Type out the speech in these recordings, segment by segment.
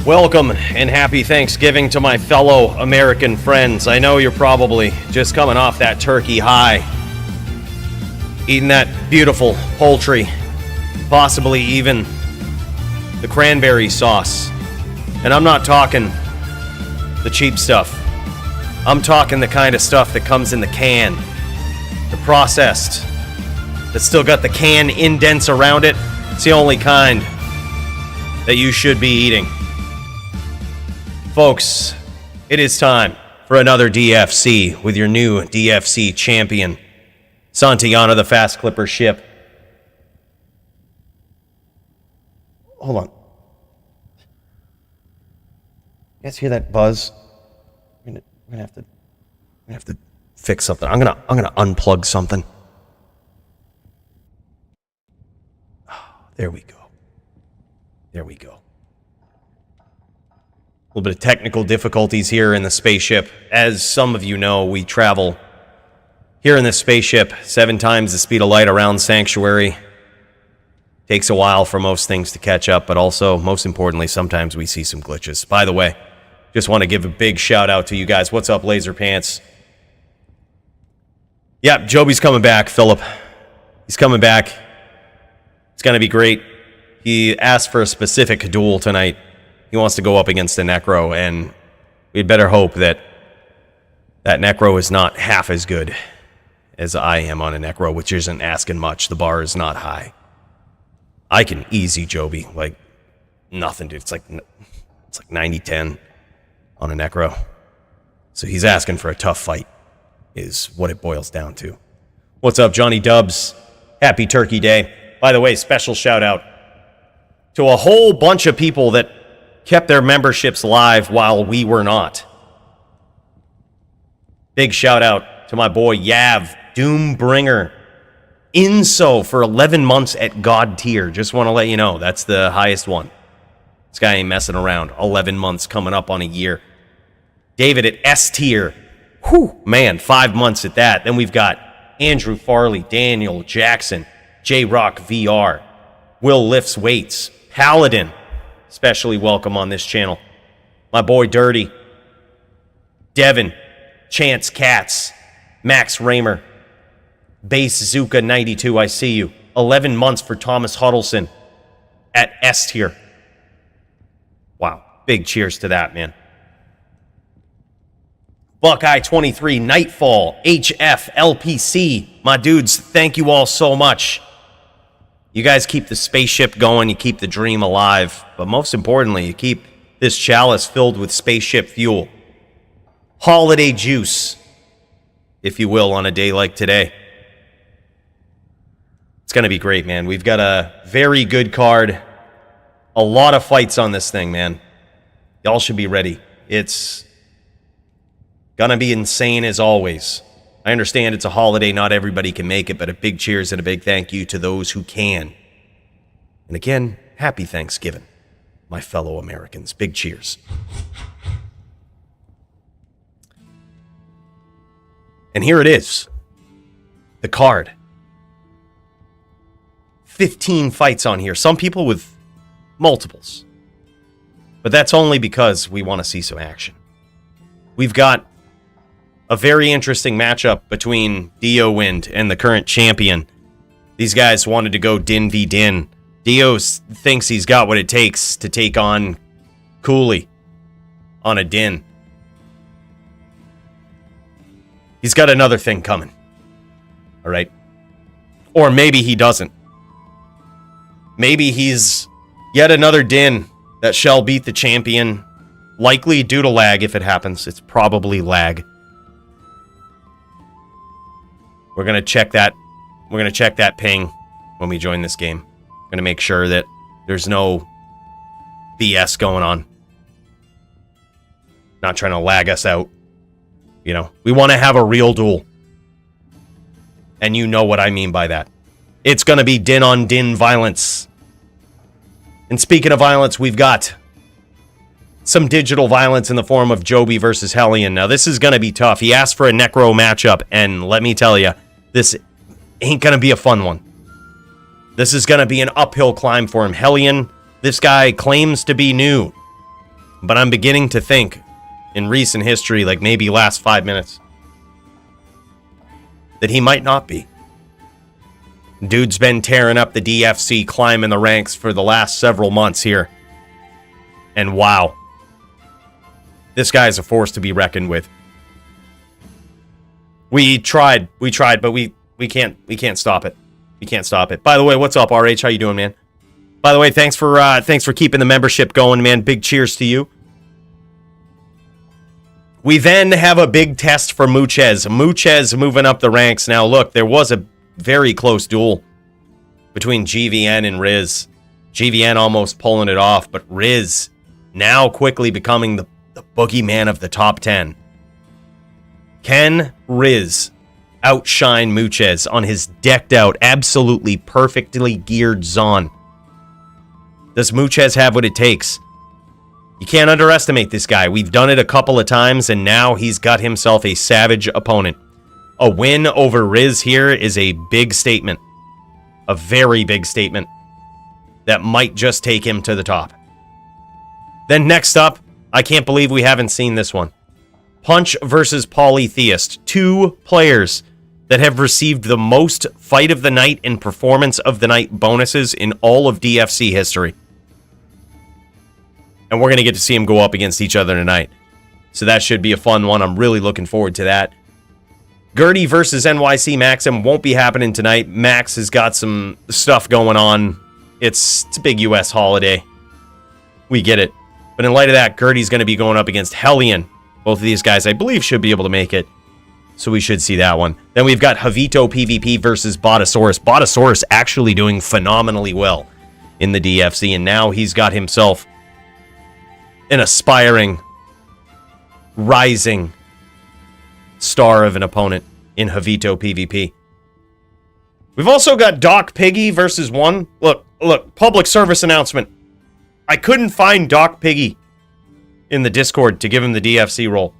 Welcome and happy Thanksgiving to my fellow American friends. I know you're probably just coming off that turkey high, eating that beautiful poultry, possibly even the cranberry sauce. And I'm not talking the cheap stuff. I'm talking the kind of stuff that comes in the can, the processed, that's still got the can indents around it. It's the only kind that you should be eating. Folks, it is time for another DFC with your new DFC champion, Santillana the Fast Clipper ship. Hold on. You guys hear that buzz? We're gonna have to fix something. I'm gonna unplug something. Oh, there we go. There we go. A little bit of technical difficulties here in the spaceship. As some of you know, we travel here in this spaceship 7 times the speed of light around Sanctuary. Takes a while for most things to catch up, but also, most importantly, sometimes we see some glitches. By the way, just want to give a big shout out to you guys. What's up, Laser Pants? Yep, Joby's coming back, Philip. He's coming back. It's going to be great. He asked for a specific duel tonight. He wants to go up against the necro, and we'd better hope that that necro is not half as good as I am on a necro, which isn't asking much. The bar is not high. I can easy Joby like nothing, dude. It's like 90-10 on a necro. So he's asking for a tough fight is what it boils down to. What's up, Johnny Dubs? Happy Turkey Day. By the way, special shout out to a whole bunch of people that kept their memberships live while we were not. Big shout out to my boy Yav, Doombringer, Inso for 11 months at God tier. Just want to let you know, that's the highest one. This guy ain't messing around. 11 months coming up on a year. David at S tier. Whew, man, 5 months at that. Then we've got Andrew Farley, Daniel Jackson, J-Rock VR, Will Lifts Weights, Paladin, especially welcome on this channel. My boy Dirty, Devin, Chance Katz, Max Raymer, Base Zuka 92, I see you. 11 months for Thomas Huddleston at S tier. Wow, big cheers to that, man. Buckeye 23, Nightfall, HF, LPC, my dudes, thank you all so much. You guys keep the spaceship going, you keep the dream alive, but most importantly, you keep this chalice filled with spaceship fuel. Holiday juice, if you will, on a day like today. It's going to be great, man. We've got a very good card. A lot of fights on this thing, man. Y'all should be ready. It's going to be insane as always. I understand it's a holiday, not everybody can make it, but a big cheers and a big thank you to those who can. And again, happy Thanksgiving, my fellow Americans. Big cheers. And here it is. The card. 15 fights on here. Some people with multiples. But that's only because we want to see some action. We've got a very interesting matchup between Diowind and the current champion. These guys wanted to go Din v Din. Dio thinks he's got what it takes to take on Coooley on a Din. He's got another thing coming. All right? Or maybe he doesn't. Maybe he's yet another Din that shall beat the champion. Likely due to lag if it happens. It's probably lag. We're going to check that. We're going to check that ping when we join this game. Going to make sure that there's no BS going on. Not trying to lag us out. You know, we want to have a real duel. And you know what I mean by that. It's going to be din on din violence. And speaking of violence, we've got some digital violence in the form of Joby versus Hellian. Now, this is going to be tough. He asked for a necro matchup, and let me tell you, this ain't going to be a fun one. This is going to be an uphill climb for him. Hellian, this guy claims to be new. But I'm beginning to think, in recent history, like maybe last 5 minutes, that he might not be. Dude's been tearing up the DFC, climbing the ranks for the last several months here. And wow. This guy is a force to be reckoned with. We tried, but we can't stop it. We can't stop it. By the way, what's up, RH? How you doing, man? By the way, thanks for keeping the membership going, man. Big cheers to you. We then have a big test for Muchez. Muchez moving up the ranks. Now, look, there was a very close duel between GVN and Riz. GVN almost pulling it off, but Riz now quickly becoming the boogeyman of the top 10. Can Riz outshine Muchez on his decked out, absolutely perfectly geared Zon? Does Muchez have what it takes? You can't underestimate this guy. We've done it a couple of times, and now he's got himself a savage opponent. A win over Riz here is a big statement. A very big statement. That might just take him to the top. Then next up, I can't believe we haven't seen this one. Punch versus Polytheist. 2 players that have received the most Fight of the Night and Performance of the Night bonuses in all of DFC history. And we're going to get to see them go up against each other tonight. So that should be a fun one. I'm really looking forward to that. Gertie versus NYC Maxim won't be happening tonight. Max has got some stuff going on. It's a big US holiday. We get it. But in light of that, Gertie's going to be going up against Hellian. Both of these guys, I believe, should be able to make it. So we should see that one. Then we've got JavitoPvP versus Botasaurus. Botasaurus actually doing phenomenally well in the DFC. And now he's got himself an aspiring, rising star of an opponent in JavitoPvP. We've also got Doc Piggy versus one. Look, public service announcement. I couldn't find Doc Piggy in the Discord to give him the DFC role.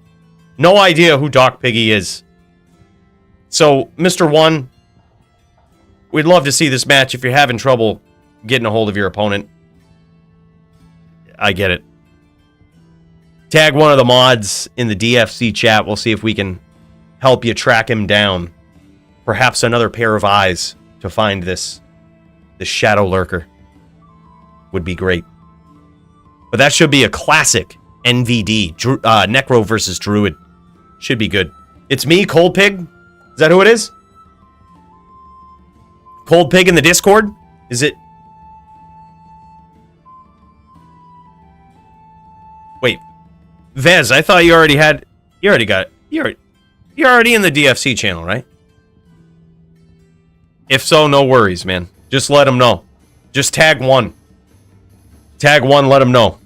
No idea who Doc Piggy is. So, Mr. One, we'd love to see this match. If you're having trouble getting a hold of your opponent, I get it. Tag one of the mods in the DFC chat. We'll see if we can help you track him down. Perhaps another pair of eyes to find this shadow lurker would be great. But that should be a classic NVD. Necro versus Druid. Should be good. It's me, Cold Pig. Is that who it is? Cold Pig in the Discord? Is it? Wait. Vezz, I thought you already had... You're already in the DFC channel, right? If so, no worries, man. Just let them know. Just tag one. Tag one, let them know.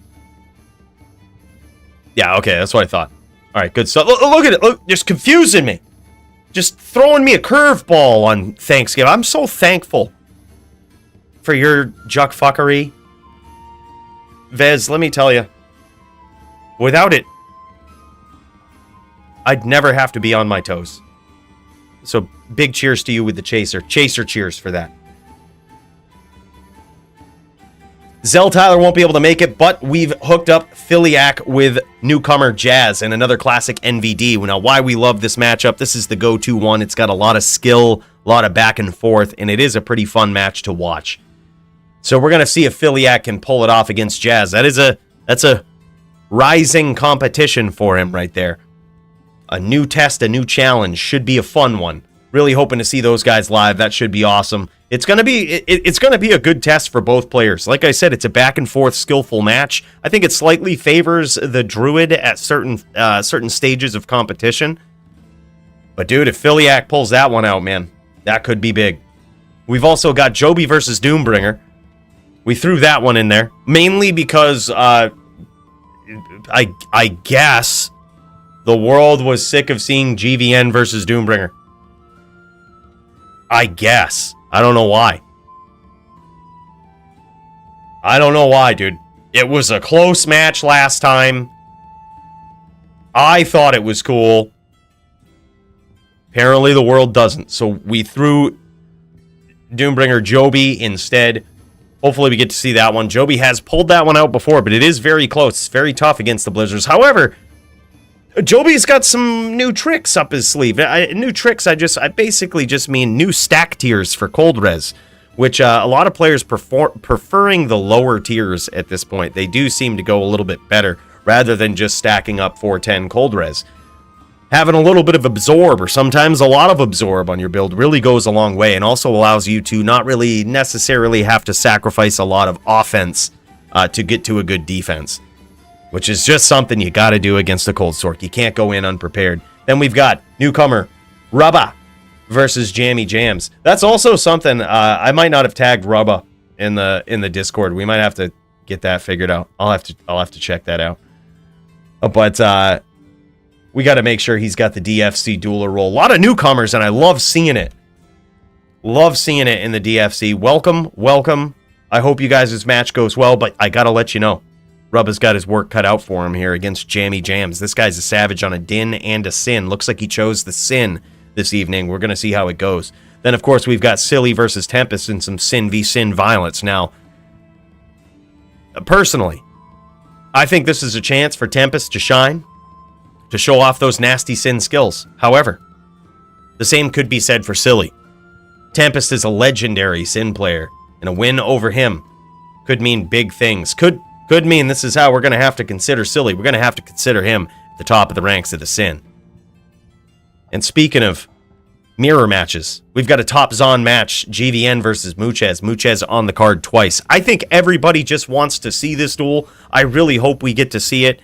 Yeah, okay, that's what I thought. Alright, good stuff. Look at it. Look, just confusing me. Just throwing me a curveball on Thanksgiving. I'm so thankful for your juck fuckery. Vezz, let me tell you. Without it, I'd never have to be on my toes. So, big cheers to you with the chaser. Chaser cheers for that. Xeltyler won't be able to make it, but we've hooked up Philiac with newcomer Jazz and another classic NVD. Now, why we love this matchup, this is the go-to one. It's got a lot of skill, a lot of back and forth, and it is a pretty fun match to watch. So we're going to see if Philiac can pull it off against Jazz. That's a rising competition for him right there. A new test, a new challenge. Should be a fun one. Really hoping to see those guys live. That should be awesome. It's gonna be a good test for both players. Like I said, it's a back and forth, skillful match. I think it slightly favors the Druid at certain stages of competition. But dude, if Philiac pulls that one out, man, that could be big. We've also got Joby versus Doombringer. We threw that one in there mainly because I guess the world was sick of seeing GVN versus Doombringer. I guess. I don't know why. I don't know why, dude. It was a close match last time. I thought it was cool. Apparently the world doesn't. So we threw Doombringer Joby instead. Hopefully we get to see that one. Joby has pulled that one out before, but it is very close. It's very tough against the Blizzards. However, Joby's got some new tricks up his sleeve. New tricks, I basically just mean new stack tiers for cold res, which a lot of players preferring the lower tiers at this point. They do seem to go a little bit better rather than just stacking up 410 cold res. Having a little bit of absorb, or sometimes a lot of absorb on your build, really goes a long way, and also allows you to not really necessarily have to sacrifice a lot of offense to get to a good defense, which is just something you got to do against the cold sorc. You can't go in unprepared. Then we've got newcomer Rubba versus Jammy Jams. That's also something I might not have tagged Rubba in the Discord. We might have to get that figured out. I'll have to check that out. But we got to make sure he's got the DFC dueler role. A lot of newcomers, and I love seeing it. Love seeing it in the DFC. Welcome, welcome. I hope you guys' match goes well, but I got to let you know, Rubba's got his work cut out for him here against Jammy Jams. This guy's a savage on a Din and a Sin. Looks like he chose the Sin this evening. We're going to see how it goes. Then, of course, we've got Silly versus Tempest and some Sin v Sin violence. Now, personally, I think this is a chance for Tempest to shine, to show off those nasty Sin skills. However, the same could be said for Silly. Tempest is a legendary Sin player, and a win over him could mean big things. Could mean this is how we're going to have to consider Silly. We're going to have to consider him at the top of the ranks of the Sin. And speaking of mirror matches, we've got a top Zon match, GVN versus Muchez. Muchez on the card twice. I think everybody just wants to see this duel. I really hope we get to see it.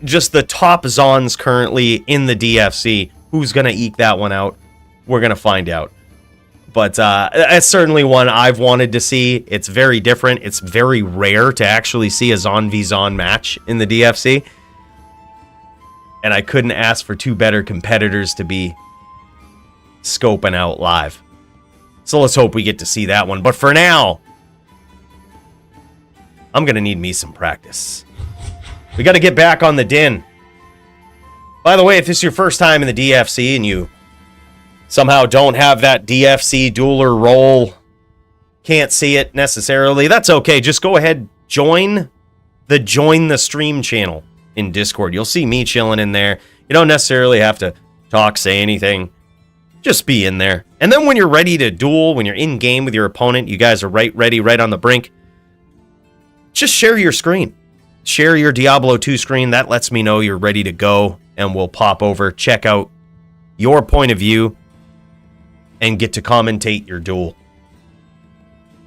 Just the top Zons currently in the DFC. Who's going to eke that one out? We're going to find out. But that's certainly one I've wanted to see. It's very different. It's very rare to actually see a Zon v Zon match in the DFC. And I couldn't ask for two better competitors to be scoping out live. So let's hope we get to see that one. But for now, I'm going to need me some practice. We got to get back on the Din. By the way, if this is your first time in the DFC and you somehow don't have that DFC dueler role, can't see it necessarily, that's okay. Just go ahead, join the stream channel in Discord. You'll see me chilling in there. You don't necessarily have to talk, say anything. Just be in there. And then when you're ready to duel, when you're in game with your opponent, you guys are ready, right on the brink, just share your screen. Share your Diablo 2 screen. That lets me know you're ready to go, and we'll pop over, check out your point of view, and get to commentate your duel,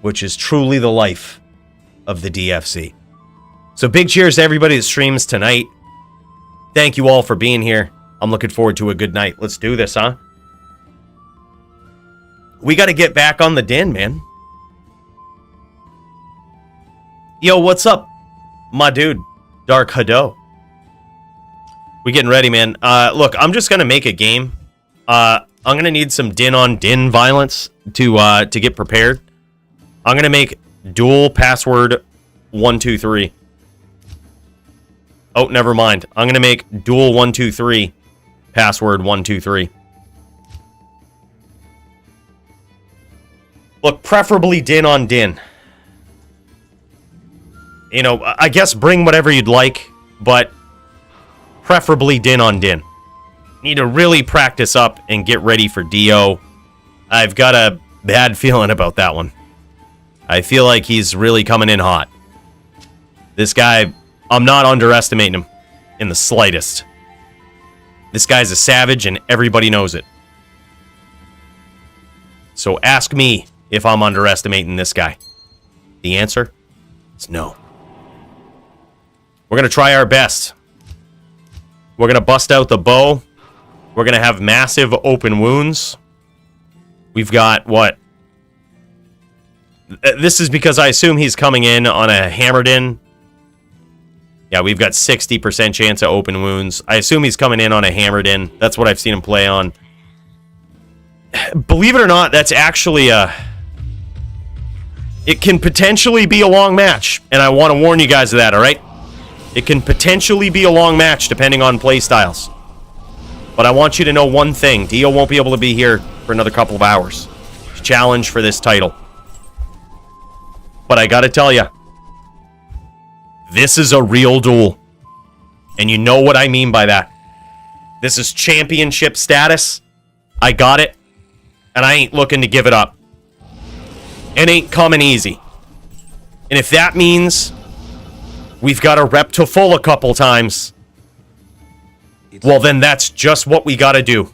which is truly the life of the DFC. So big cheers to everybody that streams tonight. Thank you all for being here. I'm looking forward to a good night. Let's do this, huh? We got to get back on the Din, man. Yo, what's up, my dude, Dark Hado? We getting ready, man. Look, I'm just gonna make a game. I'm gonna need some Din on Din violence to get prepared. I'm gonna make dual password 123. Oh, never mind. I'm gonna make dual 123 password 123. Look, preferably Din on Din. You know, I guess bring whatever you'd like, but preferably Din on Din. Need to really practice up and get ready for Dio. I've got a bad feeling about that one. I feel like he's really coming in hot. This guy, I'm not underestimating him in the slightest. This guy's a savage and everybody knows it. So ask me if I'm underestimating this guy. The answer is no. We're going to try our best. We're going to bust out the bow. We're going to have massive open wounds. We've got what? This is because I assume he's coming in on a hammered in. Yeah, we've got 60% chance of open wounds. I assume he's coming in on a hammered in. That's what I've seen him play on. Believe it or not, that's actually a... It can potentially be a long match, and I want to warn you guys of that, alright? It can potentially be a long match, depending on play styles. But I want you to know one thing. Dio won't be able to be here for another couple of hours. Challenge for this title. But I gotta tell you, this is a real duel. And you know what I mean by that. This is championship status. I got it. And I ain't looking to give it up. It ain't coming easy. And if that means we've got to rep to full a couple times, well, then that's just what we got to do.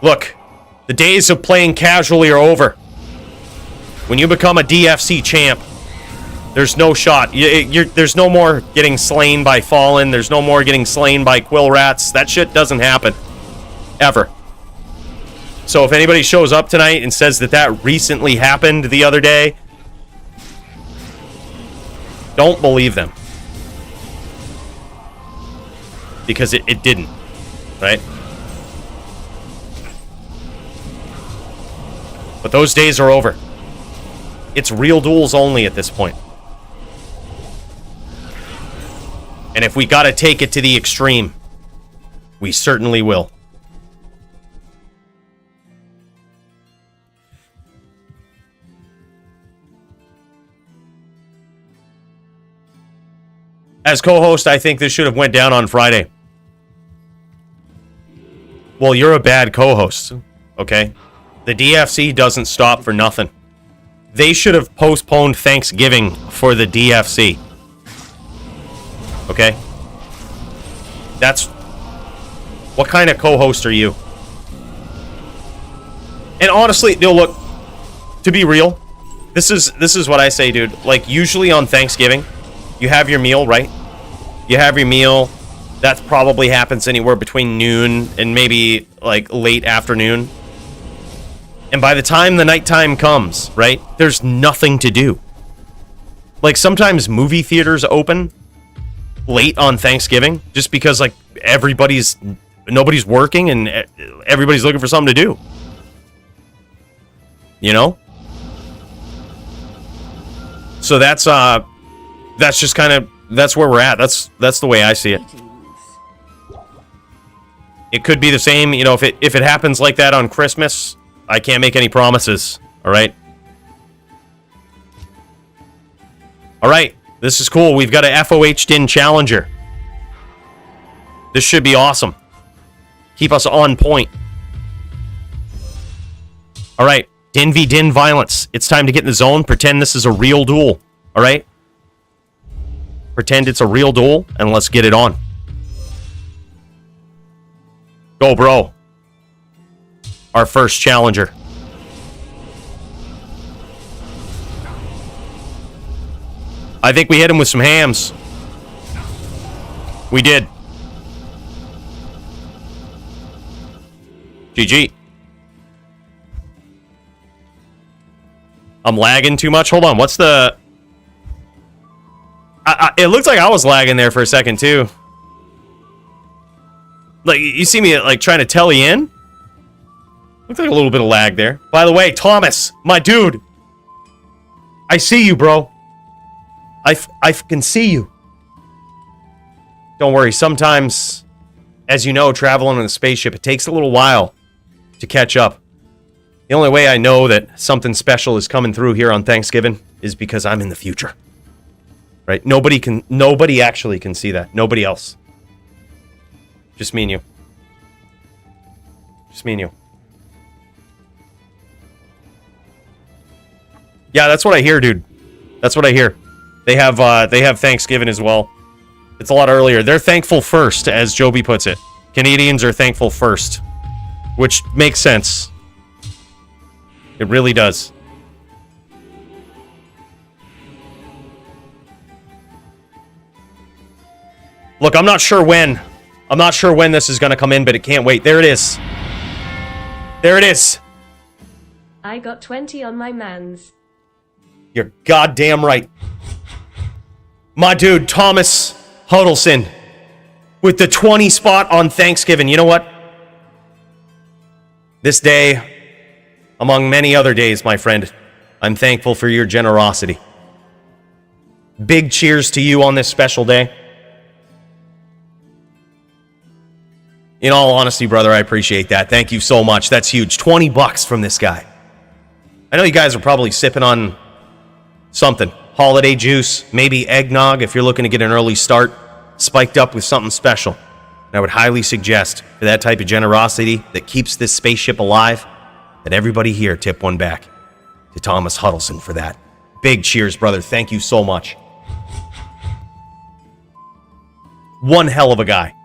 Look, the days of playing casually are over. When you become a DFC champ, there's no shot. There's no more getting slain by Fallen. There's no more getting slain by Quill Rats. That shit doesn't happen. Ever. So if anybody shows up tonight and says that that recently happened the other day, don't believe them. Because it didn't. Right? But those days are over. It's real duels only at this point. And if we gotta take it to the extreme, we certainly will. As co-host, I think this should have went down on Friday. Well, you're a bad co-host, okay? The DFC doesn't stop for nothing. They should have postponed Thanksgiving for the DFC. Okay? That's... What kind of co-host are you? And honestly, no, look, to be real, this is what I say, dude. Like, usually on Thanksgiving, you have your meal, right? You have your meal. That probably happens anywhere between noon and maybe, like, late afternoon. And by the time the nighttime comes, right, there's nothing to do. Like, sometimes movie theaters open late on Thanksgiving just because, like, nobody's working and everybody's looking for something to do. You know? So that's just kind of, that's where we're at. That's the way I see it. It could be the same, you know, if it happens like that on Christmas, I can't make any promises, all right? All right, this is cool. We've got a Fohdin challenger. This should be awesome. Keep us on point. All right, Din v Din violence. It's time to get in the zone. Pretend this is a real duel, all right? Pretend it's a real duel, and let's get it on. Go, bro. Our first challenger. I think we hit him with some hams. We did. GG. I'm lagging too much. Hold on. What's the... it looks like I was lagging there for a second, too. Like, you see me, like, trying to telly in? Looks like a little bit of lag there. By the way, Thomas, my dude. I see you, bro. I can see you. Don't worry. Sometimes, as you know, traveling in a spaceship, it takes a little while to catch up. The only way I know that something special is coming through here on Thanksgiving is because I'm in the future. Right? Nobody actually can see that. Nobody else. Just me and you. Just me and you. Yeah, that's what I hear, dude. That's what I hear. They have Thanksgiving as well. It's a lot earlier. They're thankful first, as Joby puts it. Canadians are thankful first. Which makes sense. It really does. Look, I'm not sure when this is going to come in, but it can't wait. There it is. There it is. I got 20 on my mans. You're goddamn right. My dude, Thomas Huddleston, with the 20 spot on Thanksgiving. You know what? This day, among many other days, my friend, I'm thankful for your generosity. Big cheers to you on this special day. In all honesty, brother, I appreciate that. Thank you so much. That's huge. 20 bucks from this guy. I know you guys are probably sipping on something. Holiday juice, maybe eggnog if you're looking to get an early start, spiked up with something special. And I would highly suggest, for that type of generosity that keeps this spaceship alive, that everybody here tip one back to Thomas Huddleston for that. Big cheers, brother. Thank you so much. One hell of a guy.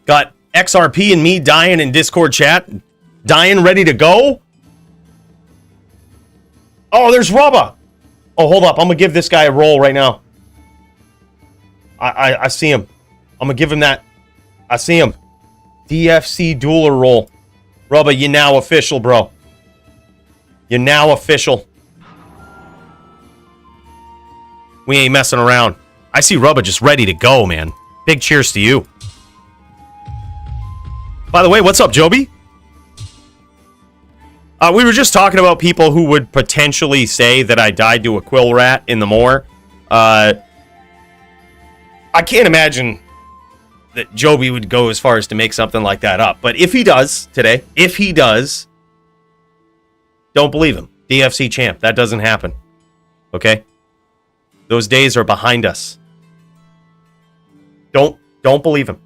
Got XRP and me dying in Discord chat. Dying, ready to go. Oh, there's Rubba. Oh, hold up. I'm going to give this guy a roll right now. I see him. I'm going to give him that. I see him. DFC dueler roll. Rubba, you're now official, bro. You're now official. We ain't messing around. I see Rubba just ready to go, man. Big cheers to you. By the way, what's up, Joby? We were just talking about people who would potentially say that I died to a quill rat in the moor. I can't imagine that Joby would go as far as to make something like that up. But if he does today, if he does, don't believe him. DFC champ, that doesn't happen. Okay? Those days are behind us. Don't believe him.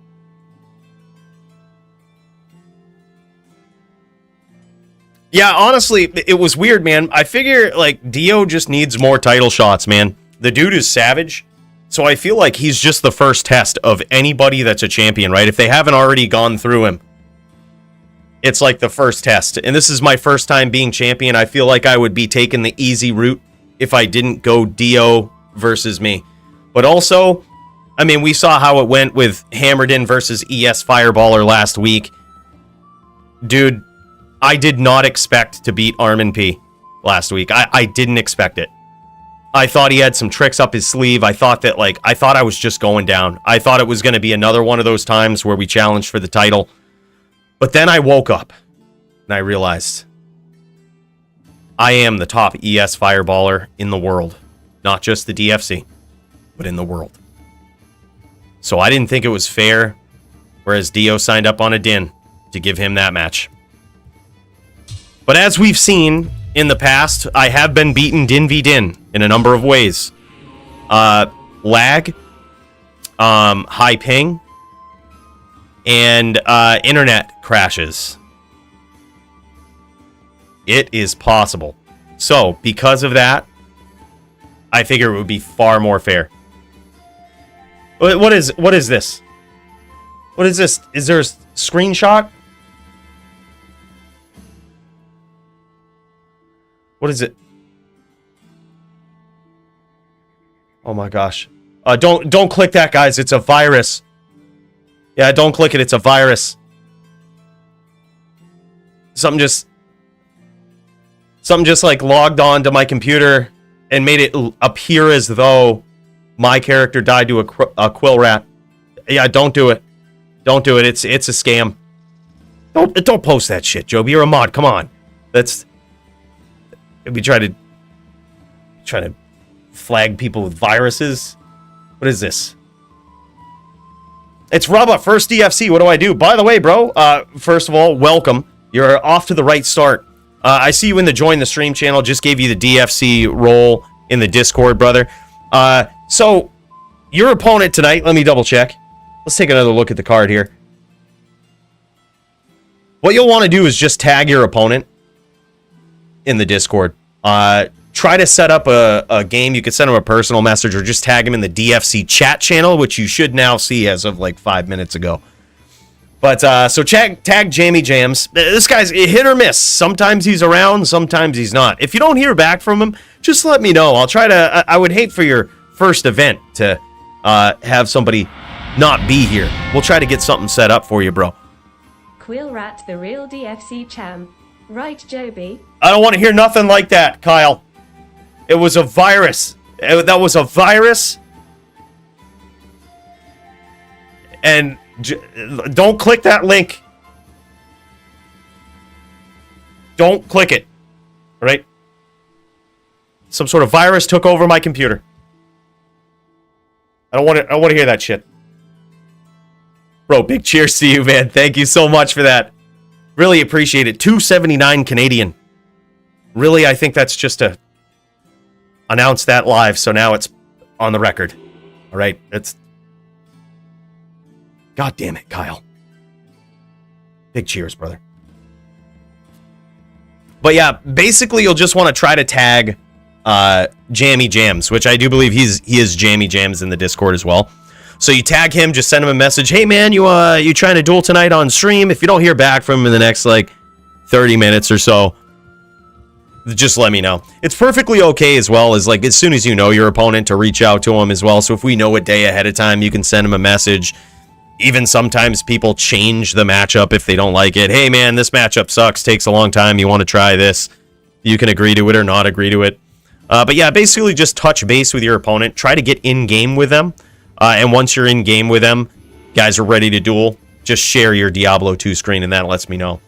Yeah, honestly, it was weird, man. I figure, like, Dio just needs more title shots, man. The dude is savage, so I feel like he's just the first test of anybody that's a champion, right? If they haven't already gone through him, it's like the first test. And this is my first time being champion. I feel like I would be taking the easy route if I didn't go Dio versus me. But also, I mean, we saw how it went with Hammerden versus ES Fireballer last week. Dude, I did not expect to beat Armin P last week. I didn't expect it. I thought he had some tricks up his sleeve. I thought I was just going down. I thought it was going to be another one of those times where we challenged for the title. But then I woke up and I realized I am the top ES Fireballer in the world. Not just the DFC, but in the world. So I didn't think it was fair, whereas Dio signed up on a din to give him that match. But as we've seen in the past, I have been beaten din v din in a number of ways. Lag, high ping, and internet crashes. It is possible. So, because of that, I figure it would be far more fair. What is this? What is this? Is there a screenshot? What is it? Oh my gosh. Don't click that, guys. It's a virus. Yeah, don't click it. It's a virus. Something just like logged on to my computer and made it appear as though my character died to a quill rat. Yeah, don't do it. Don't do it. It's a scam. Don't post that shit, Joby. You're a mod. Come on. We try to flag people with viruses. What is this? It's Rubba, first DFC. What do I do? By the way, bro, first of all, welcome. You're off to the right start. I see you in the join the stream channel. Just gave you the DFC role in the Discord, brother. So, your opponent tonight, let me double check. Let's take another look at the card here. What you'll want to do is just tag your opponent in the Discord. Try to set up a game. You could send him a personal message or just tag him in the DFC chat channel, which you should now see as of like 5 minutes ago. But so tag Jamie Jams. This guy's hit or miss. Sometimes he's around, sometimes he's not. If you don't hear back from him, just let me know. I'll try to. I would hate for your first event to have somebody not be here. We'll try to get something set up for you, bro. Quill Rat, the real DFC champ. Right, Joby? I don't want to hear nothing like that, Kyle. It was a virus. That was a virus. And don't click that link. Don't click it. All right? Some sort of virus took over my computer. I don't want to hear that shit. Bro, big cheers to you, man. Thank you so much for that. Really appreciate it. 279 Canadian. Really, I think that's just to announce that live, so now it's on the record. All right, it's... God damn it, Kyle. Big cheers, brother. But yeah, basically you'll just want to try to tag Jammy Jams, which I do believe he is Jammy Jams in the Discord as well. So you tag him, just send him a message. Hey man, you trying to duel tonight on stream? If you don't hear back from him in the next like 30 minutes or so, just let me know. It's perfectly okay as well as like as soon as you know your opponent to reach out to him as well. So if we know a day ahead of time, you can send him a message. Even sometimes people change the matchup if they don't like it. Hey man, this matchup sucks, takes a long time, you want to try this. You can agree to it or not agree to it. But yeah, basically just touch base with your opponent. Try to get in game with them. And once you're in game with them, guys are ready to duel, just share your Diablo 2 screen and that lets me know.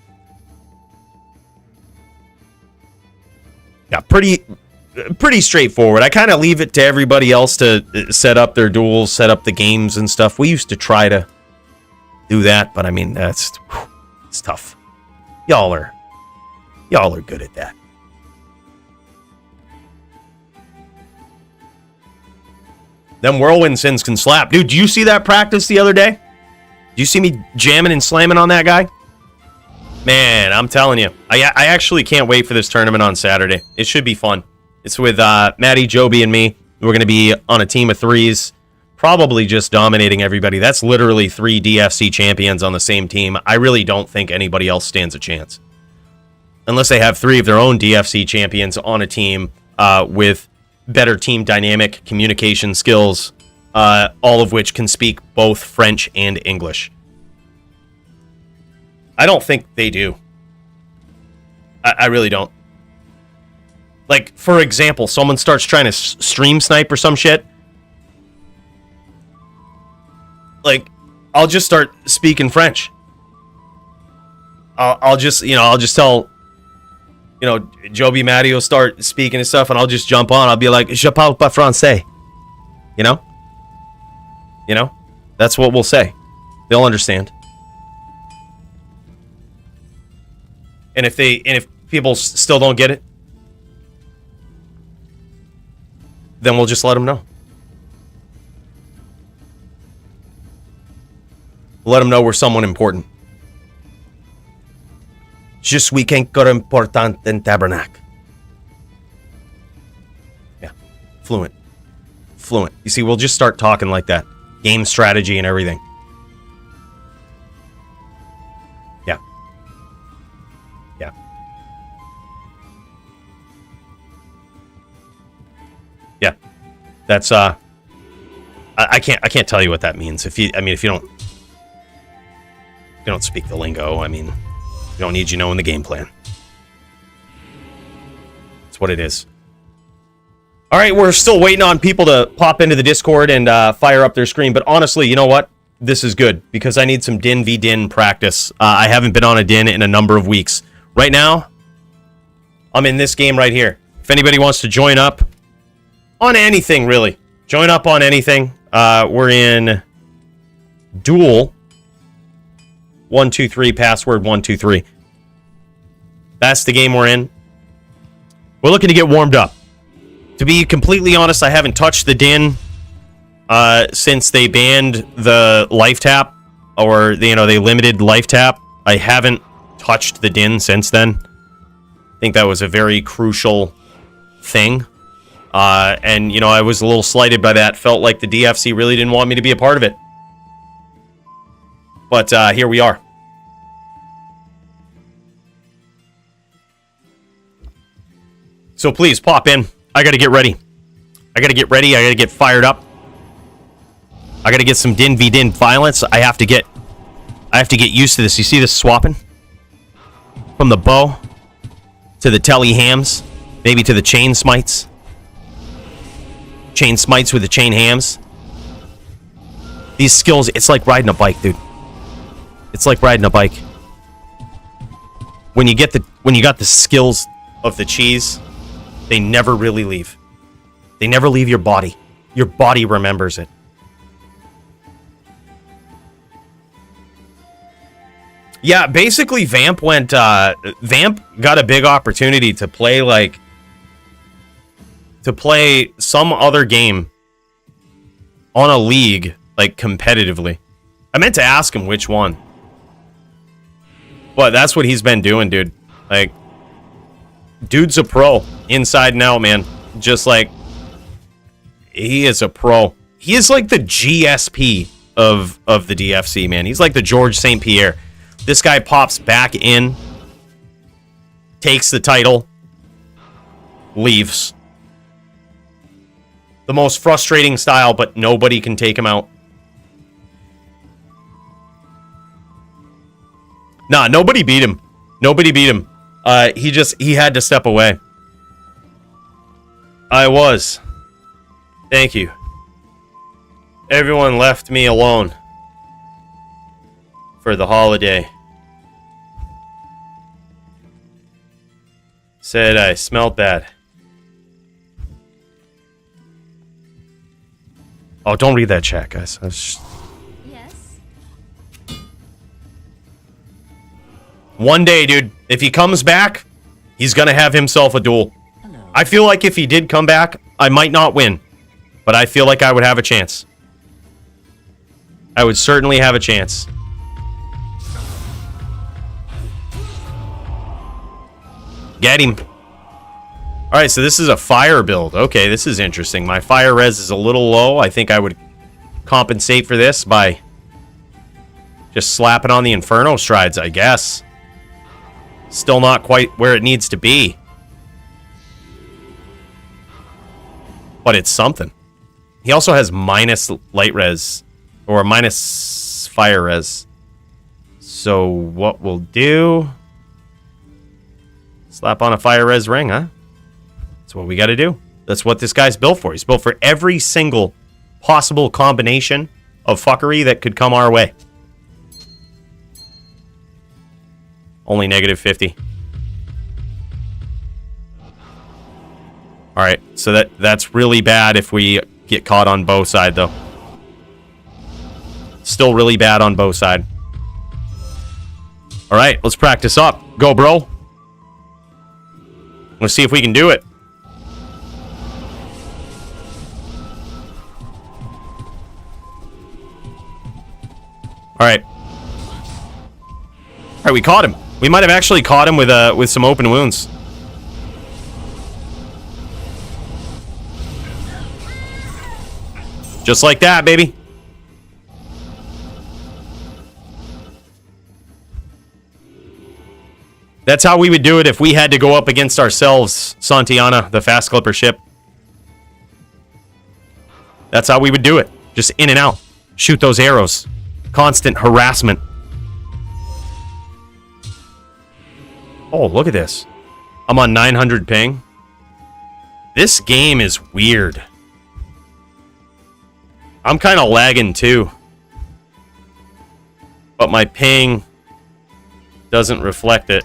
Yeah, pretty straightforward. I kind of leave it to everybody else to set up their duels, set up the games and stuff. We used to try to do that, but I mean, it's tough. Y'all are good at that. Them whirlwind sins can slap. Dude, do you see that practice the other day? Do you see me jamming and slamming on that guy? Man, I'm telling you. I actually can't wait for this tournament on Saturday. It should be fun. It's with Maddie, Joby, and me. We're going to be on a team of threes. Probably just dominating everybody. That's literally 3 DFC champions on the same team. I really don't think anybody else stands a chance. Unless they have 3 of their own DFC champions on a team with better team dynamic, communication skills, all of which can speak both French and English. I don't think they do. I really don't. Like, for example, someone starts trying to stream snipe or some shit. Like, I'll just start speaking French. I'll just tell, Joby Maddie will start speaking and stuff, and I'll just jump on. I'll be like, je parle pas français. You know? That's what we'll say. They'll understand. And if people still don't get it, then we'll just let them know. Let them know we're someone important. Je suis quelqu'un important in Tabernacle. Yeah. Fluent. You see, we'll just start talking like that. Game strategy and everything. Yeah. Yeah. Yeah. That's I can't tell you what that means. If you don't speak the lingo, I mean, we don't need you knowing the game plan. That's what it is. All right, we're still waiting on people to pop into the Discord and fire up their screen. But honestly, you know what? This is good because I need some din v din practice. I haven't been on a din in a number of weeks. Right now, I'm in this game right here. If anybody wants to join up on anything, really, join up on anything. We're in Duel 123, password 123. That's the game we're in. We're looking to get warmed up. To be completely honest, I haven't touched the din since they banned the life tap, or they limited life tap. I haven't touched the din since then. I think that was a very crucial thing. And I was a little slighted by that. Felt like the DFC really didn't want me to be a part of it. But here we are. So please pop in. I got to get ready. I got to get fired up. I got to get some din v din violence. I have to get used to this. You see this swapping? From the bow to the telly hams, maybe to the chain smites. Chain smites with the chain hams. These skills, it's like riding a bike, dude. It's like riding a bike. When you got the skills of the cheese, they never really leave. They never leave your body. Your body remembers it. Yeah, basically Vamp went, Vamp got a big opportunity to play, like, some other game on a league, like, competitively. I meant to ask him which one. But that's what he's been doing, dude. Like, dude's a pro, inside and out, man. Just, like, he is a pro. He is, like, the GSP of the DFC, man. He's like the George St. Pierre. This guy pops back in, takes the title, leaves. The most frustrating style, but nobody can take him out. Nah, nobody beat him. Nobody beat him. He had to step away. I was. Thank you. Everyone left me alone for the holiday. Said I smelled bad. Oh, don't read that chat, guys. Yes. One day, dude, if he comes back, he's gonna have himself a duel. Hello. I feel like if he did come back, I might not win. But I feel like I would have a chance. I would certainly have a chance. Get him. Alright, so this is a fire build. Okay, this is interesting. My fire res is a little low. I think I would compensate for this by just slapping on the Inferno Strides, I guess. Still not quite where it needs to be. But it's something. He also has minus light res. Or minus fire res. So what we'll do... Slap on a fire res ring, huh? That's what we gotta do. That's what this guy's built for. He's built for every single possible combination of fuckery that could come our way. Only negative 50. Alright, so that's really bad if we get caught on bow side, though. Still really bad on bow side. Alright, let's practice up. Go, bro. Let's see if we can do it. Alright. Alright, we caught him. We might have actually caught him with some open wounds. Just like that, baby. That's how we would do it if we had to go up against ourselves, Santiana, the fast clipper ship. That's how we would do it. Just in and out. Shoot those arrows. Constant harassment. Oh, look at this. I'm on 900 ping. This game is weird. I'm kind of lagging too. But my ping doesn't reflect it.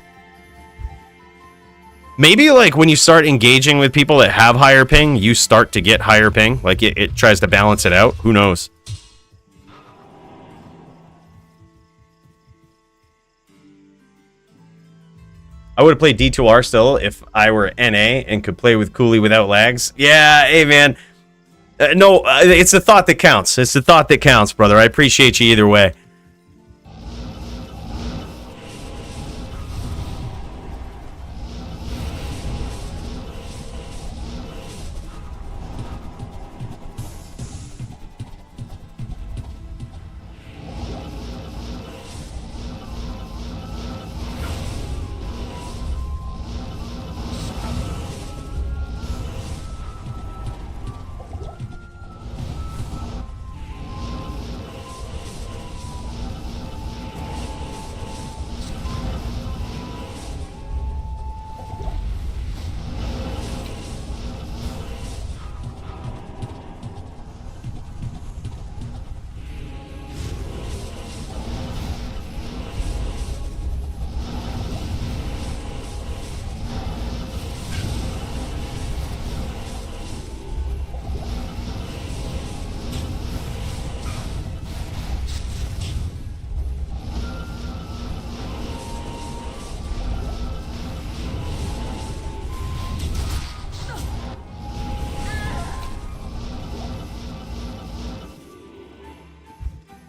Maybe, like, when you start engaging with people that have higher ping, you start to get higher ping. Like, it tries to balance it out. Who knows? I would have played D2R still if I were NA and could play with Coooley without lags. Yeah, hey, man. No, it's the thought that counts. It's the thought that counts, brother. I appreciate you either way.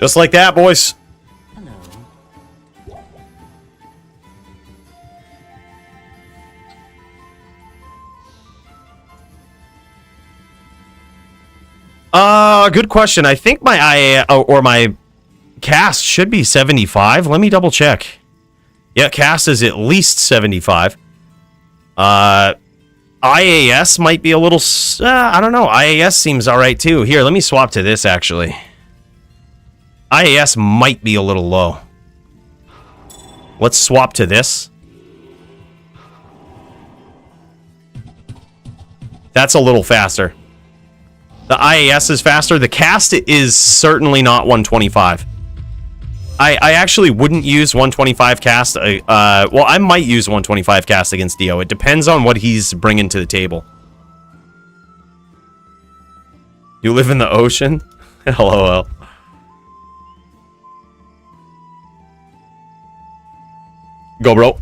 Just like that, boys. Good question. I think my IA or my cast should be 75. Let me double check. Yeah, cast is at least 75. IAS might be a little... I don't know. IAS seems alright too. Here, let me swap to this actually. IAS might be a little low. Let's swap to this. That's a little faster. The IAS is faster. The cast is certainly not 125. I actually wouldn't use 125 cast. Well, I might use 125 cast against Dio. It depends on what he's bringing to the table. You live in the ocean? LOL. Go, bro.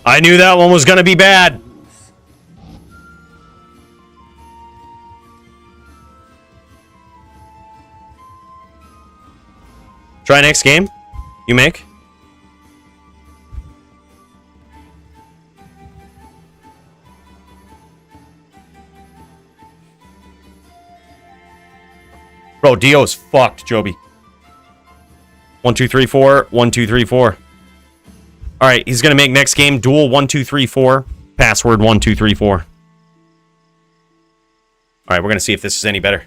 I knew that one was gonna be bad. Try next game. You make. Bro, Dio's fucked, Joby. 1, 2, 3, 4. 1, 2, 3, 4. All right, he's gonna make next game duel 1, 2, 3, 4. Password 1, 2, 3, 4. All right, we're gonna see if this is any better.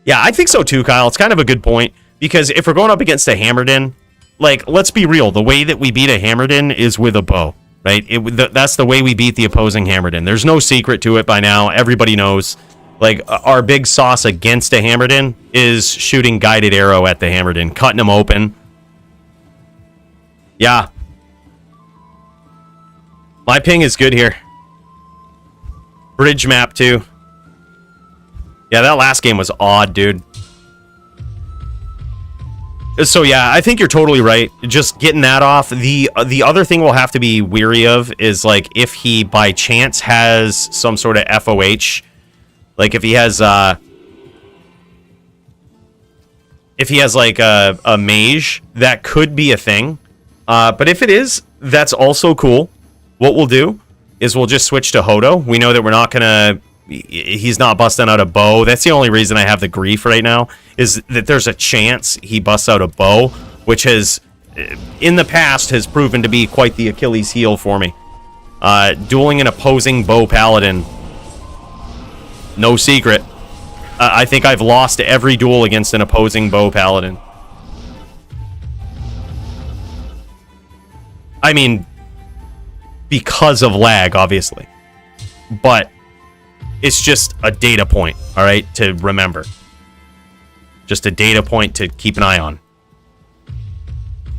Yeah, I think so too, Kyle. It's kind of a good point because if we're going up against a Hammerden, like, let's be real, the way that we beat a Hammerden is with a bow, right? That's the way we beat the opposing Hammerden. There's no secret to it by now. Everybody knows. Like, our big sauce against a Hammerden is shooting guided arrow at the Hammerden, cutting them open. Yeah. My ping is good here. Bridge map, too. Yeah, that last game was odd, dude. So, yeah, I think you're totally right. Just getting that off. The other thing we'll have to be weary of is, like, if he, by chance, has some sort of FOH... Like, if he has like a mage, that could be a thing. But if it is, that's also cool. What we'll do is we'll just switch to Hodo. We know that we're not gonna... He's not busting out a bow. That's the only reason I have the grief right now, is that there's a chance he busts out a bow, which has, in the past, has proven to be quite the Achilles heel for me. Dueling an opposing bow paladin... No secret. I think I've lost every duel against an opposing bow paladin. I mean, because of lag, obviously. But it's just a data point, all right, to remember. Just a data point to keep an eye on.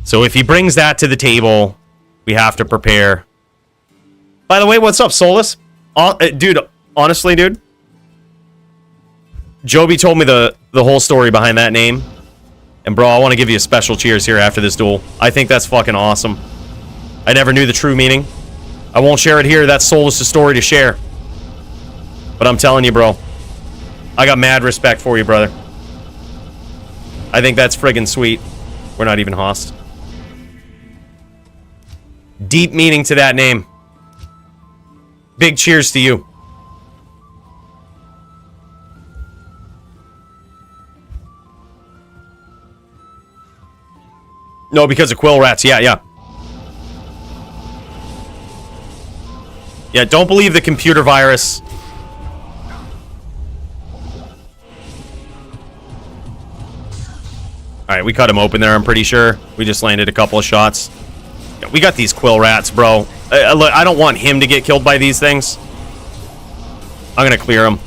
So if he brings that to the table, we have to prepare. By the way, what's up, Solus? Dude, honestly, dude. Joby told me the whole story behind that name. And bro, I want to give you a special cheers here after this duel. I think that's fucking awesome. I never knew the true meaning. I won't share it here. That's Solus' story to share. But I'm telling you, bro. I got mad respect for you, brother. I think that's friggin' sweet. We're not even host. Deep meaning to that name. Big cheers to you. No, because of quill rats. Yeah, yeah. Yeah, don't believe the computer virus. Alright, we cut him open there, I'm pretty sure. We just landed a couple of shots. Yeah, we got these quill rats, bro. I don't want him to get killed by these things. I'm gonna clear him.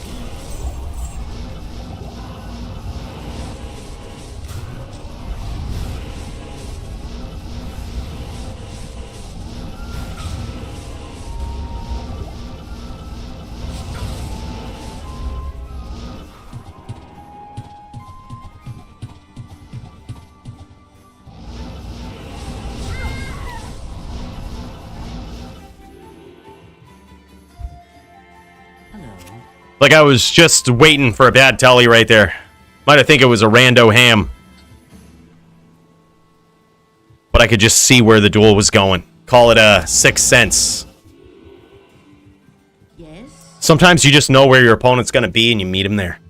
Like I was just waiting for a bad telly right there. Might have think it was a rando ham. But I could just see where the duel was going. Call it a sixth sense. Yes? Sometimes you just know where your opponent's going to be and you meet him there.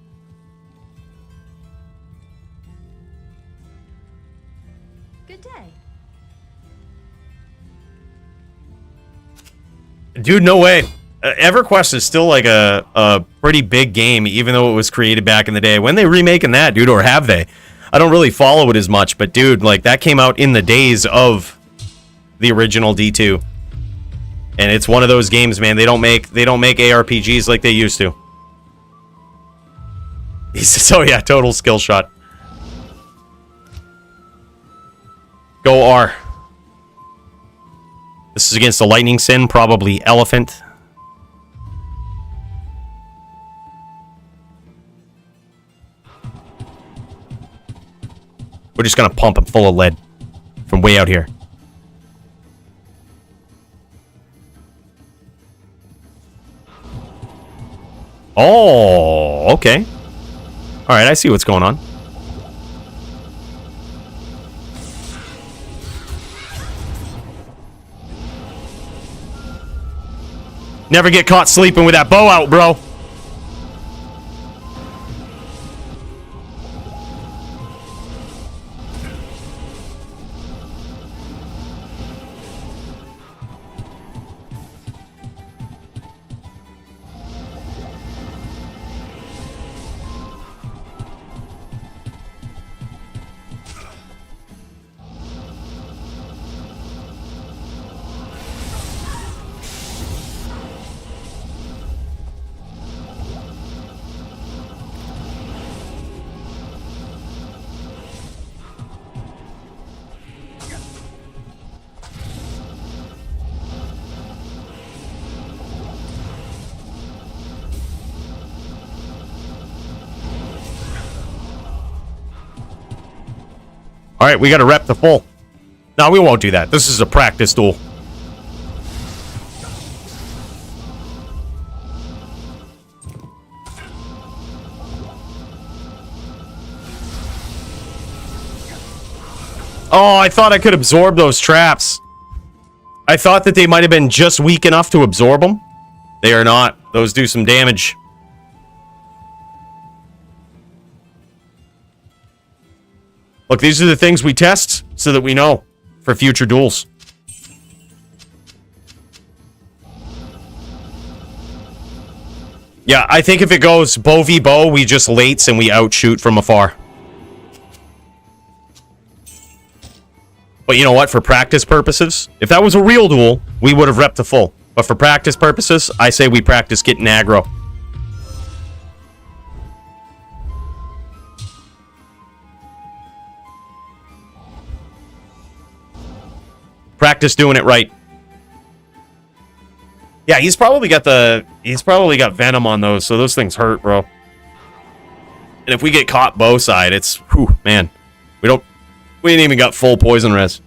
Good day. Dude, no way. EverQuest is still like a pretty big game, even though it was created back in the day. When they remaking that, dude, or have they? I don't really follow it as much, but dude, like that came out in the days of the original D2. And it's one of those games, man. They don't make ARPGs like they used to. He says, "Oh yeah, total skill shot." Go R. This is against the Lightning Sin, probably Elephant. We're just gonna pump him full of lead from way out here. Oh, okay. Alright, I see what's going on. Never get caught sleeping with that bow out, bro. Alright, we gotta rep the full. No, we won't do that. This is a practice duel. Oh, I thought I could absorb those traps. I thought that they might have been just weak enough to absorb them. They are not. Those do some damage. Look, these are the things we test so that we know for future duels. Yeah, I think if it goes bow v bow, we just lates and we outshoot from afar. But you know what? For practice purposes, if that was a real duel, we would have repped to full. But for practice purposes, I say we practice getting aggro. Practice doing it right. Yeah, he's probably got venom on those, so those things hurt, bro. And if we get caught bow side, it's whew, man. We ain't even got full poison res.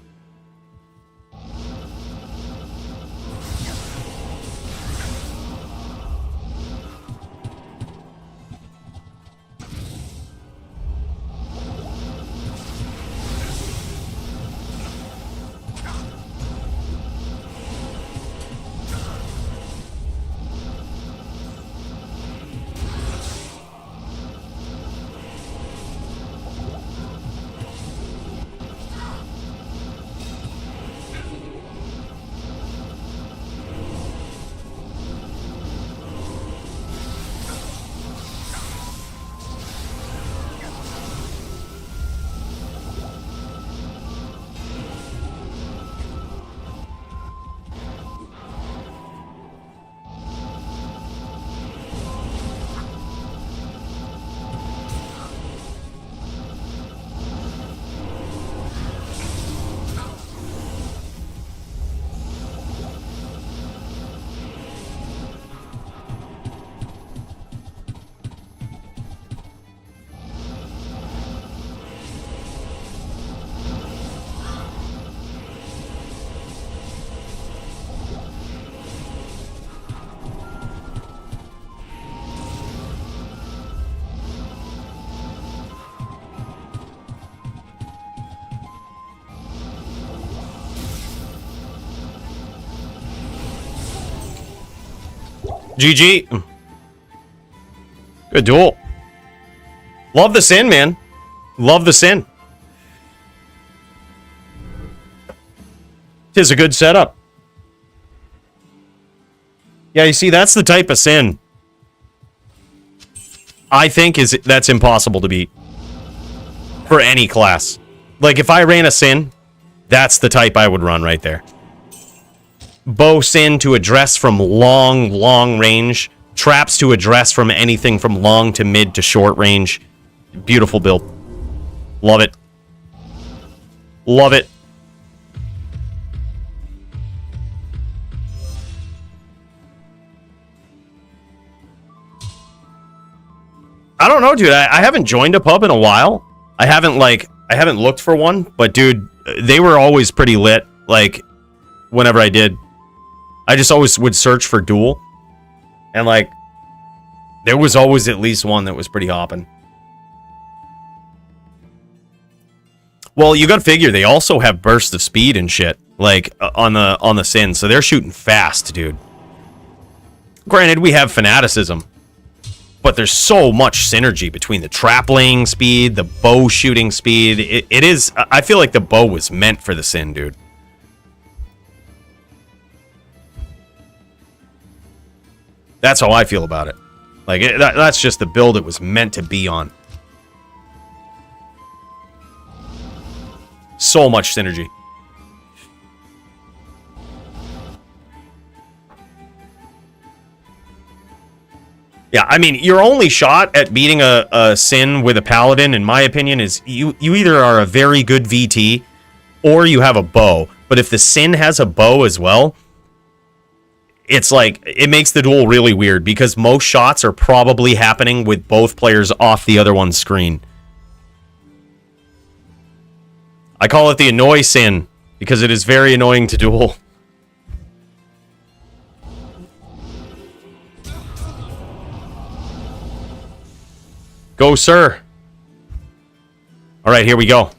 GG. Good duel. Love the Sin, man. Love the Sin. Tis a good setup. Yeah, you see, that's the type of Sin I think that's impossible to beat for any class. Like, if I ran a Sin, that's the type I would run right there. Bow Sin to address from long range. Traps to address from anything from long to mid to short range. Beautiful build. Love it. Love it. I don't know, dude. I haven't joined a pub in a while. I haven't looked for one, but dude, they were always pretty lit. Like, whenever I did, I just always would search for duel, and like, there was always at least one that was pretty hopping. Well, you gotta figure they also have bursts of speed and shit, like on the Sin, so they're shooting fast, dude. Granted, we have fanaticism, but there's so much synergy between the trapling speed, the bow shooting speed. It is. I feel like the bow was meant for the Sin, dude. That's how I feel about it. Like, that's just the build it was meant to be on. So much synergy. Yeah, I mean, your only shot at beating a Sin with a Paladin, in my opinion, is you either are a very good VT or you have a bow. But if the Sin has a bow as well, it's like, it makes the duel really weird because most shots are probably happening with both players off the other one's screen. I call it the annoy Sin because it is very annoying to duel. Go, sir. All right, here we go.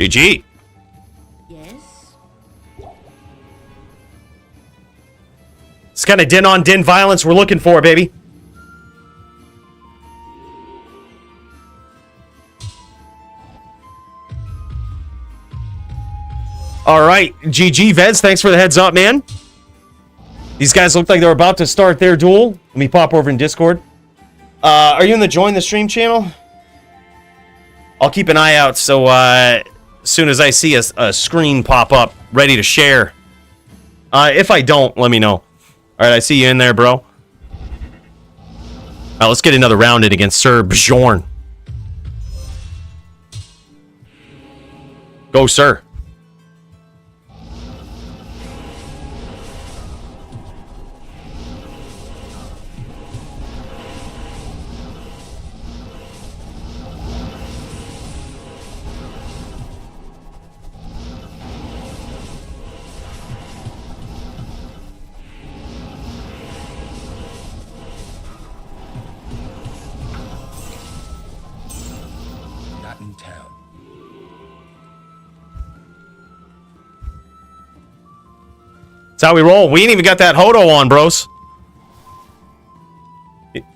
GG. Yes. It's kind of din-on-din violence we're looking for, baby. All right, GG, Vezz, thanks for the heads up, man. These guys look like they're about to start their duel. Let me pop over in Discord. Are you in the join the stream channel? I'll keep an eye out so as soon as I see a screen pop up ready to share. If I don't, let me know. All right, I see you in there, bro. Let's get another round in against SirBjorn. Go, sir. That's how we roll. We ain't even got that Hodo on, bros.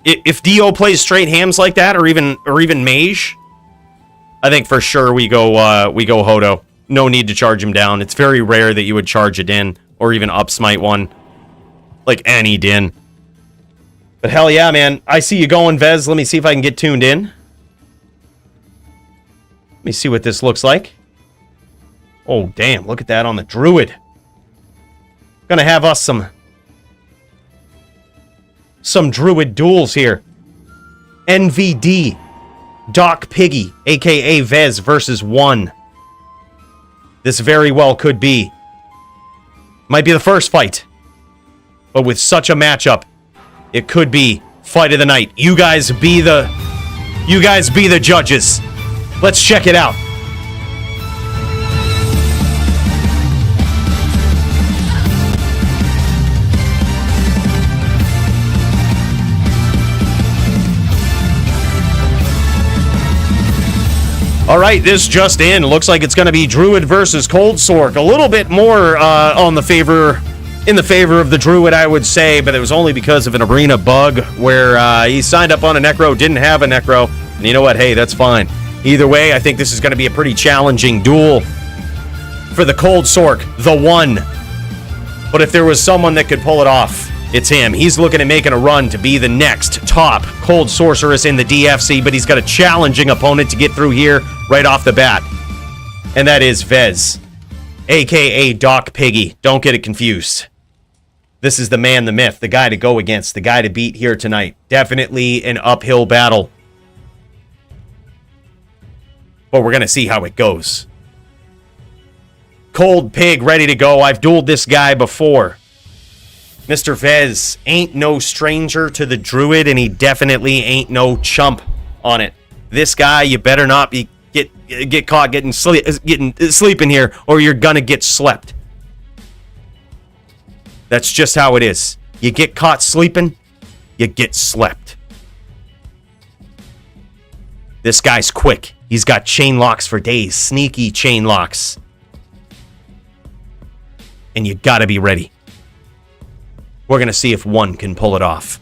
If Dio plays straight hams like that, or even Mage, I think for sure we go Hodo. No need to charge him down. It's very rare that you would charge a Din or even up smite one, like any Din. But hell yeah, man! I see you going, Vezz. Let me see if I can get tuned in. Let me see what this looks like. Oh damn! Look at that on the druid. Gonna have us some some druid duels here. NVD, Doc Piggy, aka Vezz versus 1. This very well could be. Might be the first fight. But with such a matchup, it could be fight of the night. You guys be the judges. Let's check it out. All right, this just in. Looks like it's going to be Druid versus Cold Sorc. A little bit more in the favor of the Druid, I would say, but it was only because of an arena bug where he signed up on a necro, didn't have a necro, and you know what? Hey, that's fine. Either way, I think this is going to be a pretty challenging duel for the Cold Sorc, the 1. But if there was someone that could pull it off, it's him. He's looking at making a run to be the next top Cold Sorceress in the DFC, but he's got a challenging opponent to get through here right off the bat. And that is Vezz, a.k.a. Doc Piggy. Don't get it confused. This is the man, the myth, the guy to go against, the guy to beat here tonight. Definitely an uphill battle. But we're going to see how it goes. Cold Pig ready to go. I've dueled this guy before. Mr. Vezz ain't no stranger to the Druid, and he definitely ain't no chump on it. This guy, you better not be get caught getting sleeping here, or you're gonna get slept. That's just how it is. You get caught sleeping, you get slept. This guy's quick. He's got chain locks for days, sneaky chain locks. And you gotta be ready. We're going to see if 1 can pull it off.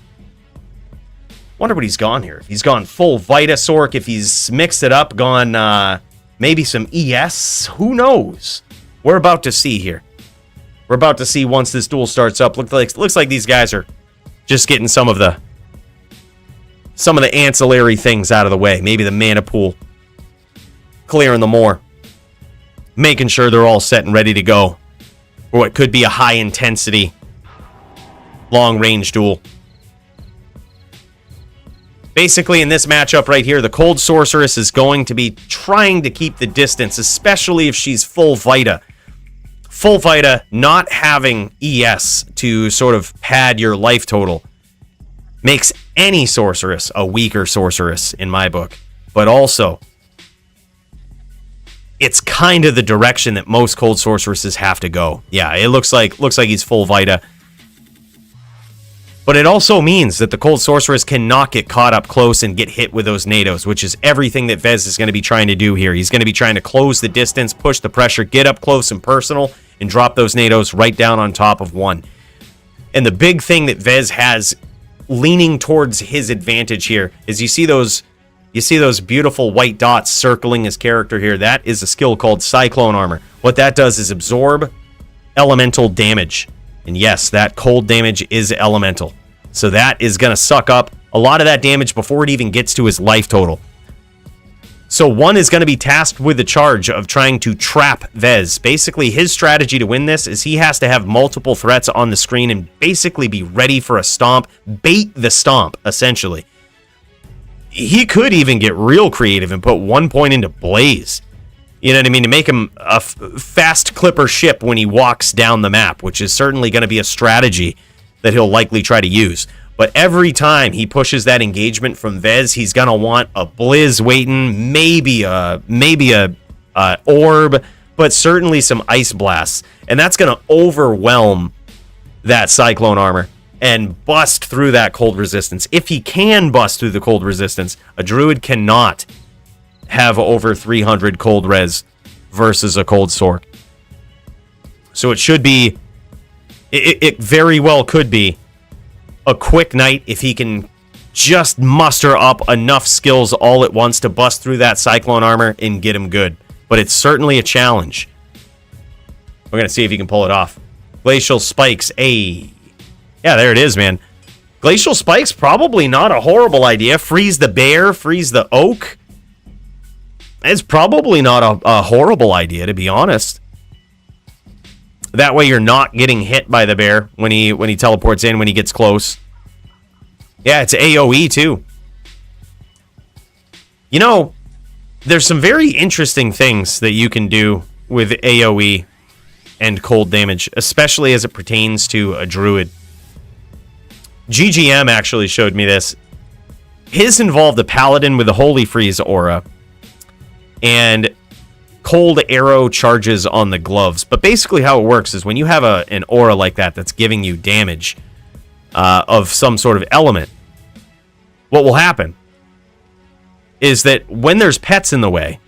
Wonder what he's gone here. If he's gone full Vita Sorc, if he's mixed it up, gone maybe some ES, who knows? We're about to see here. We're about to see once this duel starts up. Looks like these guys are just getting some of the ancillary things out of the way. Maybe the mana pool. Clearing them more. Making sure they're all set and ready to go for what could be a high intensity long-range duel. Basically, in this matchup right here, the Cold Sorceress is going to be trying to keep the distance, especially if she's full Vita. Full Vita, not having ES to sort of pad your life total, makes any Sorceress a weaker Sorceress, in my book. But also, it's kind of the direction that most Cold Sorceresses have to go. Yeah, it looks like he's full Vita. But it also means that the Cold Sorceress cannot get caught up close and get hit with those nados, which is everything that Vezz is going to be trying to do here. He's going to be trying to close the distance, push the pressure, get up close and personal, and drop those nados right down on top of 1. And the big thing that Vezz has leaning towards his advantage here is you see those beautiful white dots circling his character here. That is a skill called Cyclone Armor. What that does is absorb elemental damage. And yes, that cold damage is elemental. So that is going to suck up a lot of that damage before it even gets to his life total. So 1 is going to be tasked with the charge of trying to trap Vezz. Basically, his strategy to win this is he has to have multiple threats on the screen and basically be ready for a stomp. Bait the stomp, essentially. He could even get real creative and put 1 point into Blaze. You know what I mean? To make him a fast clipper ship when he walks down the map, which is certainly going to be a strategy that he'll likely try to use. But every time he pushes that engagement from Vezz, he's going to want a Blizz waiting, maybe a orb, but certainly some Ice Blasts. And that's going to overwhelm that Cyclone Armor and bust through that cold resistance. If he can bust through the cold resistance, a Druid cannot have over 300 cold res versus a Cold Sorc. So it should be, it very well could be a quick night if he can just muster up enough skills all at once to bust through that Cyclone Armor and get him good. But it's certainly a challenge. We're going to see if he can pull it off. Glacial Spikes, yeah, there it is, man. Glacial Spikes, probably not a horrible idea. Freeze the bear, freeze the oak. It's probably not a horrible idea, to be honest. That way you're not getting hit by the bear when he teleports in, when he gets close. Yeah, it's AoE too. You know, there's some very interesting things that you can do with AoE and cold damage, especially as it pertains to a druid. GGM actually showed me this. His involved a paladin with a Holy Freeze aura and cold arrow charges on the gloves. But basically how it works is when you have an aura like that that's giving you damage of some sort of element, what will happen is that when there's pets in the way,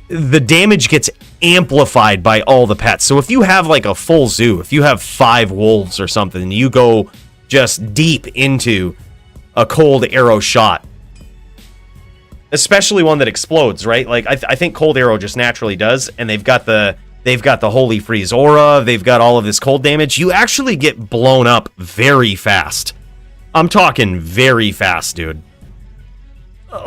the damage gets amplified by all the pets. So if you have like a full zoo, if you have 5 wolves or something, and you go just deep into a cold arrow shot, especially one that explodes, right? Like I think cold arrow just naturally does, and they've got the Holy Freeze aura, they've got all of this cold damage. You actually get blown up very fast. I'm talking very fast, dude.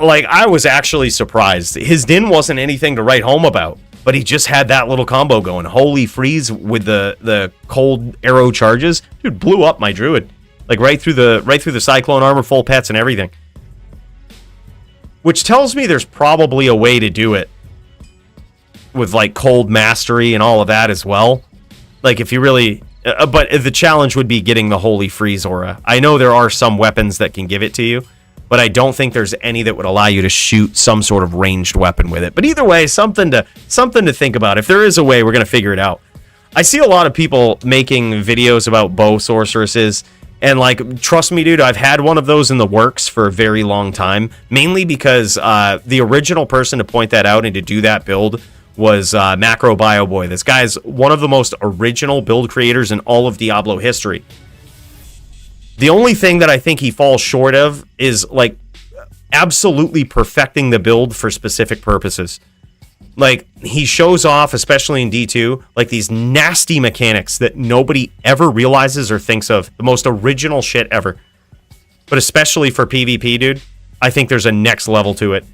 Like, I was actually surprised. His din wasn't anything to write home about, but he just had that little combo going. Holy Freeze with the cold arrow charges. Dude, blew up my druid. Like, right through the cyclone armor, full pets and everything. Which tells me there's probably a way to do it with, like, cold mastery and all of that as well. Like, if you really... but the challenge would be getting the Holy Freeze aura. I know there are some weapons that can give it to you, but I don't think there's any that would allow you to shoot some sort of ranged weapon with it. But either way, something to think about. If there is a way, we're going to figure it out. I see a lot of people making videos about bow sorceresses, and like, trust me, dude, I've had one of those in the works for a very long time, mainly because the original person to point that out and to do that build was Macro Bioboy. This guy's one of the most original build creators in all of Diablo history. The only thing that I think he falls short of is, like, absolutely perfecting the build for specific purposes. Like, he shows off, especially in D2, like, these nasty mechanics that nobody ever realizes or thinks of. The most original shit ever. But especially for PvP, dude, I think there's a next level to it.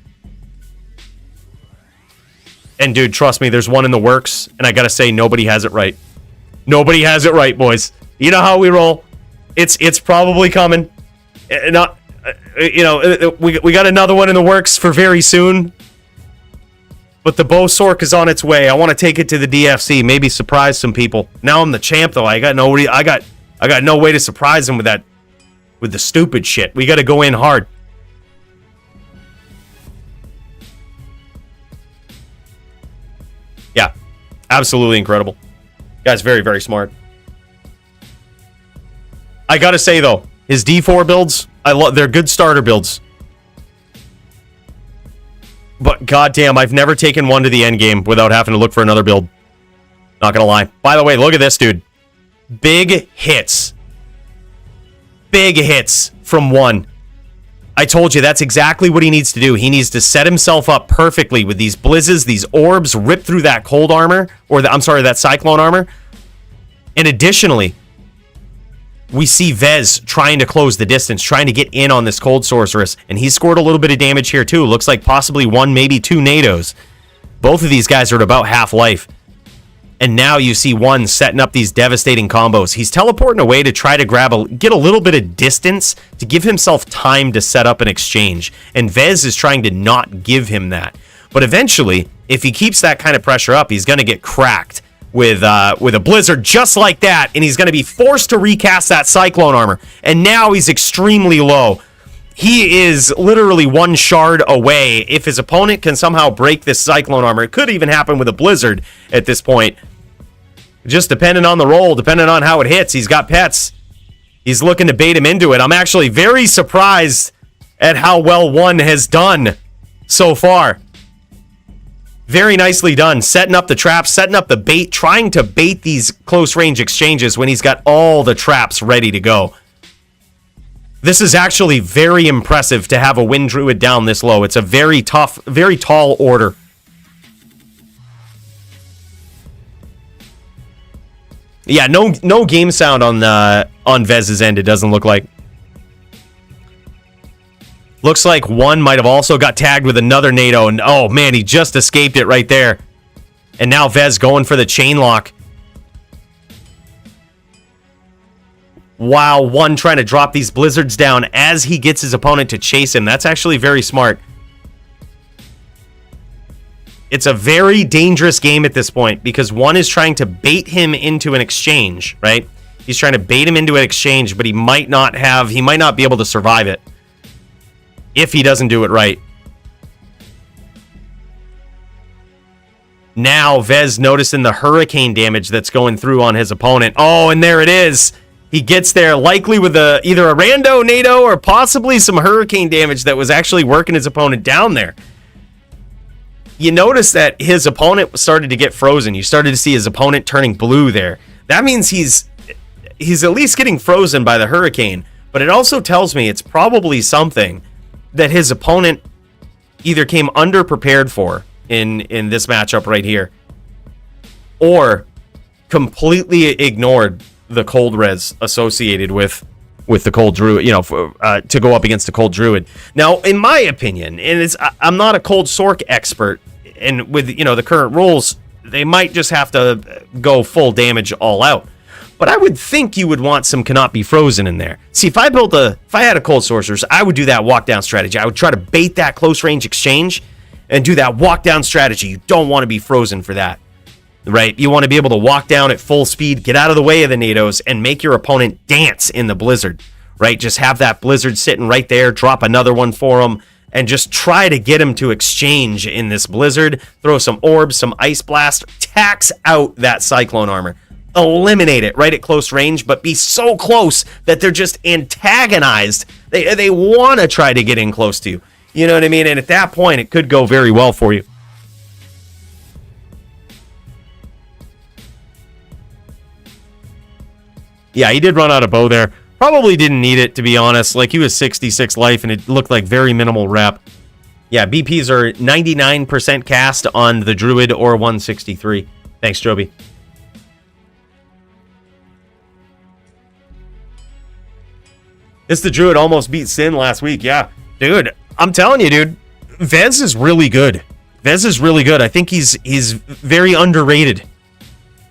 And, dude, trust me, there's one in the works, and I gotta say, nobody has it right. Nobody has it right, boys. You know how we roll. It's probably coming. We got another one in the works for very soon. But the bow sorc is on its way. I want to take it to the DFC, maybe surprise some people. Now I'm the champ though. I got no way to surprise them with the stupid shit. We got to go in hard. Yeah. Absolutely incredible. Guy's very, very smart. I gotta say though, his D4 builds, they're good starter builds. But goddamn, I've never taken one to the end game without having to look for another build. Not gonna lie. By the way, look at this dude. Big hits. Big hits from one. I told you that's exactly what he needs to do. He needs to set himself up perfectly with these blizzes, these orbs, rip through that cold armor, or that cyclone armor. And additionally, we see Vezz trying to close the distance, trying to get in on this cold sorceress, and he scored a little bit of damage here too. Looks like possibly 1, maybe 2 nados. Both of these guys are at about half life. And now you see one setting up these devastating combos. He's teleporting away to try to get a little bit of distance to give himself time to set up an exchange. And Vezz is trying to not give him that. But eventually, if he keeps that kind of pressure up, he's going to get cracked with a blizzard just like that, and he's going to be forced to recast that cyclone armor. And now he's extremely low. He is literally 1 shard away. If his opponent can somehow break this cyclone armor, it could even happen with a blizzard at this point. Just depending on the roll, depending on how it hits. He's got pets. He's looking to bait him into it. I'm actually very surprised at how well one has done so far. Very nicely done. Setting up the traps, setting up the bait, trying to bait these close range exchanges when he's got all the traps ready to go. This is actually very impressive to have a Wind Druid down this low. It's a very tough, very tall order. Yeah, no game sound on Vezz's end, it doesn't look like. Looks like one might have also got tagged with another NATO, and oh man, he just escaped it right there. And now Vezz going for the chain lock. while one trying to drop these blizzards down as he gets his opponent to chase him. That's actually very smart. It's a very dangerous game at this point because one is trying to bait him into an exchange, right? He's trying to bait him into an exchange, but he might not be able to survive it if he doesn't do it right. Now, Vezz noticing the hurricane damage that's going through on his opponent. Oh, and there it is. He gets there likely with either a rando NATO or possibly some hurricane damage that was actually working his opponent down there. You notice that his opponent started to get frozen. You started to see his opponent turning blue there. That means he's at least getting frozen by the hurricane, but it also tells me it's probably something that his opponent either came underprepared for in this matchup right here, or completely ignored the cold res associated with the cold druid, to go up against a cold druid. Now, in my opinion, and I'm not a cold sorc expert, and with the current rules, they might just have to go full damage all out. But I would think you would want some cannot be frozen in there. See, if I had a cold sorceress, I would do that walk down strategy. I would try to bait that close range exchange and do that walk down strategy. You don't want to be frozen for that, right? You want to be able to walk down at full speed, get out of the way of the NATOs, and make your opponent dance in the blizzard, right? Just have that blizzard sitting right there, drop another one for him, and just try to get him to exchange in this blizzard. Throw some orbs, some ice blast, tax out that cyclone armor. Eliminate it right at close range, but be so close that they're just antagonized. They want to try to get in close to you. You know what I mean? And at that point, it could go very well for you. Yeah, he did run out of bow there. Probably didn't need it, to be honest. Like, he was 66 life, and it looked like very minimal rep. Yeah, BPs are 99% cast on the druid or 163. Thanks, Joby. This the druid almost beat Sin last week. Yeah, dude, I'm telling you, dude, Vezz is really good. Vezz is really good. I think he's very underrated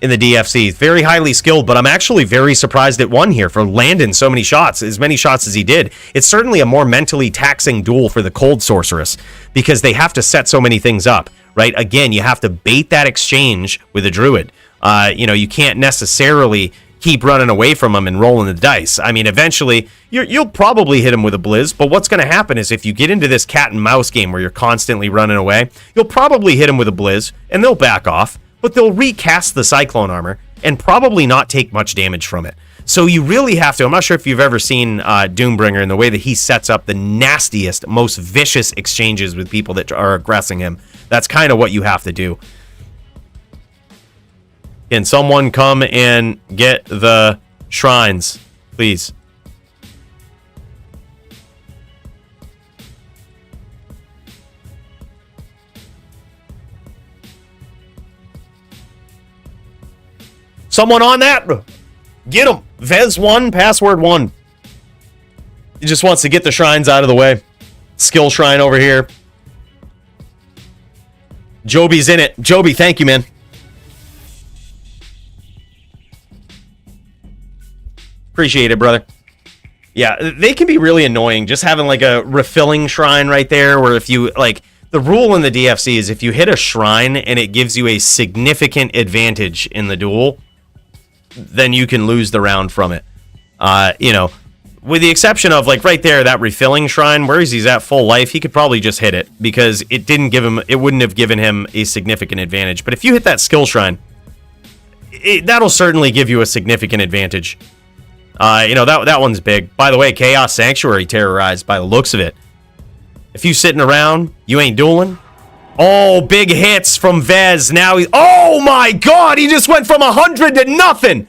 in the DFC. Very highly skilled, but I'm actually very surprised at one here for landing so many shots, as many shots as he did. It's certainly a more mentally taxing duel for the cold sorceress because they have to set so many things up, right? Again, you have to bait that exchange with a druid. You can't necessarily keep running away from him and rolling the dice. I mean, eventually, you'll probably hit him with a blizz, but what's going to happen is if you get into this cat and mouse game where you're constantly running away, you'll probably hit him with a blizz, and they'll back off, but they'll recast the cyclone armor and probably not take much damage from it. So you really have to, I'm not sure if you've ever seen Doombringer and the way that he sets up the nastiest, most vicious exchanges with people that are aggressing him. That's kind of what you have to do. Can someone come and get the shrines, please? Someone on that? Get him. Vezz 1, password 1. He just wants to get the shrines out of the way. Skill shrine over here. Joby's in it. Joby, thank you, man. Appreciate it, brother. Yeah, they can be really annoying. Just having like a refilling shrine right there, where if you like, the rule in the DFC is if you hit a shrine and it gives you a significant advantage in the duel, then you can lose the round from it. With the exception of like right there, that refilling shrine, where he's at full life, he could probably just hit it because it wouldn't have given him a significant advantage. But if you hit that skill shrine, that'll certainly give you a significant advantage. That one's big. By the way, Chaos Sanctuary terrorized by the looks of it. If you sitting around, you ain't dueling. Oh, big hits from Vezz. Now oh my god, he just went from 100 to nothing.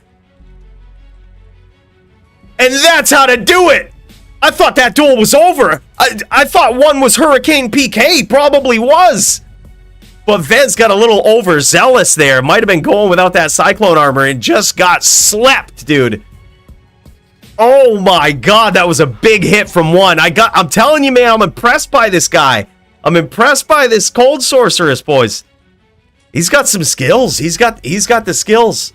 And that's how to do it. I thought that duel was over. I thought one was Hurricane PK. Probably was. But Vezz got a little overzealous there. Might have been going without that Cyclone armor and just got slept, dude. Oh my god, that was a big hit from one. I'm telling you, man, I'm impressed by this guy. I'm impressed by this cold sorceress, boys. He's got some skills. He's got the skills.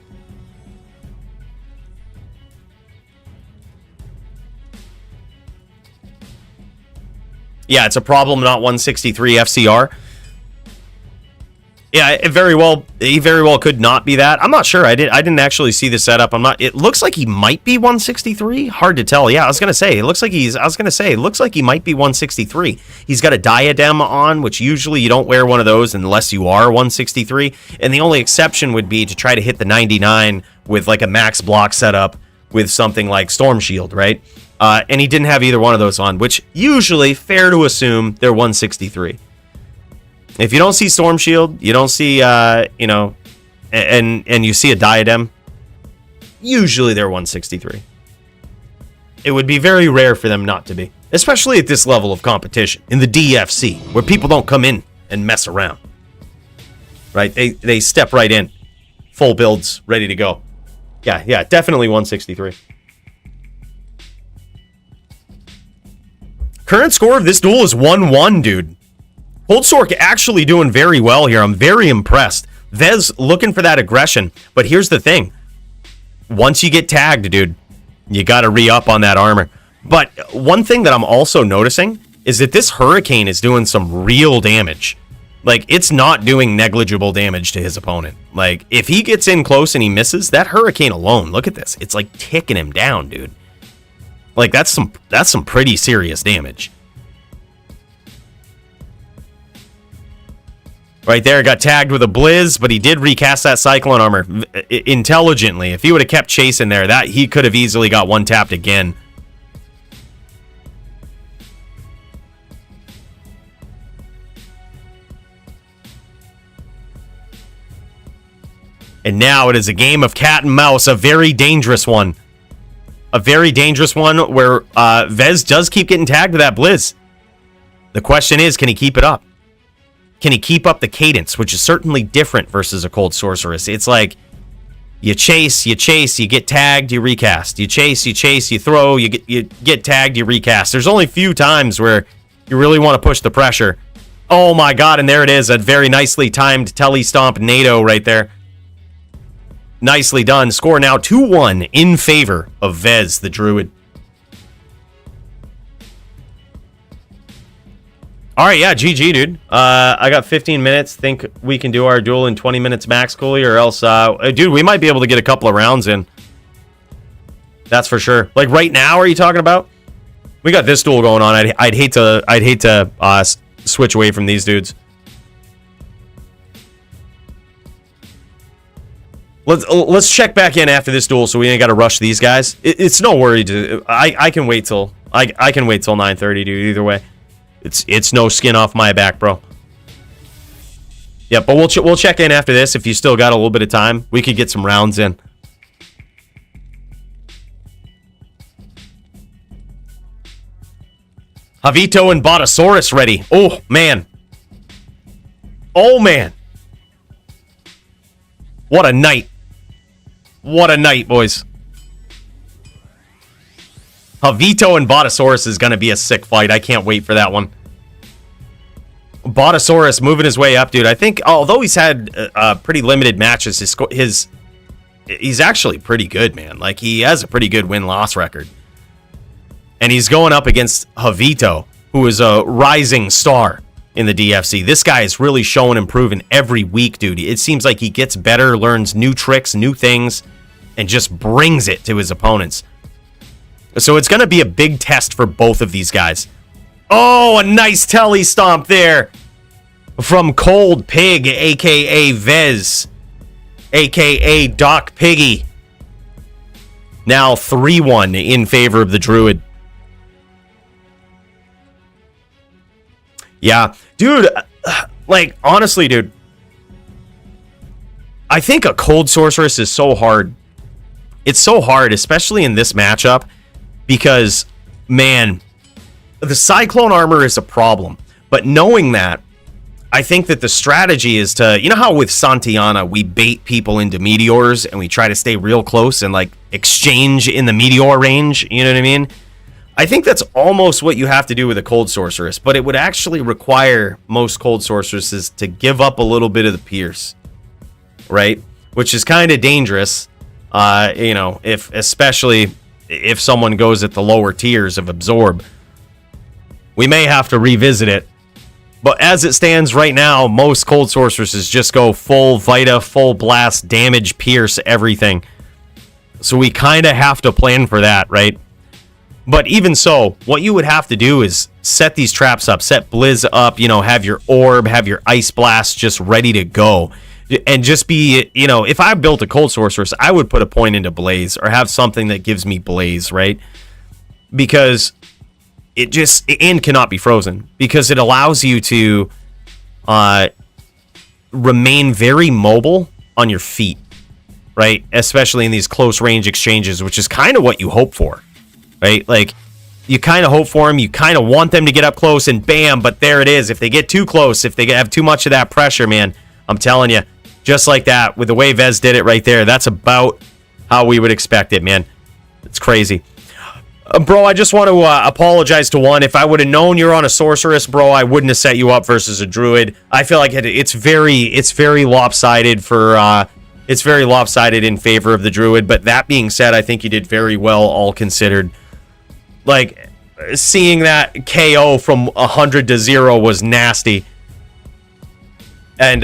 Yeah, it's a problem, not 163 FCR. Yeah, he very well could not be that. I'm not sure. I didn't actually see the setup. It looks like he might be 163. Hard to tell. Yeah, I was gonna say it looks like he might be 163. He's got a diadem on, which usually you don't wear one of those unless you are 163. And the only exception would be to try to hit the 99 with like a max block setup with something like Storm Shield, right? And he didn't have either one of those on, which usually fair to assume they're 163. If you don't see Storm Shield, you don't see, and you see a diadem, usually they're 163. It would be very rare for them not to be, especially at this level of competition in the DFC, where people don't come in and mess around. Right? They step right in, full builds, ready to go. Yeah, definitely 163. Current score of this duel is 1-1, dude. Cold Sorc actually doing very well here. I'm very impressed. Vezz looking for that aggression. But here's the thing. Once you get tagged, dude, you got to re-up on that armor. But one thing that I'm also noticing is that this Hurricane is doing some real damage. Like, it's not doing negligible damage to his opponent. Like, if he gets in close and he misses, that Hurricane alone, look at this. It's like ticking him down, dude. Like, that's some pretty serious damage. Right there, got tagged with a Blizz, but he did recast that Cyclone armor intelligently. If he would have kept chasing there, that he could have easily got one tapped again. And now it is a game of cat and mouse, a very dangerous one. A very dangerous one where Vezz does keep getting tagged with that Blizz. The question is, can he keep it up? Can he keep up the cadence, which is certainly different versus a Cold Sorceress? It's like you chase, you get tagged, you recast. You chase, you throw, you get tagged, you recast. There's only a few times where you really want to push the pressure. Oh my god, and there it is, a very nicely timed telestomp NATO right there. Nicely done. Score now 2-1 in favor of Vezz, the Druid. All right, yeah, GG, dude. I got 15 minutes. Think we can do our duel in 20 minutes max, Coooley, or else, dude, we might be able to get a couple of rounds in. That's for sure. Like right now, are you talking about? We got this duel going on. I'd hate to switch away from these dudes. Let's check back in after this duel, so we ain't got to rush these guys. It's no worry, dude. I can wait till I can wait till 9:30, dude. Either way. It's no skin off my back, bro. Yeah, but we'll check in after this. If you still got a little bit of time, we could get some rounds in. Javito and Botasaurus ready. Oh, man. Oh, man. What a night. What a night, boys. Javito and Botasaurus is going to be a sick fight. I can't wait for that one. Botasaurus moving his way up, dude. I think, although he's had pretty limited matches, he's actually pretty good, man. Like, he has a pretty good win-loss record. And he's going up against Javito, who is a rising star in the DFC. This guy is really showing improving every week, dude. It seems like he gets better, learns new tricks, new things, and just brings it to his opponents. So it's going to be a big test for both of these guys. Oh, a nice telly stomp there from Cold Pig, a.k.a. Vezz, a.k.a. Doc Piggy. Now 3-1 in favor of the Druid. Yeah, dude, like, honestly, dude, I think a Cold Sorceress is so hard. It's so hard, especially in this matchup. Because, man, the Cyclone armor is a problem. But knowing that, I think that the strategy is to... You know how with Santiana, we bait people into meteors and we try to stay real close and, like, exchange in the meteor range? You know what I mean? I think that's almost what you have to do with a Cold Sorceress. But it would actually require most Cold Sorceresses to give up a little bit of the pierce. Right? Which is kind of dangerous. You know, especially... if someone goes at the lower tiers of absorb. we may have to revisit it. But as it stands right now, most cold sorceresses just go full Vita, full blast, damage, pierce, everything. So we kind of have to plan for that, right? But even so, what you would have to do is set these traps up, set Blizz up, you know, have your orb, have your ice blast just ready to go. And just be, you know, if I built a cold sorceress, I would put a point into Blaze or have something that gives me Blaze, right? Because and cannot be frozen, because it allows you to remain very mobile on your feet, right? Especially in these close range exchanges, which is kind of what you hope for, right? Like, you kind of hope for them, you kind of want them to get up close, and bam, but there it is. If they get too close, if they have too much of that pressure, man, I'm telling you, just like that, with the way Vezz did it right there, that's about how we would expect it, man. It's crazy. Bro, I just want to apologize to one. If I would have known you're on a sorceress, bro, I wouldn't have set you up versus a druid. I feel like it's very lopsided for it's very lopsided in favor of the druid. But that being said, I think you did very well, all considered. Like, seeing that KO from 100 to 0 was nasty. And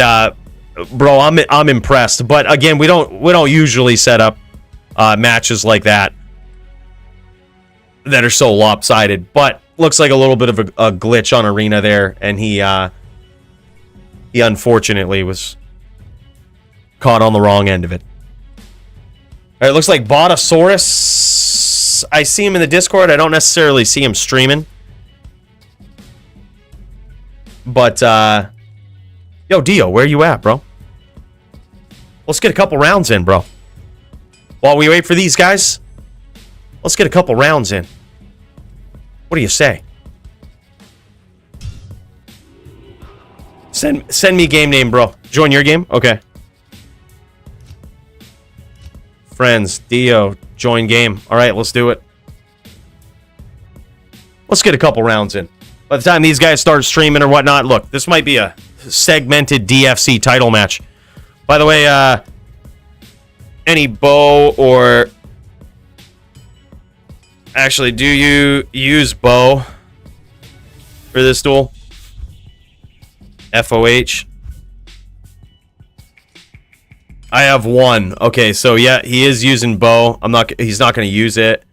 bro, I'm impressed. But again, we don't usually set up matches like that are so lopsided, but looks like a little bit of a glitch on Arena there, and he unfortunately was caught on the wrong end of it. All right, looks like Botasaurus. I see him in the Discord. I don't necessarily see him streaming, but yo, Dio, where you at, bro? Let's get a couple rounds in, bro. While we wait for these guys, let's get a couple rounds in. What do you say? Send me game name, bro. Join your game? Okay. Friends, Dio, join game. All right, let's do it. Let's get a couple rounds in. By the time these guys start streaming or whatnot, look, this might be a segmented DFC title match. By the way, any bow or... Actually, do you use bow for this duel? FOH. I have one. Okay, so yeah, he is using bow. He's not going to use it.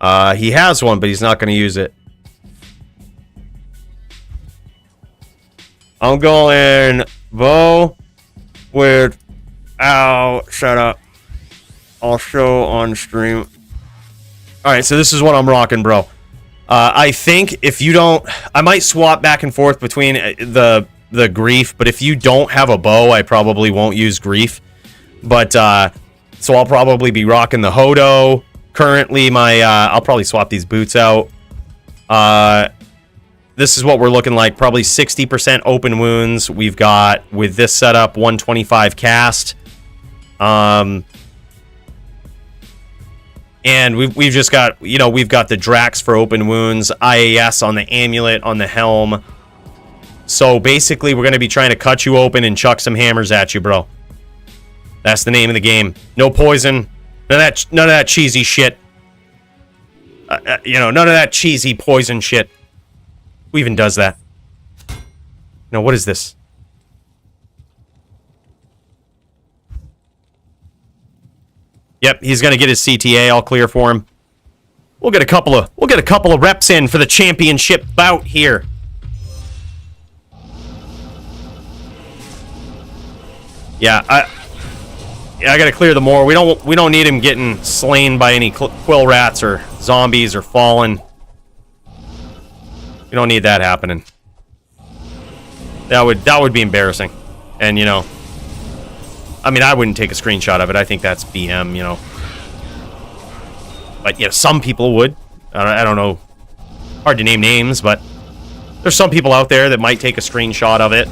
He has one, but he's not going to use it. I'm going bow with... Ow, shut up. I'll show on stream. Alright, so this is what I'm rocking, bro. I think if you don't... I might swap back and forth between the grief, but if you don't have a bow, I probably won't use grief. But, so I'll probably be rocking the Hodo. Currently, I'll probably swap these boots out. This is what we're looking like. Probably 60% open wounds. We've got, with this setup, 125 cast. And we've just got, you know, we've got the Drax for open wounds, IAS on the amulet, on the helm. So basically, we're going to be trying to cut you open and chuck some hammers at you, bro. That's the name of the game. No poison. None of that cheesy shit. You know, none of that cheesy poison shit. Who even does that? No, what is this? Yep, he's gonna get his CTA all clear for him. We'll get a couple of reps in for the championship bout here. Yeah, I gotta clear the moor. We don't need him getting slain by any quill rats or zombies or fallen. We don't need that happening. That would be embarrassing, and you know. I mean, I wouldn't take a screenshot of it. I think that's BM, you know. But, yeah, some people would. I don't know. Hard to name names, but there's some people out there that might take a screenshot of it.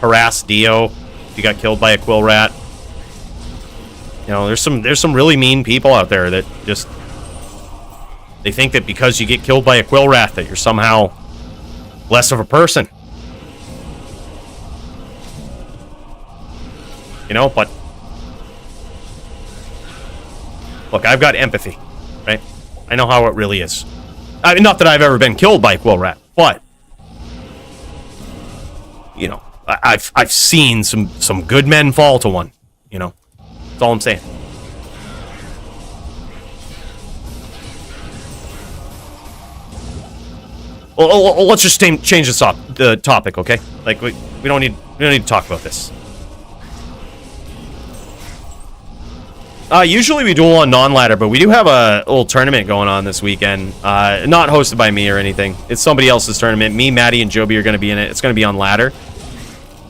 Harass Dio if you got killed by a quill rat. You know, there's some really mean people out there that just... They think that because you get killed by a quill rat that you're somehow less of a person. You know, but look, I've got empathy, right? I know how it really is. I mean, not that I've ever been killed by a quill rat, but you know, I've seen some good men fall to one. You know, that's all I'm saying. Well, let's just change the topic, okay? Like we don't need to talk about this. Usually we duel on non-ladder, but we do have a little tournament going on this weekend. Not hosted by me or anything. It's somebody else's tournament. Me, Maddie, and Joby are going to be in it. It's going to be on ladder.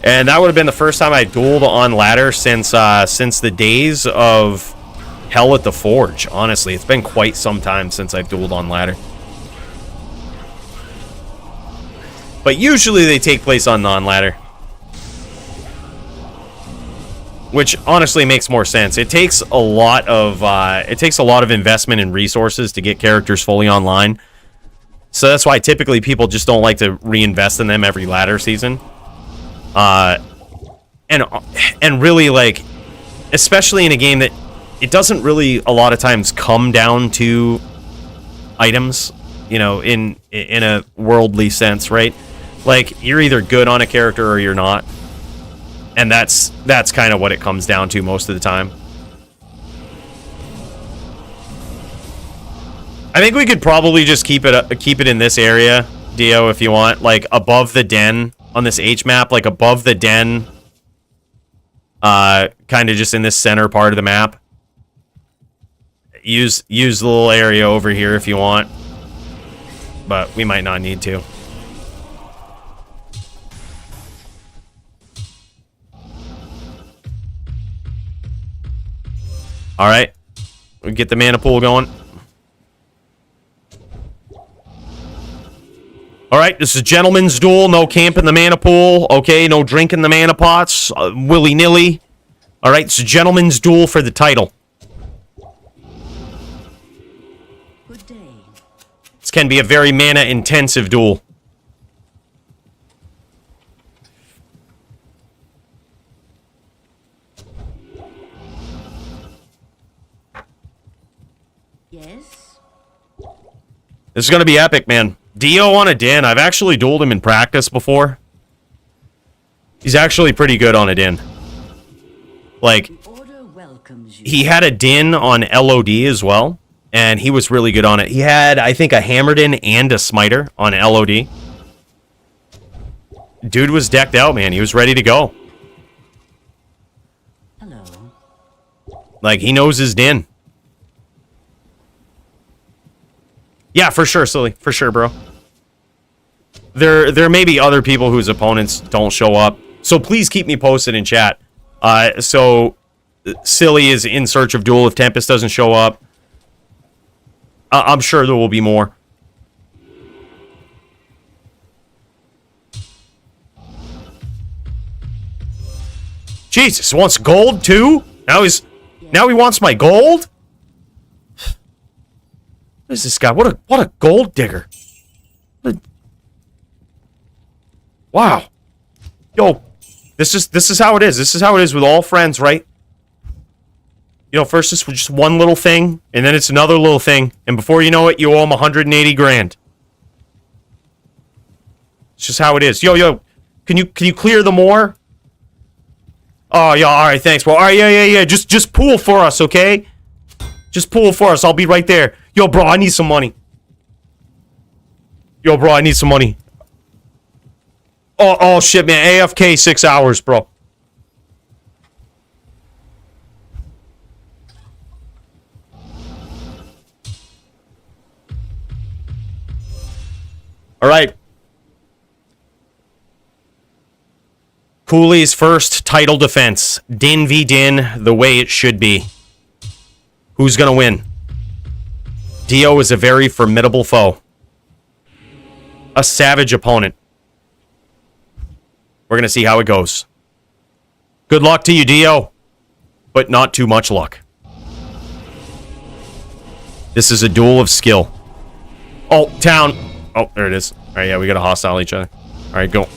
And that would have been the first time I dueled on ladder since the days of Hell at the Forge. Honestly, it's been quite some time since I've dueled on ladder. But usually they take place on non-ladder. Which honestly makes more sense. It takes a lot of investment in resources to get characters fully online. So that's why typically people just don't like to reinvest in them every ladder season. And really, like, especially in a game that it doesn't really a lot of times come down to items, you know, in a worldly sense, right? Like, you're either good on a character or you're not. And that's kind of what it comes down to most of the time. I think we could probably just keep it in this area, Dio, if you want, like above the den on this H map, like above the den, kind of just in this center part of the map. Use the little area over here if you want, but we might not need to. All right, we get the mana pool going. All right, this is a gentleman's duel. No camp in the mana pool. Okay, no drinking the mana pots. Willy-nilly. All right, it's a gentleman's duel for the title. Good day. This can be a very mana-intensive duel. Yes. This is going to be epic, man. Dio on a din. I've actually dueled him in practice before. He's actually pretty good on a din. Like, The order welcomes you. he had a din on LOD as well, and he was really good on it. He had, I think, a Hammerdin and a Smiter on LOD. Dude was decked out, man. He was ready to go. Hello. Like, he knows his din. Yeah, for sure, Silly. For sure, bro. There may be other people whose opponents don't show up. So please keep me posted in chat. So Silly is in search of duel if Tempest doesn't show up. I'm sure there will be more. Jesus, he wants gold too? Now he wants my gold? What is this guy? What a gold digger. Wow. Yo, this is how it is. This is how it is with all friends, right? You know, first it's just one little thing, and then it's another little thing, and before you know it, you owe him 180 grand. It's just how it is. Yo, can you clear the more? Oh yeah, all right, thanks, bro. All right, yeah. Just pool for us, okay? Just pool for us. I'll be right there. Yo, bro, I need some money. Yo, bro, I need some money. Oh shit, man. AFK 6 hours, bro. All right. Coooley's first title defense. Din v Din, the way it should be. Who's gonna win? Dio is a very formidable foe. A savage opponent. We're gonna see how it goes. Good luck to you, Dio. But not too much luck. This is a duel of skill. Oh, town. Oh, there it is. Alright, yeah, we gotta hostile each other. Alright, go.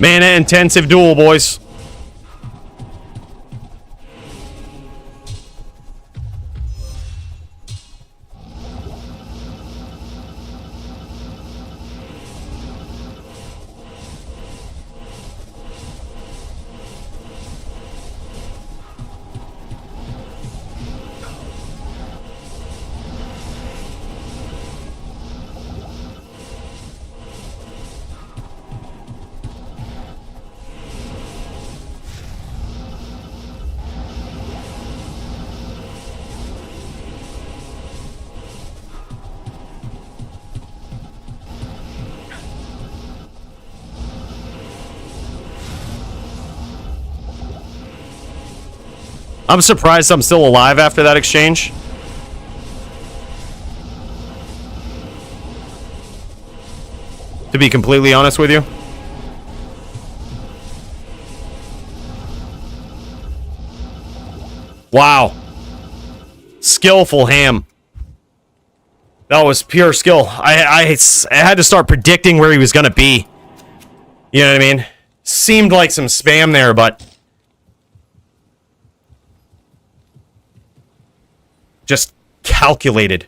Mana-intensive duel, boys. I'm surprised I'm still alive after that exchange. To be completely honest with you. Wow. Skillful ham. That was pure skill. I had to start predicting where he was going to be. You know what I mean? Seemed like some spam there, but... just calculated.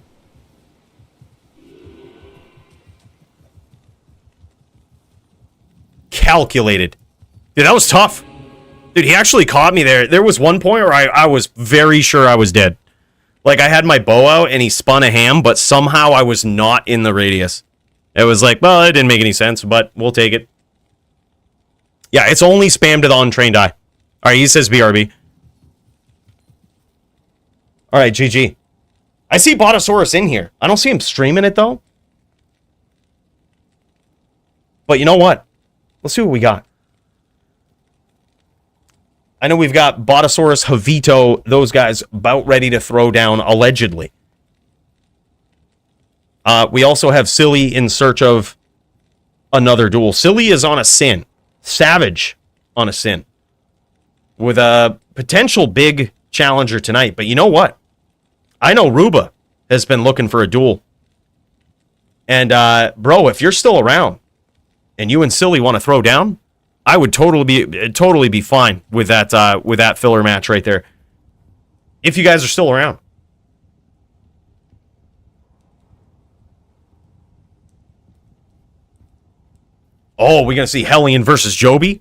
Calculated. Dude, that was tough. Dude, he actually caught me there. There was one point where I was very sure I was dead. Like, I had my bow out and he spun a ham, but somehow I was not in the radius. It was like, well, it didn't make any sense, but we'll take it. Yeah, it's only spam to the untrained eye. Alright, he says BRB. Alright, GG. I see Botasaurus in here. I don't see him streaming it, though. But you know what? Let's see what we got. I know we've got Botasaurus, Javito, those guys about ready to throw down, allegedly. We also have Silly in search of another duel. Silly is on a sin. Savage on a sin. With a potential big challenger tonight. But you know what? I know Ruba has been looking for a duel. And, bro, if you're still around and you and Silly want to throw down, I would totally be fine with that filler match right there. If you guys are still around. Oh, we're going to see Hellian versus Joby?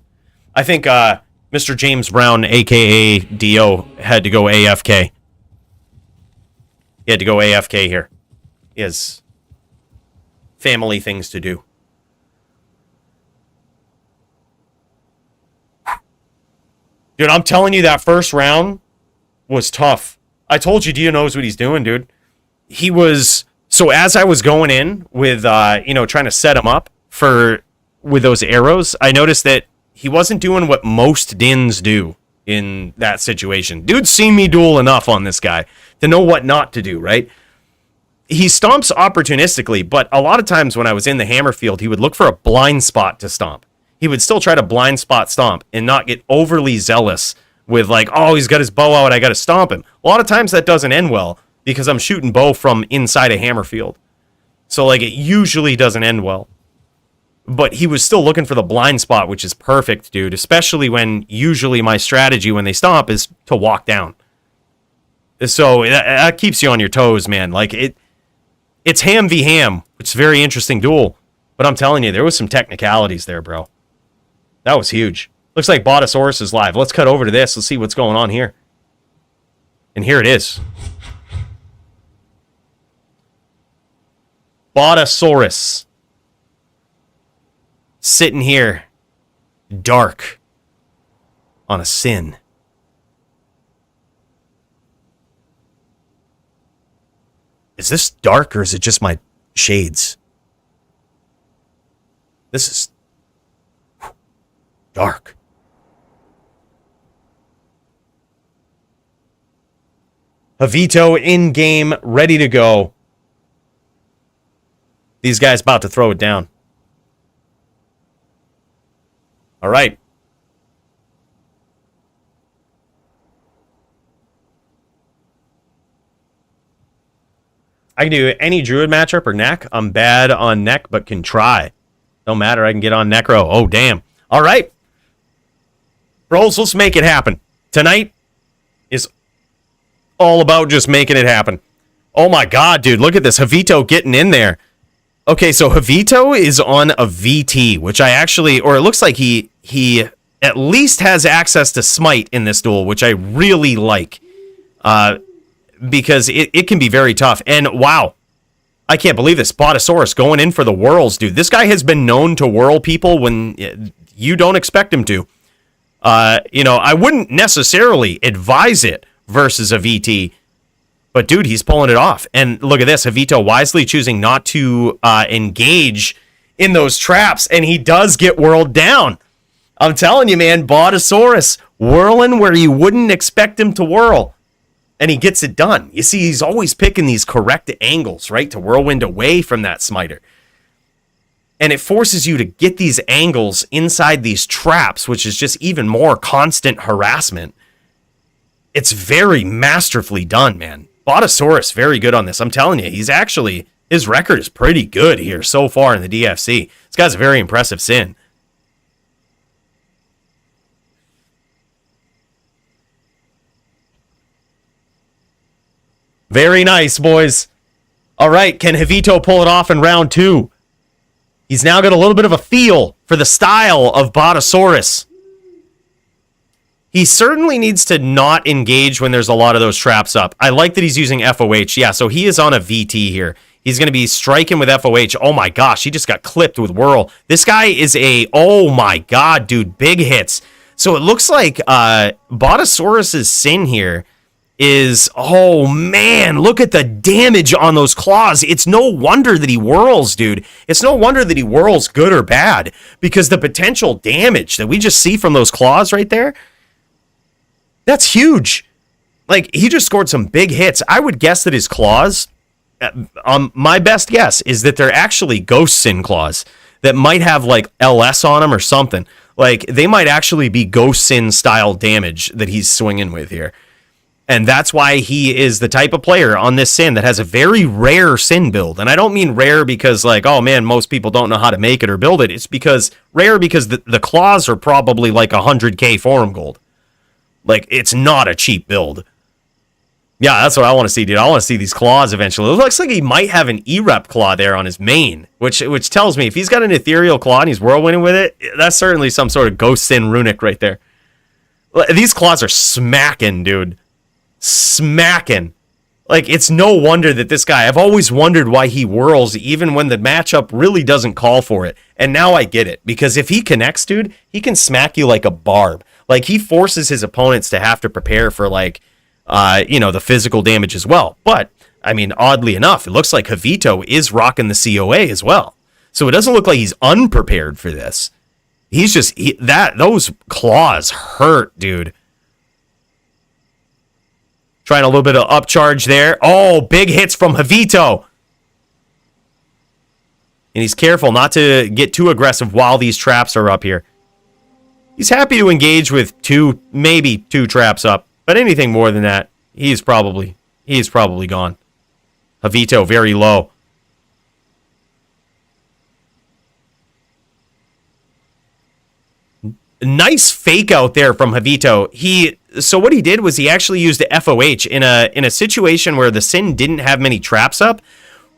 I think Mr. James Brown, a.k.a. Dio, had to go AFK. He had to go AFK here. He has family things to do. Dude, I'm telling you, that first round was tough. I told you Dio knows what he's doing, dude. He was... So as I was going in with, trying to set him up with those arrows, I noticed that he wasn't doing what most Dins do in that situation. Dude's seen me duel enough on this guy to know what not to do, right? He stomps opportunistically, but a lot of times when I was in the hammer field, he would look for a blind spot to stomp. He would still try to blind spot stomp and not get overly zealous with like, oh, he's got his bow out, I got to stomp him. A lot of times that doesn't end well because I'm shooting bow from inside a hammer field. So like it usually doesn't end well. But he was still looking for the blind spot, which is perfect, dude. Especially when usually my strategy when they stomp is to walk down. So that keeps you on your toes, man. Like it's ham v ham, which is a very interesting duel. But I'm telling you, there was some technicalities there, bro. That was huge. Looks like Botasaurus is live. Let's cut over to this. Let's see what's going on here. And here it is. Botasaurus. Sitting here, dark, on a sin. Is this dark or is it just my shades? This is dark. Javito in game, ready to go. These guys about to throw it down. All right. I can do any druid matchup or neck. I'm bad on neck, but can try. Don't matter. I can get on necro. Oh, damn. All right. Bros, let's make it happen. Tonight is all about just making it happen. Oh my god, dude, look at this. Javito getting in there. Okay, so Javito is on a VT, which I actually, or it looks like he at least has access to smite in this duel, which I really like. Because it can be very tough. And wow, I can't believe this. Botasaurus going in for the whirls, dude. This guy has been known to whirl people when you don't expect him to. I wouldn't necessarily advise it versus a VT, but dude, he's pulling it off. And look at this, Javito wisely choosing not to engage in those traps, and he does get whirled down. I'm telling you, man, Botasaurus whirling where you wouldn't expect him to whirl. And he gets it done. You see, he's always picking these correct angles, right, to whirlwind away from that smiter. And it forces you to get these angles inside these traps, which is just even more constant harassment. It's very masterfully done, man. Botasaurus, very good on this. I'm telling you, his record is pretty good here so far in the DFC. This guy's a very impressive Sin. Very nice, boys. All right, can Javito pull it off in round 2? He's now got a little bit of a feel for the style of Botasaurus. He certainly needs to not engage when there's a lot of those traps up. I like that he's using FOH. Yeah, so he is on a VT here. He's going to be striking with FOH. Oh my gosh, he just got clipped with Whirl. This guy is oh my god, dude, big hits. So it looks like Botasaurus' Sin here is, oh man, look at the damage on those claws. It's no wonder that he whirls, dude. It's no wonder that he whirls good or bad, because the potential damage that we just see from those claws right there, that's huge. Like, he just scored some big hits. I would guess that his claws, my best guess is that they're actually Ghost Sin claws that might have like LS on them or something. Like, they might actually be Ghost Sin style damage that he's swinging with here. And that's why he is the type of player on this Sin that has a very rare Sin build. And I don't mean rare because, like, oh man, most people don't know how to make it or build it. It's because rare because the claws are probably like 100k forum gold. Like, it's not a cheap build. Yeah, that's what I want to see, dude. I want to see these claws eventually. It looks like he might have an E-Rep claw there on his main, which tells me if he's got an ethereal claw and he's whirlwinding with it, that's certainly some sort of Ghost Sin runic right there. These claws are smacking, dude. Smacking. Like, it's no wonder that this guy, I've always wondered why he whirls even when the matchup really doesn't call for it. And now I get it. Because if he connects, dude, he can smack you like a barb. Like, he forces his opponents to have to prepare for, like, the physical damage as well. But, I mean, oddly enough, it looks like Javito is rocking the COA as well. So it doesn't look like he's unprepared for this. He's just, those claws hurt, dude. Trying a little bit of upcharge there. Oh, big hits from Javito. And he's careful not to get too aggressive while these traps are up here. He's happy to engage with maybe two traps up. But anything more than that, he's probably gone. Javito very low. Nice fake out there from Javito. So what he did was he actually used the FOH in a situation where the Sin didn't have many traps up,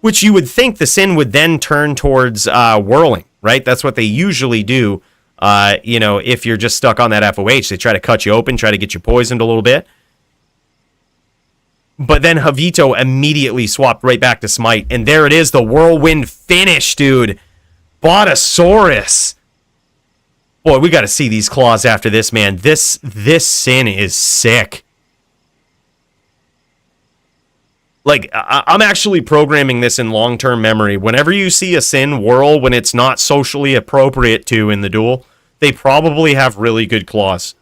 which you would think the Sin would then turn towards whirling, right? That's what they usually do. If you're just stuck on that FOH, they try to cut you open, try to get you poisoned a little bit. But then Javito immediately swapped right back to Smite, and there it is, the whirlwind finish, dude. Botasaurus. Boy, we got to see these claws after this, man. This Sin is sick. Like, I'm actually programming this in long-term memory. Whenever you see a Sin whirl when it's not socially appropriate to in the duel, they probably have really good claws.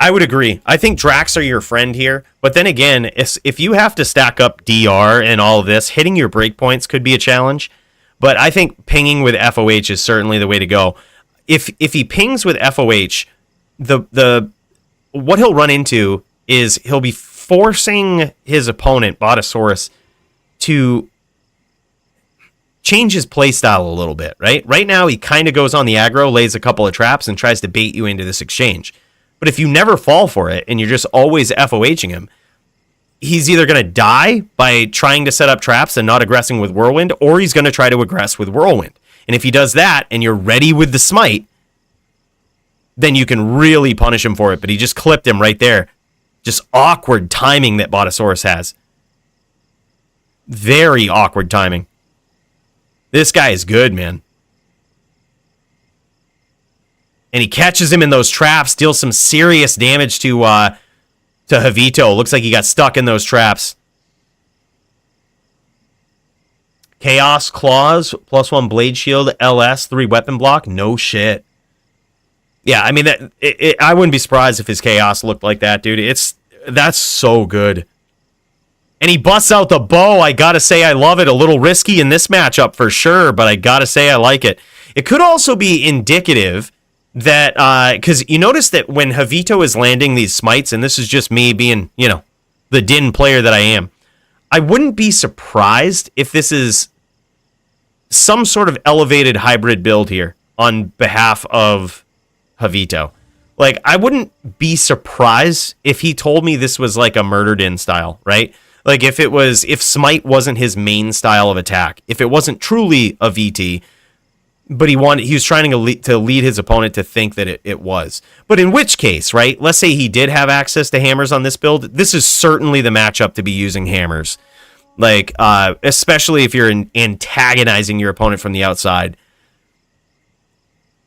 I would agree. I think Drax are your friend here. But then again, if you have to stack up DR and all of this, hitting your breakpoints could be a challenge. But I think pinging with FOH is certainly the way to go. If he pings with FOH, the what he'll run into is he'll be forcing his opponent, Botasaurus, to change his playstyle a little bit, right? Right now, he kind of goes on the aggro, lays a couple of traps, and tries to bait you into this exchange. But if you never fall for it, and you're just always FOHing him, he's either going to die by trying to set up traps and not aggressing with Whirlwind, or he's going to try to aggress with Whirlwind. And if he does that, and you're ready with the smite, then you can really punish him for it. But he just clipped him right there. Just awkward timing that Botasaurus has. Very awkward timing. This guy is good, man. And he catches him in those traps, deals some serious damage to Javito. Looks like he got stuck in those traps. Chaos Claws, +1 Blade Shield, LS, 3 weapon block. No shit. Yeah, I mean, I wouldn't be surprised if his Chaos looked like that, dude. That's so good. And he busts out the bow. I gotta say, I love it. A little risky in this matchup for sure, but I gotta say I like it. It could also be indicative that, because you notice that when Javito is landing these smites, and this is just me being, the Din player that I am, I wouldn't be surprised if this is some sort of elevated hybrid build here on behalf of Javito. Like, I wouldn't be surprised if he told me this was like a Murdered In style, right? Like, if Smite wasn't his main style of attack, if it wasn't truly a VT, but he was trying to lead his opponent to think that it was. But in which case, right, let's say he did have access to hammers on this build, this is certainly the matchup to be using hammers. Like, especially if you're antagonizing your opponent from the outside.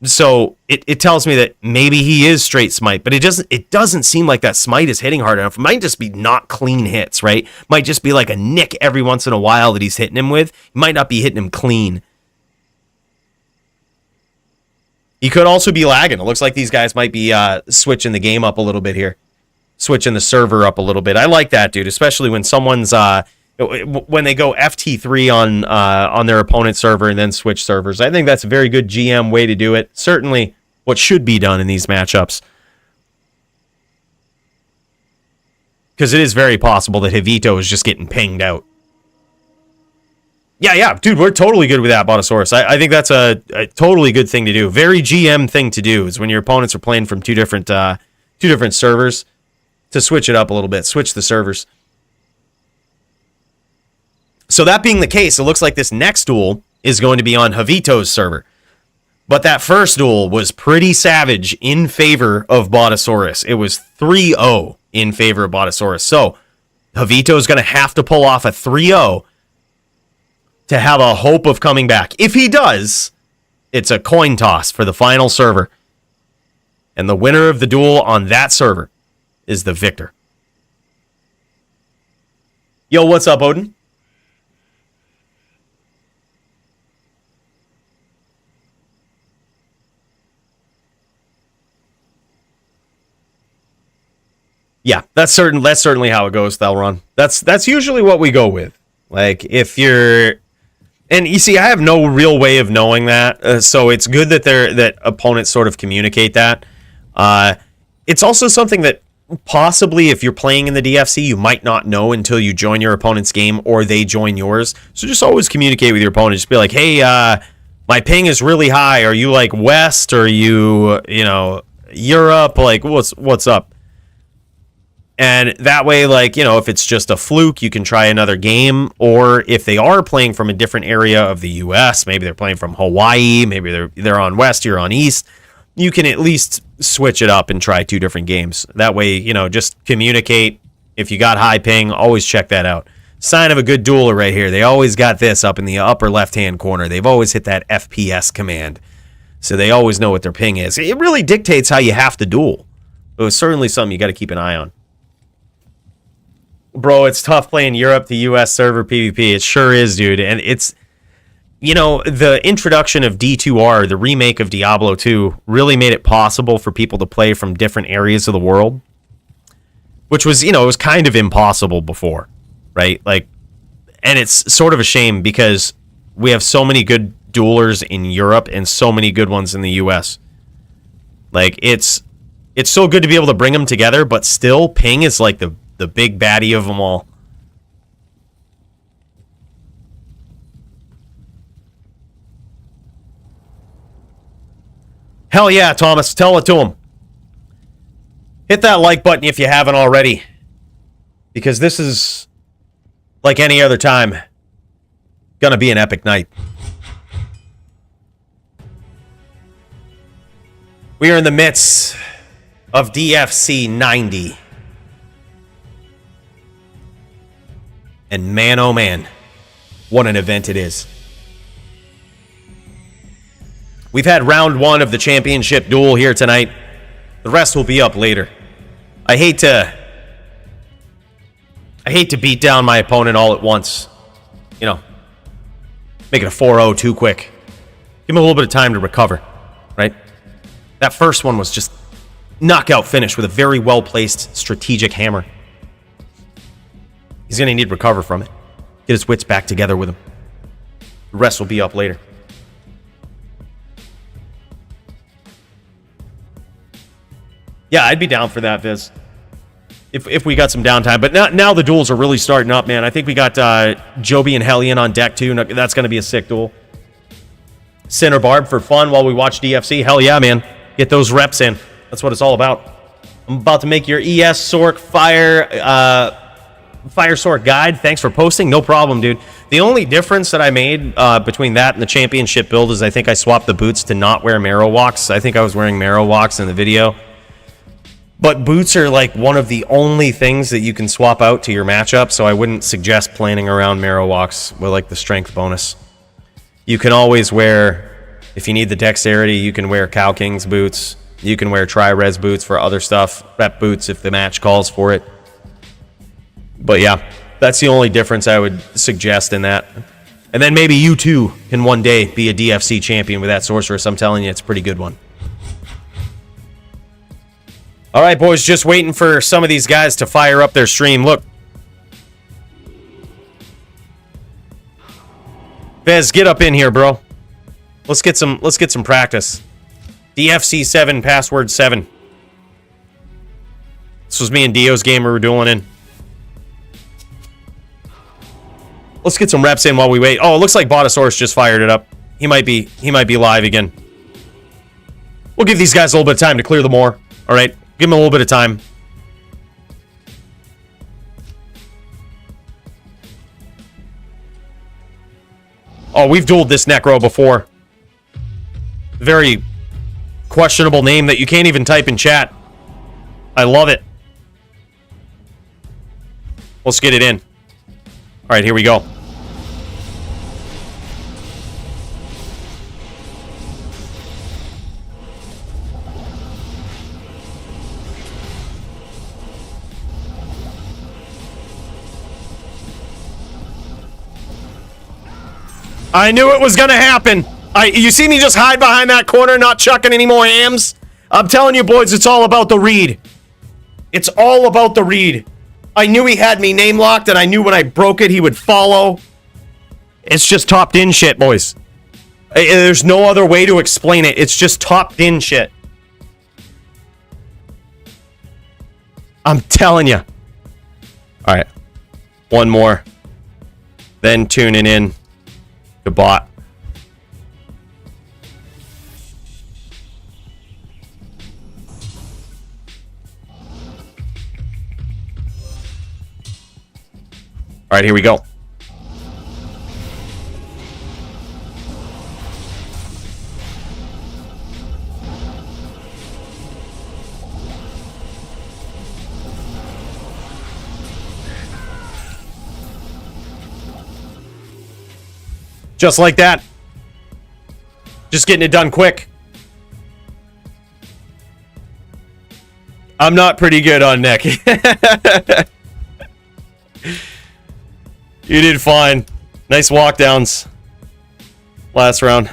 So it tells me that maybe he is straight smite, but it doesn't seem like that smite is hitting hard enough. It might just be not clean hits, right? Might just be like a nick every once in a while that he's hitting him with. He might not be hitting him clean. He could also be lagging. It looks like these guys might be switching the game up a little bit here. Switching the server up a little bit. I like that, dude, especially when someone's when they go FT3 on their opponent's server and then switch servers. I think that's a very good GM way to do it. Certainly what should be done in these matchups. Because it is very possible that Javito is just getting pinged out. Yeah, dude, we're totally good with that, Botasaurus. I think that's a totally good thing to do. Very GM thing to do is when your opponents are playing from two different servers, to switch it up a little bit, switch the servers. So that being the case, it looks like this next duel is going to be on Javito's server. But that first duel was pretty savage in favor of Botasaurus. It was 3-0 in favor of Botasaurus. So Javito's going to have to pull off a 3-0 to have a hope of coming back. If he does, it's a coin toss for the final server. And the winner of the duel on that server is the victor. Yo, what's up, Odin? Yeah, that's certainly how it goes, Thelron. That's usually what we go with. Like, if you're... And you see, I have no real way of knowing that, so it's good that opponents sort of communicate that. It's also something that possibly, if you're playing in the DFC, you might not know until you join your opponent's game or they join yours. So just always communicate with your opponent. Just be like, hey, my ping is really high. Are you, like, West? Or are you, Europe? Like, what's up? And that way, like, if it's just a fluke, you can try another game. Or if they are playing from a different area of the U.S., maybe they're playing from Hawaii, maybe they're on West, you're on East, you can at least switch it up and try 2 different games. That way, just communicate. If you got high ping, always check that out. Sign of a good dueler right here. They always got this up in the upper left-hand corner. They've always hit that FPS command. So they always know what their ping is. It really dictates how you have to duel. But it's certainly something you got to keep an eye on. Bro, it's tough playing Europe to US server PvP. It sure is, dude. And it's, the introduction of D2R, the remake of Diablo 2, really made it possible for people to play from different areas of the world. Which was, it was kind of impossible before, right? Like, and it's sort of a shame because we have so many good duelers in Europe and so many good ones in the US. Like, it's so good to be able to bring them together, but still, ping is like the big baddie of them all. Hell yeah, Thomas. Tell it to him. Hit that like button if you haven't already. Because this is, like any other time, gonna be an epic night. We are in the midst of DFC 90. And man, oh man, what an event it is. We've had round 1 of the championship duel here tonight. The rest will be up later. I hate to beat down my opponent all at once. You know, make it a 4-0 too quick. Give him a little bit of time to recover, right? That first one was just knockout finish with a very well-placed strategic hammer. He's going to need to recover from it. Get his wits back together with him. The rest will be up later. Yeah, I'd be down for that, Vezz. If we got some downtime. But now the duels are really starting up, man. I think we got Joby and Hellian on deck, too. That's going to be a sick duel. Sin or Barb for fun while we watch DFC. Hell yeah, man. Get those reps in. That's what it's all about. I'm about to make your ES sorc fire sorc guide. Thanks for posting. No problem, dude. The only difference that I made between that and the championship build is I think I swapped the boots to not wear marrow walks. I think I was wearing marrow walks in the video. But boots are like one of the only things that you can swap out to your matchup, so I wouldn't suggest planning around marrow walks with like the strength bonus. You can always wear, if you need the dexterity, you can wear Cow King's boots. You can wear Tri-Res boots for other stuff. Rep boots if the match calls for it. But yeah, that's the only difference I would suggest in that. And then maybe you too can one day be a DFC champion with that sorceress. I'm telling you, it's a pretty good one. All right, boys, just waiting for some of these guys to fire up their stream. Look. Vezz, get up in here, bro. Let's get some practice. DFC 7, password 7. This was me and Dio's game we were dueling in. Let's get some reps in while we wait. Oh, it looks like Botasaurus just fired it up. He might be live again. We'll give these guys a little bit of time to clear the moor. All right, give them a little bit of time. Oh, we've dueled this necro before. Very questionable name that you can't even type in chat. I love it. Let's get it in. All right, here we go. I knew it was gonna happen. You see me just hide behind that corner, not chucking any more hams? I'm telling you, boys, it's all about the read. It's all about the read. I knew he had me name locked, and I knew when I broke it, he would follow. It's just topped in shit, boys. There's no other way to explain it. It's just topped in shit. I'm telling you. All right. One more. Then tuning in to bot. All right, here we go. Just like that. Just getting it done quick. I'm not pretty good on neck. You did fine. Nice walkdowns. Last round.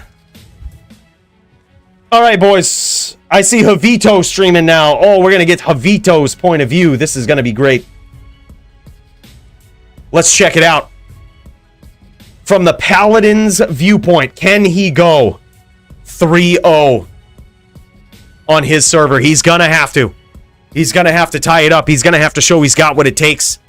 All right, boys. I see Javito streaming now. Oh, we're going to get Javito's point of view. This is going to be great. Let's check it out. From the Paladin's viewpoint, can he go 3-0 on his server? He's going to have to. He's going to have to tie it up. He's going to have to show he's got what it takes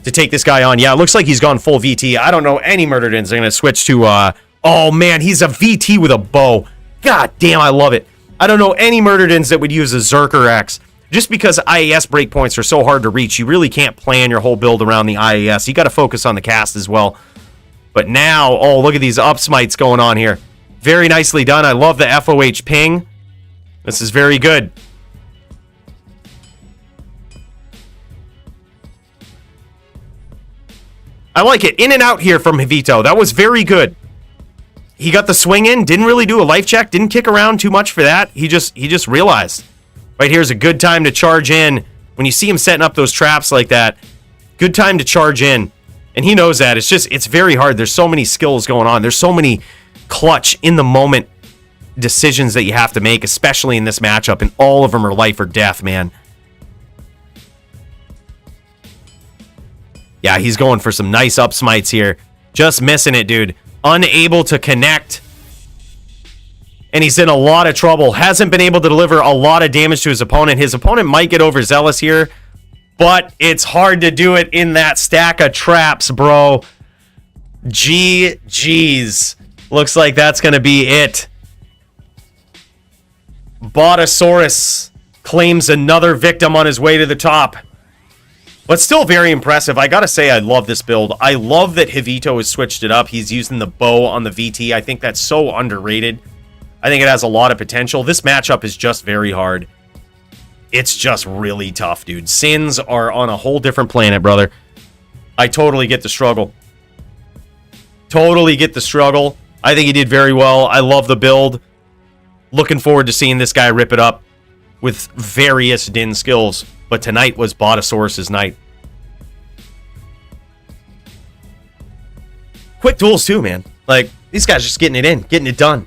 to take this guy on. Yeah, it looks like he's gone full VT. I don't know any Murderins are going to switch to... oh, man, he's a VT with a bow. God damn, I love it. I don't know any Murderins that would use a Zerker X. Just because IAS breakpoints are so hard to reach, you really can't plan your whole build around the IAS. You got to focus on the cast as well. But now, oh, look at these up smites going on here. Very nicely done. I love the FOH ping. This is very good. I like it. In and out here from Javito. That was very good. He got the swing in. Didn't really do a life check. Didn't kick around too much for that. He just realized. Right here's a good time to charge in. When you see him setting up those traps like that, good time to charge in. And he knows that. It's very hard. There's so many skills going on. There's so many clutch in the moment decisions that you have to make, especially in this matchup, and all of them are life or death, man. Yeah, he's going for some nice up smites here. Just missing it, dude. Unable to connect. And he's in a lot of trouble. Hasn't been able to deliver a lot of damage to his opponent. His opponent might get overzealous here, but it's hard to do it in that stack of traps, bro. GG's. Looks like that's going to be it. Botasaurus claims another victim on his way to the top. But still very impressive. I gotta say, I love this build. I love that Javito has switched it up. He's using the bow on the VT. I think that's so underrated. I think it has a lot of potential. This matchup is just very hard. It's just really tough, dude. Sins are on a whole different planet, brother. I totally get the struggle. Totally get the struggle. I think he did very well. I love the build. Looking forward to seeing this guy rip it up with various Din skills. But tonight was Botasaurus' night. Quick duels too, man. Like, these guys just getting it in, getting it done.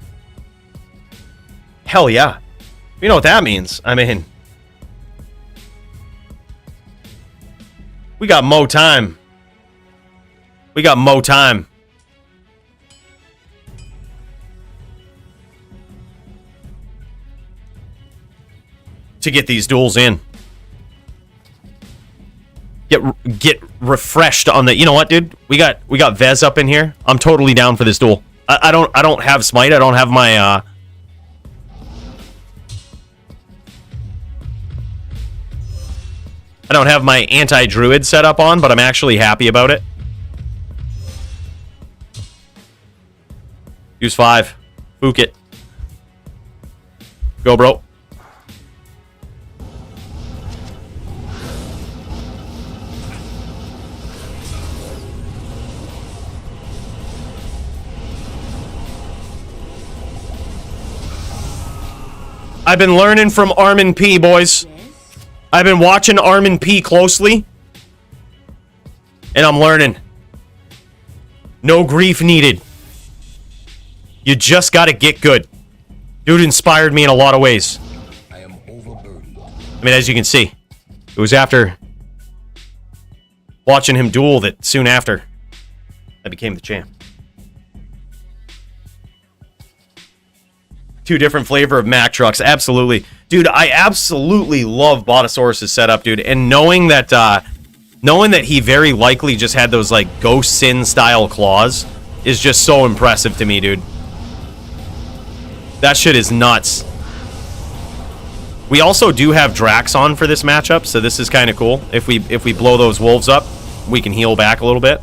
Hell yeah. You know what that means. I mean, we got Mo time. We got Mo time. To get these duels in. Get refreshed on the. You know what, dude? We got Vezz up in here. I'm totally down for this duel. I don't have smite. I don't have my I don't have my anti-druid set up on, but I'm actually happy about it. Use 5. Fvckit. Go, bro. I've been learning from R-Lmao, boys. I've been watching R-Lmao closely. And I'm learning. No grief needed. You just gotta get good. Dude inspired me in a lot of ways. I am overburdened. I mean, as you can see, it was after watching him duel that soon after I became the champ. 2 different flavor of Mack trucks, absolutely. Dude, I absolutely love Botasaurus' setup, dude. And knowing that he very likely just had those, like, Ghost Sin style claws is just so impressive to me, dude. That shit is nuts. We also do have Drax on for this matchup, so this is kind of cool. If we blow those wolves up, we can heal back a little bit.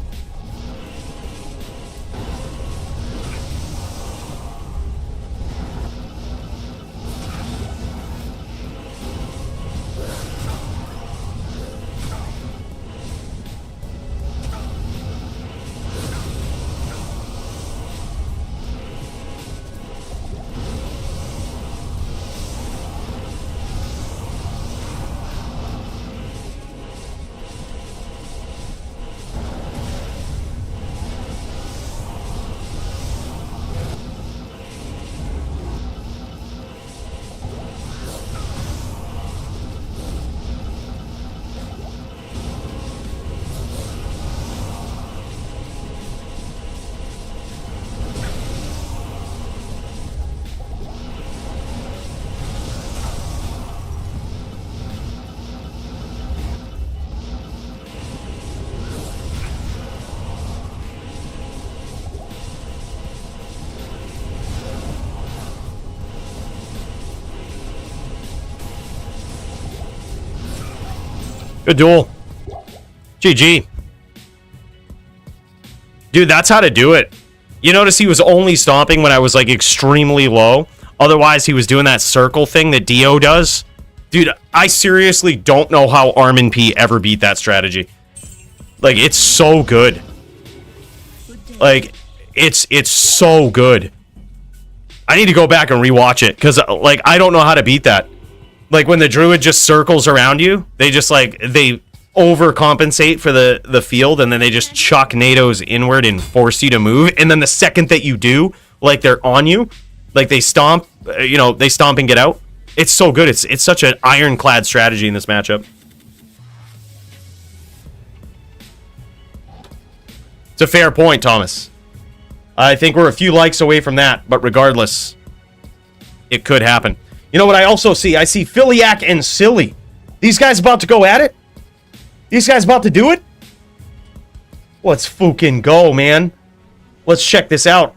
Good duel. GG. Dude, that's how to do it. You notice he was only stomping when I was like extremely low. Otherwise, he was doing that circle thing that Dio does. Dude, I seriously don't know how R-Lmao ever beat that strategy. Like, it's so good. Like, it's so good. I need to go back and rewatch it, because, like, I don't know how to beat that. Like, when the druid just circles around you, they just, like, they overcompensate for the field, and then they just chuck NATOs inward and force you to move. And then the second that you do, like, they're on you, like, they stomp, you know, they stomp and get out. It's so good. It's such an ironclad strategy in this matchup. It's a fair point, Thomas. I think we're a few likes away from that, but regardless, it could happen. You know what I also see? I see Philiac and Silly. These guys about to go at it? These guys about to do it? Let's fucking go, man. Let's check this out.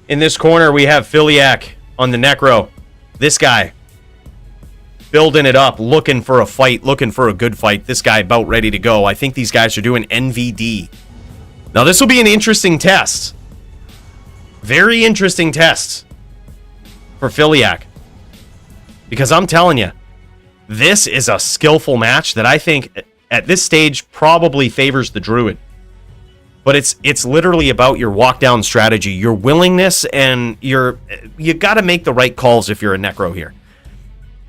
In this corner, we have Philiac on the necro. This guy building it up, looking for a fight, looking for a good fight. This guy about ready to go. I think these guys are doing NVD. Now, this will be an interesting test. Very interesting test for Philiac. Because I'm telling you, this is a skillful match that I think at this stage probably favors the druid. But it's literally about your walk down strategy, your willingness, and you got to make the right calls if you're a necro here.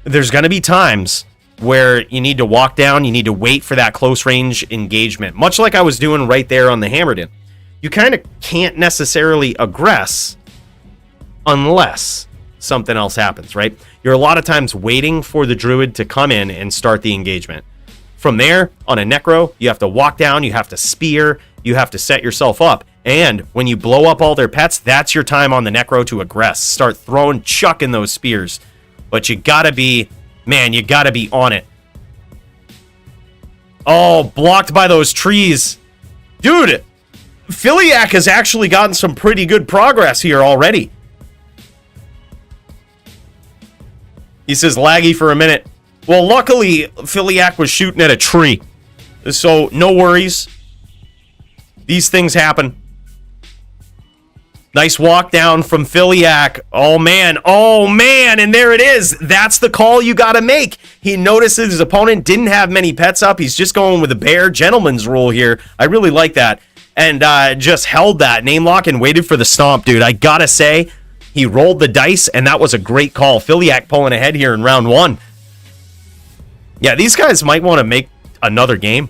There's going to be times where you need to walk down, you need to wait for that close range engagement, much like I was doing right there on the Hammerden. You kind of can't necessarily aggress unless something else happens, right? You're a lot of times waiting for the druid to come in and start the engagement. From there, on a necro, you have to walk down, you have to spear, you have to set yourself up. And when you blow up all their pets, that's your time on the necro to aggress. Start throwing, chucking those spears. But you gotta be, man, you gotta be on it. Oh, blocked by those trees. Dude, Philiac has actually gotten some pretty good progress here already. He says laggy for a minute. Well, luckily, Philiac was shooting at a tree. So, no worries. These things happen. Nice walk down from Philiac. Oh, man. Oh, man. And there it is. That's the call you got to make. He notices his opponent didn't have many pets up. He's just going with a bear. Gentleman's rule here. I really like that. And just held that name lock and waited for the stomp, dude. I got to say, he rolled the dice, and that was a great call. Philiac pulling ahead here in round one. Yeah, these guys might want to make another game.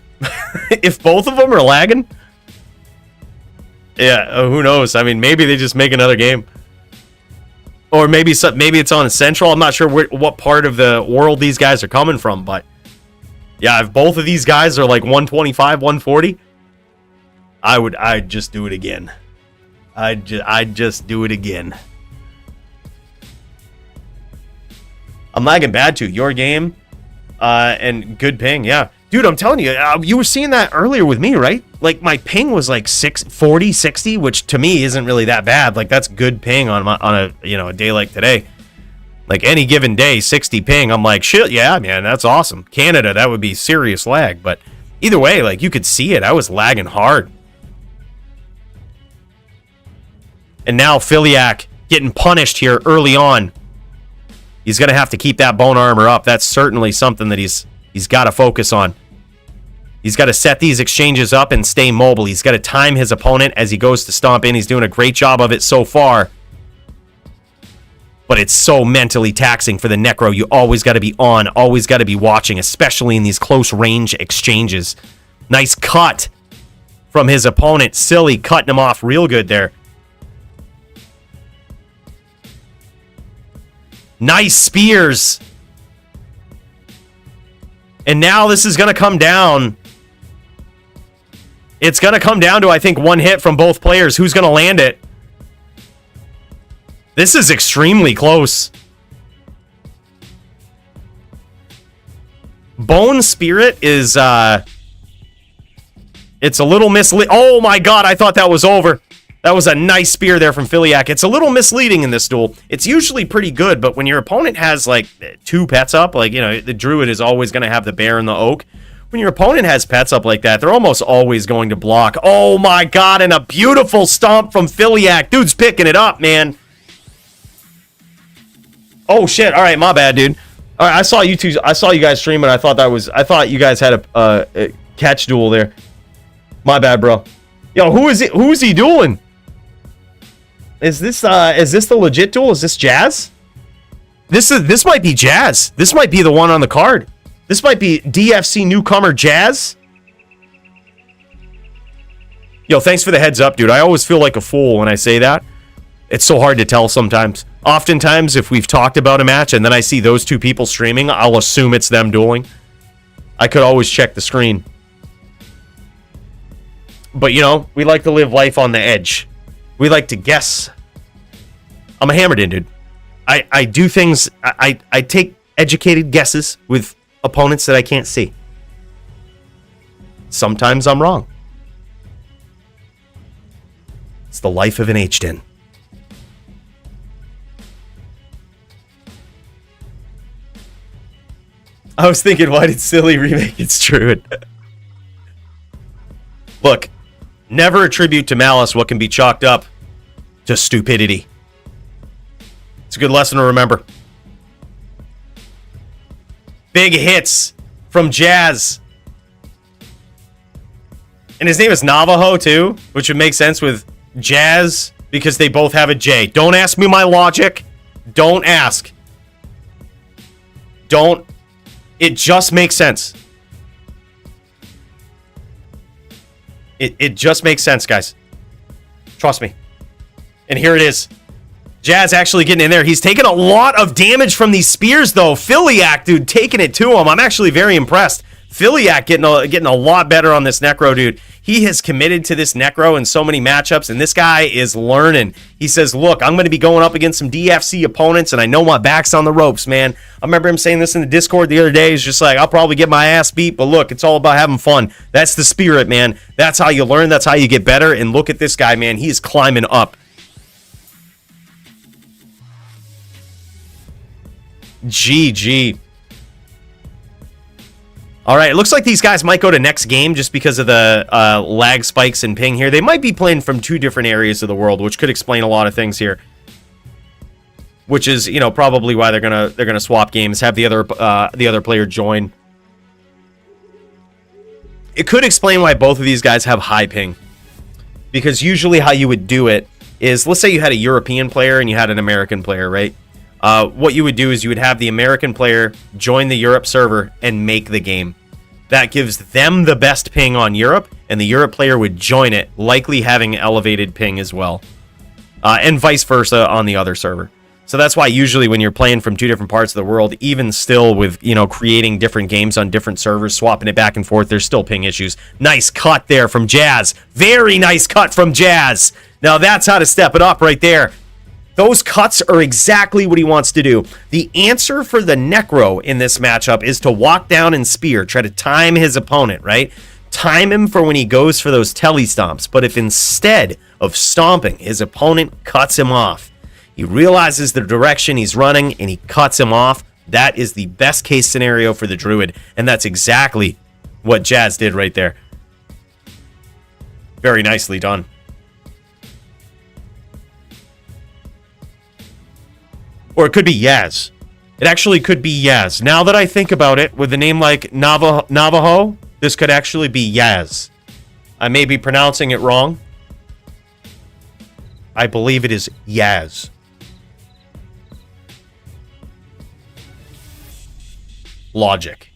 If both of them are lagging. Yeah, who knows? I mean, maybe they just make another game. Or maybe it's on Central. I'm not sure what part of the world these guys are coming from. But, yeah, if both of these guys are like 125, 140, I'd just do it again. I'd just do it again. I'm lagging bad, too. Your game and good ping, yeah. Dude, I'm telling you, you were seeing that earlier with me, right? Like, my ping was like 40, 60, which to me isn't really that bad. Like, that's good ping on a day like today. Like, any given day, 60 ping, I'm like, shit, yeah, man, that's awesome. Canada, that would be serious lag. But either way, like, you could see it. I was lagging hard. And now Philiac getting punished here early on. He's going to have to keep that bone armor up. That's certainly something that he's got to focus on. He's got to set these exchanges up and stay mobile. He's got to time his opponent as he goes to stomp in. He's doing a great job of it so far. But it's so mentally taxing for the necro. You always got to be on, always got to be watching, especially in these close range exchanges. Nice cut from his opponent. Silly cutting him off real good there. Nice spears. And now this is going to come down. It's going to come down to, I think, one hit from both players. Who's going to land it? This is extremely close. Bone Spirit is, it's a little misleading. Oh my god, I thought that was over. That was a nice spear there from Philiac. It's a little misleading in this duel. It's usually pretty good, but when your opponent has, like, 2 pets up, like, you know, the druid is always going to have the bear and the oak. When your opponent has pets up like that, they're almost always going to block. Oh, my God, and a beautiful stomp from Philiac. Dude's picking it up, man. Oh, shit. All right, my bad, dude. All right, I saw you guys streaming. I thought you guys had a catch duel there. My bad, bro. Yo, who is it? Who is he dueling? Is this the legit duel? Is this Jazz? This might be Jazz. This might be the one on the card. This might be DFC newcomer Jazz. Yo, thanks for the heads up, dude. I always feel like a fool when I say that. It's so hard to tell sometimes. Oftentimes, if we've talked about a match and then I see those 2 people streaming, I'll assume it's them dueling. I could always check the screen. But, you know, we like to live life on the edge. We like to guess. I'm a hammered in, dude. I do things. I take educated guesses with opponents that I can't see. Sometimes I'm wrong. It's the life of an hdin. I was thinking, why did Silly remake its druid? Look, never attribute to malice what can be chalked up to stupidity. It's a good lesson to remember. Big hits from Jazz. And his name is Navajo, too, which would make sense with Jazz because they both have a J. Don't ask me my logic. Don't ask. Don't. It just makes sense. It just makes sense, guys. Trust me. And here it is. Jazz actually getting in there. He's taking a lot of damage from these spears, though. Philiac, dude, taking it to him. I'm actually very impressed. Philiac getting a lot better on this necro, dude. He has committed to this necro in so many matchups, and this guy is learning. He says, look, I'm going to be going up against some DFC opponents, and I know my back's on the ropes, man. I remember him saying this in the Discord the other day. He's just like, I'll probably get my ass beat, but look, it's all about having fun. That's the spirit, man. That's how you learn. That's how you get better. And look at this guy, man. He is climbing up. GG. All right, it looks like these guys might go to next game just because of the lag spikes and ping here. They might be playing from 2 different areas of the world, which could explain a lot of things here. Which is, you know, probably why they're gonna swap games, have the other player join. It could explain why both of these guys have high ping, because usually how you would do it is, let's say you had a European player and you had an American player, right? What you would do is you would have the American player join the Europe server and make the game. That gives them the best ping on Europe, and the Europe player would join it, likely having elevated ping as well. And vice versa on the other server. So that's why usually when you're playing from 2 different parts of the world, even still with, you know, creating different games on different servers, swapping it back and forth, there's still ping issues. Nice cut there from Jazz. Very nice cut from Jazz. Now that's how to step it up right there. Those cuts are exactly what he wants to do. The answer for the necro in this matchup is to walk down and spear, try to time his opponent, right? Time him for when he goes for those telly stomps. But if instead of stomping, his opponent cuts him off, he realizes the direction he's running and he cuts him off, that is the best case scenario for the druid. And that's exactly what Jazz did right there. Very nicely done. Or it could be Yaz. It actually could be Yaz. Now that I think about it, with a name like Navajo, this could actually be Yaz. I may be pronouncing it wrong. I believe it is Yaz. Logic.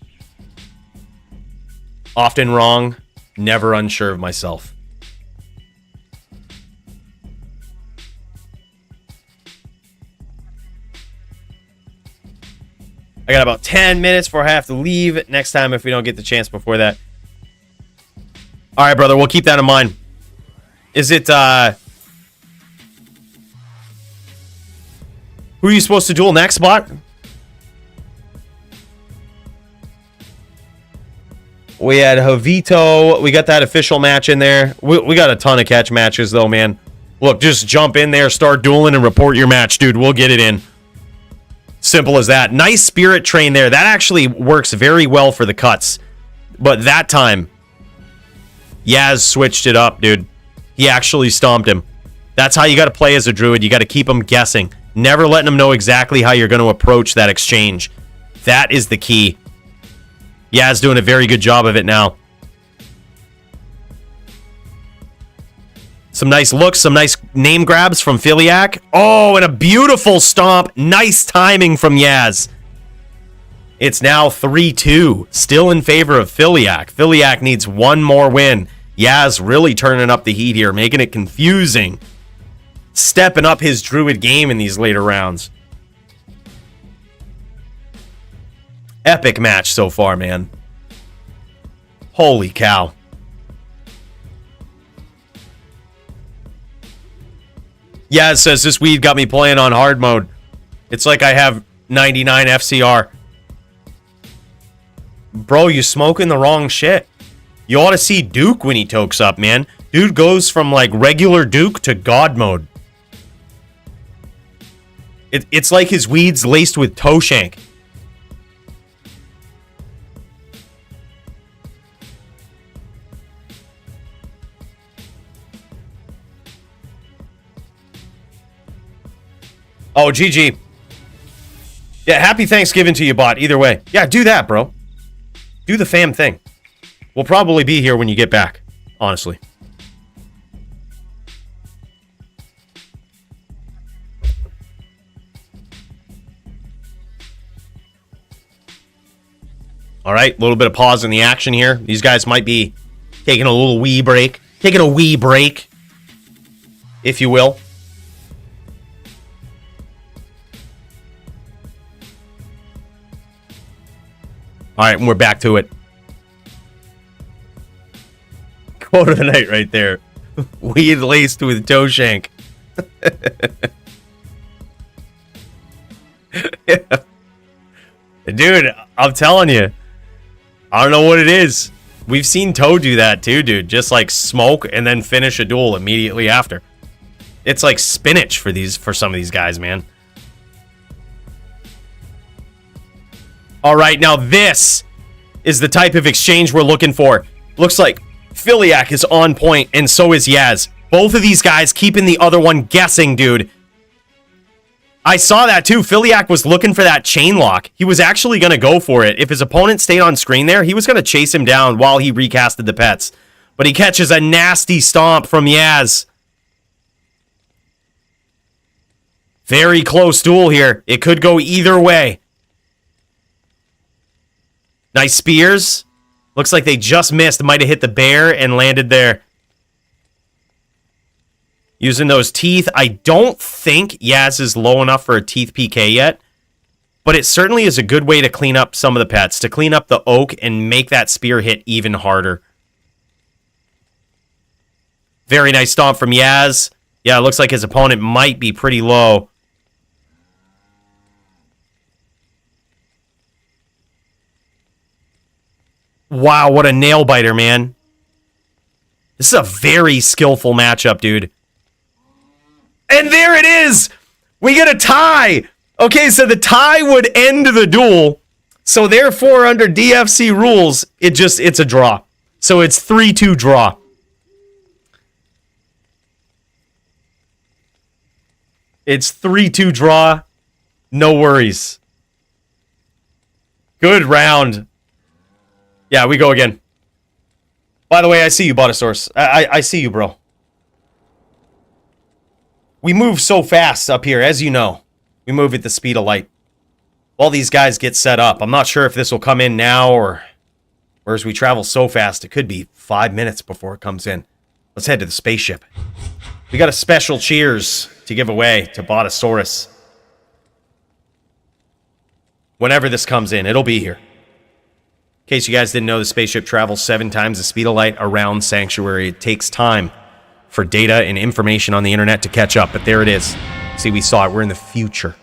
Often wrong, never unsure of myself. I got about 10 minutes before I have to leave next time if we don't get the chance before that. All right, brother, we'll keep that in mind. Is it, who are you supposed to duel next, bot? We had Javito. We got that official match in there. We got a ton of catch matches, though, man. Look, just jump in there, start dueling, and report your match, dude. We'll get it in. Simple as that. Nice spirit train there. That actually works very well for the cuts. But that time, Yaz switched it up, dude. He actually stomped him. That's how you got to play as a druid. You got to keep them guessing. Never letting them know exactly how you're going to approach that exchange. That is the key. Yaz doing a very good job of it now. Some nice looks, some nice name grabs from Philiac. Oh, and a beautiful stomp. Nice timing from Yaz. It's now 3-2. Still in favor of Philiac. Philiac needs one more win. Yaz really turning up the heat here, making it confusing. Stepping up his druid game in these later rounds. Epic match so far, man. Holy cow. Yaz says, this weed got me playing on hard mode. It's like I have 99 FCR. Bro, you smoking the wrong shit. You ought to see Duke when he tokes up, man. Dude goes from like regular Duke to God mode. It's like his weed's laced with toe shank. Oh, GG. Yeah, happy Thanksgiving to you, bot. Either way. Yeah, do that, bro. Do the fam thing. We'll probably be here when you get back, honestly. All right, a little bit of pause in the action here. These guys might be taking a little wee break. Taking a wee break, if you will. All right, and we're back to it. Quote of the night right there. Weed laced with toe shank. Dude, I'm telling you. I don't know what it is. We've seen Toe do that too, dude. Just like smoke and then finish a duel immediately after. It's like spinach for some of these guys, man. All right, now this is the type of exchange we're looking for. Looks like Philiac is on point, and so is Yaz. Both of these guys keeping the other one guessing, dude. I saw that too. Philiac was looking for that chain lock. He was actually going to go for it. If his opponent stayed on screen there, he was going to chase him down while he recasted the pets. But he catches a nasty stomp from Yaz. Very close duel here. It could go either way. Nice spears. Looks like they just missed. Might have hit the bear and landed there. Using those teeth. I don't think Yaz is low enough for a teeth PK yet. But it certainly is a good way to clean up some of the pets. To clean up the oak and make that spear hit even harder. Very nice stomp from Yaz. Yeah, it looks like his opponent might be pretty low. Wow, what a nail biter, man. This is a very skillful matchup, dude. And there it is! We get a tie! Okay, so the tie would end the duel. So therefore, under DFC rules, it's a draw. So it's 3-2 draw. It's 3-2 draw. No worries. Good round. Yeah, we go again. By the way, I see you, Botasaurus. I see you, bro. We move so fast up here, as you know. We move at the speed of light. While these guys get set up. I'm not sure if this will come in now or as we travel so fast, it could be 5 minutes before it comes in. Let's head to the spaceship. We got a special cheers to give away to Botasaurus. Whenever this comes in, it'll be here. In case you guys didn't know, the spaceship travels 7 times the speed of light around Sanctuary. It takes time for data and information on the internet to catch up, but there it is. See, we saw it. We're in the future.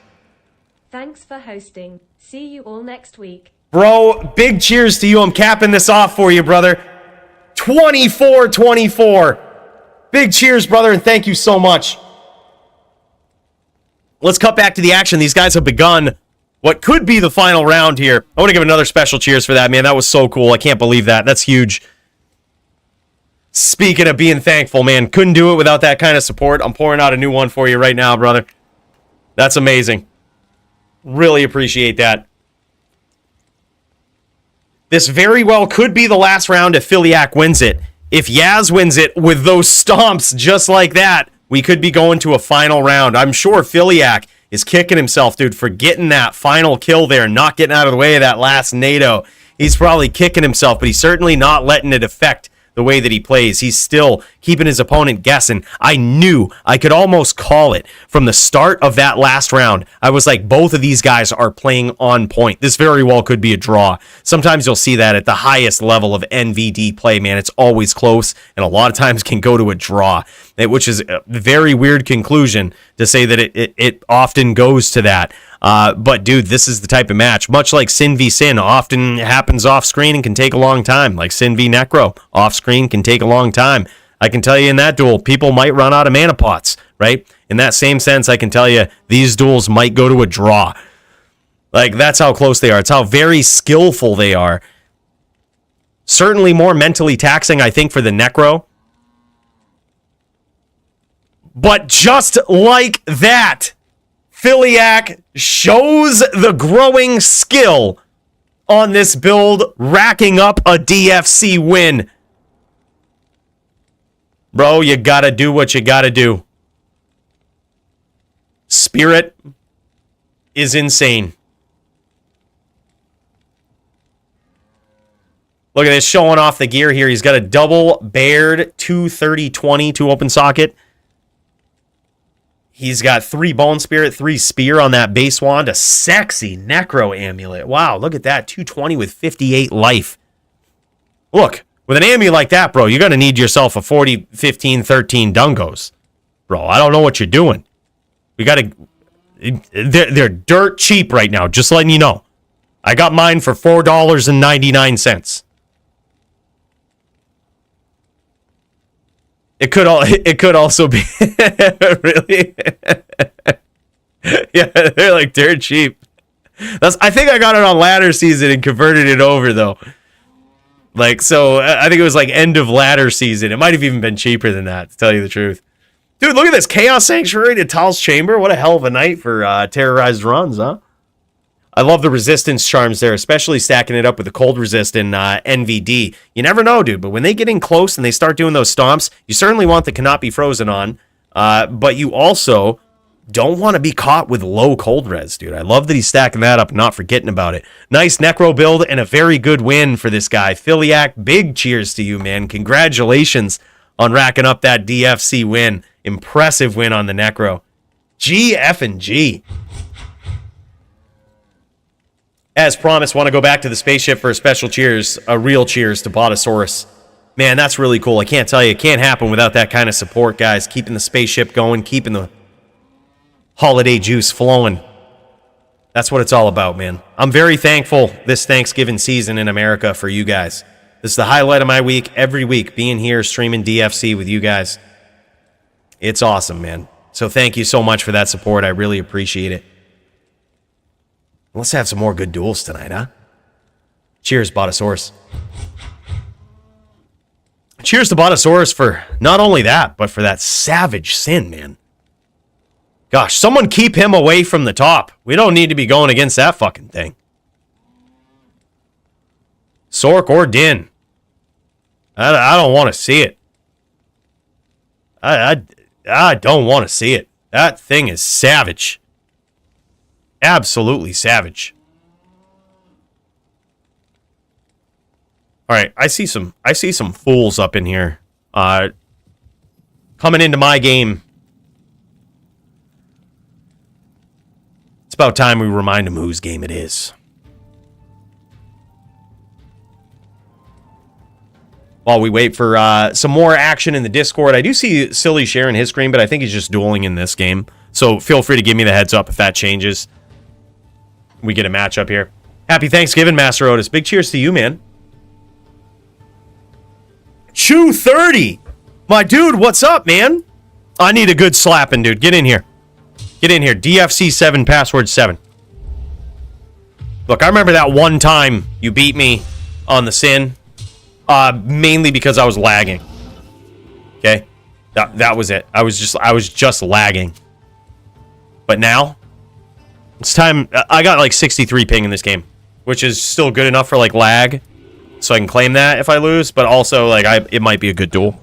Thanks for hosting. See you all next week. Bro, big cheers to you. I'm capping this off for you, brother. 24-24. Big cheers, brother, and thank you so much. Let's cut back to the action. These guys have begun what could be the final round here. I want to give another special cheers for that, man. That was so cool. I can't believe that. That's huge. Speaking of being thankful, man, couldn't do it without that kind of support. I'm pouring out a new one for you right now, brother. That's amazing. Really appreciate that. This very well could be the last round if Philiac wins it. If Yaz wins it with those stomps just like that, we could be going to a final round. I'm sure Philiac is kicking himself, dude, for getting that final kill there, not getting out of the way of that last NATO. He's probably kicking himself, but he's certainly not letting it affect the way that he plays. He's still keeping his opponent guessing. I knew, I could almost call it from the start of that last round. I was like, both of these guys are playing on point. This very well could be a draw. Sometimes you'll see that at the highest level of NVD play, man. It's always close, and a lot of times can go to a draw, which is a very weird conclusion to say that it often goes to that. But, dude, this is the type of match, much like Sin v Sin, often happens off-screen and can take a long time. Like Sin v Necro, off-screen can take a long time. I can tell you in that duel, people might run out of mana pots, right? In that same sense, I can tell you these duels might go to a draw. Like, that's how close they are. It's how very skillful they are. Certainly more mentally taxing, I think, for the Necro. But just like that, Philiac shows the growing skill on this build, racking up a DFC win. Bro, you gotta do what you gotta do. Spirit is insane. Look at this, showing off the gear here. He's got a double bared 230-20 to open socket. He's got 3 Bone Spirit, 3 Spear on that base wand, a sexy Necro Amulet. Wow, look at that, 220 with 58 life. Look, with an amulet like that, bro, you're going to need yourself a 40, 15, 13 Dungos. Bro, I don't know what you're doing. We got to... They're dirt cheap right now, just letting you know. I got mine for $4.99. It could also be really. Yeah, they're like dirt cheap. I think I got it on ladder season and converted it over though. Like, so I think it was like end of ladder season. It might have even been cheaper than that, to tell you the truth. Dude, look at this Chaos Sanctuary to Tal's Chamber. What a hell of a night for terrorized runs, huh? I love the resistance charms there, especially stacking it up with the cold resist in NVD. You never know, dude, but when they get in close and they start doing those stomps, you certainly want the cannot be frozen on, but you also don't want to be caught with low cold res, dude. I love that he's stacking that up and not forgetting about it. Nice Necro build and a very good win for this guy. Philiac, big cheers to you, man. Congratulations on racking up that DFC win. Impressive win on the Necro. G. As promised, want to go back to the spaceship for a special cheers, a real cheers to Botasaurus. Man, that's really cool. I can't tell you, it can't happen without that kind of support, guys. Keeping the spaceship going, keeping the holiday juice flowing. That's what it's all about, man. I'm very thankful this Thanksgiving season in America for you guys. This is the highlight of my week, every week, being here streaming DFC with you guys. It's awesome, man. So thank you so much for that support. I really appreciate it. Let's have some more good duels tonight, huh? Cheers, Botasaurus. Cheers to Botasaurus for not only that, but for that savage Sin, man. Gosh, someone keep him away from the top. We don't need to be going against that fucking thing. Sorc or Din. I don't want to see it. I don't want to see it. That thing is savage. Absolutely savage. All right, I see some fools up in here. Coming into my game. It's about time we remind them whose game it is. While we wait for some more action in the Discord, I do see Silly sharing his screen, but I think he's just dueling in this game. So feel free to give me the heads up if that changes. We get a matchup here. Happy Thanksgiving, Master Otis. Big cheers to you, man. Chew 30. My dude, what's up, man? I need a good slapping, dude. Get in here. Get in here. DFC 7, password 7. Look, I remember that one time you beat me on the Sin. Mainly because I was lagging. Okay? That was it. I was just lagging. But now, it's time. I got like 63 ping in this game, which is still good enough for like lag, so I can claim that if I lose. But also, like, it might be a good duel.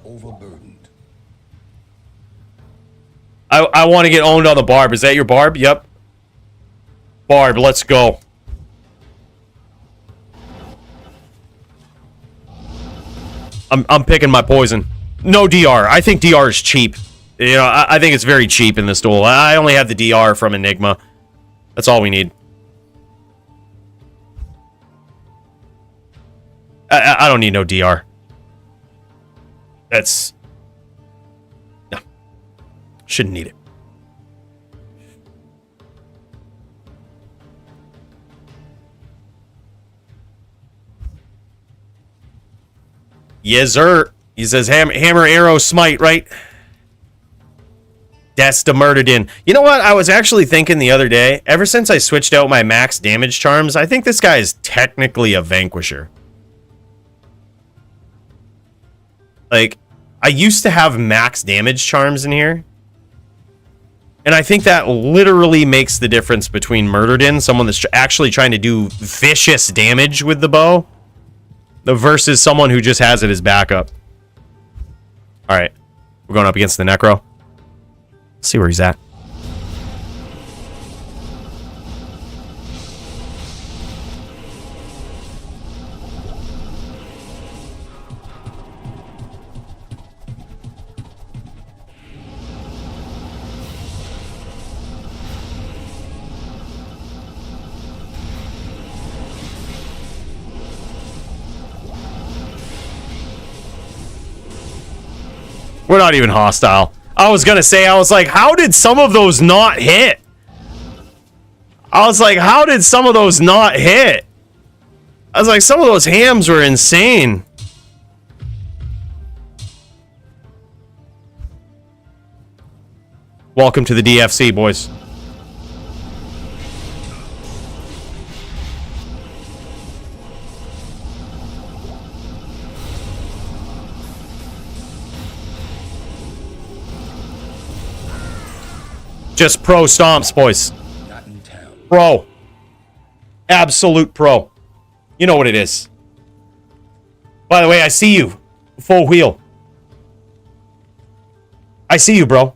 I want to get owned on the barb. Is that your barb? Yep. Barb, let's go. I'm picking my poison. No DR. I think DR is cheap. You know, I think it's very cheap in this duel. I only have the DR from Enigma. That's all we need. I don't need no DR. That's... No. Shouldn't need it. Yes, sir. He says hammer, arrow, smite, right? That's the hdin. You know what? I was actually thinking the other day, ever since I switched out my max damage charms, I think this guy is technically a vanquisher. Like, I used to have max damage charms in here. And I think that literally makes the difference between hdin, someone that's actually trying to do vicious damage with the bow, versus someone who just has it as backup. Alright. We're going up against the necro. Let's see where he's at. We're not even hostile. I was gonna say, I was like, how did some of those not hit? I was like, how did some of those not hit? I was like, some of those hams were insane. Welcome to the DFC, boys. Just pro stomps, boys. Not in town. Pro. Absolute pro. You know what it is. By the way, I see you. Full wheel. I see you, bro.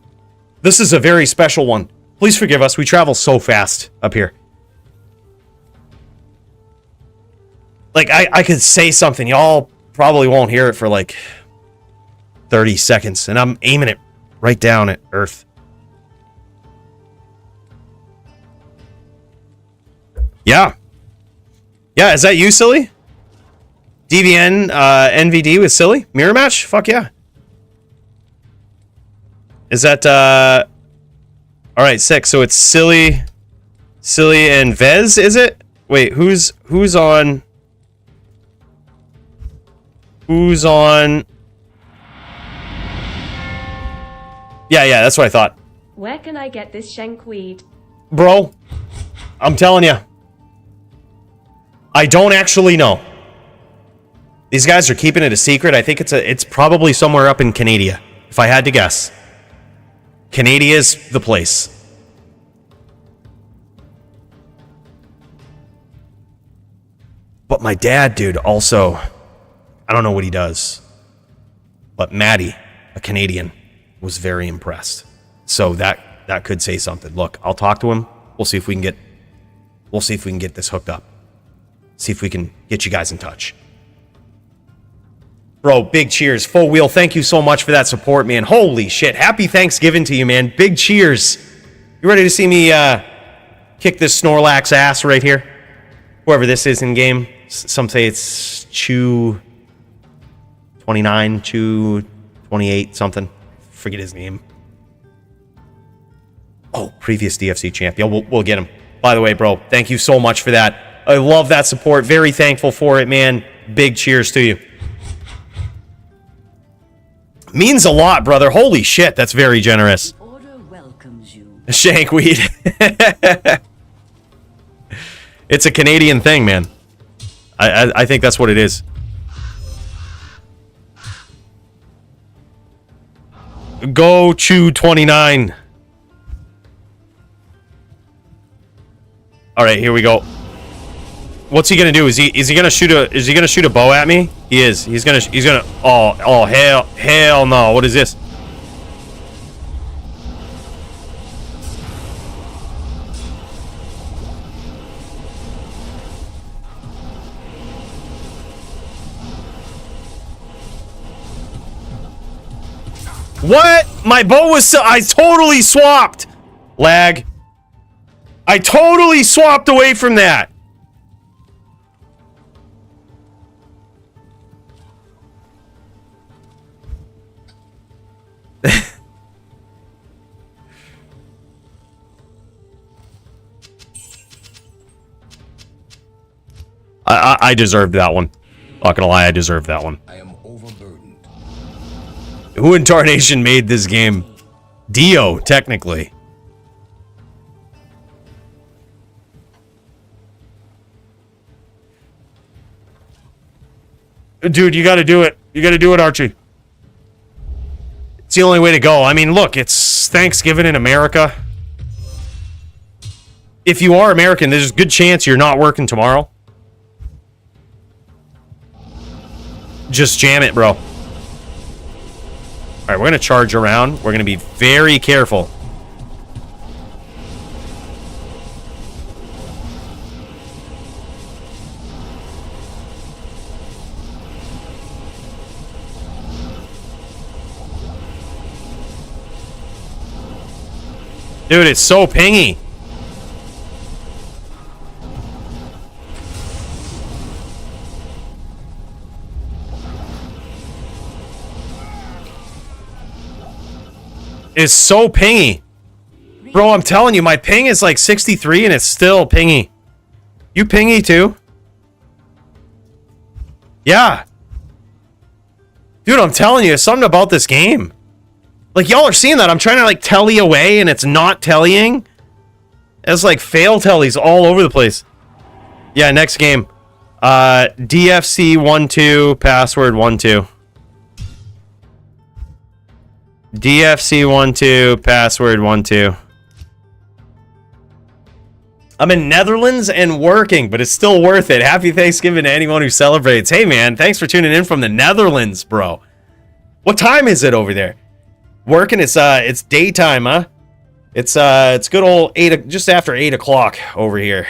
This is a very special one. Please forgive us. We travel so fast up here. Like, I could say something. Y'all probably won't hear it for like 30 seconds. And I'm aiming it right down at Earth. Yeah. Yeah, is that you, Silly? DVN, NVD with Silly? Mirror match? Fuck yeah. Is that, Alright, sick. So it's Silly and Vezz, is it? Wait, who's on... Who's on... Yeah, that's what I thought. Where can I get this shankweed? Bro, I'm telling you. I don't actually know. These guys are keeping it a secret. I think it's probably somewhere up in Canada, if I had to guess. Canada's the place. But my dad, dude, also, I don't know what he does, but Maddie, a Canadian, was very impressed. So that could say something. Look, I'll talk to him. We'll see if we can get this hooked up. See if we can get you guys in touch. Bro, big cheers. Full wheel, thank you so much for that support, man. Holy shit. Happy Thanksgiving to you, man. Big cheers. You ready to see me kick this Snorlax ass right here? Whoever this is in game. Some say it's Chew 29, Chew 28, something. Forget his name. Oh, previous DFC champ. Yeah, we'll get him. By the way, bro, thank you so much for that. I love that support. Very thankful for it, man. Big cheers to you. Means a lot, brother. Holy shit, that's very generous. The order welcomes you. Shankweed. It's a Canadian thing, man. I think that's what it is. Go Chew 29. All right, here we go. What's he gonna do? Is he gonna shoot a bow at me? He is. He's gonna. Oh hell no! What is this? What? My bow was. I totally swapped. Lag. I totally swapped away from that. I deserved that one. Not gonna lie, I deserved that one. I am overburdened. Who in tarnation made this game? Dio, technically. Dude, you gotta do it. You gotta do it, Archie. It's the only way to go. I mean, look, it's Thanksgiving in America. If you are American, there's a good chance you're not working tomorrow. Just jam it, bro. All right, we're gonna charge around. We're gonna be very careful. Dude, it's so pingy. It's so pingy. Bro, I'm telling you, my ping is like 63 and it's still pingy. You pingy too? Yeah. Dude, I'm telling you, something about this game. Like, y'all are seeing that. I'm trying to, like, telly away, and it's not tellying. It's, like, fail tellies all over the place. Yeah, next game. DFC 12, password 12. DFC 12, password 12. I'm in Netherlands and working, but it's still worth it. Happy Thanksgiving to anyone who celebrates. Hey, man, thanks for tuning in from the Netherlands, bro. What time is it over there? Working, it's daytime, huh? It's good old just after 8 o'clock over here.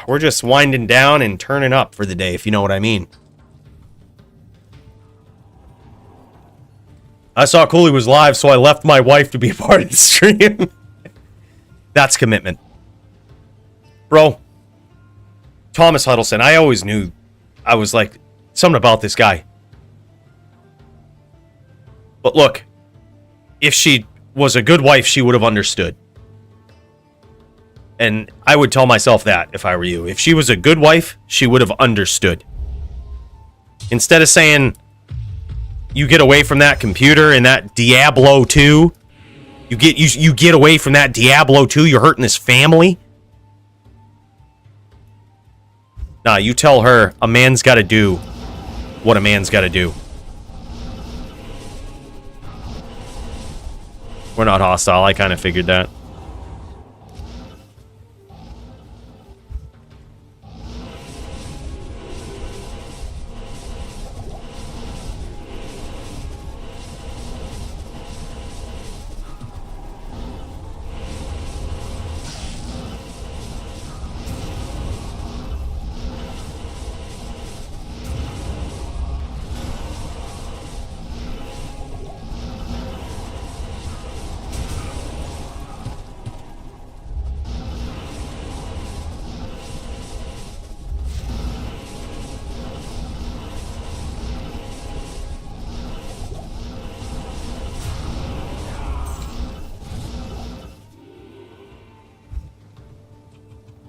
We're just winding down and turning up for the day, if you know what I mean. I saw Coooley was live, so I left my wife to be a part of the stream. That's commitment. Bro, Thomas Huddleston, I always knew, I was like, something about this guy. But look, if she was a good wife, she would have understood. And I would tell myself that if I were you. If she was a good wife, she would have understood. Instead of saying, you get away from that computer and that Diablo 2. You get away from that Diablo 2. You're hurting this family. Nah, you tell her a man's got to do what a man's got to do. We're not hostile. I kind of figured that.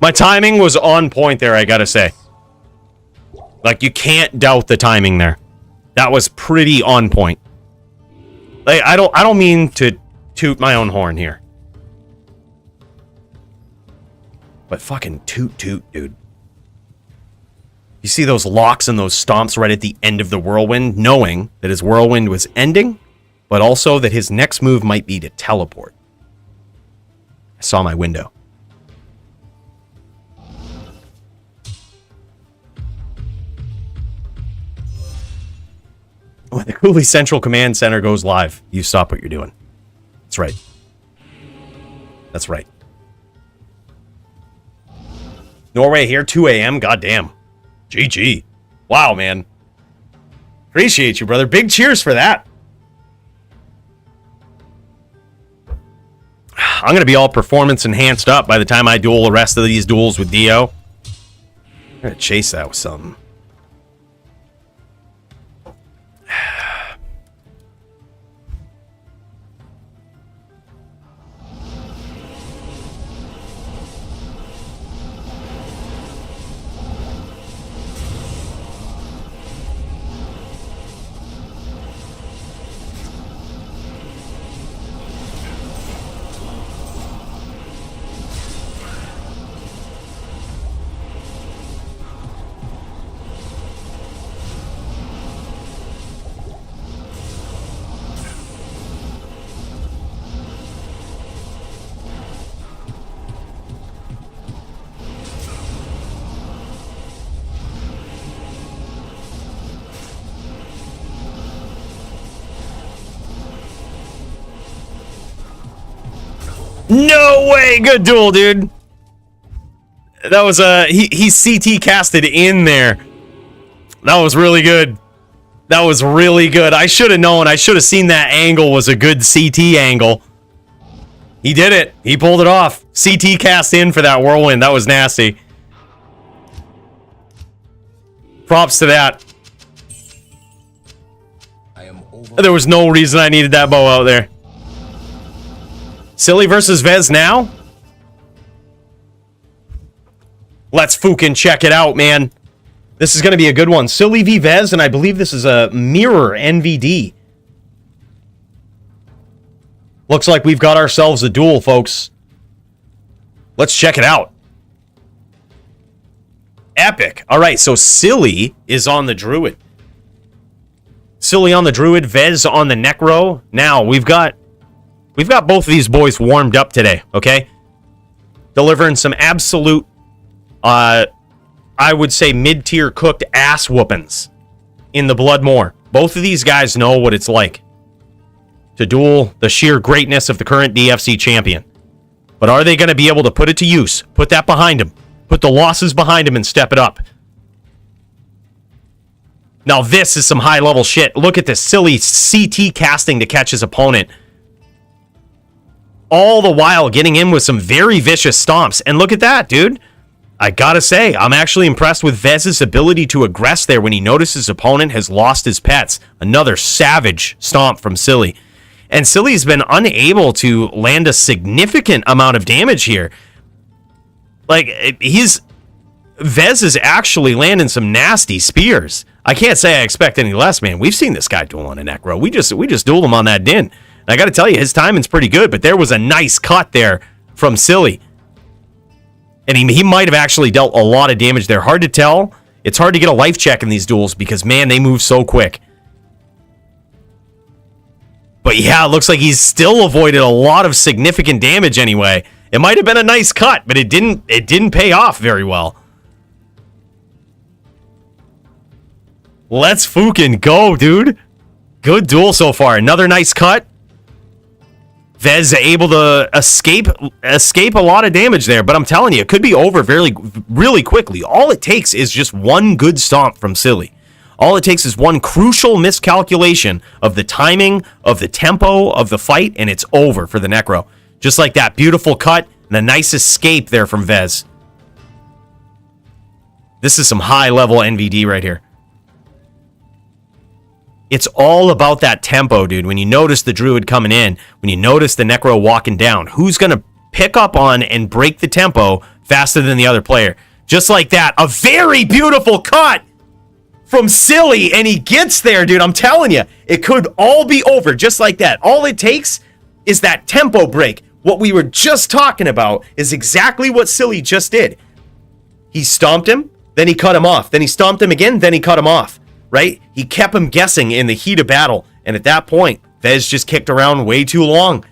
My timing was on point there, I gotta say. Like, you can't doubt the timing there. That was pretty on point. Like, I don't mean to toot my own horn here. But fucking toot, dude. You see those locks and those stomps right at the end of the whirlwind, knowing that his whirlwind was ending, but also that his next move might be to teleport. I saw my window. When the Coooley Central Command Center goes live, you stop what you're doing. That's right. That's right. Norway here, 2 a.m. Goddamn. GG. Wow, man. Appreciate you, brother. Big cheers for that. I'm going to be all performance enhanced up by the time I duel the rest of these duels with Dio. I'm going to chase that with something. No way! Good duel, dude. That was he CT casted in there. That was really good. That was really good. I should have known. I should have seen that angle was a good CT angle. He did it. He pulled it off. CT cast in for that whirlwind. That was nasty. Props to that. There was no reason I needed that bow out there. Silly versus Vezz now? Let's fucking check it out, man. This is going to be a good one. Silly v Vezz, and I believe this is a mirror NVD. Looks like we've got ourselves a duel, folks. Let's check it out. Epic. All right, so Silly is on the druid. Silly on the druid, Vezz on the necro. Now, we've got both of these boys warmed up today, okay? Delivering some absolute, I would say mid-tier cooked ass whoopings in the Bloodmore. Both of these guys know what it's like to duel the sheer greatness of the current DFC champion. But are they going to be able to put it to use? Put that behind them. Put the losses behind them and step it up. Now this is some high-level shit. Look at this silly CT casting to catch his opponent. All the while getting in with some very vicious stomps. And look at that, dude. I gotta say, I'm actually impressed with Vezz's ability to aggress there when he notices his opponent has lost his pets. Another savage stomp from Silly. And Silly's been unable to land a significant amount of damage here. Like, Vezz is actually landing some nasty spears. I can't say I expect any less, man. We've seen this guy duel on a necro. We just dueled him on that din. And I got to tell you, his timing's pretty good, but there was a nice cut there from Silly. And he might have actually dealt a lot of damage there. Hard to tell. It's hard to get a life check in these duels because, man, they move so quick. But yeah, it looks like he's still avoided a lot of significant damage anyway. It might have been a nice cut, but it didn't pay off very well. Let's fucking go, dude. Good duel so far. Another nice cut. Vezz able to escape a lot of damage there, but I'm telling you, it could be over really quickly. All it takes is just one good stomp from Silly. All it takes is one crucial miscalculation of the timing, of the tempo of the fight, and it's over for the necro. Just like that beautiful cut and a nice escape there from Vezz. This is some high-level NVD right here. It's all about that tempo, dude. When you notice the druid coming in, when you notice the necro walking down, who's going to pick up on and break the tempo faster than the other player? Just like that. A very beautiful cut from Silly, and he gets there, dude. I'm telling you, it could all be over just like that. All it takes is that tempo break. What we were just talking about is exactly what Silly just did. He stomped him, then he cut him off. Then he stomped him again, then he cut him off, right? He kept him guessing in the heat of battle. And at that point, Vezz just kicked around way too long.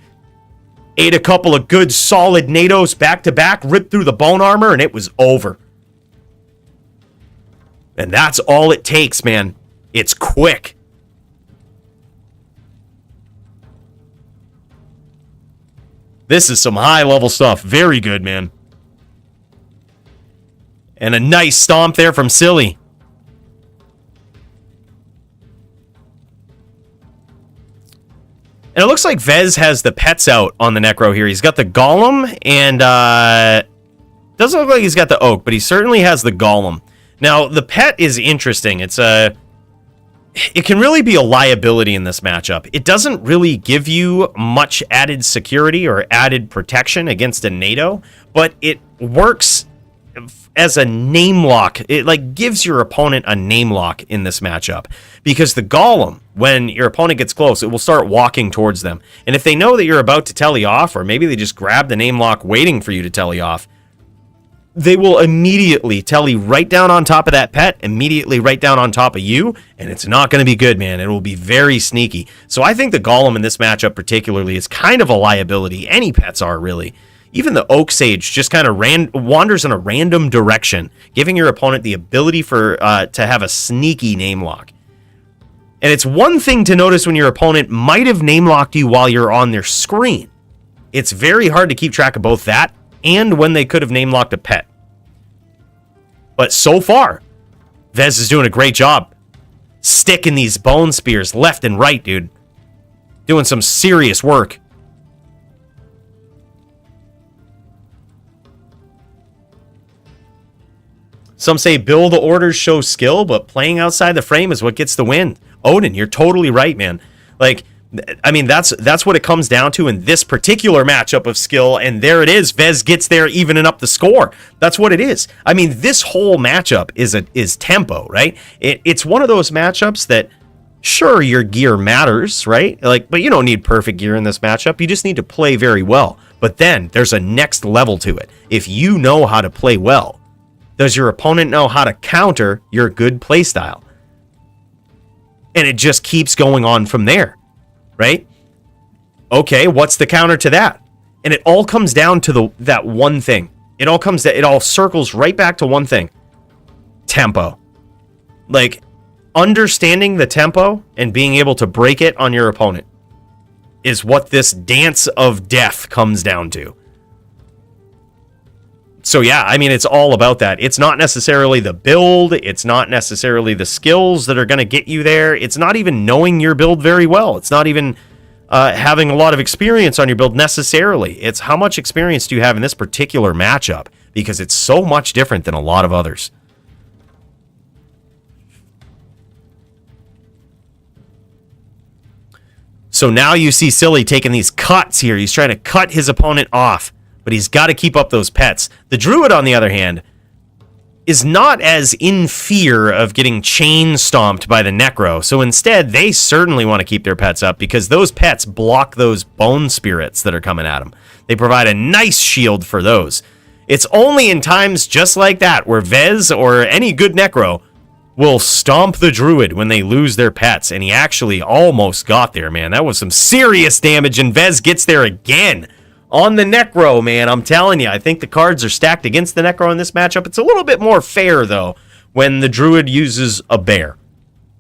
Ate a couple of good solid NATOs back to back, ripped through the bone armor, and it was over. And that's all it takes, man. It's quick. This is some high-level stuff. Very good, man. And a nice stomp there from Silly. And it looks like Vezz has the pets out on the Necro here. He's got the Golem, and doesn't look like he's got the Oak, but he certainly has the Golem. Now, the pet is interesting. It can really be a liability in this matchup. It doesn't really give you much added security or added protection against a NATO, but it works as a name lock. It like gives your opponent a name lock in this matchup, because the Golem, when your opponent gets close, it will start walking towards them. And if they know that you're about to telly off, or maybe they just grab the name lock waiting for you to telly off, they will immediately telly right down on top of that pet, immediately right down on top of you, and it's not going to be good, man. It will be very sneaky. So I think the Golem in this matchup particularly is kind of a liability. Any pets are, really. Even the Oak Sage just kind of wanders in a random direction, giving your opponent the ability for to have a sneaky name lock. And it's one thing to notice when your opponent might have name locked you while you're on their screen. It's very hard to keep track of both that and when they could have name locked a pet. But so far, Vezz is doing a great job sticking these bone spears left and right, dude. Doing some serious work. Some say build orders show skill, but playing outside the frame is what gets the win. Odin, you're totally right, man. Like, I mean, that's what it comes down to in this particular matchup of skill, and there it is. Vezz gets there, evening up the score. That's what it is. I mean, this whole matchup is tempo, right? It's one of those matchups that, sure, your gear matters, right? Like, but you don't need perfect gear in this matchup. You just need to play very well. But then there's a next level to it. If you know how to play well, does your opponent know how to counter your good playstyle? And it just keeps going on from there. Right? Okay, what's the counter to that? And it all comes down to that one thing. It all circles right back to one thing. Tempo. Like, understanding the tempo and being able to break it on your opponent is what this dance of death comes down to. So yeah, I mean, it's all about that. It's not necessarily the build. It's not necessarily the skills that are going to get you there. It's not even knowing your build very well. It's not even having a lot of experience on your build necessarily. It's how much experience do you have in this particular matchup, because it's so much different than a lot of others. So now you see Silly taking these cuts here. He's trying to cut his opponent off, but he's got to keep up those pets. The Druid, on the other hand, is not as in fear of getting chain stomped by the Necro. So instead, they certainly want to keep their pets up, because those pets block those bone spirits that are coming at them. They provide a nice shield for those. It's only in times just like that where Vezz or any good Necro will stomp the Druid when they lose their pets. And he actually almost got there, man. That was some serious damage, and Vezz gets there again on the Necro, man. I'm telling you, I think the cards are stacked against the Necro in this matchup. It's a little bit more fair, though, when the Druid uses a bear,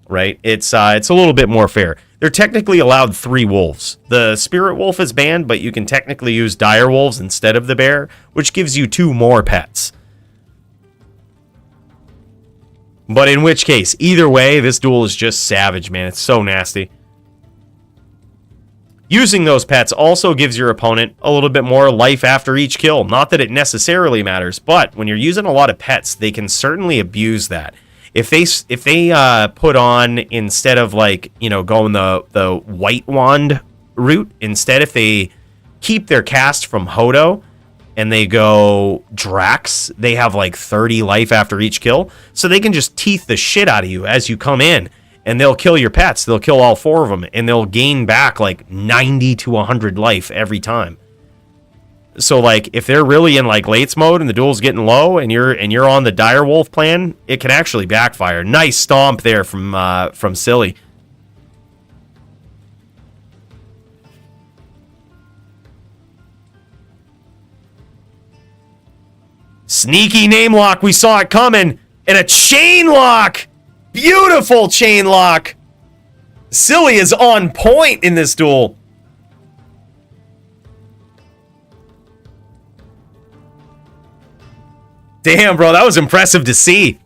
right? It's a little bit more fair. They're technically allowed 3 wolves. The Spirit Wolf is banned, but you can technically use Dire Wolves instead of the bear, which gives you 2 more pets. But in which case, either way, this duel is just savage, man. It's so nasty. Using those pets also gives your opponent a little bit more life after each kill. Not that it necessarily matters, but when you're using a lot of pets, they can certainly abuse that. If they put on, instead of, like, you know, going the white wand route, instead if they keep their cast from Hodo, and they go Drax, they have like 30 life after each kill. So they can just teeth the shit out of you as you come in, and they'll kill your pets. They'll kill all 4 of them, and they'll gain back like 90 to 100 life every time. So like if they're really in like lates mode and the duel's getting low and you're on the Direwolf plan, it can actually backfire. Nice stomp there from Silly. Sneaky name lock, we saw it coming, and a chain lock. Beautiful chain lock. Silly is on point in this duel. Damn, bro, that was impressive to see.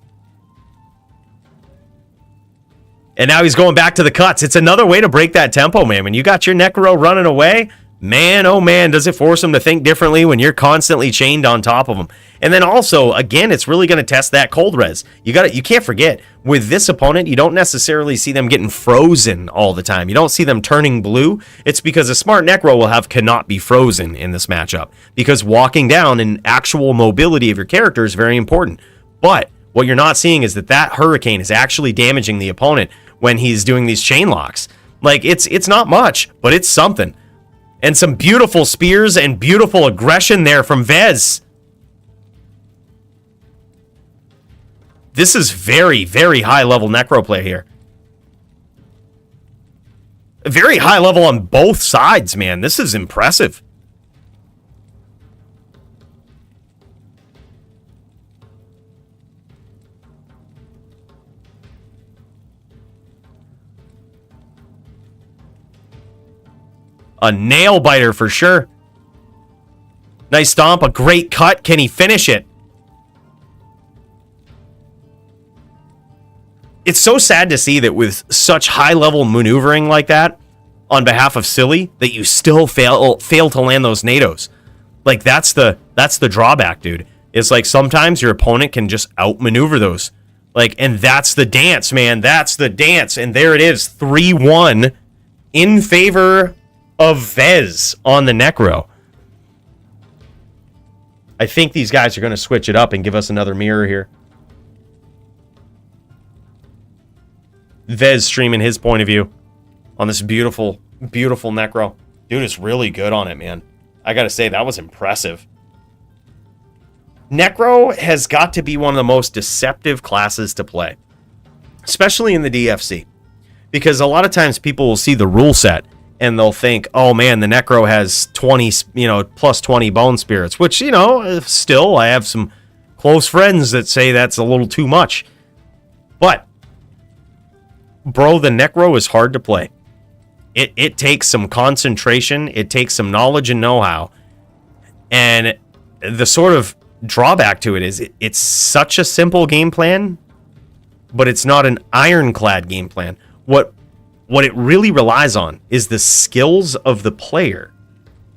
And now he's going back to the cuts. It's another way to break that tempo, man. When you got your Necro running away, man, oh man, does it force him to think differently when you're constantly chained on top of him. And then also, again, it's really going to test that cold res. You can't forget, with this opponent, you don't necessarily see them getting frozen all the time. You don't see them turning blue. It's because a smart Necro will have cannot be frozen in this matchup, because walking down and actual mobility of your character is very important. But what you're not seeing is that Hurricane is actually damaging the opponent when he's doing these chain locks. Like, it's not much, but it's something. And some beautiful spears and beautiful aggression there from Vezz. This is very, very high level Necro play here. Very high level on both sides, man. This is impressive. A nail biter for sure. Nice stomp, a great cut. Can he finish it? It's so sad to see that with such high-level maneuvering like that on behalf of Silly, that you still fail to land those NATOs. Like, that's the drawback, dude. It's like sometimes your opponent can just outmaneuver those. Like, and that's the dance, man. That's the dance. And there it is, 3-1 in favor of Vezz on the Necro. I think these guys are going to switch it up and give us another mirror here. Vezz streaming his point of view on this beautiful, beautiful Necro. Dude is really good on it, man. I gotta say, that was impressive. Necro has got to be one of the most deceptive classes to play, especially in the DFC, because a lot of times people will see the rule set and they'll think, oh man, the Necro has 20, plus 20 bone spirits, which, still I have some close friends that say that's a little too much. But bro, the Necro is hard to play. It takes some concentration. It takes some knowledge and know-how. And the sort of drawback to it is it's such a simple game plan, but it's not an ironclad game plan. What it really relies on is the skills of the player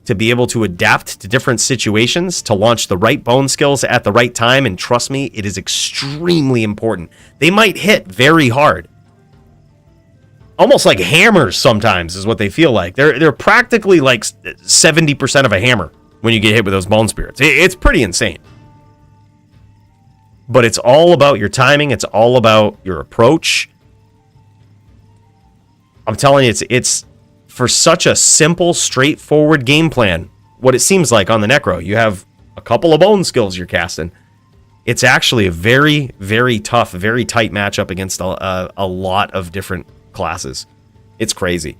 to be able to adapt to different situations, to launch the right bone skills at the right time. And trust me, it is extremely important. They might hit very hard. Almost like hammers sometimes is what they feel like. They're practically like 70% of a hammer when you get hit with those bone spirits. It's pretty insane. But it's all about your timing. It's all about your approach. I'm telling you, it's for such a simple, straightforward game plan. What it seems like on the Necro, you have a couple of bone skills you're casting. It's actually a very, very tough, very tight matchup against a lot of different classes. It's crazy.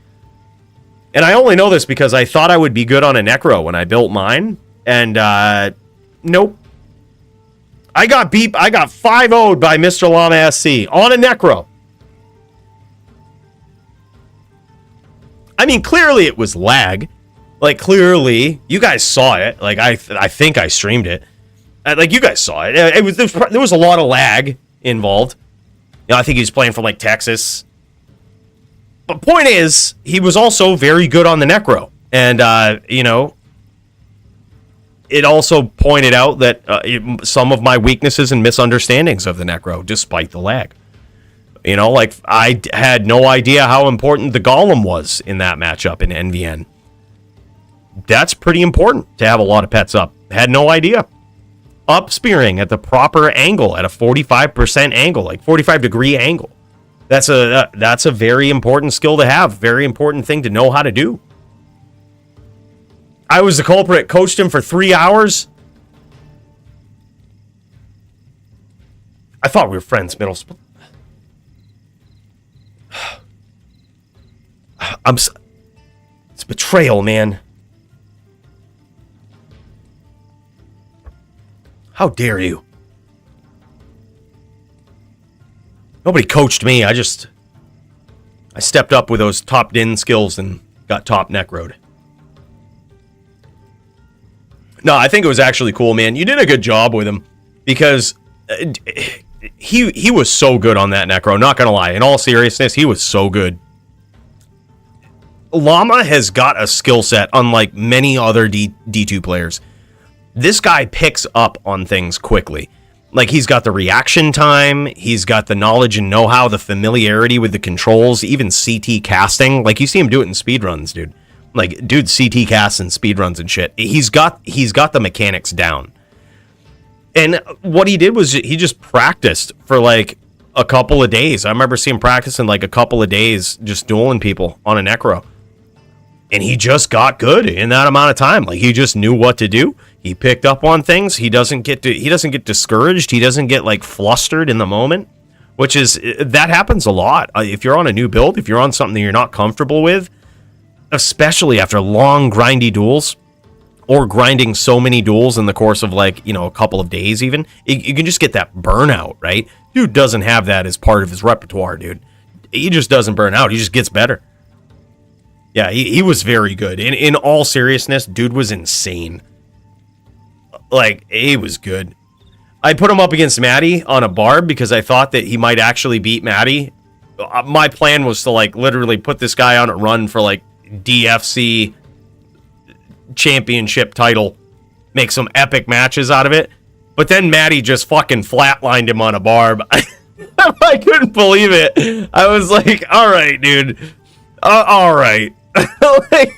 And I only know this because I thought I would be good on a Necro when I built mine, and nope. I got 5-0'd by Mr. Llama SC on a Necro. I mean, clearly it was lag. Like, clearly, you guys saw it. Like, I think I streamed it. Like, you guys saw it. There was a lot of lag involved. I think he was playing from, like, Texas. But point is, he was also very good on the Necro. And, it also pointed out that some of my weaknesses and misunderstandings of the Necro, despite the lag. Like, I had no idea how important the Golem was in that matchup in NVN. That's pretty important to have a lot of pets up Had no idea. Up spearing at the proper angle, at a 45% angle, like 45-degree angle. That's a very important skill to have. Very important thing to know how to do. I was the culprit. Coached him for 3 hours. I thought we were friends, middle school. It's betrayal, man. How dare you? Nobody coached me. I stepped up with those top din skills and got top necroed. No, I think it was actually cool, man. You did a good job with him because he was so good on that necro. Not gonna lie. In all seriousness, he was so good. Llama has got a skill set unlike many other D2 players. This guy picks up on things quickly. Like, he's got the reaction time, he's got the knowledge and know-how, the familiarity with the controls, even CT casting. Like, you see him do it in speedruns, dude. Like, dude, CT casts and speedruns and shit. He's got the mechanics down. And what he did was he just practiced for, like, a couple of days. I remember seeing him practicing, like, a couple of days just dueling people on a necro. And he just got good in that amount of time. Like, he just knew what to do. He picked up on things. He doesn't get discouraged. He doesn't get like flustered in the moment, that happens a lot. If you're on a new build, if you're on something that you're not comfortable with, especially after long grindy duels or grinding so many duels in the course of like, a couple of days even, you can just get that burnout, right? Dude doesn't have that as part of his repertoire, dude. He just doesn't burn out. He just gets better. Yeah, he was very good. In all seriousness, dude was insane. Like, he was good. I put him up against Maddie on a barb because I thought that he might actually beat Maddie. My plan was to, like, literally put this guy on a run for, like, DFC championship title. Make some epic matches out of it. But then Maddie just fucking flatlined him on a barb. I couldn't believe it. I was like, all right, dude. All right. Like,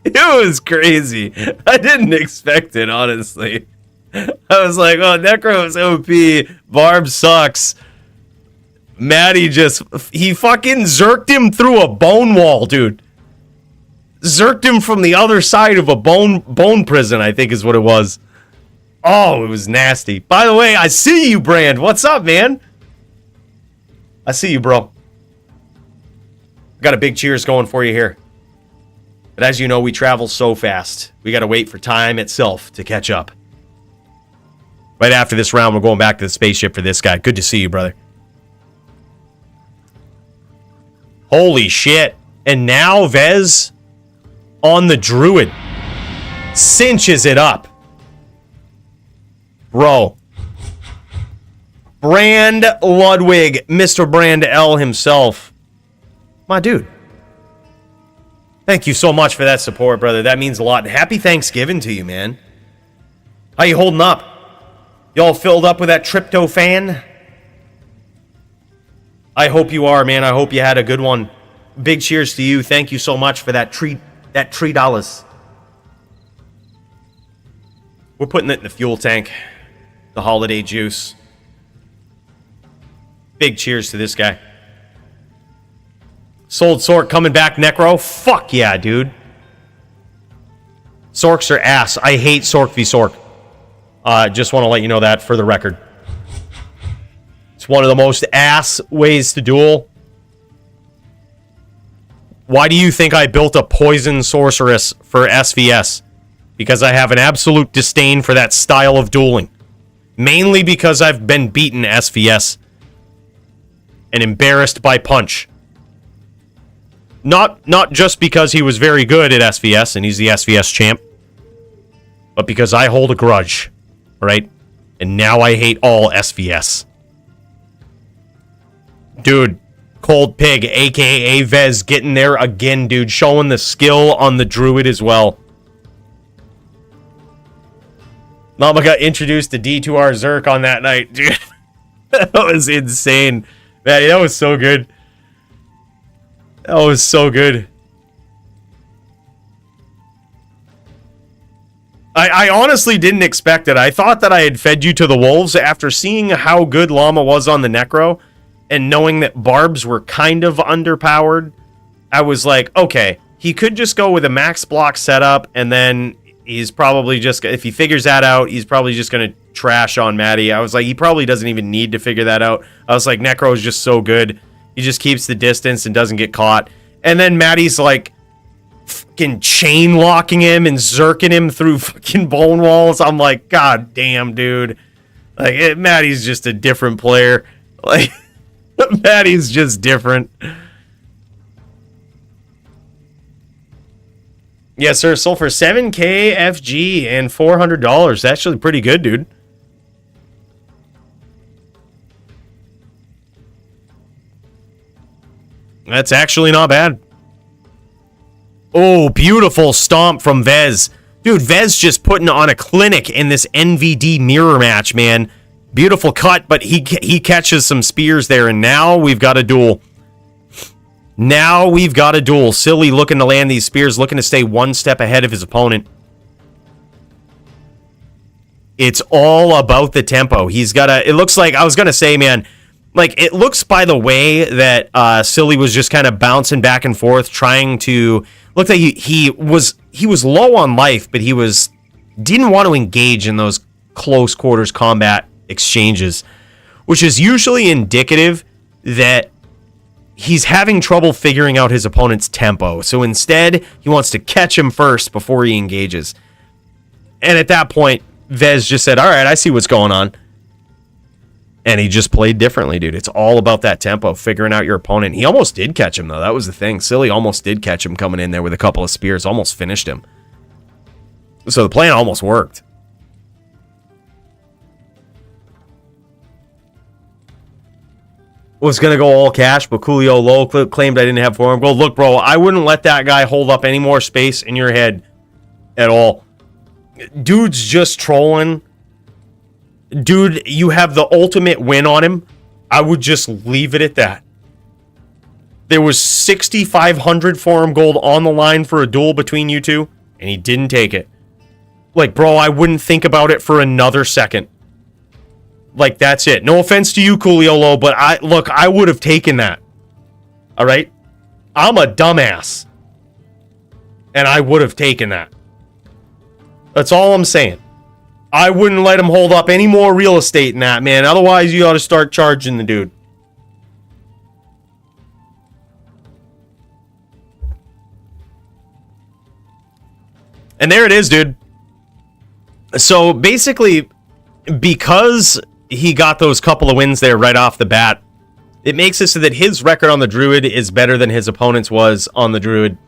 it was crazy. I didn't expect it, honestly. I was like, oh, Necro is OP. Barb sucks. Maddie he fucking zerked him through a bone wall, dude. Zerked him from the other side of a bone prison, I think is what it was. Oh, it was nasty. By the way, I see you, Brand. What's up, man? I see you, bro. Got a big cheers going for you here. But as you know, we travel so fast. We got to wait for time itself to catch up. Right after this round, we're going back to the spaceship for this guy. Good to see you, brother. Holy shit. And now Vezz on the druid. Cinches it up. Bro. Brand Ludwig, Mr. Brand L himself. My dude. Thank you so much for that support, brother. That means a lot. Happy Thanksgiving to you, man. How you holding up? Y'all filled up with that Tryptophan? I hope you are, man. I hope you had a good one. Big cheers to you. Thank you so much for that $3. We're putting it in the fuel tank. The holiday juice. Big cheers to this guy. Sold Sorc coming back, Necro. Fuck yeah, dude. Sorcs are ass. I hate Sorc v Sorc. Just want to let you know that for the record. It's one of the most ass ways to duel. Why do you think I built a poison sorceress for SVS? Because I have an absolute disdain for that style of dueling. Mainly because I've been beaten SVS. And embarrassed by Punch. Not just because he was very good at SVS and he's the SVS champ, but because I hold a grudge, right? And now I hate all SVS. Dude, Cold Pig, aka Vezz, getting there again, dude. Showing the skill on the druid as well. Mama got introduced to D2R Zerk on that night, dude. That was insane. Man, that was so good. That was so good. I honestly didn't expect it. I thought that I had fed you to the wolves after seeing how good Llama was on the necro and knowing that barbs were kind of underpowered. I was like, okay, he could just go with a max block setup, and then he's probably just, if he figures that out, he's probably just going to trash on Maddie. I was like, he probably doesn't even need to figure that out. I was like, necro is just so good. He just keeps the distance and doesn't get caught. And then Maddie's like, fucking chain locking him and zerking him through fucking bone walls. I'm like, god damn, dude. Like, Maddie's just a different player. Like, Maddie's just different. Yes, sir. Sold for $7K FG and $400. Actually pretty good, dude. That's actually not bad. Oh, beautiful stomp from Vezz. Dude, Vezz just putting on a clinic in this NVD mirror match, man. Beautiful cut, but he catches some spears there, and now we've got a duel. Now we've got a duel. Silly looking to land these spears, looking to stay one step ahead of his opponent. It's all about the tempo. He's got a... It looks like... I was going to say, man... Like, it looks by the way that Silly was just kind of bouncing back and forth, trying to... Looked like he was low on life, but he didn't want to engage in those close quarters combat exchanges, which is usually indicative that he's having trouble figuring out his opponent's tempo. So instead, he wants to catch him first before he engages. And at that point, Vezz just said, all right, I see what's going on. And he just played differently, dude. It's all about that tempo, figuring out your opponent. He almost did catch him, though. That was the thing. Silly almost did catch him coming in there with a couple of spears. Almost finished him. So the plan almost worked. Was going to go all cash, but Coolio low claimed I didn't have forearm gold. Look, bro, I wouldn't let that guy hold up any more space in your head at all. Dude's just trolling. Dude, you have the ultimate win on him. I would just leave it at that. There was 6,500 forearm gold on the line for a duel between you two, and he didn't take it. Like, bro, I wouldn't think about it for another second. Like, that's it. No offense to you, Cooliolo, but I would have taken that. All right? I'm a dumbass. And I would have taken that. That's all I'm saying. I wouldn't let him hold up any more real estate than that, man. Otherwise, you ought to start charging the dude. And there it is, dude. So, basically, because he got those couple of wins there right off the bat, it makes it so that his record on the Druid is better than his opponent's was on the Druid.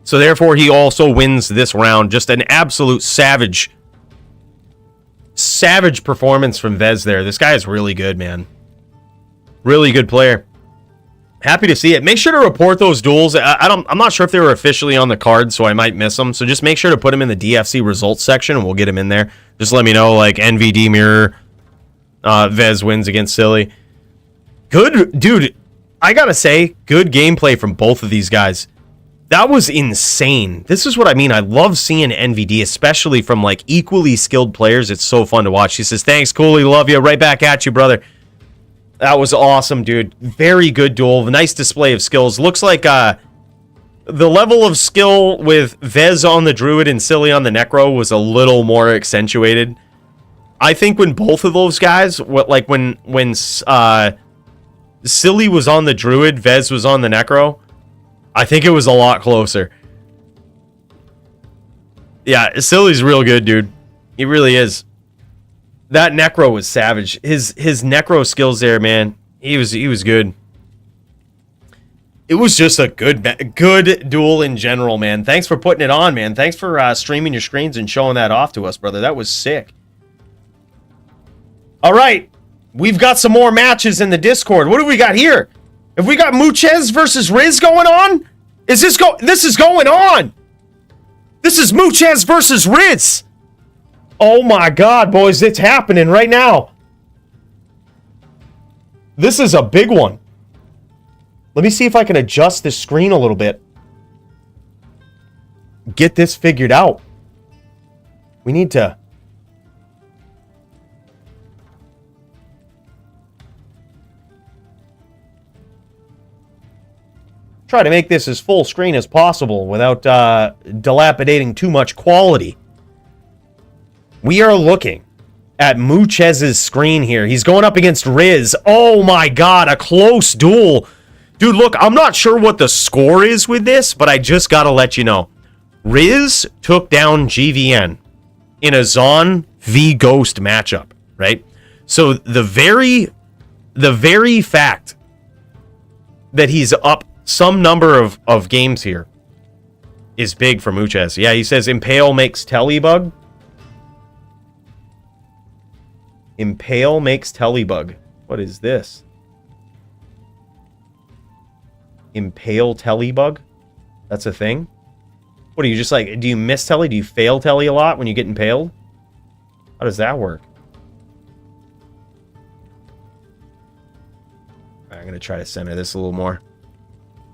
So, therefore, he also wins this round. Just an absolute savage performance from Vezz there. This guy is really good, man. Really good player. Happy to see it. Make sure to report those duels. I'm not sure if they were officially on the card, so I might miss them. So just make sure to put them in the DFC results section, and we'll get them in there. Just let me know, like, NVD mirror, Vezz wins against Silly. Good, dude. I gotta say, good gameplay from both of these guys. That was insane. This is what I mean. I love seeing NVD, especially from, like, equally skilled players. It's so fun to watch. She says, thanks, Coooley. Love you. Right back at you, brother. That was awesome, dude. Very good duel. Nice display of skills. Looks like the level of skill with Vezz on the Druid and Silly on the Necro was a little more accentuated. I think when both of those guys, when Silly was on the Druid, Vezz was on the Necro, I think it was a lot closer. Yeah, Silly's real good, dude. He really is. That Necro was savage. His Necro skills there, man. He was good. It was just a good duel in general, man. Thanks for putting it on, man. Thanks for streaming your screens and showing that off to us, brother. That was sick. All right. We've got some more matches in the Discord. What do we got here? Have we got Muchez versus Riz going on? This is going on. This is Muchez versus Riz. Oh my God, boys, it's happening right now. This is a big one. Let me see if I can adjust this screen a little bit. Get this figured out. We need to... try to make this as full screen as possible without dilapidating too much quality. We are looking at Muchez's screen here. He's going up against Rizz. Oh my god, a close duel. Dude, look, I'm not sure what the score is with this, but I just gotta let you know. Rizz took down GVN in a Zon v Ghost matchup, right? So the very fact that he's up some number of games here is big for Muchez. Yeah, he says Impale makes Telebug. Impale makes Telebug. What is this? Impale Telebug? That's a thing? What are you just like, do you miss Telly? Do you fail Telly a lot when you get impaled? How does that work? Alright, I'm going to try to center this a little more.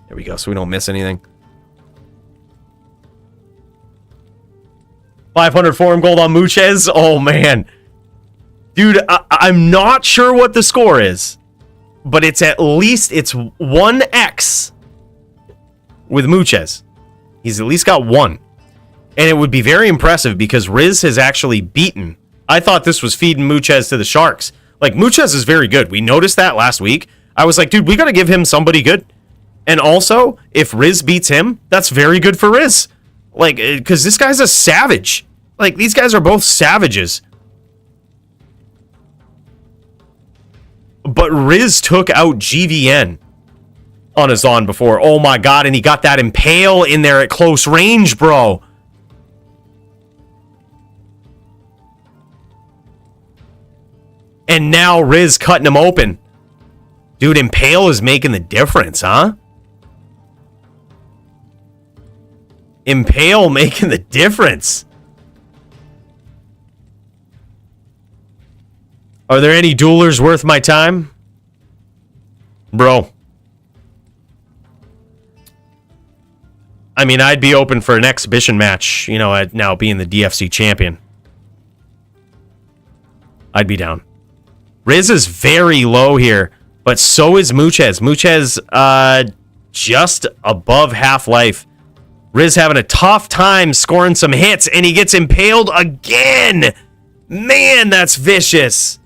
There we go, so we don't miss anything. 500 forum gold on Muchez. Oh, man. Dude, I'm not sure what the score is. But it's at least, it's 1x with Muchez. He's at least got 1. And it would be very impressive because Rizz has actually beaten. I thought this was feeding Muchez to the Sharks. Like, Muchez is very good. We noticed that last week. I was like, dude, we got to give him somebody good. And also, if Rizz beats him, that's very good for Rizz. Like, because this guy's a savage. Like, these guys are both savages. But Rizz took out GVN on a Zon before. Oh my god, and he got that Impale in there at close range, bro. And now Rizz cutting him open. Dude, Impale is making the difference, huh? Impale making the difference. Are there any duelers worth my time? Bro. I mean, I'd be open for an exhibition match, you know, now being the DFC champion. I'd be down. Rizz is very low here, but so is Muchez. Muchez, just above half-life. Rizz having a tough time scoring some hits, and he gets impaled again. Man, that's vicious.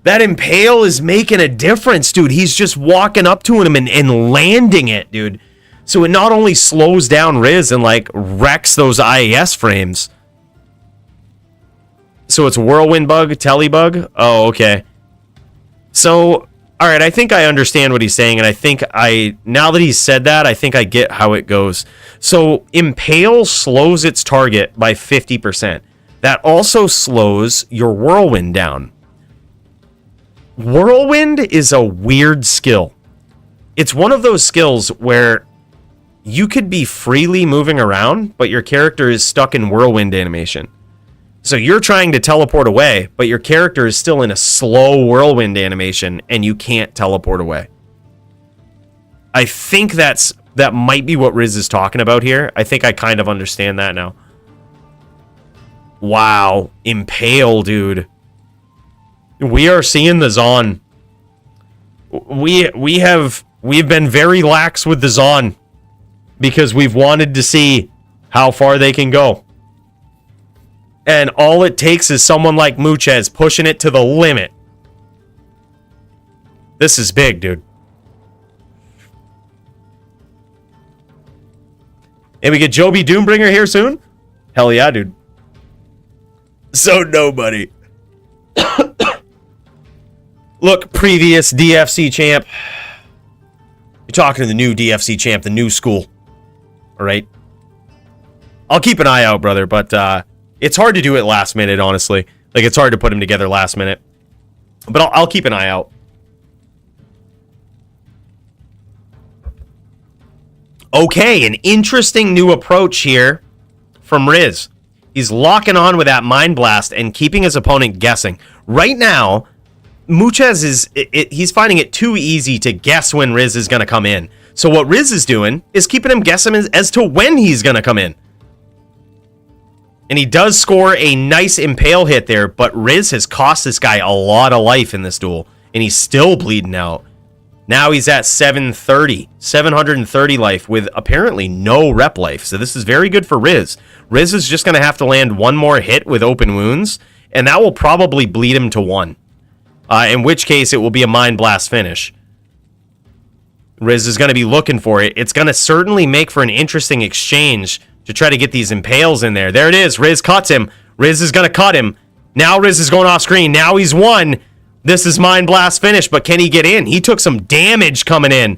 That Impale is making a difference, dude. He's just walking up to him and landing it, dude. So it not only slows down Rizz and, like, wrecks those IAS frames. So it's Whirlwind Bug, Telebug? Oh, okay. So, alright, I think I understand what he's saying, and I think now that he's said that, I think I get how it goes. So, Impale slows its target by 50%. That also slows your Whirlwind down. Whirlwind is a weird skill. It's one of those skills where you could be freely moving around, but your character is stuck in Whirlwind animation. So you're trying to teleport away, but your character is still in a slow Whirlwind animation, and you can't teleport away. I think that might be what Rizz is talking about here. I think I kind of understand that now. Wow. Impale, dude. We are seeing the Zon. We've been very lax with the Zon because we've wanted to see how far they can go. And all it takes is someone like Muchez pushing it to the limit. This is big, dude. And we get Joby Doombringer here soon? Hell yeah, dude. So nobody. Look, previous DFC champ. You're talking to the new DFC champ, the new school. All right? I'll keep an eye out, brother, but it's hard to do it last minute, honestly. Like, it's hard to put them together last minute. But I'll keep an eye out. Okay, an interesting new approach here from Rizz. He's locking on with that Mind Blast and keeping his opponent guessing. Right now, Muchez he's finding it too easy to guess when Rizz is going to come in. So what Rizz is doing is keeping him guessing as to when he's going to come in. And he does score a nice impale hit there, but Riz has cost this guy a lot of life in this duel, and he's still bleeding out. Now he's at 730 life with apparently no rep life. So this is very good for Riz. Riz is just going to have to land one more hit with open wounds, and that will probably bleed him to 1. In which case it will be a Mind Blast finish. Riz is going to be looking for it. It's going to certainly make for an interesting exchange to try to get these impales in there. There it is. Riz cuts him. Riz is going to cut him. Now Riz is going off screen. Now he's 1. This is Mind Blast finish, but can he get in? He took some damage coming in.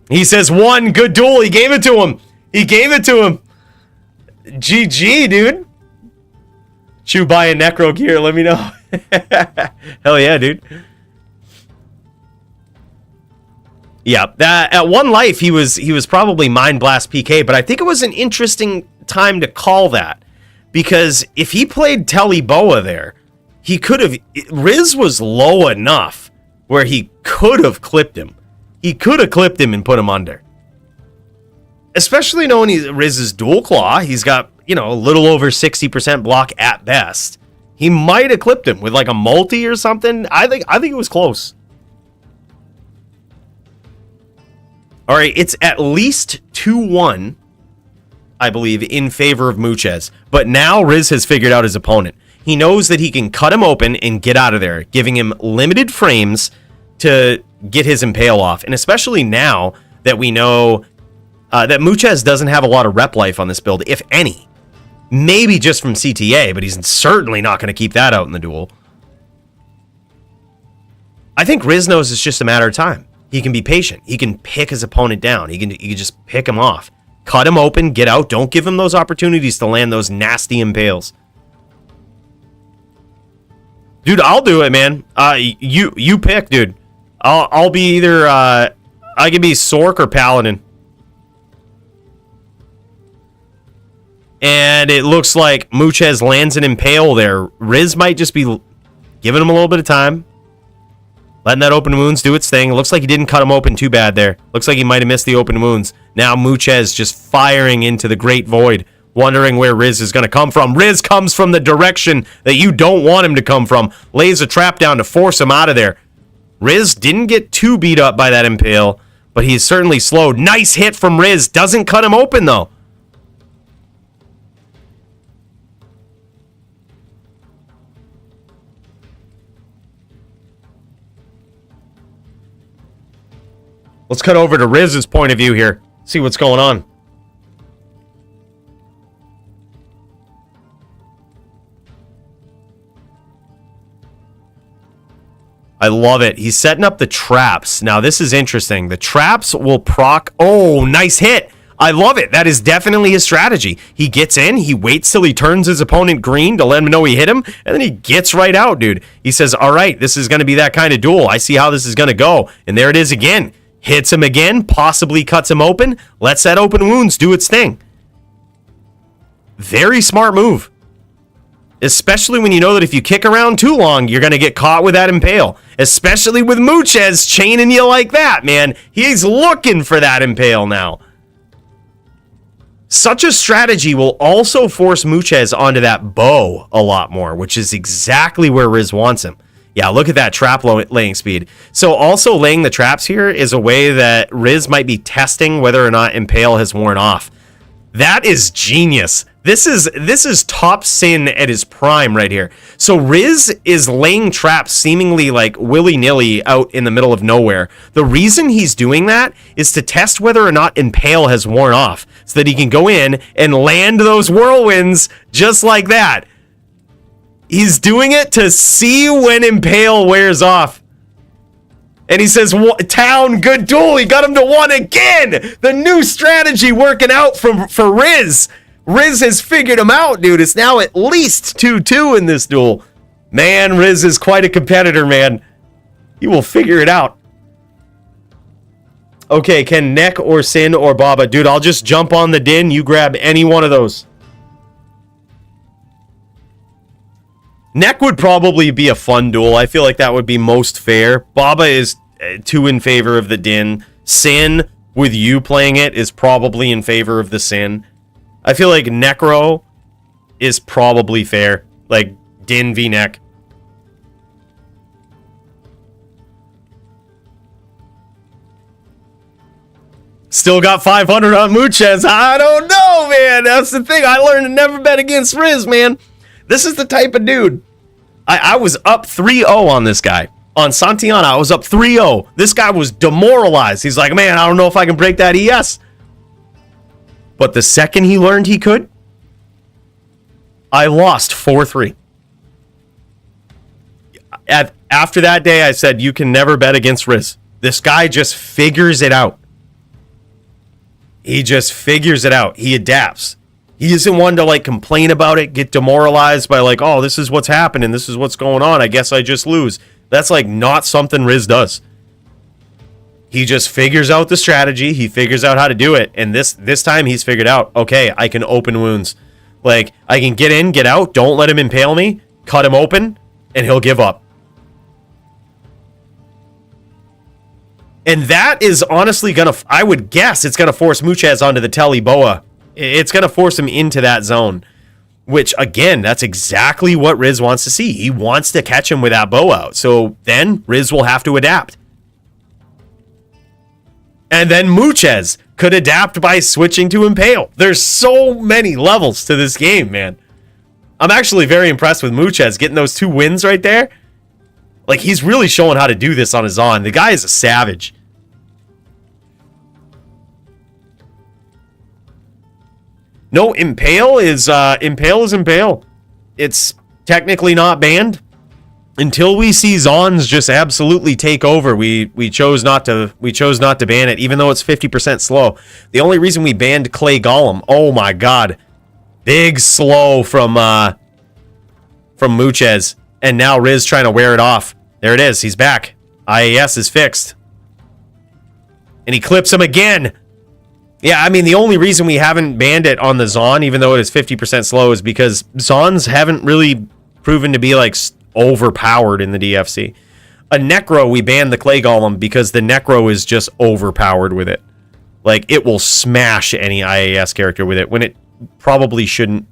He says 1. Good duel. He gave it to him. He gave it to him. GG, dude. Chew buying necro gear. Let me know. Hell yeah, dude. Yeah, that at 1 life he was probably Mind Blast PK, but I think it was an interesting time to call that, because if he played Telly Boa there, he could have. Riz was low enough where he could have clipped him. He could have clipped him and put him under. Especially knowing Riz's dual claw, he's got, you know, a little over 60% block at best. He might have clipped him with like a multi or something. I think it was close. All right, it's at least 2-1, I believe, in favor of Muchez. But now Riz has figured out his opponent. He knows that he can cut him open and get out of there, giving him limited frames to get his impale off. And especially now that we know that Muchez doesn't have a lot of rep life on this build, if any. Maybe just from CTA, but he's certainly not going to keep that out in the duel. I think Riz knows it's just a matter of time. He can be patient. He can pick his opponent down. He can just pick him off. Cut him open, get out. Don't give him those opportunities to land those nasty impales. Dude, I'll do it, man. You pick, dude. I'll be either I can be Sorc or Paladin. And it looks like Muchez lands an impale there. Riz might just be giving him a little bit of time. Letting that open wounds do its thing. It looks like he didn't cut him open too bad there. Looks like he might have missed the open wounds. Now Muchez just firing into the great void, wondering where Riz is going to come from. Riz comes from the direction that you don't want him to come from. Lays a trap down to force him out of there. Riz didn't get too beat up by that impale, but he's certainly slowed. Nice hit from Riz. Doesn't cut him open, though. Let's cut over to Riz's point of view here. See what's going on. I love it. He's setting up the traps. Now, this is interesting. The traps will proc... Oh, nice hit. I love it. That is definitely his strategy. He gets in, he waits till he turns his opponent green to let him know he hit him, and then he gets right out, dude. He says, all right, this is going to be that kind of duel. I see how this is going to go. And there it is again. Hits him again, possibly cuts him open, lets that open wounds do its thing. Very smart move. Especially when you know that if you kick around too long, you're going to get caught with that impale. Especially with Muchez chaining you like that, man. He's looking for that impale now. Such a strategy will also force Muchez onto that bow a lot more, which is exactly where Riz wants him. Yeah, look at that trap laying speed. So also laying the traps here is a way that Riz might be testing whether or not impale has worn off. That is genius. This is top Sin at his prime right here. So Riz is laying traps seemingly like willy-nilly out in the middle of nowhere. The reason he's doing that is to test whether or not impale has worn off, so that he can go in and land those whirlwinds just like that. He's doing it to see when impale wears off. And he says, town, good duel. He got him to 1 again. The new strategy working out for Riz. Riz has figured him out, dude. It's now at least 2-2 in this duel. Man, Riz is quite a competitor, man. He will figure it out. Okay, can Neck or Sin or Baba? Dude, I'll just jump on the din. You grab any one of those. Neck would probably be a fun duel. I feel like that would be most fair. Baba is too in favor of the din. Sin, with you playing it, is probably in favor of the Sin. I feel like Necro is probably fair. Like, Din v neck. Still got 500 on Muchez. I don't know, man. That's the thing. I learned to never bet against Riz, man. This is the type of dude. I was up 3-0 on this guy. On Santiana, I was up 3-0. This guy was demoralized. He's like, man, I don't know if I can break that ES. But the second he learned he could, I lost 4-3. After that day, I said, you can never bet against Riz. This guy just figures it out. He just figures it out. He adapts. He isn't one to, like, complain about it, get demoralized by, like, oh, this is what's happening, this is what's going on, I guess I just lose. That's, like, not something Riz does. He just figures out the strategy, he figures out how to do it, and this time he's figured out, okay, I can open wounds. Like, I can get in, get out, don't let him impale me, cut him open, and he'll give up. And that is honestly gonna, I would guess it's gonna force Muchez onto the Telly Boa. It's gonna force him into that zone. Which, again, that's exactly what Riz wants to see. He wants to catch him with that bow out. So then Riz will have to adapt. And then Muchez could adapt by switching to Impale. There's so many levels to this game, man. I'm actually very impressed with Muchez getting those 2 wins right there. Like, he's really showing how to do this on his on. The guy is a savage. No, Impale is Impale. It's technically not banned. Until we see Zons just absolutely take over, we chose not to ban it, even though it's 50% slow. The only reason we banned Clay Golem, oh my god. Big slow from Muchez. And now Riz trying to wear it off. There it is. He's back. IAS is fixed. And he clips him again. Yeah, I mean, the only reason we haven't banned it on the Zon, even though it is 50% slow, is because Zons haven't really proven to be, like, overpowered in the DFC. A Necro, we banned the Clay Golem because the Necro is just overpowered with it. Like, it will smash any IAS character with it when it probably shouldn't.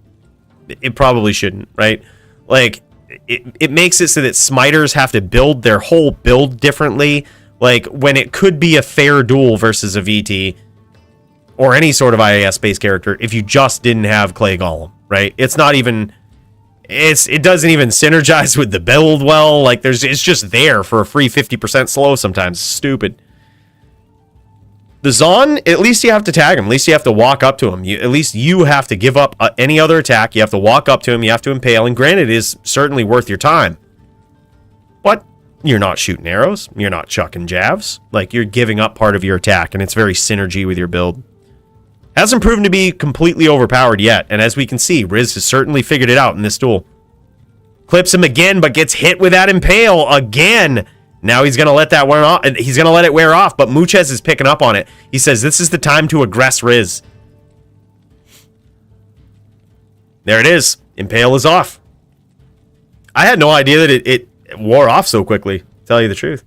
It probably shouldn't, right? Like, it makes it so that smiters have to build their whole build differently. Like, when it could be a fair duel versus a VT or any sort of IAS-based character if you just didn't have Clay Golem, right? It's not even... It doesn't even synergize with the build well. Like, it's just there for a free 50% slow sometimes. It's stupid. The Zon, at least you have to tag him. At least you have to walk up to him. At least you have to give up any other attack. You have to walk up to him. You have to impale. And granted, it is certainly worth your time. But you're not shooting arrows. You're not chucking jabs. Like, you're giving up part of your attack. And it's very synergy with your build. Hasn't proven to be completely overpowered yet. And as we can see, Riz has certainly figured it out in this duel. Clips him again, but gets hit with that impale again. Now he's going to let that wear off. He's going to let it wear off, but Muchez is picking up on it. He says, this is the time to aggress Riz. There it is. Impale is off. I had no idea that it wore off so quickly, to tell you the truth.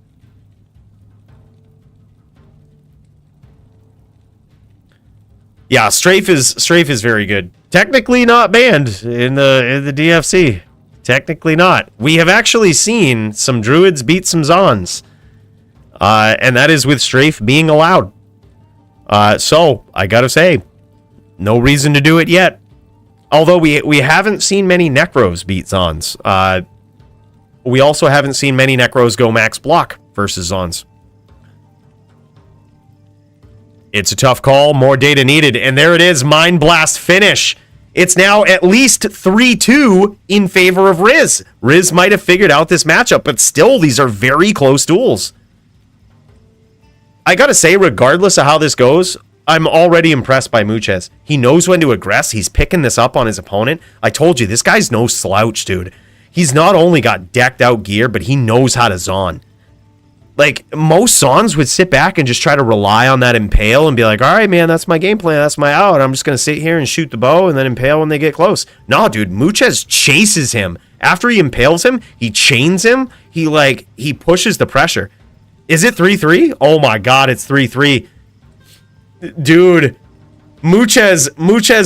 Yeah, Strafe is very good. Technically not banned in the DFC. Technically not. We have actually seen some druids beat some Zons. And that is with Strafe being allowed. So, I gotta say, no reason to do it yet. Although we haven't seen many Necros beat Zons. We also haven't seen many Necros go max block versus Zons. It's a tough call, more data needed, and there it is, Mind Blast finish. It's now at least 3-2 in favor of Riz. Riz might have figured out this matchup, but still, these are very close duels. I gotta say, regardless of how this goes, I'm already impressed by Muchez. He knows when to aggress. He's picking this up on his opponent. I told you, this guy's no slouch, dude. He's not only got decked out gear, but he knows how to Zon. Like, most Zons would sit back and just try to rely on that impale and be like, all right, man, that's my game plan. That's my out. I'm just going to sit here and shoot the bow and then impale when they get close. No, dude, Muchez chases him. After he impales him, he chains him. He pushes the pressure. Is it 3-3? Oh my God, it's 3-3. Dude, Muchez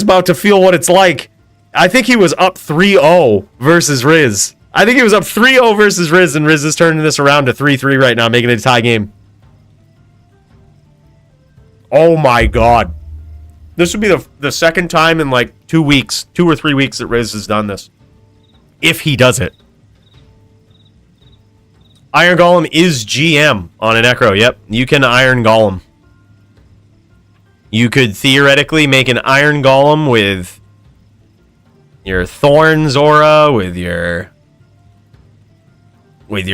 about to feel what it's like. I think he was up 3-0 versus Riz. I think he was up 3-0 versus Riz, and Riz is turning this around to 3-3 right now, making it a tie game. Oh my god. This would be the second time in like 2 weeks, 2 or 3 weeks that Riz has done this. If he does it. Iron Golem is GM on a Necro. Yep, you can Iron Golem. You could theoretically make an Iron Golem with your Thorns aura, with your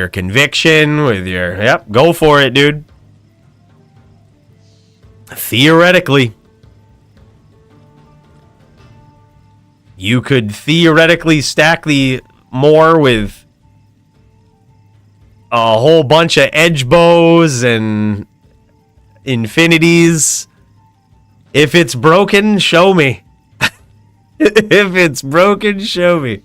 Conviction, with your... Yep, go for it, dude. Theoretically. You could theoretically stack the more with a whole bunch of edge bows and infinities. If it's broken, show me. If it's broken, show me.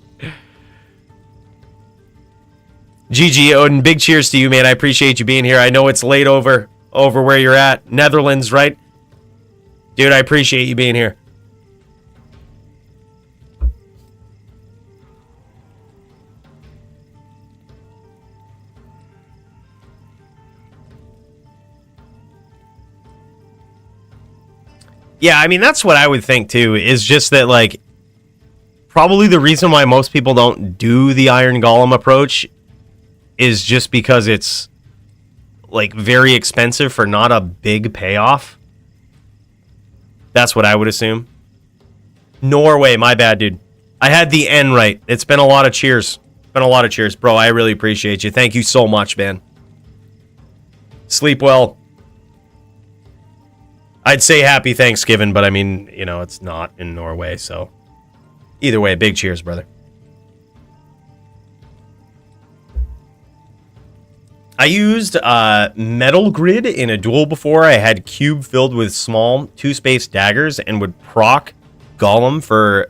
GG, Odin, big cheers to you, man. I appreciate you being here. I know it's late over where you're at. Netherlands, right? Dude, I appreciate you being here. Yeah, I mean, that's what I would think, too, is just that, like, probably the reason why most people don't do the Iron Golem approach is just because it's, like, very expensive for not a big payoff. That's what I would assume. Norway, my bad, dude. I had the N right. It's been a lot of cheers. Been a lot of cheers. Bro, I really appreciate you. Thank you so much, man. Sleep well. I'd say happy Thanksgiving, but I mean, you know, it's not in Norway, so... Either way, big cheers, brother. I used metal grid in a duel before. I had cube filled with small 2-space daggers and would proc Golem for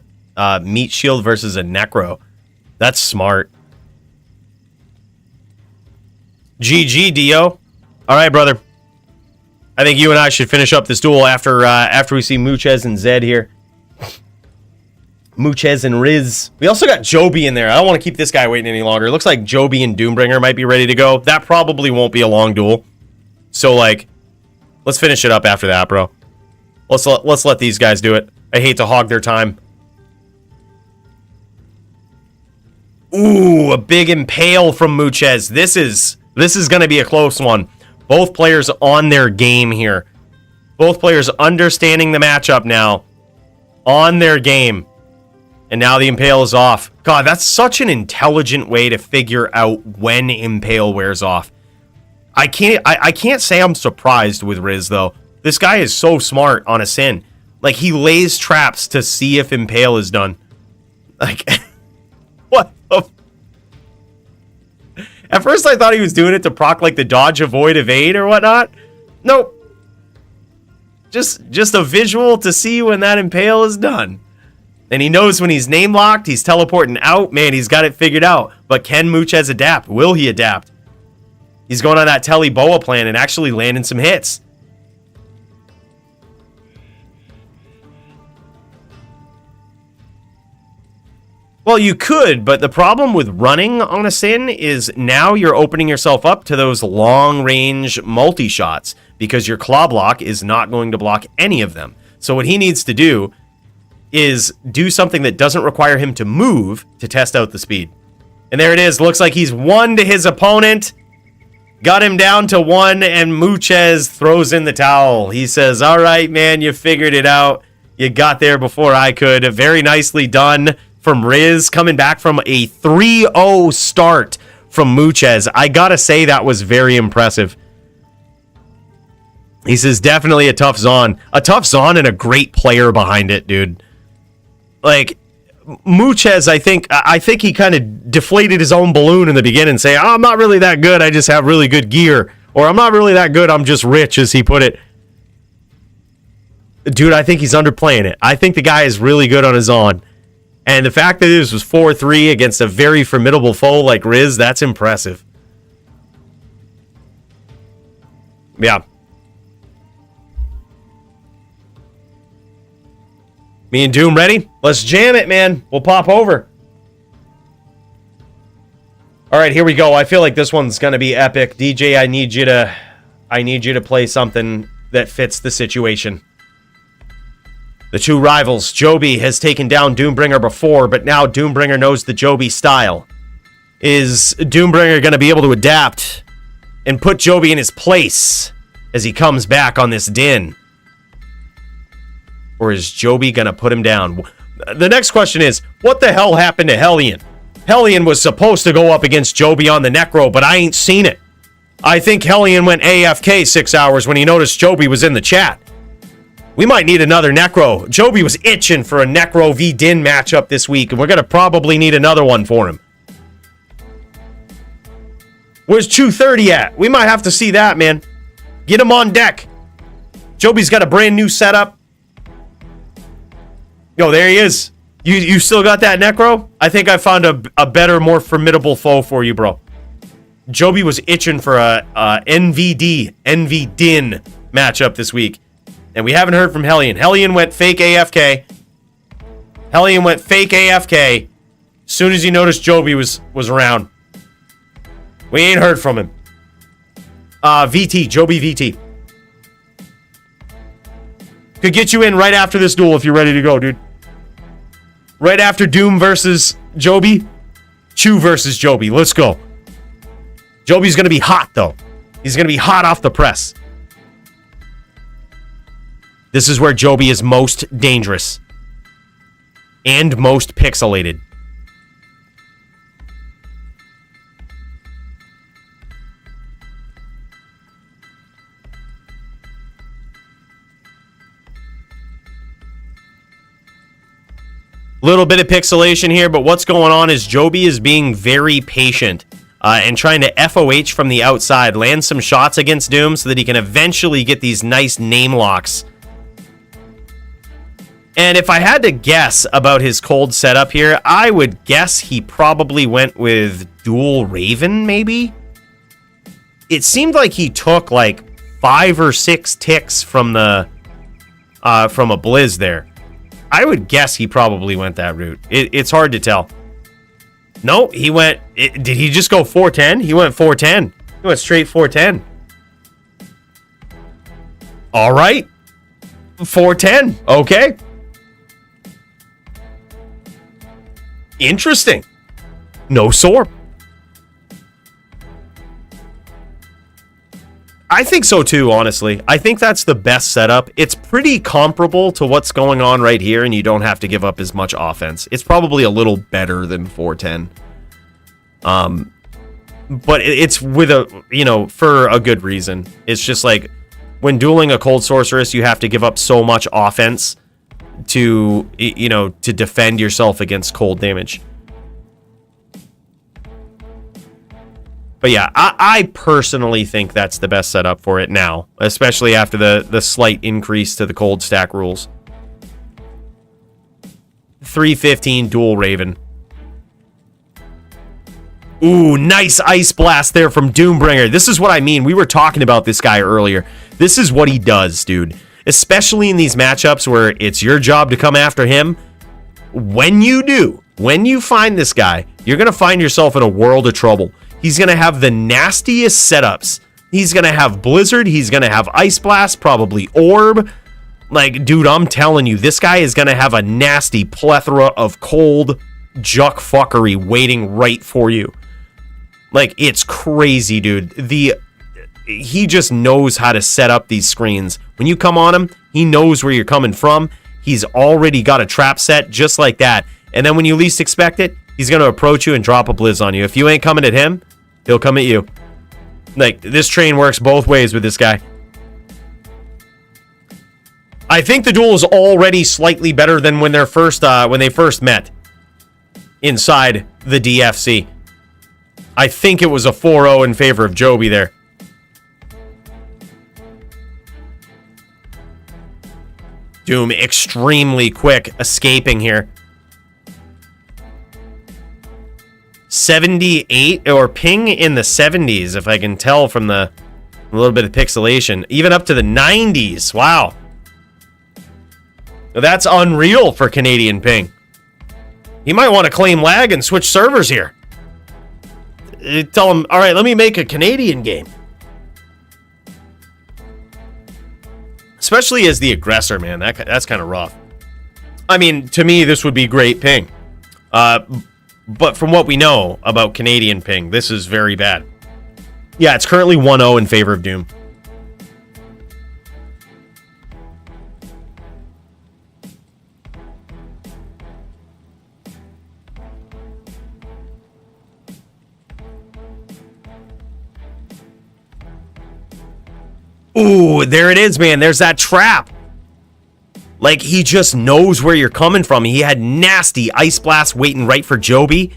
meat shield versus a necro. That's smart. GG, Dio. All right, brother. I think you and I should finish up this duel after we see Muchez and Zed here. Muchez and Riz. We also got Joby in there. I don't want to keep this guy waiting any longer. It looks like Joby and Doombringer might be ready to go. That probably won't be a long duel. So, like, let's finish it up after that, bro. Let's let these guys do it. I hate to hog their time. Ooh, a big impale from Muchez. This is going to be a close one. Both players on their game here. Both players understanding the matchup now. On their game. And now the Impale is off. God, that's such an intelligent way to figure out when Impale wears off. I can't say I'm surprised with Riz, though. This guy is so smart on a Sin. Like, he lays traps to see if Impale is done. Like, what the... At first, I thought he was doing it to proc, like, the dodge, avoid, evade, or whatnot. Nope. Just a visual to see when that Impale is done. And he knows when he's name locked, he's teleporting out. Man, he's got it figured out. But can Muchez adapt? Will he adapt? He's going on that Telly Boa plan and actually landing some hits. Well, you could, but the problem with running on a Sin is now you're opening yourself up to those long-range multi-shots because your claw block is not going to block any of them. So what he needs to do is do something that doesn't require him to move to test out the speed. And there it is. Looks like he's 1 to his opponent. Got him down to 1, and Muchez throws in the towel. He says, all right, man, you figured it out. You got there before I could. Very nicely done from Riz, coming back from a 3-0 start from Muchez. I gotta say that was very impressive. He says, definitely a tough Zon. A tough Zon and a great player behind it, dude. Like, Muchez, I think he kind of deflated his own balloon in the beginning, saying, oh, I'm not really that good, I just have really good gear. Or I'm not really that good, I'm just rich, as he put it. Dude, I think he's underplaying it. I think the guy is really good on his own. And the fact that this was 4-3 against a very formidable foe like Riz, that's impressive. Yeah. Me and Doom ready? Let's jam it, man. We'll pop over. All right, here we go. I feel like this one's gonna be epic. DJ, I need you to play something that fits the situation. The two rivals. Joby has taken down Doombringer before, but now Doombringer knows the Joby style. Is Doombringer gonna be able to adapt and put Joby in his place as he comes back on this din? Or is Joby gonna put him down? The next question is, what the hell happened to Hellian? Hellian was supposed to go up against Joby on the necro, but I ain't seen it. I think Hellian went AFK 6 hours when he noticed Joby was in the chat. We might need another necro. Joby was itching for a necro v din matchup this week, and we're gonna probably need another one for him. Where's 230 at? We might have to see that, man. Get him on deck. Joby's got a brand new setup. Yo, there he is. You still got that necro? I think I found a better, more formidable foe for you, bro. Joby was itching for a NV din matchup this week. And we haven't heard from Hellian. Hellian went fake AFK. Hellian went fake AFK as soon as he noticed Joby was around. We ain't heard from him. VT, Joby VT. Could get you in right after this duel if you're ready to go, dude. Right after Doom versus Joby, Chew versus Joby. Let's go. Joby's going to be hot, though. He's going to be hot off the press. This is where Joby is most dangerous. And most pixelated. Little bit of pixelation here, but what's going on is Joby is being very patient and trying to FOH from the outside, land some shots against Doom so that he can eventually get these nice name locks. And if I had to guess about his cold setup here, I would guess he probably went with dual Raven, maybe? It seemed like he took like 5 or 6 ticks from the from a Blizz there. I would guess he probably went that route. It's hard to tell. No, he went... did he just go 410? He went 410. He went straight 410. All right. 410. Okay. Interesting. No sorc. I think so too, honestly. I think that's the best setup. It's pretty comparable to what's going on right here, and you don't have to give up as much offense. It's probably a little better than 410. But it's with a, for a good reason. It's just like, when dueling a cold sorceress, you have to give up so much offense to, to defend yourself against cold damage. But yeah, I personally think that's the best setup for it now, especially after the slight increase to the cold stack rules. 315 dual Raven. Ooh, nice Ice Blast there from Doombringer. This is what I mean. We were talking about this guy earlier. This is what he does, dude. Especially in these matchups where it's your job to come after him. When you find this guy, you're going to find yourself in a world of trouble. He's going to have the nastiest setups. He's going to have Blizzard. He's going to have Ice Blast, probably Orb. Like, dude, I'm telling you, this guy is going to have a nasty plethora of cold juck fuckery waiting right for you. Like, it's crazy, dude. He just knows how to set up these screens. When you come on him, he knows where you're coming from. He's already got a trap set just like that. And then when you least expect it, he's going to approach you and drop a Blizz on you. If you ain't coming at him, he'll come at you. Like, this train works both ways with this guy. I think the duel is already slightly better than when they first met inside the DFC. I think it was a 4-0 in favor of Joby there. Doom extremely quick escaping here. 78 or ping in the 70s, if I can tell from a little bit of pixelation. Even up to the 90s. Wow. That's unreal for Canadian ping. He might want to claim lag and switch servers here. Tell him, all right, let me make a Canadian game. Especially as the aggressor, man. That's kind of rough. I mean, to me, this would be great ping. But from what we know about Canadian ping, this is very bad. Yeah, it's currently 1-0 in favor of Doom. Ooh, there it is, man. There's that trap. Like, he just knows where you're coming from. He had nasty Ice Blast waiting right for Joby.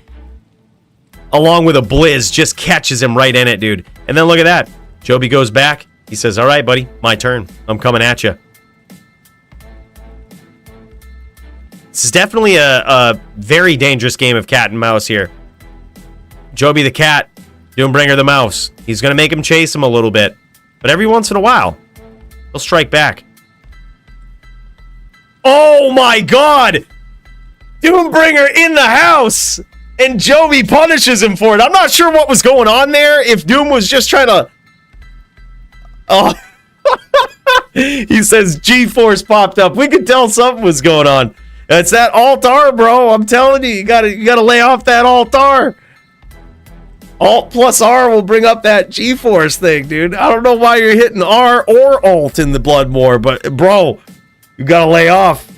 Along with a Blizz, just catches him right in it, dude. And then look at that. Joby goes back. He says, all right, buddy, my turn. I'm coming at you. This is definitely a very dangerous game of cat and mouse here. Joby the cat, Doombringer the mouse. He's going to make him chase him a little bit. But every once in a while, he'll strike back. Oh my god! Doombringer in the house! And Joby punishes him for it. I'm not sure what was going on there. If Doom was just trying to... Oh. He says G-Force popped up. We could tell something was going on. It's that Alt-R, bro. I'm telling you, you gotta lay off that Alt-R. Alt plus R will bring up that G-Force thing, dude. I don't know why you're hitting R or Alt in the Blood War, but bro, you gotta lay off.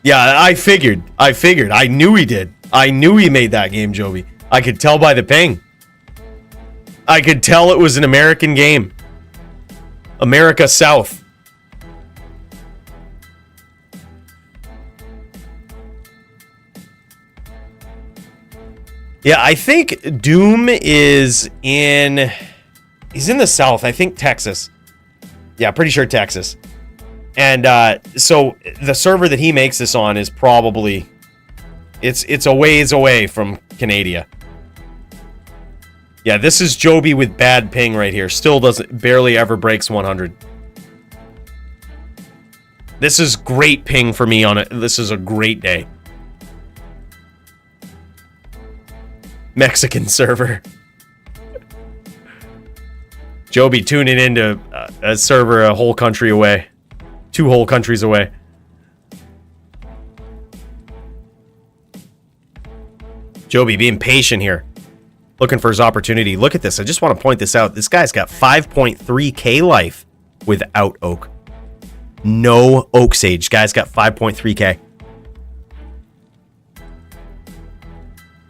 Yeah, I figured. I knew he did. I knew he made that game, Joby. I could tell by the ping. I could tell it was an American game. America South. Yeah, I think Doom is in... He's in the South. I think Texas. Yeah, pretty sure Texas. And so the server that he makes this on is probably... It's a ways away from Canada. Yeah, this is Joby with bad ping right here. Still barely ever breaks 100. This is great ping for me on it. This is a great day. Mexican server. Joby tuning into a server a whole country away. 2 whole countries away. Joby being patient here. Looking for his opportunity. Look at this. I just want to point this out. This guy's got 5.3k life without Oak. No Oak Sage. Guy's got 5.3k.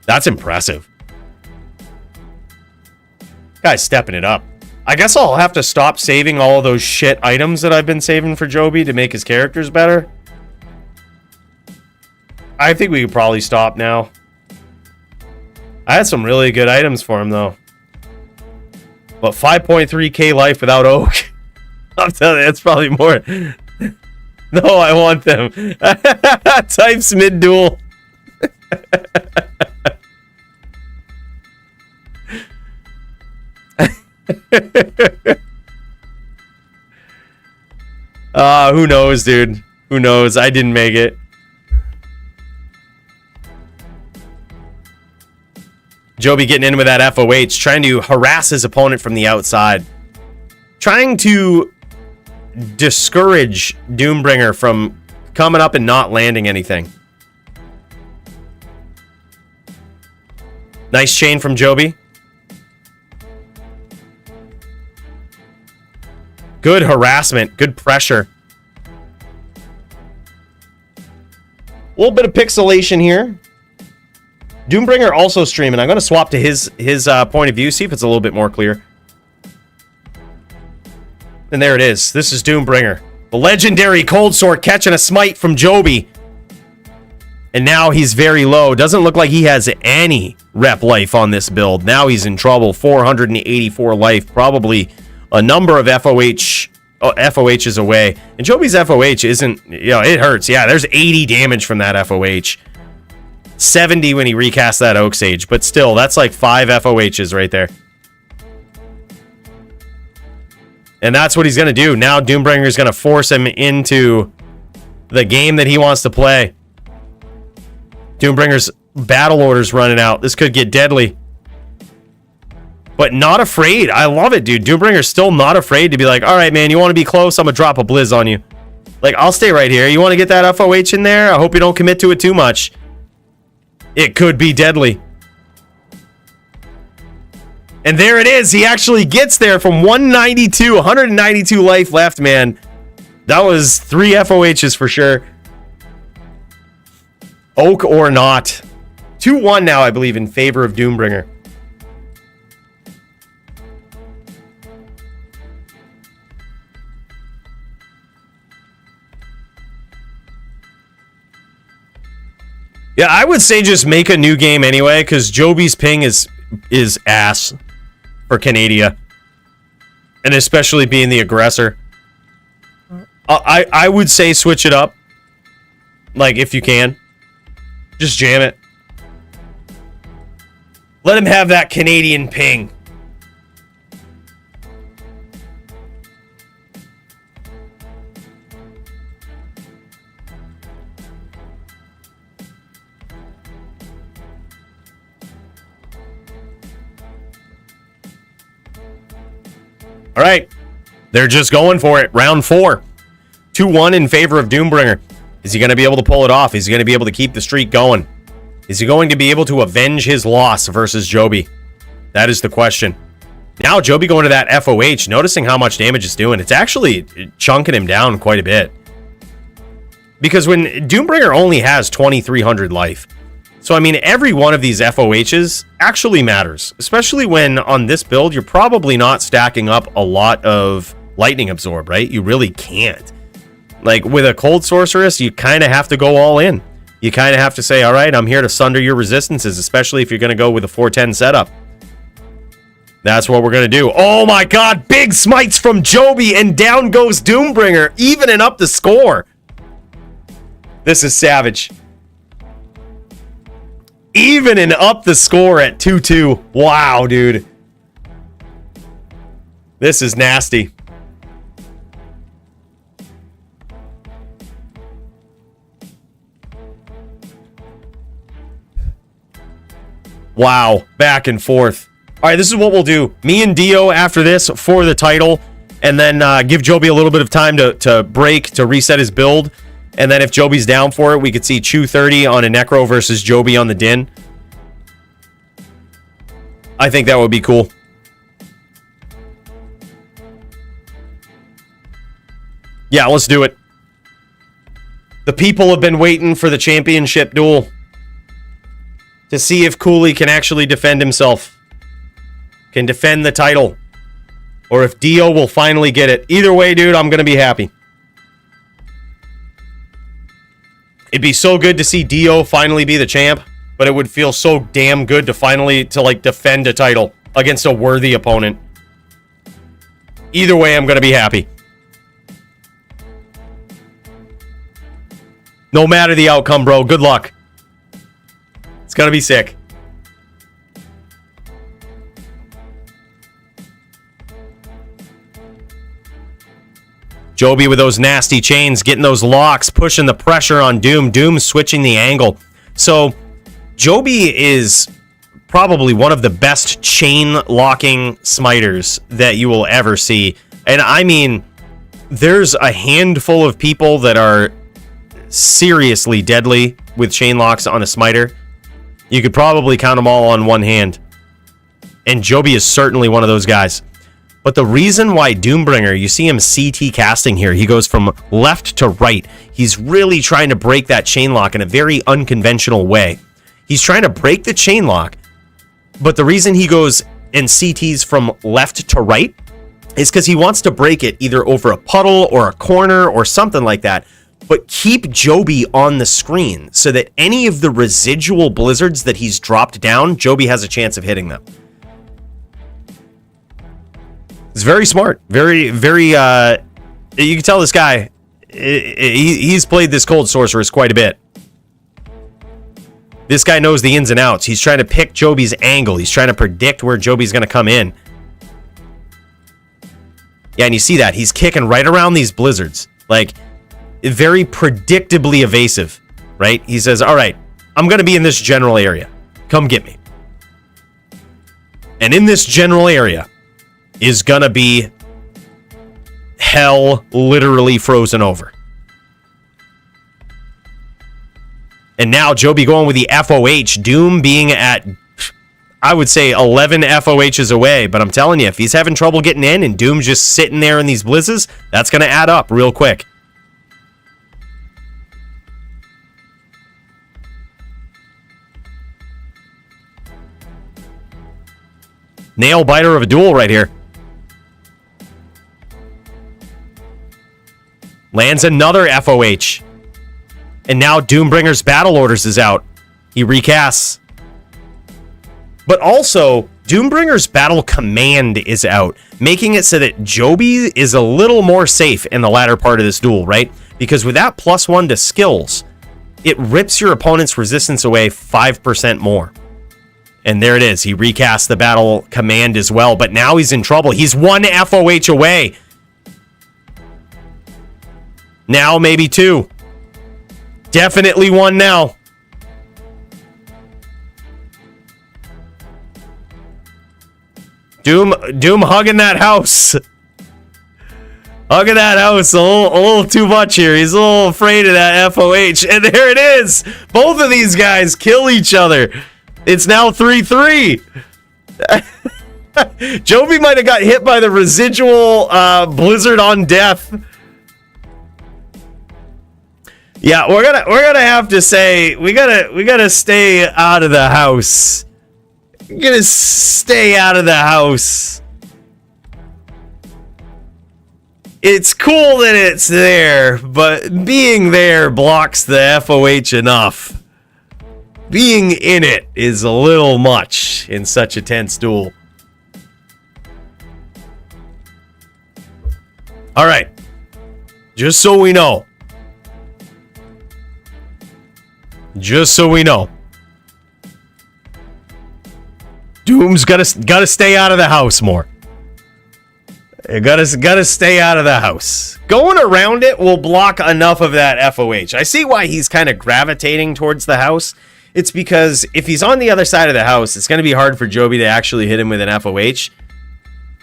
That's impressive. Guy's stepping it up. I guess I'll have to stop saving all of those shit items that I've been saving for Joby to make his characters better. I think we could probably stop now. I had some really good items for him, though. But 5.3k life without Oak. I'm telling you, that's probably more. No, I want them. Types mid-duel. Who knows, dude? Who knows? I didn't make it. Joby getting in with that FOH, trying to harass his opponent from the outside. Trying to discourage Doombringer from coming up and not landing anything. Nice chain from Joby. Good harassment. Good pressure. A little bit of pixelation here. Doombringer also streaming. I'm going to swap to his point of view, see if it's a little bit more clear. And there it is. This is Doombringer. The legendary Cold Sword catching a smite from Joby. And now he's very low. Doesn't look like he has any rep life on this build. Now he's in trouble. 484 life. Probably a number of FOHs away. And Joby's FOH isn't, it hurts. Yeah, there's 80 damage from that FOH. 70 when he recast that Oak Sage. But still, that's like 5 FOHs right there. And that's what he's going to do. Now Doombringer is going to force him into the game that he wants to play. Doombringer's battle order's running out. This could get deadly. But not afraid. I love it, dude. Doombringer's still not afraid to be like, all right, man, you want to be close? I'm going to drop a Blizz on you. Like, I'll stay right here. You want to get that FOH in there? I hope you don't commit to it too much. It could be deadly. And there it is. He actually gets there from 192. 192 life left, man. That was 3 FOHs for sure. Oak or not. 2-1 now, I believe, in favor of Doombringer. Yeah, I would say just make a new game anyway, because Joby's ping is ass for Canada. And especially being the aggressor. I would say switch it up. Like, if you can. Just jam it. Let him have that Canadian ping. All right. They're just going for it. Round 4. 2-1 in favor of Doombringer. Is he going to be able to pull it off? Is he going to be able to keep the streak going? Is he going to be able to avenge his loss versus Joby? That is the question. Now Joby going to that FOH, noticing how much damage it's doing. It's actually chunking him down quite a bit. Because when Doombringer only has 2,300 life. So, I mean, every one of these FOHs actually matters. Especially when on this build, you're probably not stacking up a lot of Lightning Absorb, right? You really can't. Like, with a Cold Sorceress, you kind of have to go all in. You kind of have to say, all right, I'm here to sunder your resistances, especially if you're going to go with a 410 setup. That's what we're going to do. Oh my god, big smites from Joby, and down goes Doombringer, evening up the score. This is savage. Evening up the score at 2-2. Wow, dude. This is nasty. Wow, back and forth. All right, this is what we'll do. Me and Dio after this for the title, and then give Joby a little bit of time to break, to reset his build. And then if Joby's down for it, we could see Chew 30 on a Necro versus Joby on the Din. I think that would be cool. Yeah, let's do it. The people have been waiting for the championship duel to see if Coooley can actually defend himself. Can defend the title. Or if Dio will finally get it. Either way, dude, I'm going to be happy. It'd be so good to see Dio finally be the champ, but it would feel so damn good to finally defend a title against a worthy opponent. Either way, I'm going to be happy. No matter the outcome, bro. Good luck. It's going to be sick. Joby with those nasty chains, getting those locks, pushing the pressure on Doom. Doom switching the angle. So, Joby is probably one of the best chain locking smiters that you will ever see. And I mean, there's a handful of people that are seriously deadly with chain locks on a smiter. You could probably count them all on one hand. And Joby is certainly one of those guys. But the reason why Doombringer, you see him CT casting here, he goes from left to right. He's really trying to break that chain lock in a very unconventional way. He's trying to break the chain lock, but the reason he goes and CTs from left to right is because he wants to break it either over a puddle or a corner or something like that, but keep Joby on the screen so that any of the residual blizzards that he's dropped down, Joby has a chance of hitting them. It's very smart. Very, very, you can tell this guy, he's played this Cold Sorceress quite a bit. This guy knows the ins and outs. He's trying to pick Joby's angle. He's trying to predict where Joby's going to come in. Yeah, and you see that. He's kicking right around these blizzards. Like, very predictably evasive, right? He says, all right, I'm going to be in this general area. Come get me. And in this general area is going to be hell literally frozen over. And now Joby going with the FOH. Doom being at, I would say, 11 FOHs away. But I'm telling you, if he's having trouble getting in and Doom's just sitting there in these blizzes, that's going to add up real quick. Nail biter of a duel right here. Lands another FOH. And now Doombringer's Battle Orders is out. He recasts. But also, Doombringer's Battle Command is out, making it so that Joby is a little more safe in the latter part of this duel, right? Because with that +1 to skills, it rips your opponent's resistance away 5% more. And there it is. He recast the Battle Command as well, but now he's in trouble. He's 1 FOH away. Now maybe 2. Definitely 1 now. Doom hugging that house. Hugging that house a little too much here. He's a little afraid of that FOH. And there it is. Both of these guys kill each other. It's now 3-3. Joby might have got hit by the residual blizzard on death. Yeah, we're gonna have to say we gotta stay out of the house. We're gonna stay out of the house. It's cool that it's there, but being there blocks the FOH enough. Being in it is a little much in such a tense duel. All right, just so we know. Just so we know. Doom's gotta stay out of the house more. Gotta stay out of the house. Going around it will block enough of that FOH. I see why he's kind of gravitating towards the house. It's because if he's on the other side of the house, it's going to be hard for Joby to actually hit him with an FOH.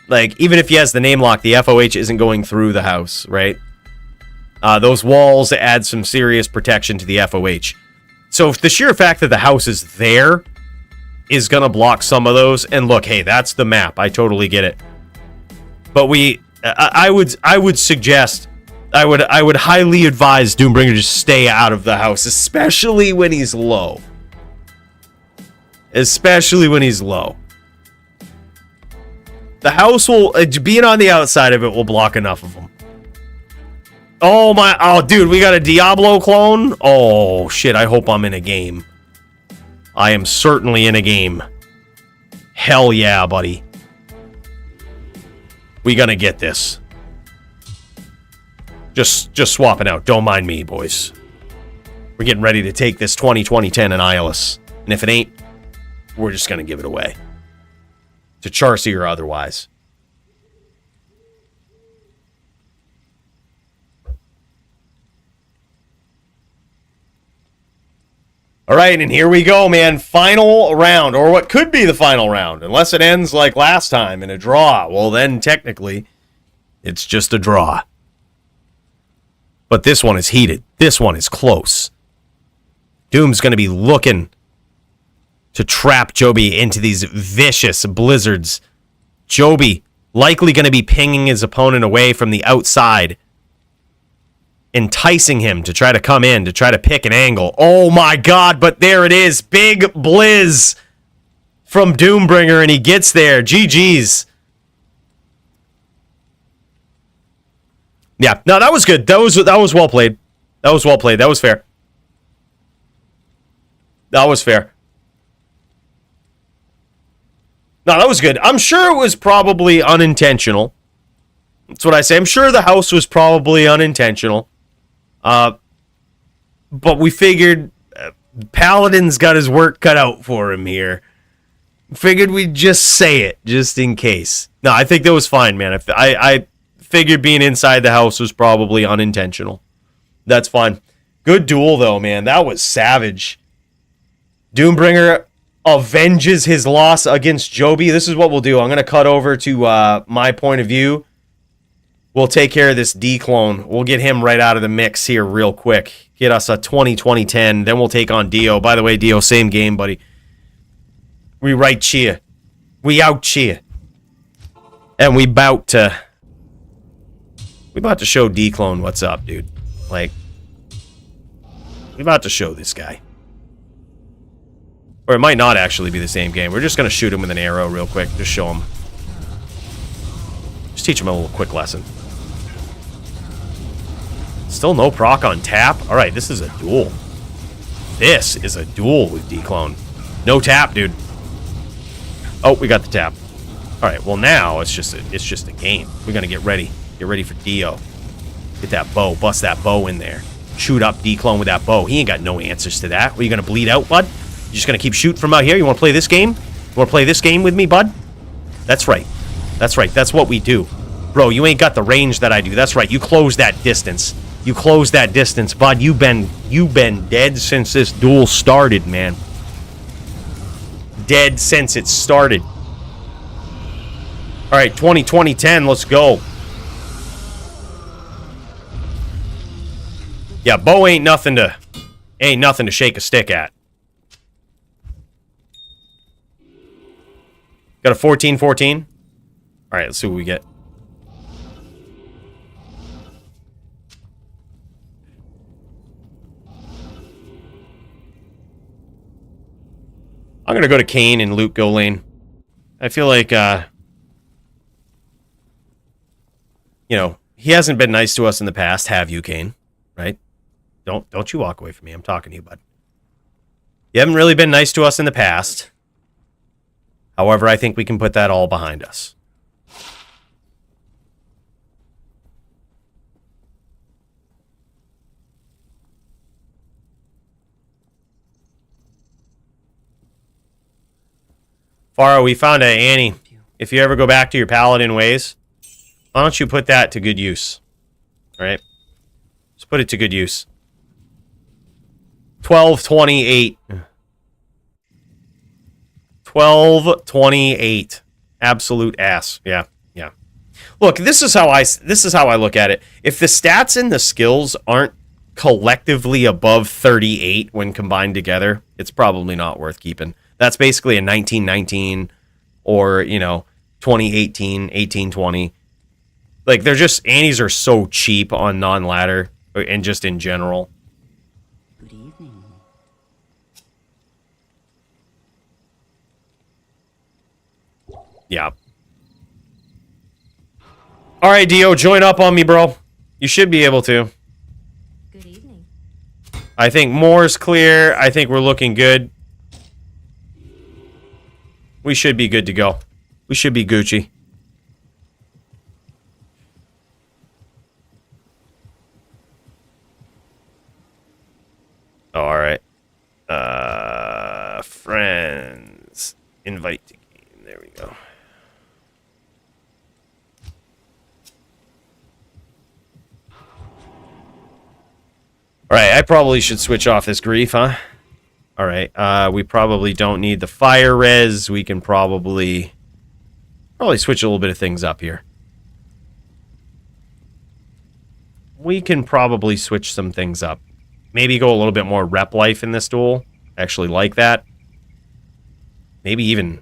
Like, even if he has the name lock, the FOH isn't going through the house, right? Those walls add some serious protection to the FOH. So if the sheer fact that the house is there is going to block some of those, and look, hey, that's the map. I totally get it. But I would suggest, I would highly advise Doombringer to stay out of the house, especially when he's low. Especially when he's low. The house will, being on the outside of it will block enough of them. Oh, dude, we got a Diablo clone? Oh, shit, I hope I'm in a game. I am certainly in a game. Hell yeah, buddy. We gonna get this. Just swapping out. Don't mind me, boys. We're getting ready to take this 20-20-10 Annihilus. And if it ain't, we're just gonna give it away. To Charcy or otherwise. All right, and here we go, man. Final round, or what could be the final round, unless it ends like last time in a draw. Well, then technically, it's just a draw. But this one is heated. This one is close. Doom's going to be looking to trap Joby into these vicious blizzards. Joby likely going to be pinging his opponent away from the outside, enticing him to try to come in, to try to pick an angle. Oh my god, but there it is. Big blizz from Doombringer, and he gets there. GG's. Yeah, no, that was good. That was well played. That was well played. That was fair. That was fair. No, that was good. I'm sure it was probably unintentional. That's what I say. I'm sure the house was probably unintentional. But we figured Paladin's got his work cut out for him here. Figured we'd just say it, just in case. No, I think that was fine, man. I figured being inside the house was probably unintentional. That's fine. Good duel, though, man. That was savage. Doombringer avenges his loss against Joby. This is what we'll do. I'm going to cut over to my point of view. We'll take care of this Dclone. We'll get him right out of the mix here real quick. Get us a 20-20-10. Then we'll take on Dio. By the way, Dio, same game, buddy. We right cheer. We out cheer. And we about to show Dclone what's up, dude. Like, we about to show this guy. Or it might not actually be the same game. We're just going to shoot him with an arrow real quick. Just show him. Just teach him a little quick lesson. Still no proc on tap? Alright, this is a duel. This is a duel with Dclone. No tap, dude. Oh, we got the tap. Alright, well now it's just a game. We're gonna get ready. Get ready for Dio. Get that bow. Bust that bow in there. Shoot up Dclone with that bow. He ain't got no answers to that. What, you gonna bleed out, bud? You just gonna keep shooting from out here? You wanna play this game? You wanna play this game with me, bud? That's right. That's right. That's what we do. Bro, you ain't got the range that I do. That's right. You close that distance. You close that distance, bud. You've been dead since this duel started, man. Dead since it started. Alright, 20-20-10, let's go. Yeah, bow ain't nothing to shake a stick at. Got a 14-14. Alright, let's see what we get. I'm going to go to Kane and Luke go lane. I feel like, you know, he hasn't been nice to us in the past, have you, Kane? Right? Don't you walk away from me. I'm talking to you, bud. You haven't really been nice to us in the past. However, I think we can put that all behind us. Faro, we found a Annie. If you ever go back to your paladin ways, why don't you put that to good use? Alright? Just put it to good use. 12-28. 12-28. Absolute ass. Yeah, yeah. Look, this is how I look at it. If the stats and the skills aren't collectively above 38 when combined together, it's probably not worth keeping. That's basically a 19-19 or, you know, 20-18, 18-20. Like, they're just, Annies are so cheap on non-ladder and just in general. Good evening. Yeah. All right, Dio, join up on me, bro. You should be able to. Good evening. I think Moore's clear. I think we're looking good. We should be good to go. We should be Gucci. All right. Friends. Invite to game. There we go. All right, I probably should switch off this grief, huh? All right, we probably don't need the fire res. We can probably switch a little bit of things up here. We can probably switch some things up. Maybe go a little bit more rep life in this duel. I actually like that. Maybe even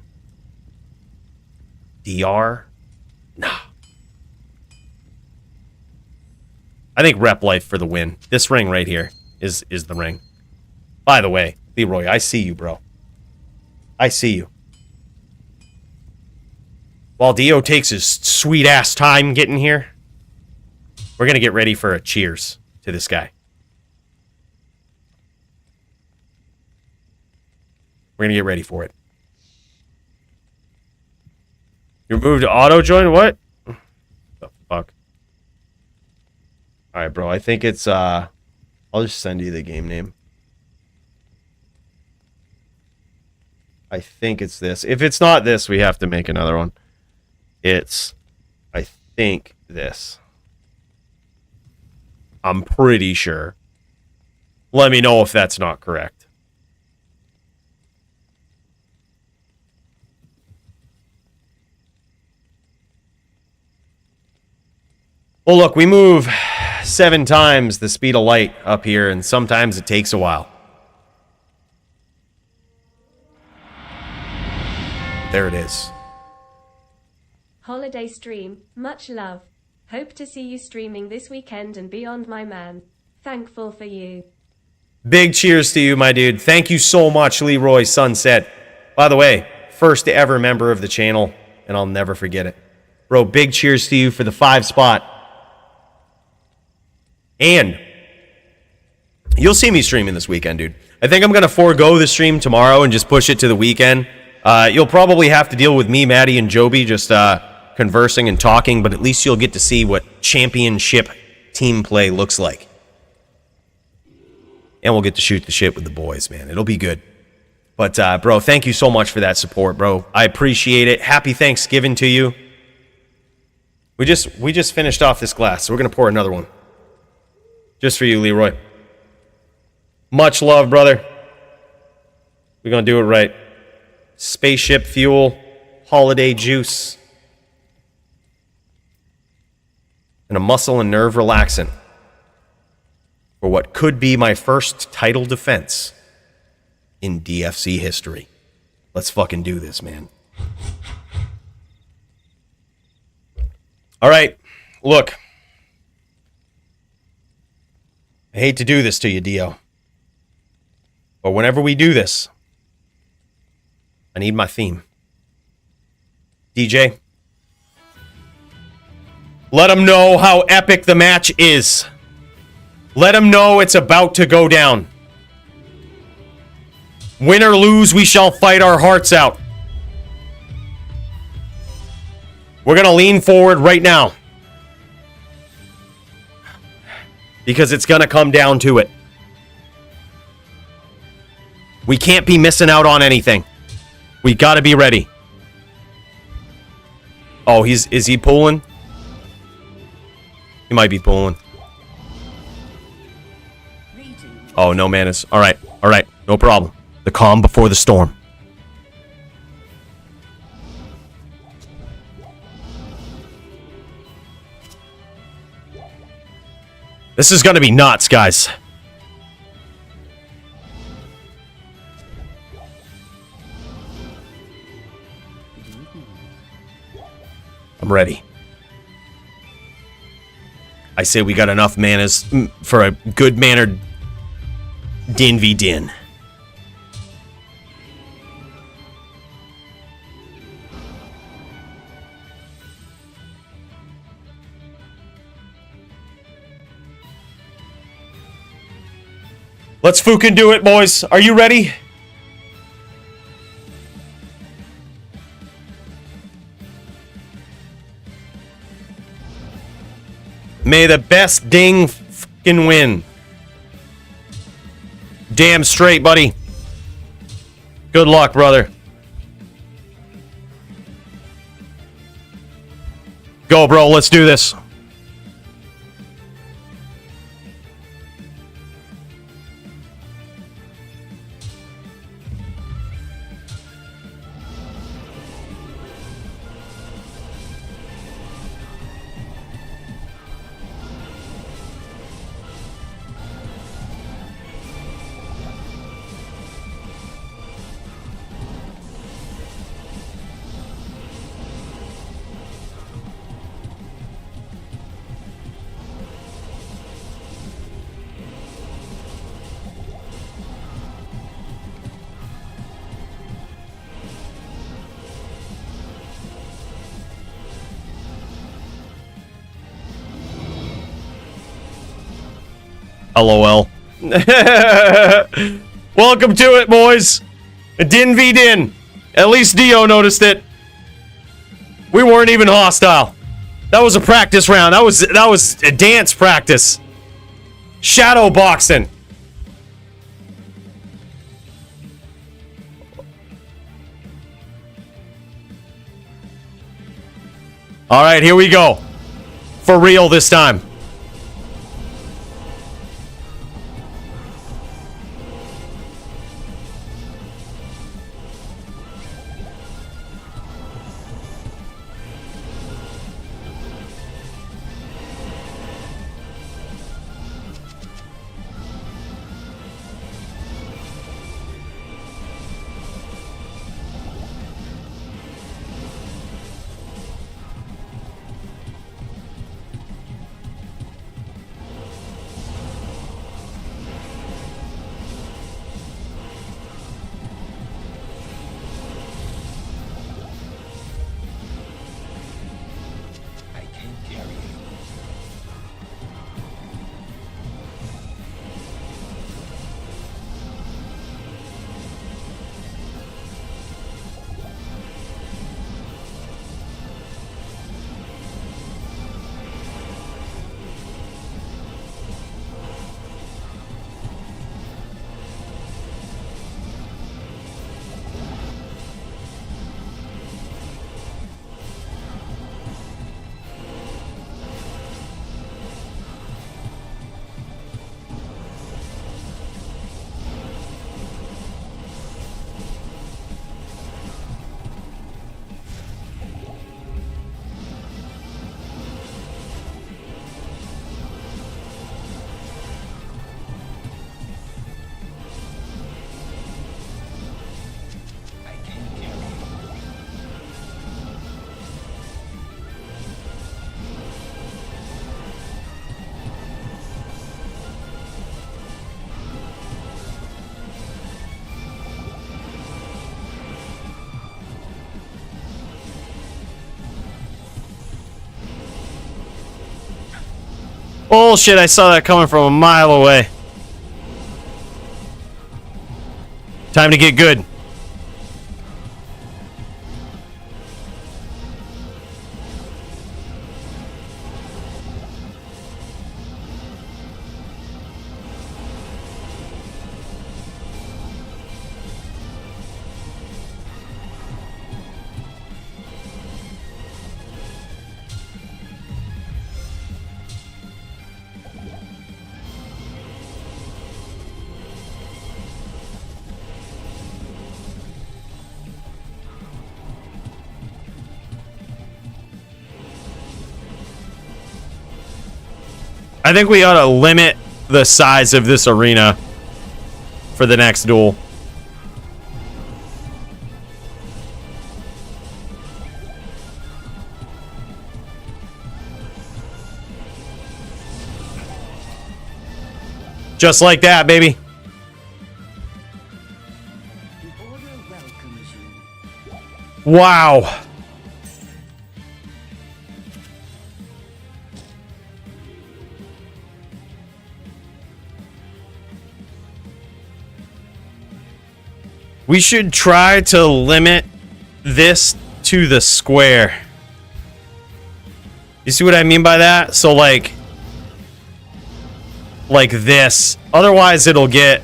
DR? Nah. I think rep life for the win. This ring right here is the ring. By the way, Leroy, I see you, bro. I see you. While Dio takes his sweet-ass time getting here, we're going to get ready for a cheers to this guy. We're going to get ready for it. You're moved to auto-join? What? The fuck? Alright, bro. I think it's, I'll just send you the game name. I think it's this. If it's not this, we have to make another one. It's, I think, this. I'm pretty sure. Let me know if that's not correct. Well, look, we move 7 times the speed of light up here, and sometimes it takes a while. There it is. Holiday stream, much love. Hope to see you streaming this weekend and beyond, my man. Thankful for you. Big cheers to you, my dude. Thank you so much, Leroy Sunset. By the way, first ever member of the channel, and I'll never forget it. Bro, big cheers to you for the 5 spot. And you'll see me streaming this weekend, dude. I think I'm going to forego the stream tomorrow and just push it to the weekend. You'll probably have to deal with me, Maddie, and Joby just conversing and talking, but at least you'll get to see what championship team play looks like. And we'll get to shoot the shit with the boys, man. It'll be good. But, bro, thank you so much for that support, bro. I appreciate it. Happy Thanksgiving to you. We just finished off this glass, so we're going to pour another one. Just for you, Leroy. Much love, brother. We're going to do it right. Spaceship fuel, holiday juice, and a muscle and nerve relaxant for what could be my first title defense in DFC history. Let's fucking do this, man. All right, look. I hate to do this to you, Dio. But whenever we do this, I need my theme. DJ, let them know how epic the match is. Let them know it's about to go down. Win or lose, we shall fight our hearts out. We're going to lean forward right now. Because it's going to come down to it. We can't be missing out on anything. We got to be ready. Oh, is he pulling? He might be pulling. Oh, no manas. All right. No problem. The calm before the storm. This is going to be nuts, guys. I'm ready. I say we got enough manas for a good-mannered din v din. Let's fucking do it, boys. Are you ready? May the best ding fucking win. Damn straight, buddy. Good luck, brother. Go, bro. Let's do this. LOL. Welcome to it, boys. A din v din. At least Dio noticed it. We weren't even hostile. That was a practice round. That was a dance practice. Shadow boxing. All right, here we go. For real this time. Bullshit, I saw that coming from a mile away. Time to get good. I think we ought to limit the size of this arena for the next duel. Just like that, baby. The order welcomes you. Wow. We should try to limit this to the square. You see what I mean by that? So like this. Otherwise it'll get,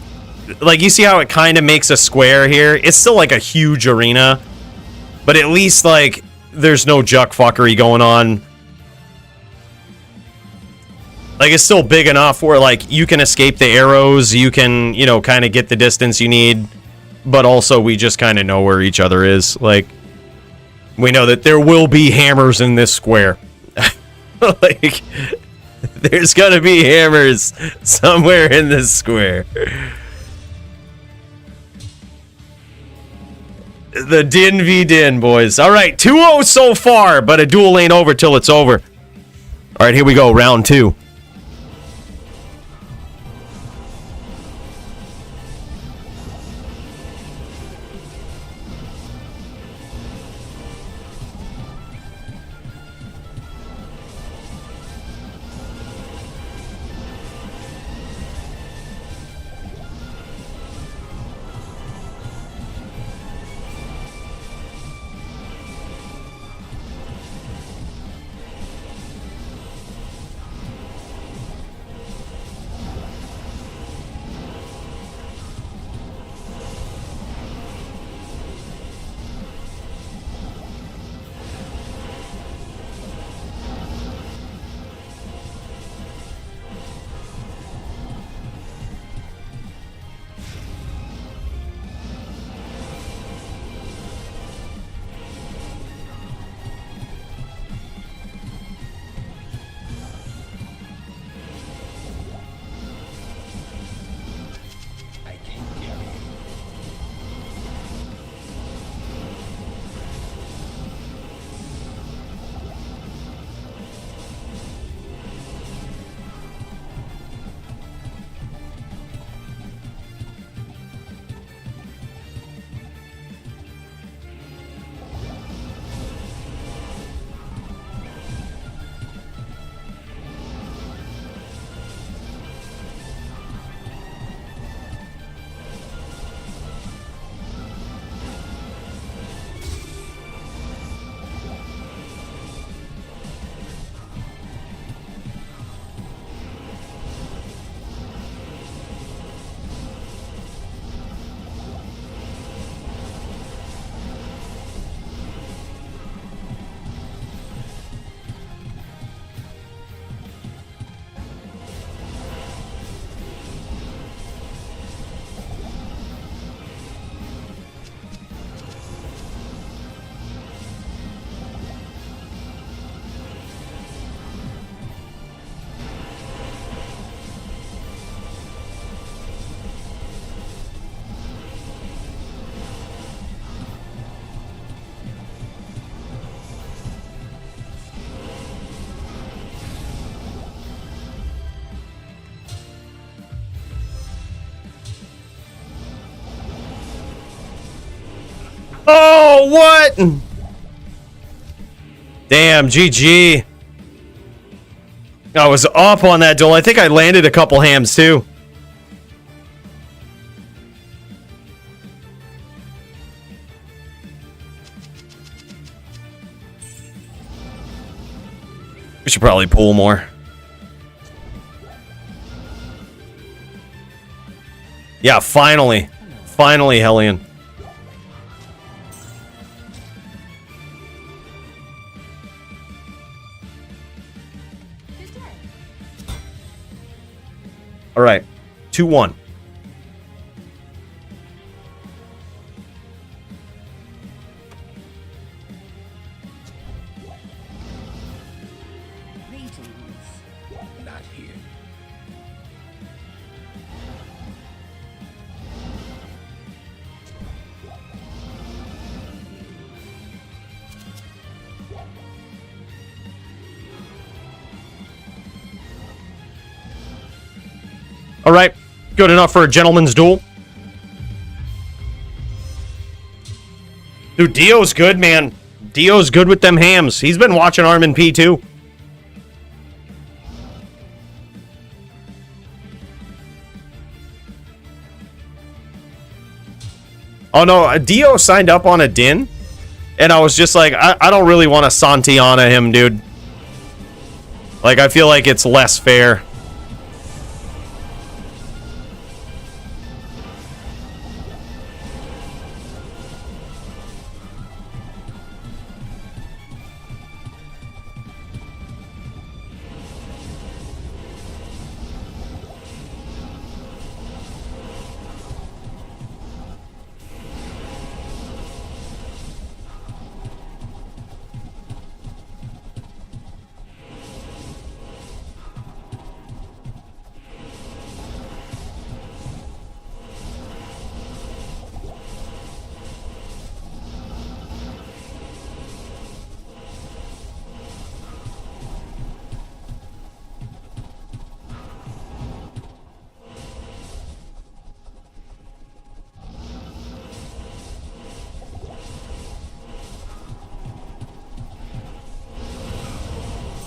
like, you see how it kind of makes a square here? It's still like a huge arena, but at least like there's no juck fuckery going on. Like, it's still big enough where like you can escape the arrows, you can, you know, kind of get the distance you need. But also, we just kind of know where each other is. Like, we know that there will be hammers in this square. Like, there's gonna be hammers somewhere in this square. The Din v Din, boys. All right, 2-0 so far, but a duel ain't over till it's over. All right, here we go, round 2. Oh, what? Damn, GG. I was up on that duel. I think I landed a couple hams, too. We should probably pull more. Yeah, finally. Finally, Hellian. All right. 2-1. Not here. All right. Good enough for a gentleman's duel. Dude, Dio's good, man. Dio's good with them hams. He's been watching Arm and P, too. Oh, no. Dio signed up on a din. And I was just like, I don't really want to Santiana him, dude. Like, I feel like it's less fair.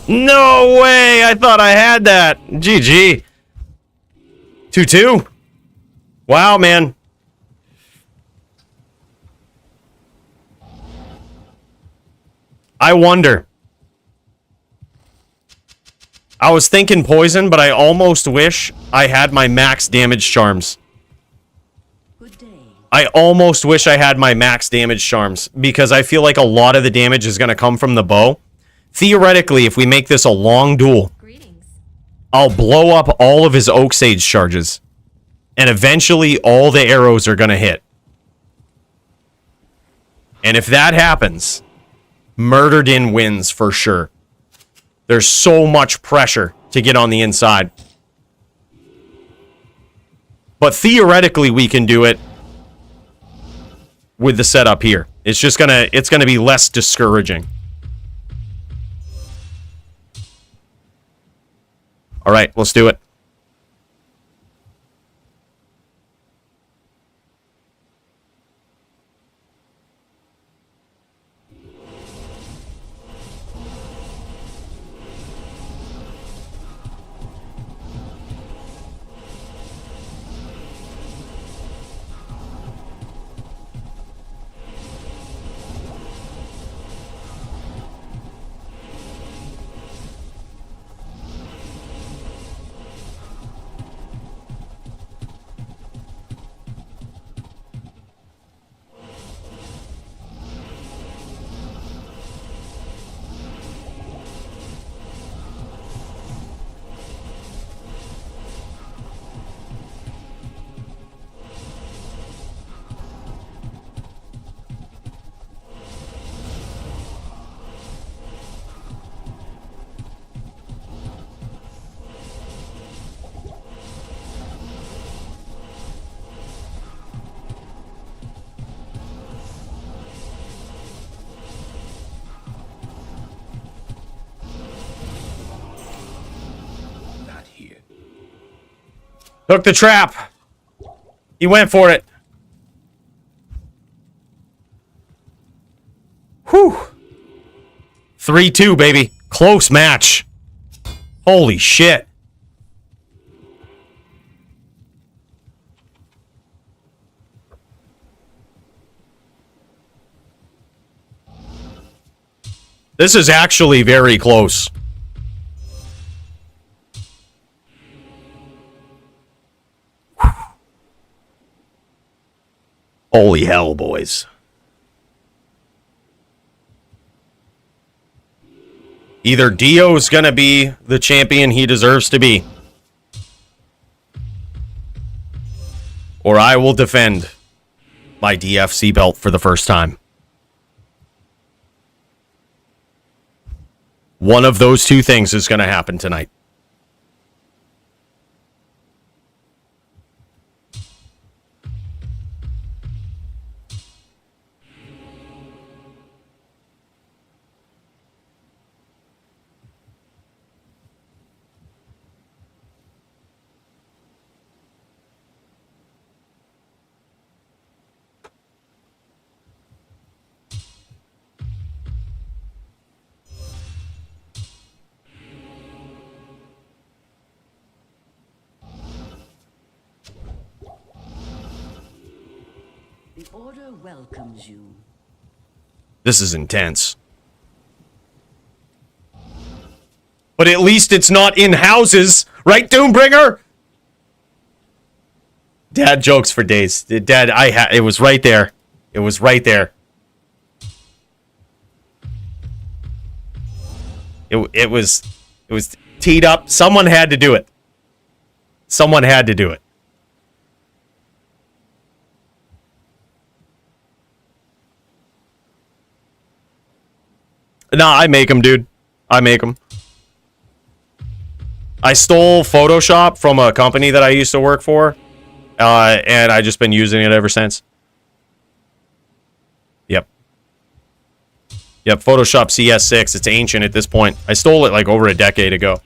No way! I thought I had that. GG. 2-2. Wow, man. I wonder. I was thinking poison, but I almost wish I had my max damage charms. Good day. I almost wish I had my max damage charms, because I feel like a lot of the damage is going to come from the bow. Theoretically, if we make this a long duel, I'll blow up all of his Oak Sage charges. And eventually, all the arrows are going to hit. And if that happens, Murdered-In wins for sure. There's so much pressure to get on the inside. But theoretically, we can do it with the setup here. It's just it's gonna be less discouraging. All right, let's do it. Took the trap. He went for it. Whew. 3-2, baby. Close match. Holy shit. This is actually very close. Holy hell, boys. Either Dio's gonna be the champion he deserves to be, or I will defend my DFC belt for the first time. One of those two things is gonna happen tonight. The Order welcomes you. This is intense. But at least it's not in houses, right, Doombringer? Dad jokes for days. Dad, it was right there. It was right there. It was teed up. Someone had to do it. Someone had to do it. Nah, I make them, dude. I make them. I stole Photoshop from a company that I used to work for, and I've just been using it ever since. Yep. Yep, Photoshop CS6. It's ancient at this point. I stole it like over a decade ago.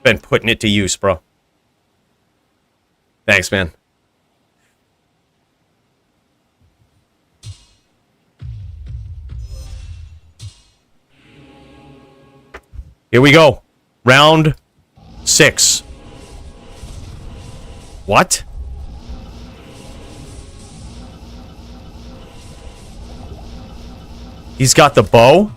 Been putting it to use, bro. Thanks, man. Here we go. Round 6. What? He's got the bow?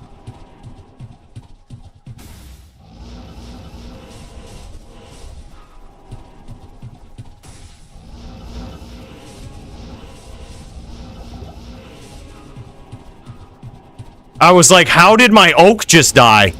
I was like, how did my oak just die?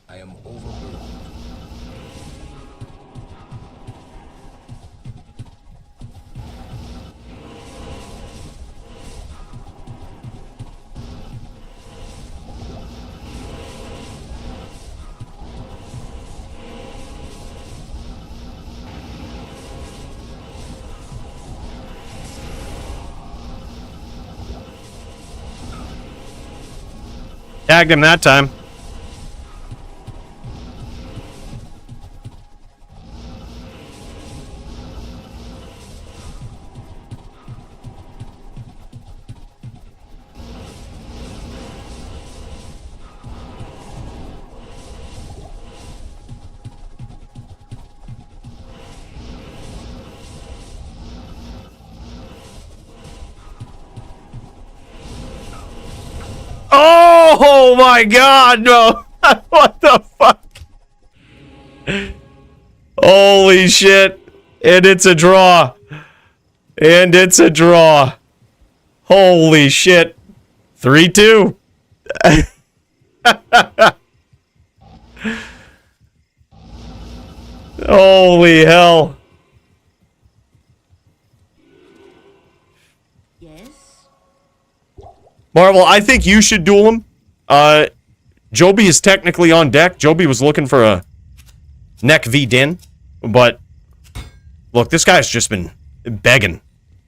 I am overburdened. Tagged him that time. Oh my god, no. What the fuck? Holy shit. And it's a draw. And it's a draw. Holy shit. 3-2. Holy hell. Yes? Marvel, I think you should duel him. Joby is technically on deck. Joby was looking for a neck hdin, but look, this guy's just been begging.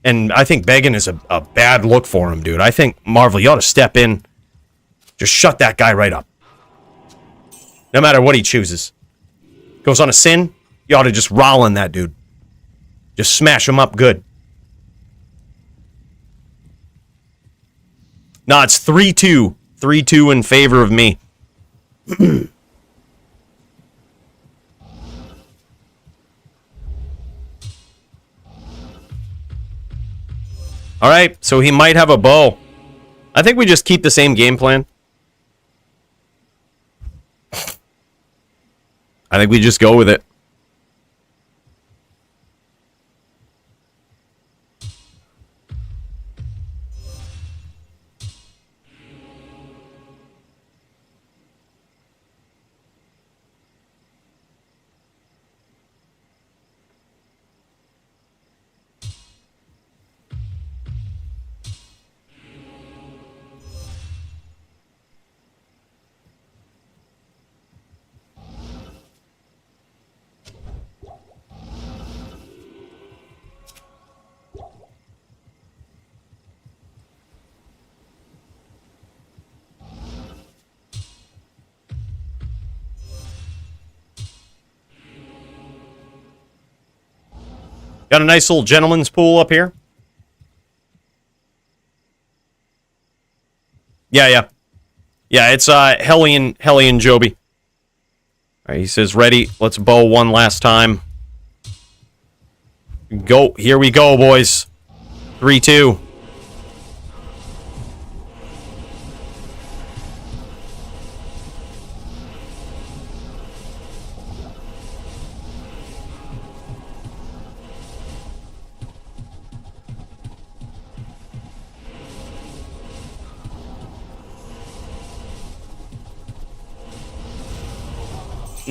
And I think begging is a bad look for him, dude. I think, Marvel, you ought to step in. Just shut that guy right up. No matter what he chooses. Goes on a sin, you ought to just Rollin that dude. Just smash him up good. Nah, it's 3-2. 3-2 in favor of me. Alright, so he might have a bow. I think we just keep the same game plan. I think we just go with it. Got a nice little gentleman's pool up here. Yeah. Yeah, it's Hellian Joby. Alright, he says ready. Let's bow one last time. Go. Here we go, boys. 3-2.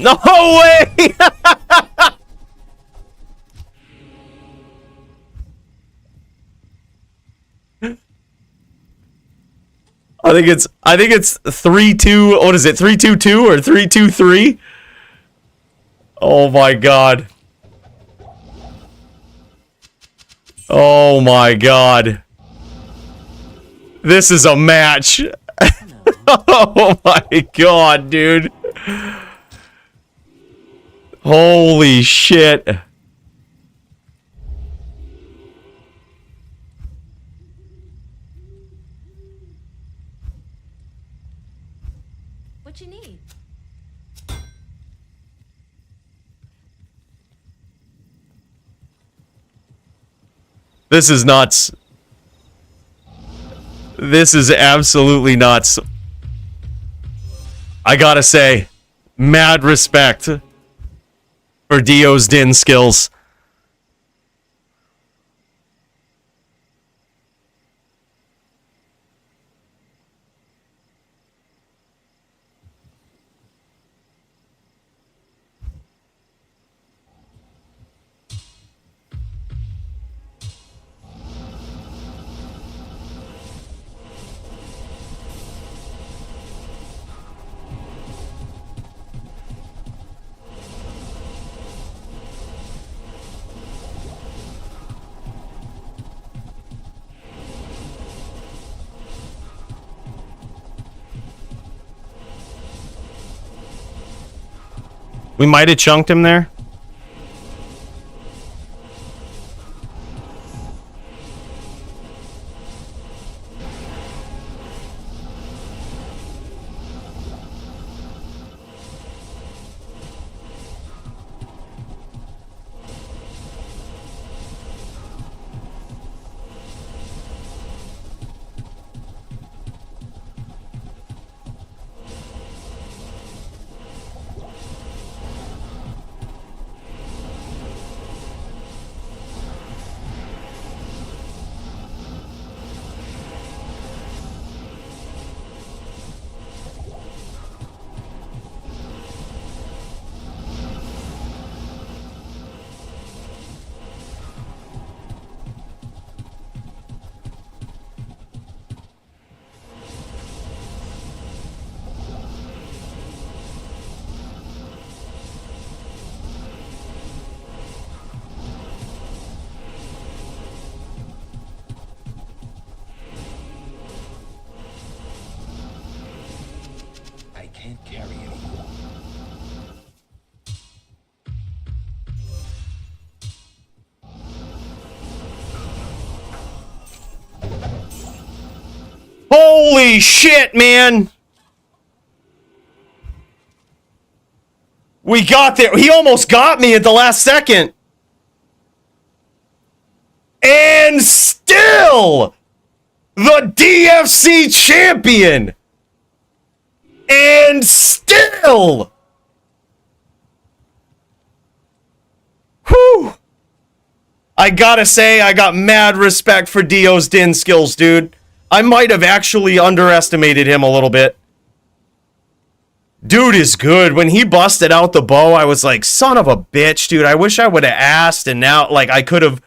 No way! I think it's 3-2. What is it? 3-2-2 or 3-2-3? Oh my god. Oh my god. This is a match. Oh my god, dude. Holy shit. What you need? This is nuts. This is absolutely nuts. I gotta say, mad respect for Dio's Din skills. We might have chunked him there. Holy shit, man! We got there. He almost got me at the last second. And still, the DFC champion. And still. Whew. I gotta say, I got mad respect for Dio's din skills, dude. I might have actually underestimated him a little bit. Dude is good. When he busted out the bow, I was like, son of a bitch, dude. I wish I would have asked, and now, like, I could have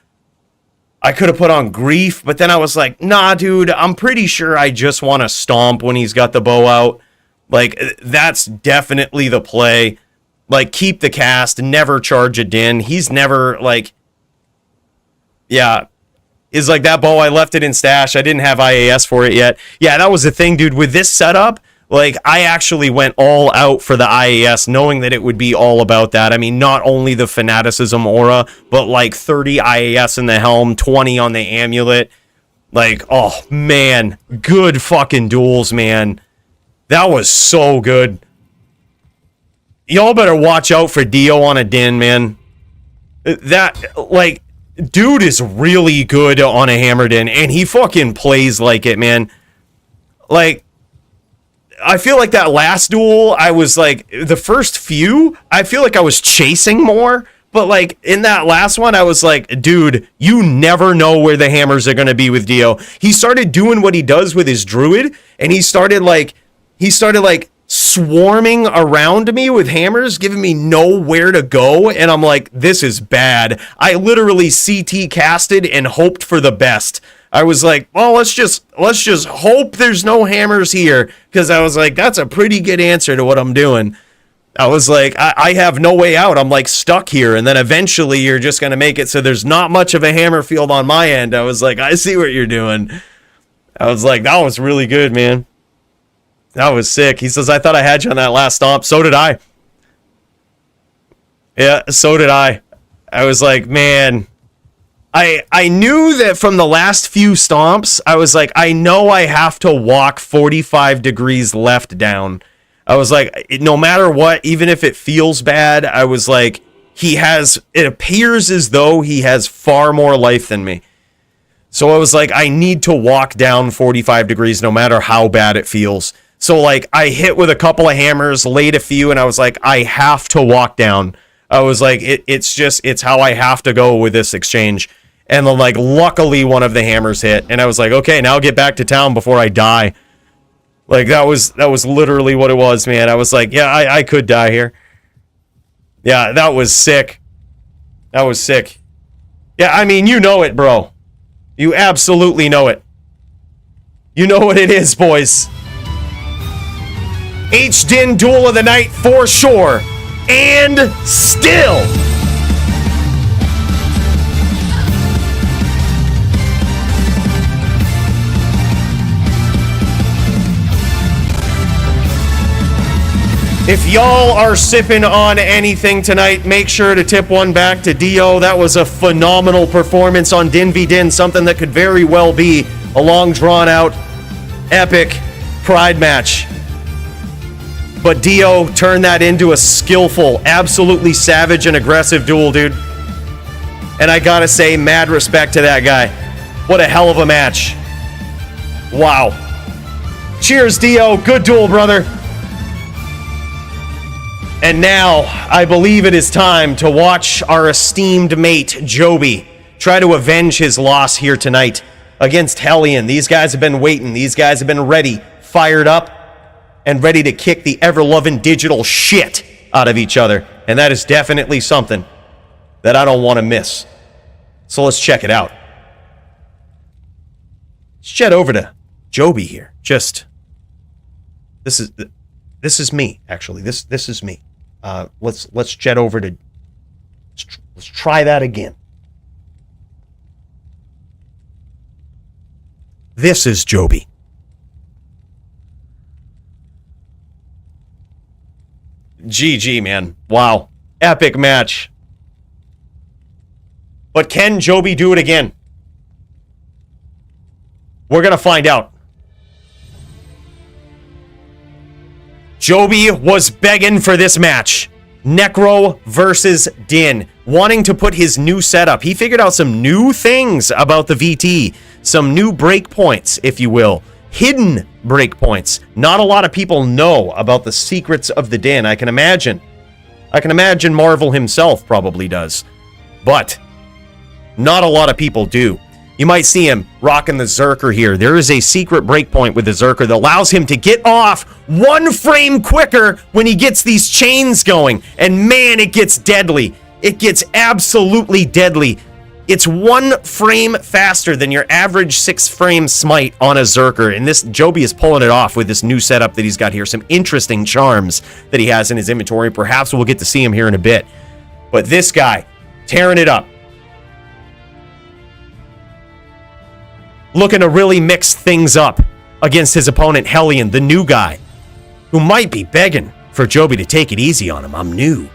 put on grief, but then I was like, nah, dude, I'm pretty sure I just want to stomp when he's got the bow out. Like, that's definitely the play. Like, keep the cast, never charge a din. He's never, like, yeah. Is like that bow, I left it in stash. I didn't have IAS for it yet. Yeah, that was the thing, dude. With this setup, like, I actually went all out for the IAS, knowing that it would be all about that. I mean, not only the fanaticism aura, but like 30 IAS in the helm, 20 on the amulet. Like, oh, man. Good fucking duels, man. That was so good. Y'all better watch out for Dio on a din, man. That, like... Dude is really good on a hammer din, and he fucking plays like it, man. Like, I feel like that last duel, I was like, the first few, I feel like I was chasing more, but like, in that last one, I was like, dude, you never know where the hammers are gonna be with Dio. He started doing what he does with his druid, and he started swarming around me with hammers, giving me nowhere to go, and I'm like, this is bad. I literally CT casted and hoped for the best. I was like, well, let's just hope there's no hammers here, because I was like, that's a pretty good answer to what I'm doing. I was like, I have no way out. I'm like stuck here, and then eventually you're just gonna make it so there's not much of a hammer field on my end. I was like, I see what you're doing. I was like, that was really good, man. That was sick. He says, I thought I had you on that last stomp. So did I. Yeah, so did I. I was like, man. I knew that from the last few stomps, I was like, I know I have to walk 45 degrees left down. I was like, no matter what, even if it feels bad, I was like, it appears as though he has far more life than me. So I was like, I need to walk down 45 degrees no matter how bad it feels. So, like, I hit with a couple of hammers, laid a few, and I was like, I have to walk down. I was like, it's how I have to go with this exchange. And then, like, luckily one of the hammers hit. And I was like, okay, now get back to town before I die. Like, that was literally what it was, man. I was like, yeah, I could die here. Yeah, that was sick. That was sick. Yeah, I mean, you know it, bro. You absolutely know it. You know what it is, boys. hdin duel of the night for sure. And still. If y'all are sipping on anything tonight, make sure to tip one back to Dio. That was a phenomenal performance on Din v Din, something that could very well be a long, drawn-out, epic pride match. But Dio turned that into a skillful, absolutely savage and aggressive duel, dude. And I gotta say, mad respect to that guy. What a hell of a match. Wow. Cheers, Dio. Good duel, brother. And now, I believe it is time to watch our esteemed mate, Joby, try to avenge his loss here tonight against Hellian. These guys have been waiting. These guys have been ready, fired up, and ready to kick the ever-loving digital shit out of each other. And that is definitely something that I don't want to miss. So let's check it out. Let's jet over to Joby here. This is me, actually. This is me. Let's jet over to. Let's try that again. This is Joby. GG, man. Wow. Epic match. But can Joby do it again? We're going to find out. Joby was begging for this match. Necro versus Din. Wanting to put his new setup. He figured out some new things about the VT. Some new breakpoints, if you will. Hidden breakpoints. Not a lot of people know about the secrets of the Din. I can imagine Marvel himself probably does. But not a lot of people do. You might see him rocking the Zerker here. There is a secret breakpoint with the Zerker that allows him to get off 1 frame quicker when he gets these chains going. And man, it gets deadly. It gets absolutely deadly. It's 1 frame faster than your average 6-frame smite on a Zerker. And this Joby is pulling it off with this new setup that he's got here. Some interesting charms that he has in his inventory. Perhaps we'll get to see him here in a bit. But this guy, tearing it up. Looking to really mix things up against his opponent, Hellian, the new guy, who might be begging for Joby to take it easy on him. I'm new.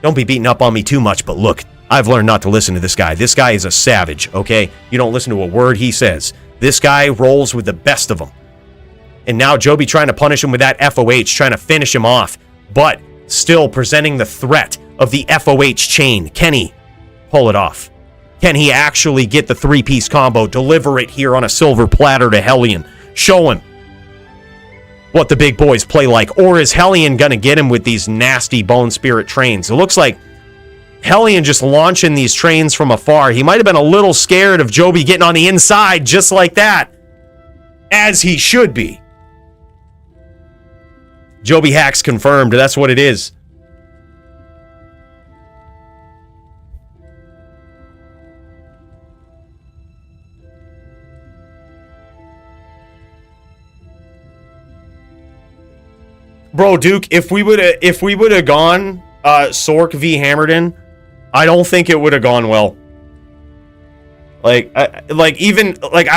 Don't be beating up on me too much, but look, I've learned not to listen to this guy. This guy is a savage, okay? You don't listen to a word he says. This guy rolls with the best of them. And now Joby trying to punish him with that FOH, trying to finish him off, but still presenting the threat of the FOH chain. Can he pull it off? Can he actually get the 3-piece combo, deliver it here on a silver platter to Hellian? Show him what the big boys play like. Or is Hellian going to get him with these nasty Bone Spirit trains? It looks like Hellian just launching these trains from afar. He might have been a little scared of Joby getting on the inside just like that. As he should be. Joby hacks confirmed. That's what it is. Bro, Duke, if we would have gone Sorc v Hammerden, I don't think it would have gone well. I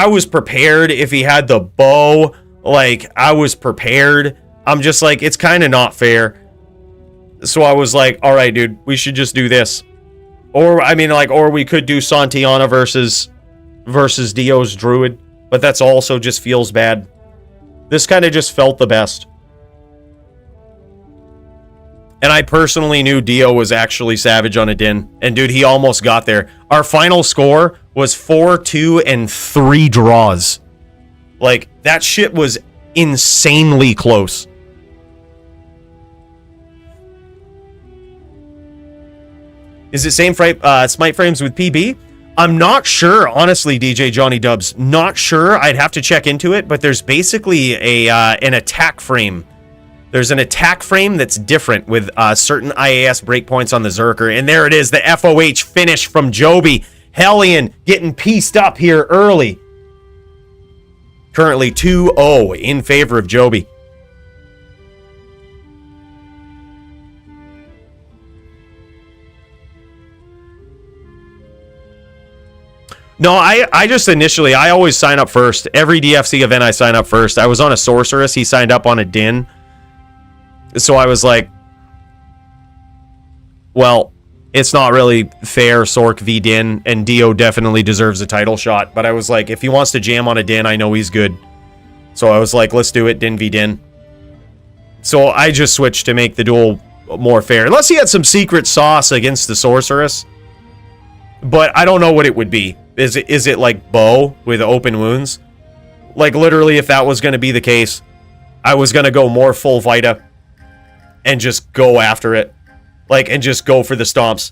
was prepared if he had the bow. Like, I was prepared. I'm just like, it's kind of not fair. So I was like, all right, dude, we should just do this. Or we could do Santiana versus Dio's Druid, but that's also just feels bad. This kind of just felt the best. And I personally knew Dio was actually savage on a Din. And dude, he almost got there. Our final score was 4-2 and 3 draws. Like, that shit was insanely close. Is it same smite frames with PB? I'm not sure, honestly, DJ Johnny Dubs. Not sure. I'd have to check into it, but there's basically an attack frame. There's an attack frame that's different with certain IAS breakpoints on the Zerker. And there it is, the FOH finish from Joby. Hellian getting pieced up here early. Currently 2-0 in favor of Joby. No, I just initially, I always sign up first. Every DFC event I sign up first. I was on a Sorceress. He signed up on a Din. So I was like, well, it's not really fair, sorc v Din, and Dio definitely deserves a title shot. But I was like, if he wants to jam on a Din, I know he's good. So I was like, let's do it, Din v Din. So I just switched to make the duel more fair. Unless he had some secret sauce against the sorceress. But I don't know what it would be. Is it like bow with open wounds? Like literally, if that was going to be the case, I was going to go more full Vita and just go after it. Like, and just go for the stomps.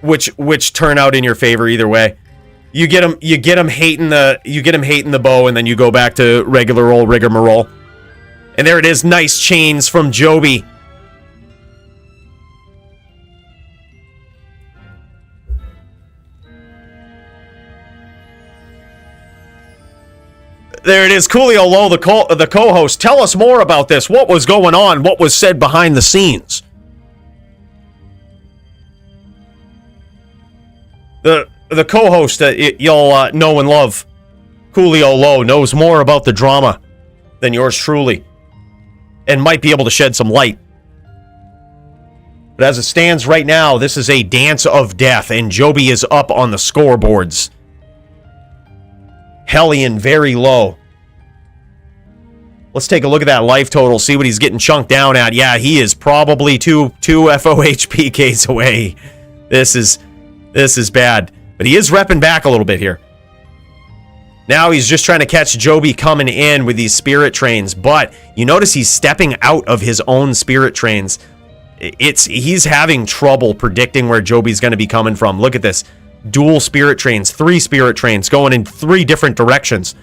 Which turn out in your favor either way. You get him hating the bow, and then you go back to regular old rigmarole. And there it is, nice chains from Joby. There it is, Coolio, the co-host. Tell us more about this. What was going on? What was said behind the scenes? The co-host that you'll know and love, Coolio Low, knows more about the drama than yours truly, and might be able to shed some light. But as it stands right now, this is a dance of death, and Joby is up on the scoreboards. Hellian very low. Let's take a look at that life total, see what he's getting chunked down at. Yeah, he is probably two FOHPKs away. This is bad. But he is repping back a little bit here. Now he's just trying to catch Joby coming in with these spirit trains, but you notice he's stepping out of his own spirit trains. He's having trouble predicting where Joby's going to be coming from. Look at this. Dual spirit trains, 3 spirit trains going in 3 different directions.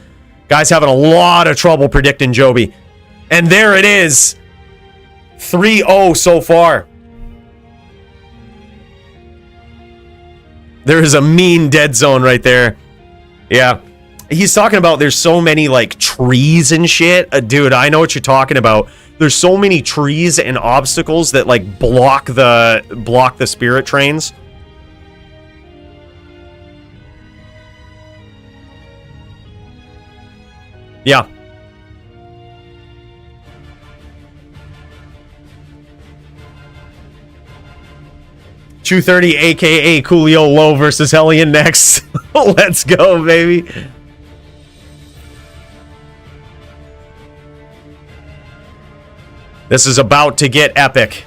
Guy's having a lot of trouble predicting Joby. And there it is. 3-0 so far. There is a mean dead zone right there. Yeah. He's talking about there's so many like trees and shit. Dude, I know what you're talking about. There's so many trees and obstacles that like block the spirit trains. Yeah. $230 aka Coolio Low versus Hellian next. Let's go, baby. This is about to get epic.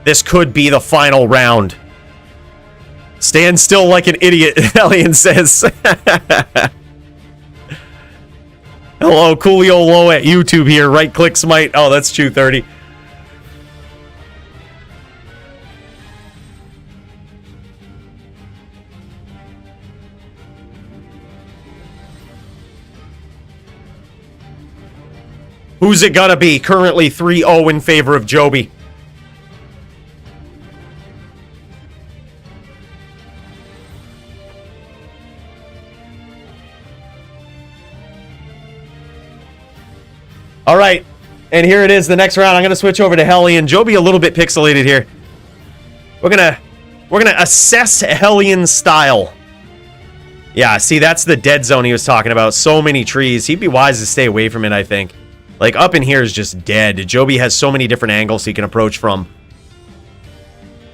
This could be the final round. Stand still like an idiot, Hellian says. Hello, Coolio Low at YouTube here. Right click smite. Oh, that's 230. Who's it gonna be? Currently 3-0 in favor of Joby. All right, and here it is, the next round. I'm gonna switch over to Hellian. Joby a little bit pixelated here. We're gonna assess Hellian's style. Yeah, see, that's the dead zone he was talking about. So many trees. He'd be wise to stay away from it, I think. Like, up in here is just dead. Joby has so many different angles he can approach from.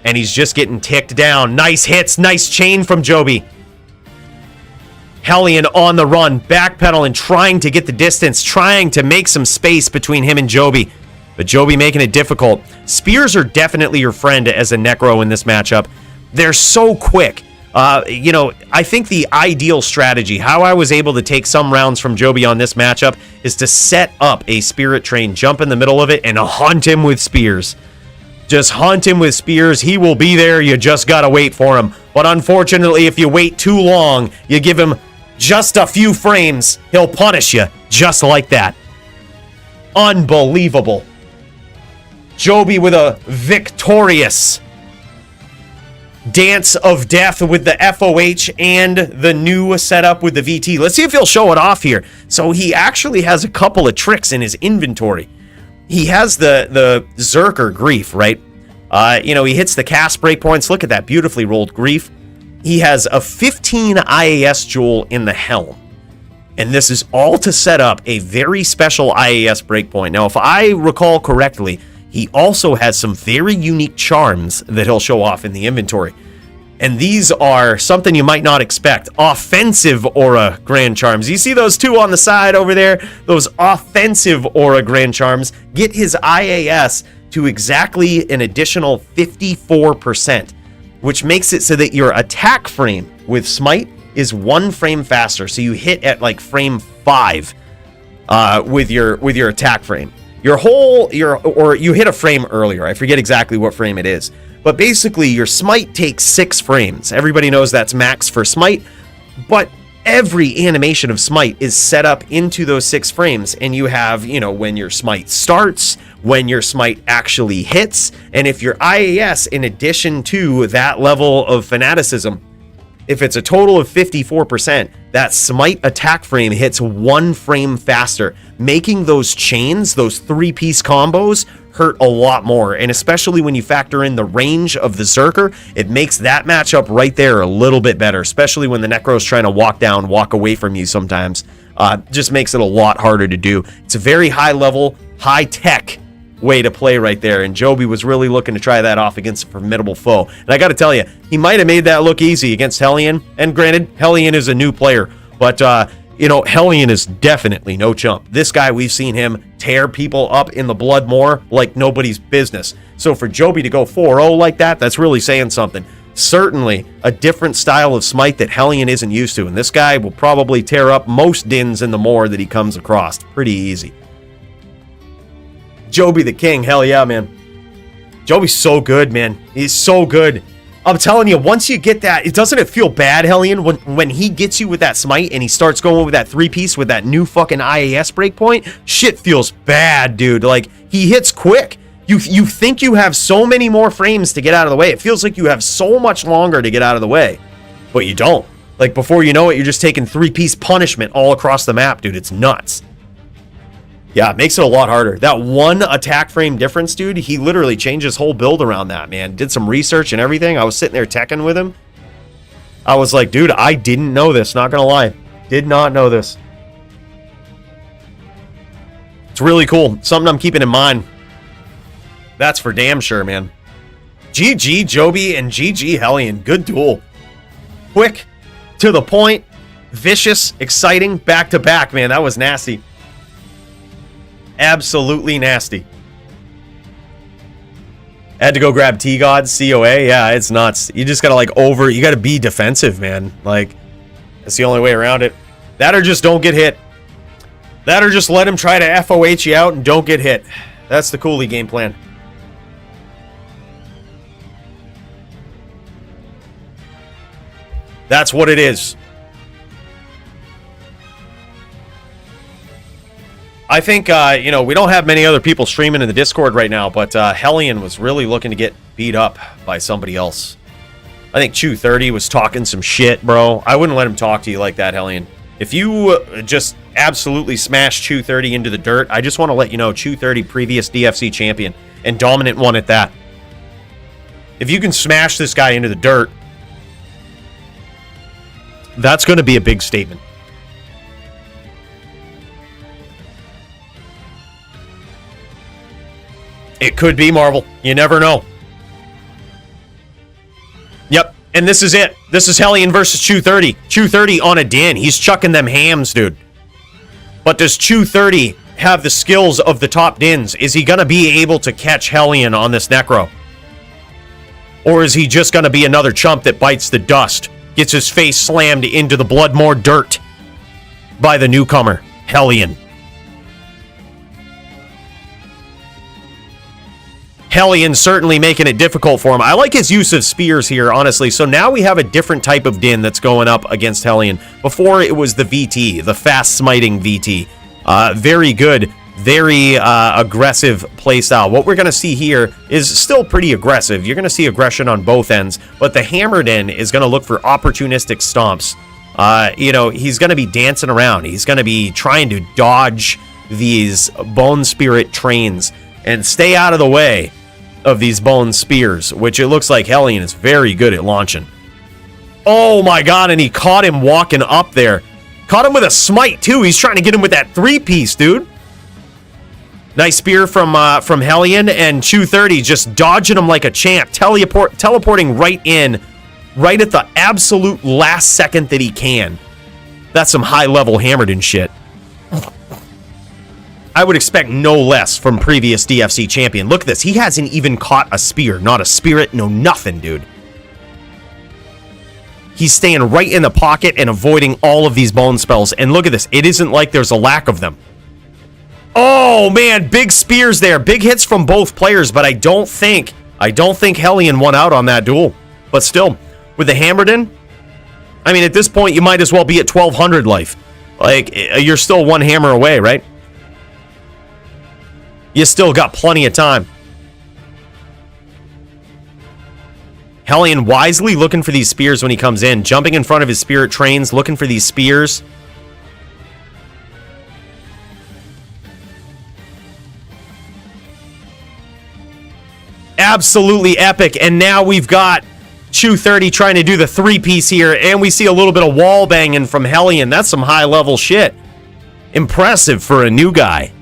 And he's just getting ticked down. Nice hits, nice chain from Joby. Hellian on the run, backpedaling, trying to get the distance, trying to make some space between him and Joby. But Joby making it difficult. Spears are definitely your friend as a necro in this matchup. They're so quick. You know, I think the ideal strategy, how I was able to take some rounds from Joby on this matchup, is to set up a spirit train, jump in the middle of it, and hunt him with spears. Just hunt him with spears. He will be there. You just gotta wait for him. But unfortunately, if you wait too long, you give him just a few frames, he'll punish you just like that. Unbelievable. Joby with a victorious dance of death with the FOH and the new setup with the VT. Let's see if he'll show it off here. So he actually has a couple of tricks in his inventory. He has the Zerker Grief, right? You know, he hits the cast breakpoints. Look at that beautifully rolled Grief. He has a 15 IAS jewel in the helm. And this is all to set up a very special IAS breakpoint. Now, if I recall correctly, he also has some very unique charms that he'll show off in the inventory. And these are something you might not expect. Offensive aura grand charms. You see those two on the side over there? Those offensive aura grand charms get his IAS to exactly an additional 54%, which makes it so that your attack frame with Smite is 1 frame faster. So you hit at like frame 5 with your attack frame. You hit a frame earlier. I forget exactly what frame it is. But basically, your Smite takes 6 frames. Everybody knows that's max for Smite. But every animation of Smite is set up into those 6 frames. And you have, when your Smite starts, when your Smite actually hits. And if your IAS, in addition to that level of fanaticism, if it's a total of 54%, that Smite attack frame hits 1 frame faster, making those chains, those 3-piece combos, hurt a lot more. And especially when you factor in the range of the Zerker, it makes that matchup right there a little bit better, especially when the Necro's trying to walk away from you sometimes. Just makes it a lot harder to do. It's a very high level, high tech way to play right there, and Joby was really looking to try that off against a formidable foe. And I got to tell you, he might have made that look easy against Hellian, and granted, Hellian is a new player, but Hellian is definitely no chump. This guy, we've seen him tear people up in the blood more like nobody's business. So for Joby to go 4-0 like that, that's really saying something. Certainly a different style of Smite that Hellian isn't used to, and this guy will probably tear up most dins in the more that he comes across. Pretty easy. Joby the king, hell yeah, man. Joby's so good, man. He's so good. I'm telling you, once you get that, doesn't it feel bad, Hellian, when he gets you with that Smite and he starts going with that 3-piece with that new fucking IAS breakpoint? Shit feels bad, dude. Like, he hits quick. You think you have so many more frames to get out of the way. It feels like you have so much longer to get out of the way, but you don't. Like, before you know it, you're just taking 3-piece punishment all across the map, dude. It's nuts. Yeah, it makes it a lot harder. That 1 attack frame difference, dude, he literally changed his whole build around that, man. Did some research and everything. I was sitting there teching with him. I was like, dude, I didn't know this, not gonna lie. Did not know this. It's really cool. Something I'm keeping in mind. That's for damn sure, man. GG Joby and GG Hellian. Good duel. Quick, to the point, vicious, exciting, back-to-back, man. That was nasty. Absolutely nasty. Had to go grab T-Gods, COA. Yeah, it's nuts. You just gotta you gotta be defensive, man. Like, that's the only way around it. That or just don't get hit. That or just let him try to FOH you out and don't get hit. That's the Coooley game plan. That's what it is. I think, we don't have many other people streaming in the Discord right now, but Hellian was really looking to get beat up by somebody else. I think Chew30 was talking some shit, bro. I wouldn't let him talk to you like that, Hellian. If you just absolutely smash Chew30 into the dirt, I just want to let you know, Chew30, previous DFC champion, and dominant one at that. If you can smash this guy into the dirt, that's going to be a big statement. It could be Marvel. You never know. Yep, and this is it. This is Hellian versus Chew30. Chew30 on a din. He's chucking them hams, dude. But does Chew30 have the skills of the top dins? Is he going to be able to catch Hellian on this Necro? Or is he just going to be another chump that bites the dust, gets his face slammed into the Bloodmore dirt by the newcomer, Hellian? Hellian certainly making it difficult for him. I like his use of spears here, honestly. So now we have a different type of din that's going up against Hellian. Before, it was the VT, the fast smiting VT. Very good, very aggressive playstyle. What we're going to see here is still pretty aggressive. You're going to see aggression on both ends, but the hammered in is going to look for opportunistic stomps. He's going to be dancing around. He's going to be trying to dodge these bone spirit trains and stay out of the way of these bone spears, which it looks like Hellian is very good at launching. Oh my god, and he caught him walking up there. Caught him with a smite, too. He's trying to get him with that 3-piece, dude. Nice spear from Hellian, and Chew30 just dodging him like a champ. Teleporting right in, right at the absolute last second that he can. That's some high-level hammered and shit. I would expect no less from previous DFC champion. Look at this. He hasn't even caught a spear. Not a spirit, no nothing, dude. He's staying right in the pocket and avoiding all of these bone spells. And look at this. It isn't like there's a lack of them. Oh, man. Big spears there. Big hits from both players, but I don't think Hellian won out on that duel. But still, with the hammered in, I mean, at this point, you might as well be at 1200 life. Like, you're still one hammer away, right? You still got plenty of time. Hellian wisely looking for these spears when he comes in. Jumping in front of his spirit trains, looking for these spears. Absolutely epic. And now we've got Chew30 trying to do the 3-piece here. And we see a little bit of wall banging from Hellian. That's some high-level shit. Impressive for a new guy.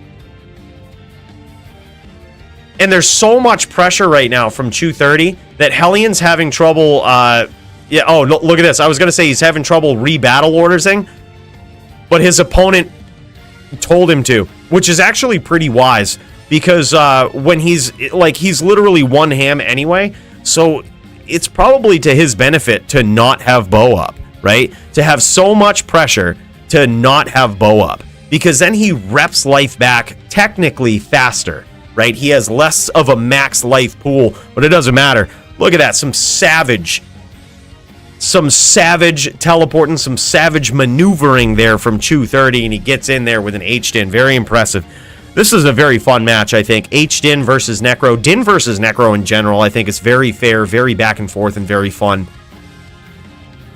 And there's so much pressure right now from Chew30 that Hellian's having trouble, look at this. I was going to say he's having trouble re-battle ordersing, but his opponent told him to, which is actually pretty wise, because when he's literally one ham anyway, so it's probably to his benefit to not have bow up, right? To have so much pressure to not have bow up, because then he reps life back technically faster. Right? He has less of a max life pool, but it doesn't matter. Look at that. Some savage teleporting, some savage maneuvering there from Chew30, and he gets in there with an hdin. Very impressive. This is a very fun match, I think. hdin versus necro. Din versus necro in general, I think it's very fair, very back and forth, and very fun.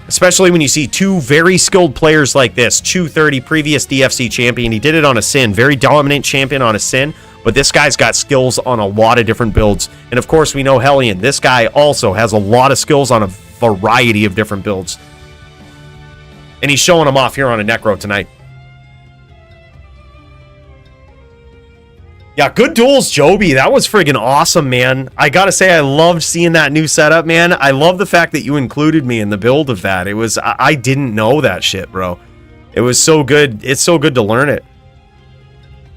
Especially when you see two very skilled players like this. Chew30, previous DFC champion. He did it on a Sin. Very dominant champion on a Sin. But this guy's got skills on a lot of different builds. And of course, we know Hellian. This guy also has a lot of skills on a variety of different builds. And he's showing them off here on a necro tonight. Yeah, good duels, Joby. That was friggin' awesome, man. I gotta say, I loved seeing that new setup, man. I love the fact that you included me in the build of that. It was, I didn't know that shit, bro. It was so good. It's so good to learn it.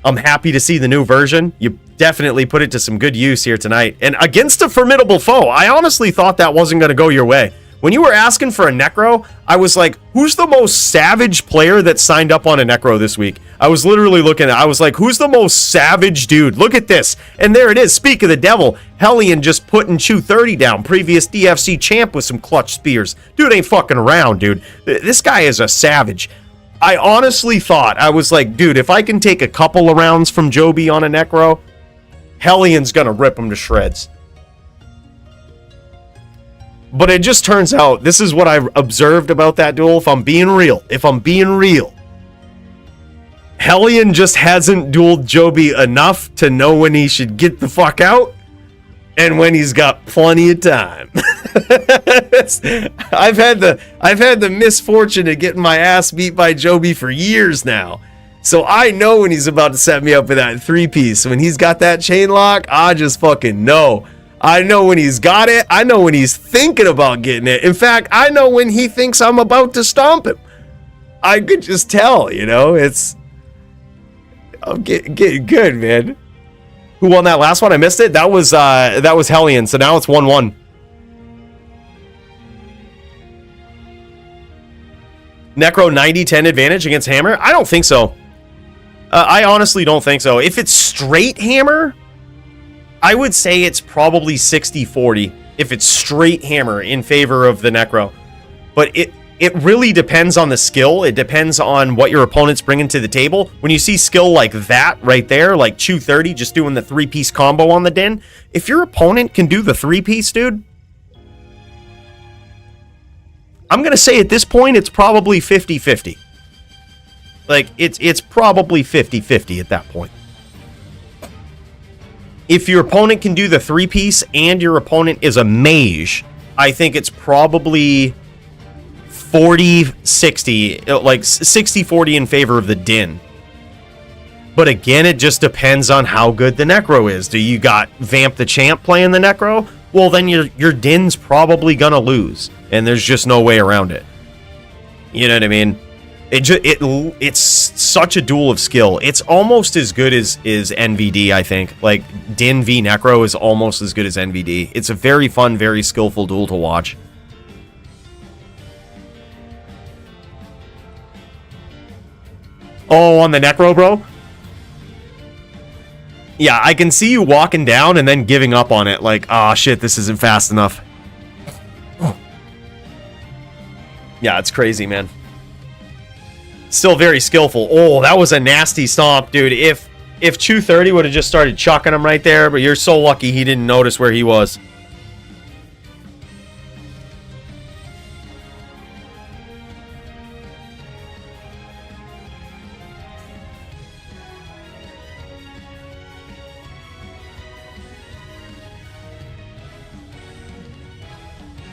I'm happy to see the new version. You definitely put it to some good use here tonight. And against a formidable foe, I honestly thought that wasn't going to go your way. When you were asking for a necro, I was like, who's the most savage player that signed up on a necro this week? I was literally looking at it. I was like, who's the most savage dude? Look at this. And there it is. Speak of the devil. Hellian just putting Chew30 down. Previous DFC champ with some clutch spears. Dude ain't fucking around, dude. This guy is a savage. I honestly thought, I was like, dude, if I can take a couple of rounds from Joby on a necro, Hellian's gonna rip him to shreds. But it just turns out, this is what I observed about that duel, if I'm being real, Hellian just hasn't dueled Joby enough to know when he should get the fuck out and when he's got plenty of time. I've had the misfortune of getting my ass beat by Joby for years now. So I know when he's about to set me up with that 3-piece. When he's got that chain lock, I just fucking know. I know when he's got it. I know when he's thinking about getting it. In fact, I know when he thinks I'm about to stomp him. I could just tell, you know. I'm getting good, man. Who won that last one? I missed it. That was Hellian. So now it's 1-1. Necro 90-10 advantage against Hammer? I don't think so. I honestly don't think so. If it's straight Hammer, I would say it's probably 60-40. If it's straight Hammer in favor of the Necro. But it really depends on the skill. It depends on what your opponent's bringing to the table. When you see skill like that right there, like Chew30 just doing the 3-piece combo on the Din, if your opponent can do the 3-piece, dude, I'm going to say at this point, it's probably 50-50. Like, it's probably 50-50 at that point. If your opponent can do the 3-piece and your opponent is a mage, I think it's probably 40-60, like 60-40 in favor of the Din. But again, it just depends on how good the necro is. Do you got Vamp the Champ playing the necro? Well, then your Din's probably gonna lose, and there's just no way around it. You know what I mean? It's such a duel of skill. It's almost as good as NVD, I think. Like, Din v Necro is almost as good as NVD. It's a very fun, very skillful duel to watch. Oh, on the Necro, bro? Yeah, I can see you walking down and then giving up on it. Like, oh shit, this isn't fast enough. Yeah, it's crazy, man. Still very skillful. Oh, that was a nasty stomp, dude. If Chew 30 would have just started chucking him right there, but you're so lucky he didn't notice where he was.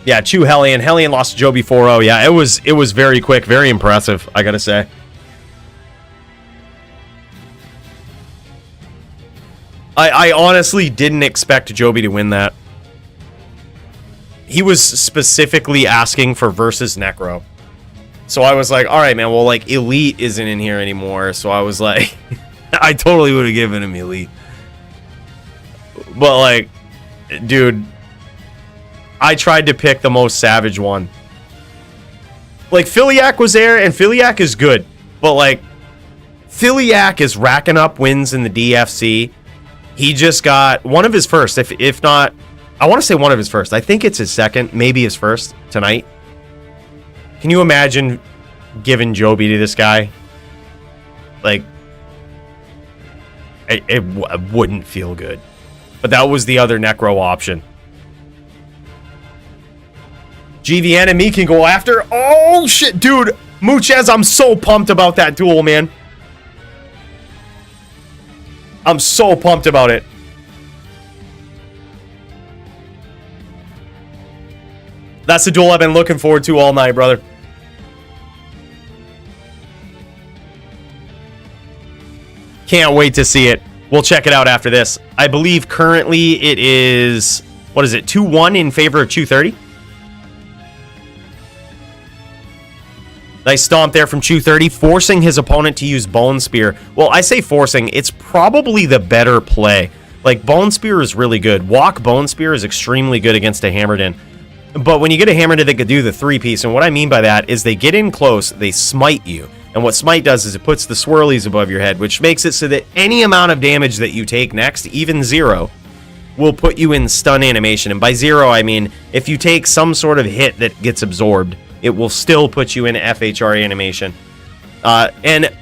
Yeah, Chew Hellian. Hellian lost to Joby 4-0. Yeah, it was very quick, very impressive, I gotta say. I honestly didn't expect Joby to win that. He was specifically asking for versus Necro. So I was like, alright, man, well, like, Elite isn't in here anymore. So I was like, I totally would have given him Elite. But, like, dude, I tried to pick the most savage one. Like, Philiac was there, and Philiac is good. But, like, Philiac is racking up wins in the DFC. He just got one of his first, if not, I want to say one of his first. I think it's his second, maybe his first tonight. Can you imagine giving Joby to this guy? Like, it wouldn't feel good. But that was the other Necro option. GVN and me can go after. Oh, shit, dude. Muchez, I'm so pumped about that duel, man. I'm so pumped about it. That's the duel I've been looking forward to all night, brother. Can't wait to see it. We'll check it out after this. I believe currently it is, what is it, 2-1 in favor of Chew 30? Nice stomp there from Chew 30, forcing his opponent to use Bone Spear. Well, I say forcing, it's probably the better play. Like, Bone Spear is really good. Walk Bone Spear is extremely good against a Hammered In. But when you get a Hammered In that could do the 3-piece, and what I mean by that is they get in close, they smite you. And what smite does is it puts the swirlies above your head, which makes it so that any amount of damage that you take next, even 0, will put you in stun animation. And by 0, I mean if you take some sort of hit that gets absorbed, it will still put you in FHR animation. And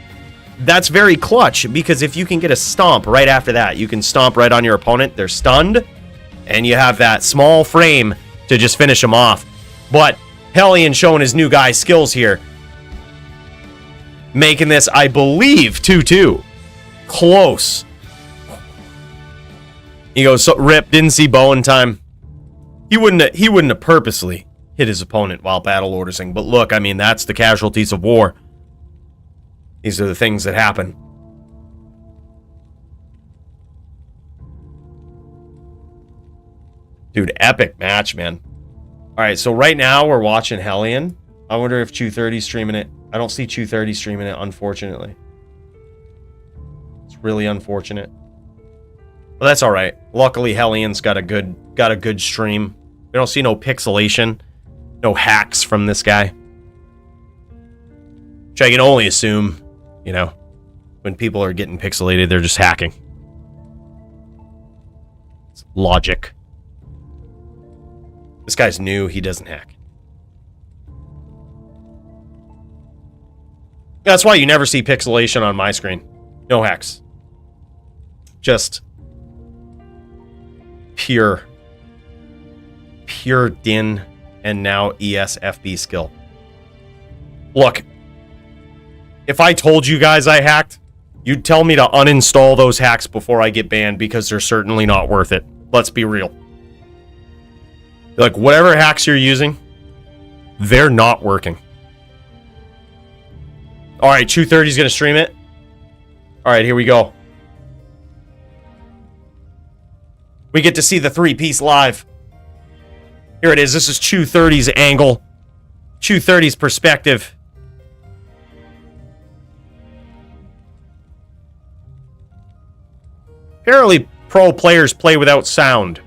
that's very clutch, because if you can get a stomp right after that, you can stomp right on your opponent, they're stunned, and you have that small frame to just finish them off. But Hellian showing his new guy skills here. Making this, I believe, 2-2. Close. He goes, so, rip, didn't see bow in time. He wouldn't have purposely hit his opponent while battle ordering. But look, I mean, that's the casualties of war. These are the things that happen. Dude, epic match, man. Alright, so right now we're watching Hellian. I wonder if Chew 30's streaming it. I don't see Chew 30 streaming it, unfortunately. It's really unfortunate. But that's alright. Luckily, Hellian's got a good stream. We don't see no pixelation. No hacks from this guy. Which I can only assume, you know, when people are getting pixelated, they're just hacking. It's logic. This guy's new, he doesn't hack. That's why you never see pixelation on my screen. No hacks. Just pure din and now ESFB skill. Look, if I told you guys I hacked, you'd tell me to uninstall those hacks before I get banned, because they're certainly not worth it. Let's be real. Like, whatever hacks you're using, they're not working. All right, 2:30 is going to stream it. All right, here we go. We get to see the three-piece live. Here it is. This is 2:30's angle. 2:30's perspective. Apparently, pro players play without sound.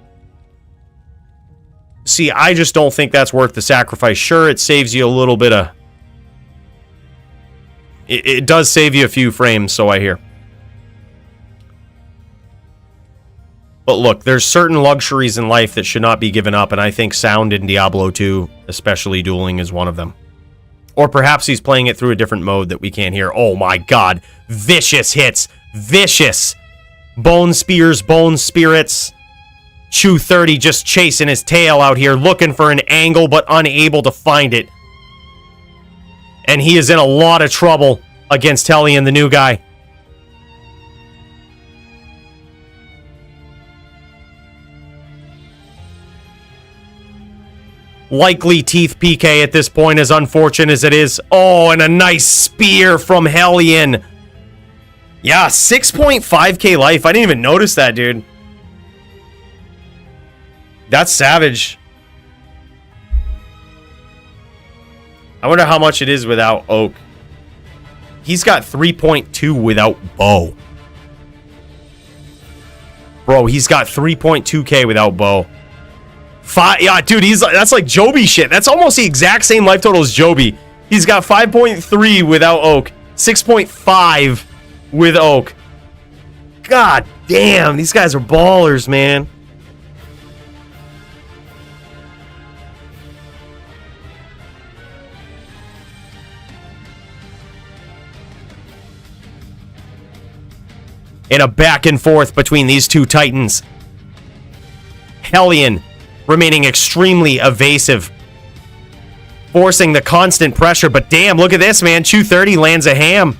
See, I just don't think that's worth the sacrifice. Sure, it saves you a little bit of... It does save you a few frames, so I hear. But look, there's certain luxuries in life that should not be given up, and I think sound in Diablo 2, especially dueling, is one of them. Or perhaps he's playing it through a different mode that we can't hear. Oh my god. Vicious hits. Vicious. Bone spears, bone spirits. Chew 30 just chasing his tail out here, looking for an angle, but unable to find it. And he is in a lot of trouble against Hellian, the new guy. Likely Teeth PK at this point, as unfortunate as it is. Oh, and a nice spear from Hellian. Yeah, 6.5k life. I didn't even notice that, dude. That's savage. I wonder how much it is without Oak. He's got 3.2 without Bow. Bro, he's got 3.2k without Bow. Yeah, dude, that's like Joby shit. That's almost the exact same life total as Joby. He's got 5.3 without Oak. 6.5 with Oak. God damn, these guys are ballers, man. In a back and forth between these two titans. Hellian remaining extremely evasive, forcing the constant pressure. But damn, look at this, man. 230 lands a ham.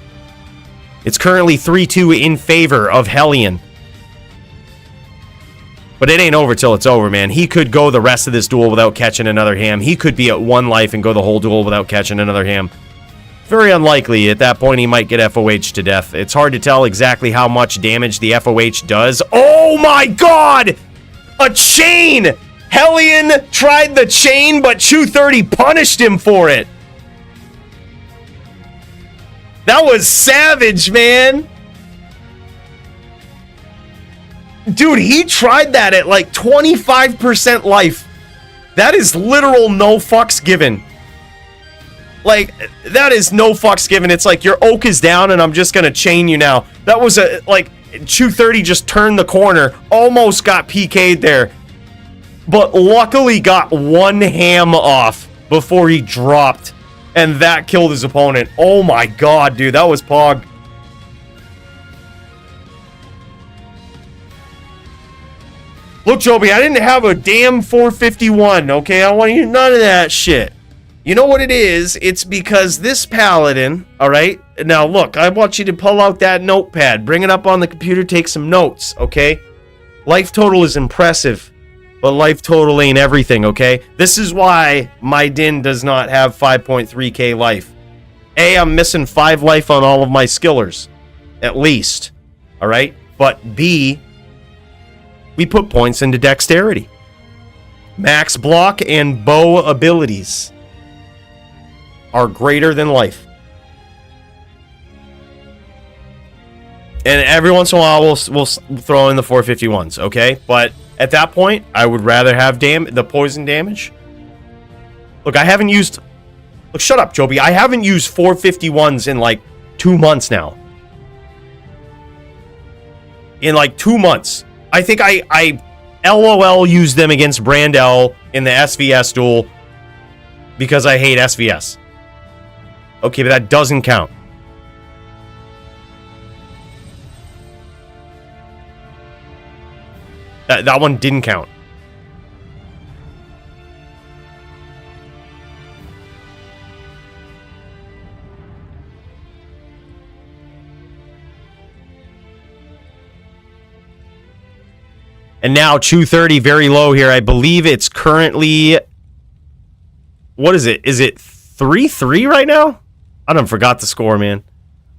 It's currently 3-2 in favor of Hellian. But it ain't over till it's over, man. He could go the rest of this duel without catching another ham. He could be at 1 life and go the whole duel without catching another ham. Very unlikely. At that point, he might get FOH to death. It's hard to tell exactly how much damage the FOH does. Oh my god! A chain! Hellian tried the chain, but 230 punished him for it. That was savage, man. Dude, he tried that at like 25% life. That is literal no fucks given. Like, that is no fucks given. It's like, your Oak is down and I'm just gonna chain you now. That was a, like, 230 just turned the corner. Almost got PK'd there. But luckily got 1 ham off before he dropped. And that killed his opponent. Oh my god, dude. That was Pog. Look, Joby, I didn't have a damn 451, okay? I don't want to hear none of that shit. You know what it is? It's because this paladin, alright? Now, look, I want you to pull out that notepad. Bring it up on the computer, take some notes, okay? Life total is impressive. But life total ain't everything, okay? This is why my din does not have 5.3k life. A, I'm missing 5 life on all of my skillers. At least. Alright? But B, we put points into dexterity. Max block and bow abilities are greater than life. And every once in a while, we'll throw in the 451s, okay? But at that point, I would rather have the poison damage. Look, I haven't used... Look, shut up, Joby. I haven't used 451s in like 2 months now. In like 2 months. I think I LOL used them against Brandel in the SVS duel because I hate SVS. Okay, but that doesn't count. That one didn't count. And now 230 very low here. I believe it's currently... What is it? Is it 3-3 right now? I done forgot the score, man.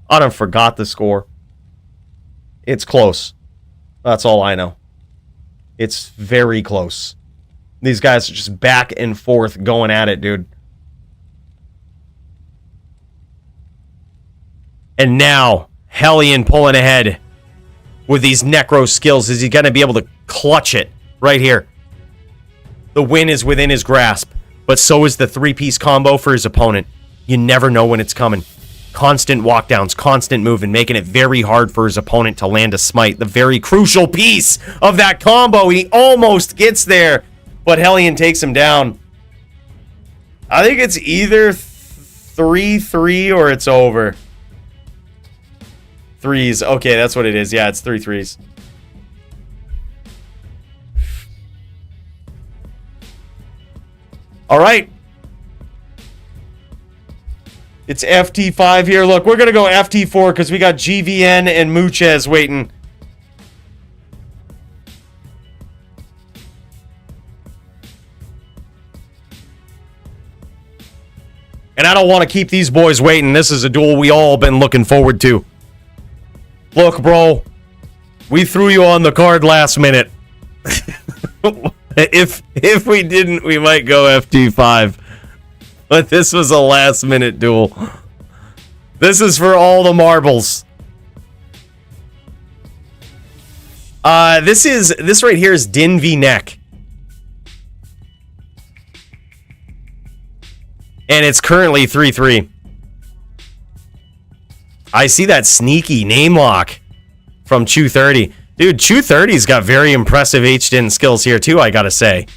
I done forgot the score. It's close. That's all I know. It's very close. These guys are just back and forth going at it, dude. And now, Hellian pulling ahead with these necro skills. Is he going to be able to clutch it right here? The win is within his grasp, but so is the three-piece combo for his opponent. You never know when it's coming. Constant walkdowns, constant moving, making it very hard for his opponent to land a smite. The very crucial piece of that combo. He almost gets there, but Hellian takes him down. I think it's either 3-3 or it's over. Threes. Okay, that's what it is. Yeah, it's 3 threes. All right. It's FT5 here. Look, we're going to go FT4 because we got GVN and Muchez waiting. And I don't want to keep these boys waiting. This is a duel we all been looking forward to. Look, bro, we threw you on the card last minute. If we didn't, we might go FT5. But this was a last minute duel. This is for all the marbles. This right here is Din v Neck. And it's currently 3-3. I see that sneaky name lock from Chew30. Dude, Chew30's got very impressive hdin skills here too, I gotta say.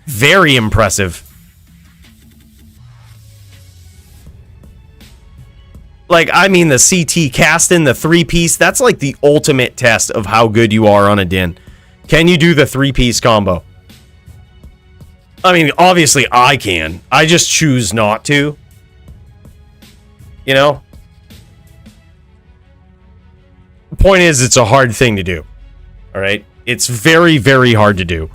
Very impressive. Like, I mean, the CT casting, the three-piece, that's like the ultimate test of how good you are on a din. Can you do the three-piece combo? I mean, obviously I can. I just choose not to. You know? The point is, it's a hard thing to do. Alright? It's very, very hard to do.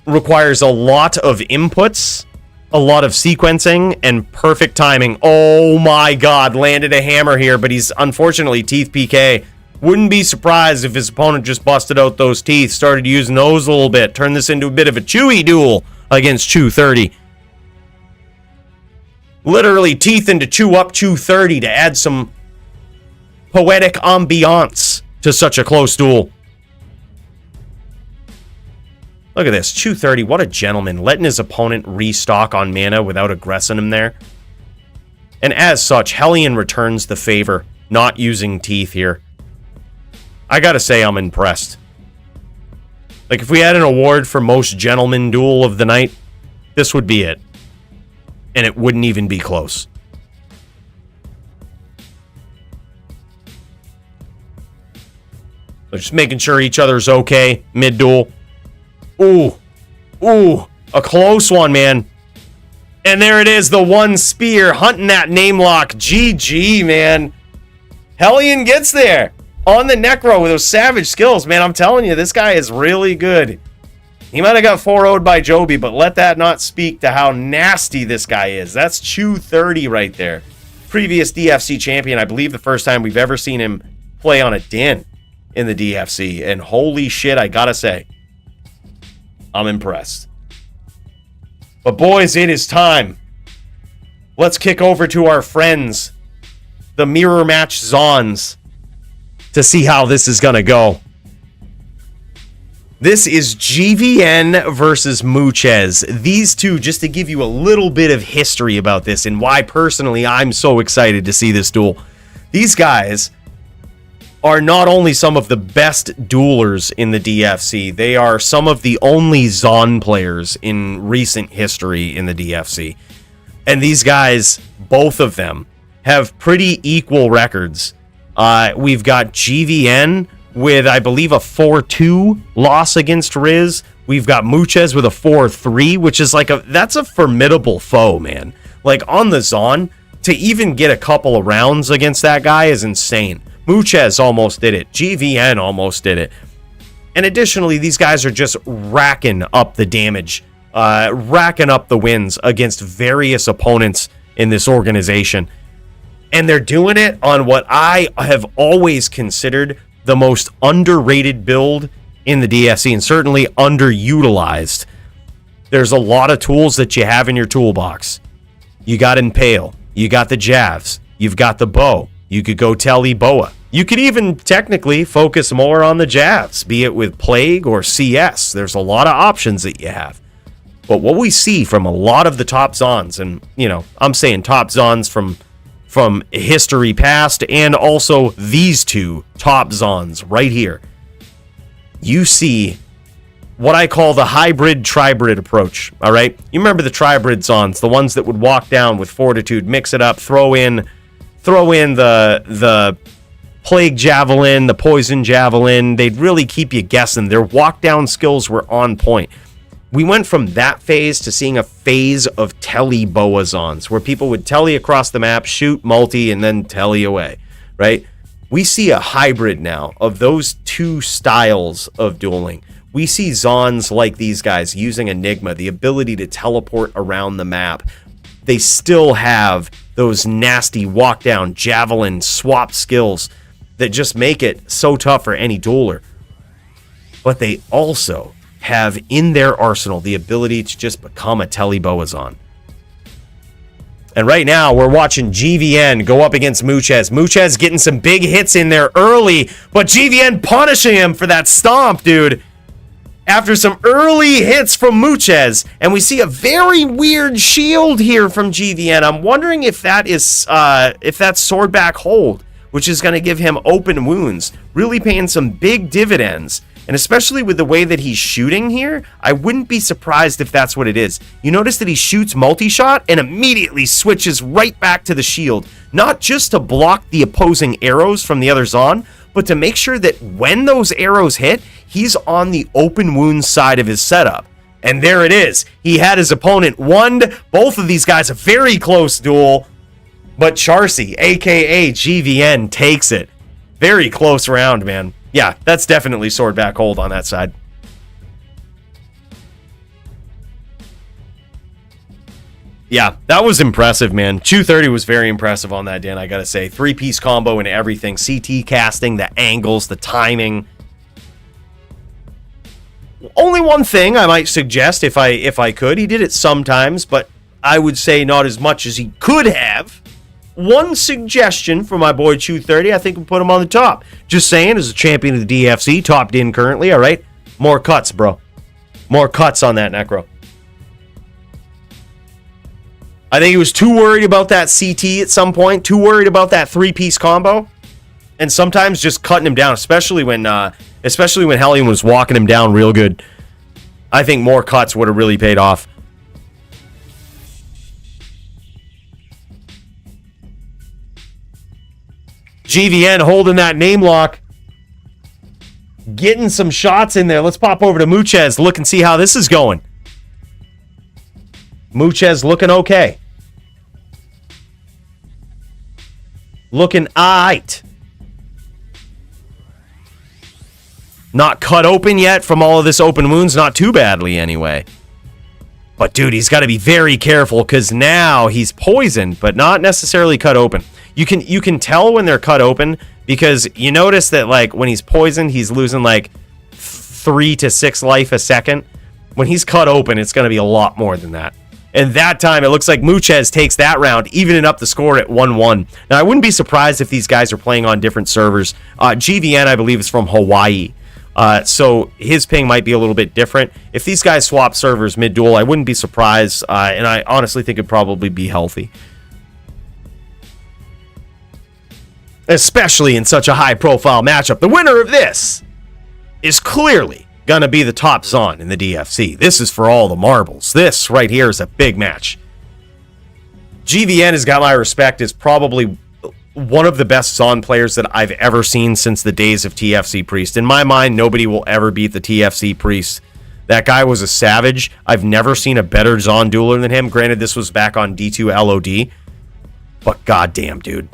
Requires a lot of inputs, a lot of sequencing, and perfect timing. Oh my god, landed a hammer here, but he's unfortunately teeth PK. Wouldn't be surprised if his opponent just busted out those teeth, started using those a little bit, turned this into a bit of a Chewy duel against Chew30. Literally teeth into Chew up Chew30 to add some poetic ambiance to such a close duel. Look at this, Chew30, what a gentleman, letting his opponent restock on mana without aggressing him there. And as such, Hellian returns the favor, not using teeth here. I gotta say, I'm impressed. Like, if we had an award for most gentleman duel of the night, this would be it. And it wouldn't even be close. They're just making sure each other's okay mid-duel. Ooh. Ooh. A close one, man. And there it is, the one spear, hunting that name lock. GG, man. Hellian gets there. On the necro with those savage skills, man. I'm telling you, this guy is really good. He might have got 4-0'd by Joby, but let that not speak to how nasty this guy is. That's Chew30 right there. Previous DFC champion. I believe the first time we've ever seen him play on a din in the DFC. And holy shit, I gotta say, I'm impressed. But boys, it is time. Let's kick over to our friends, the Mirror Match Zons, to see how this is gonna go. This is GVN versus Muchez. These two, just to give you a little bit of history about this and why personally I'm so excited to see this duel. These guys are not only some of the best duelers in the DFC, they are some of the only Zon players in recent history in the DFC. And these guys, both of them, have pretty equal records. We've got GVN with, I believe, a 4-2 loss against Riz. We've got Muchez with a 4-3, which is like that's a formidable foe, man. Like, on the Zon, to even get a couple of rounds against that guy is insane. Muchez almost did it. GVN almost did it. And additionally, these guys are just racking up the damage racking up the wins against various opponents in this organization. And they're doing it on what I have always considered the most underrated build in the DFC, and certainly underutilized. There's a lot of tools that you have in your toolbox. You got Impale, you got the Javs, you've got the bow, you could go Telly Boa. You could even technically focus more on the Javs, be it with Plague or CS. There's a lot of options that you have. But what we see from a lot of the top Zons, and, you know, I'm saying top Zons from history past, and also these two top Zons right here, you see what I call the hybrid tribrid approach, all right? You remember the tribrid Zons, the ones that would walk down with Fortitude, mix it up, throw in the Plague Javelin, the Poison Javelin. They'd really keep you guessing. Their walk down skills were on point. We went from that phase to seeing a phase of telly boa Zons, where people would telly across the map, shoot multi, and then telly away, right? We see a hybrid now of those two styles of dueling. We see Zons like these guys using Enigma, the ability to teleport around the map. They still have those nasty walk down, javelin, swap skills that just make it so tough for any dueler. But they also have in their arsenal the ability to just become a telly boa Zon. And right now, we're watching GVN go up against Muchez. Muchez getting some big hits in there early, but GVN punishing him for that stomp, dude. After some early hits from Muchez, and we see a very weird shield here from GVN. I'm wondering if that is if that's swordback hold, which is going to give him open wounds, really paying some big dividends. And especially with the way that he's shooting here, I wouldn't be surprised if that's what it is. You notice that he shoots multi-shot and immediately switches right back to the shield. Not just to block the opposing arrows from the other Zon, but to make sure that when those arrows hit, he's on the open wounds side of his setup. And there it is. He had his opponent wonned. Both of these guys, a very close duel. But Charcy, a.k.a. GVN, takes it. Very close round, man. Yeah, that's definitely swordback hold on that side. Yeah, that was impressive, man. 230 was very impressive on that, Dan, I gotta say. 3-piece combo and everything. CT casting, the angles, the timing. Only one thing I might suggest, if I could. He did it sometimes, but I would say not as much as he could have. One suggestion for my boy 230, I think we'll put him on the top. Just saying, as a champion of the DFC, topped in currently, all right? More cuts, bro. More cuts on that necro. I think he was too worried about that CT at some point, too worried about that 3-piece combo, and sometimes just cutting him down, especially when Hellian was walking him down real good. I think more cuts would have really paid off. GVN holding that name lock. Getting some shots in there. Let's pop over to Muchez. Look and see how this is going. Muchez looking okay. Looking aight. Not cut open yet from all of this open wounds. Not too badly anyway. But dude, he's got to be very careful because now he's poisoned, but not necessarily cut open. You can tell when they're cut open because you notice that like when he's poisoned, he's losing like 3 to 6 life a second. When he's cut open, it's going to be a lot more than that. And that time, it looks like Muchez takes that round, evening up the score at 1-1. Now, I wouldn't be surprised if these guys are playing on different servers. GVN, I believe, is from Hawaii. So his ping might be a little bit different. If these guys swap servers mid-duel, I wouldn't be surprised. And I honestly think it'd probably be healthy. Especially in such a high-profile matchup. The winner of this is clearly going to be the top Zon in the DFC. This is for all the marbles. This right here is a big match. GVN has got my respect as probably one of the best Zon players that I've ever seen since the days of TFC Priest. In my mind, nobody will ever beat the TFC Priest. That guy was a savage. I've never seen a better Zon dueler than him. Granted, this was back on D2 LOD. But goddamn, dude.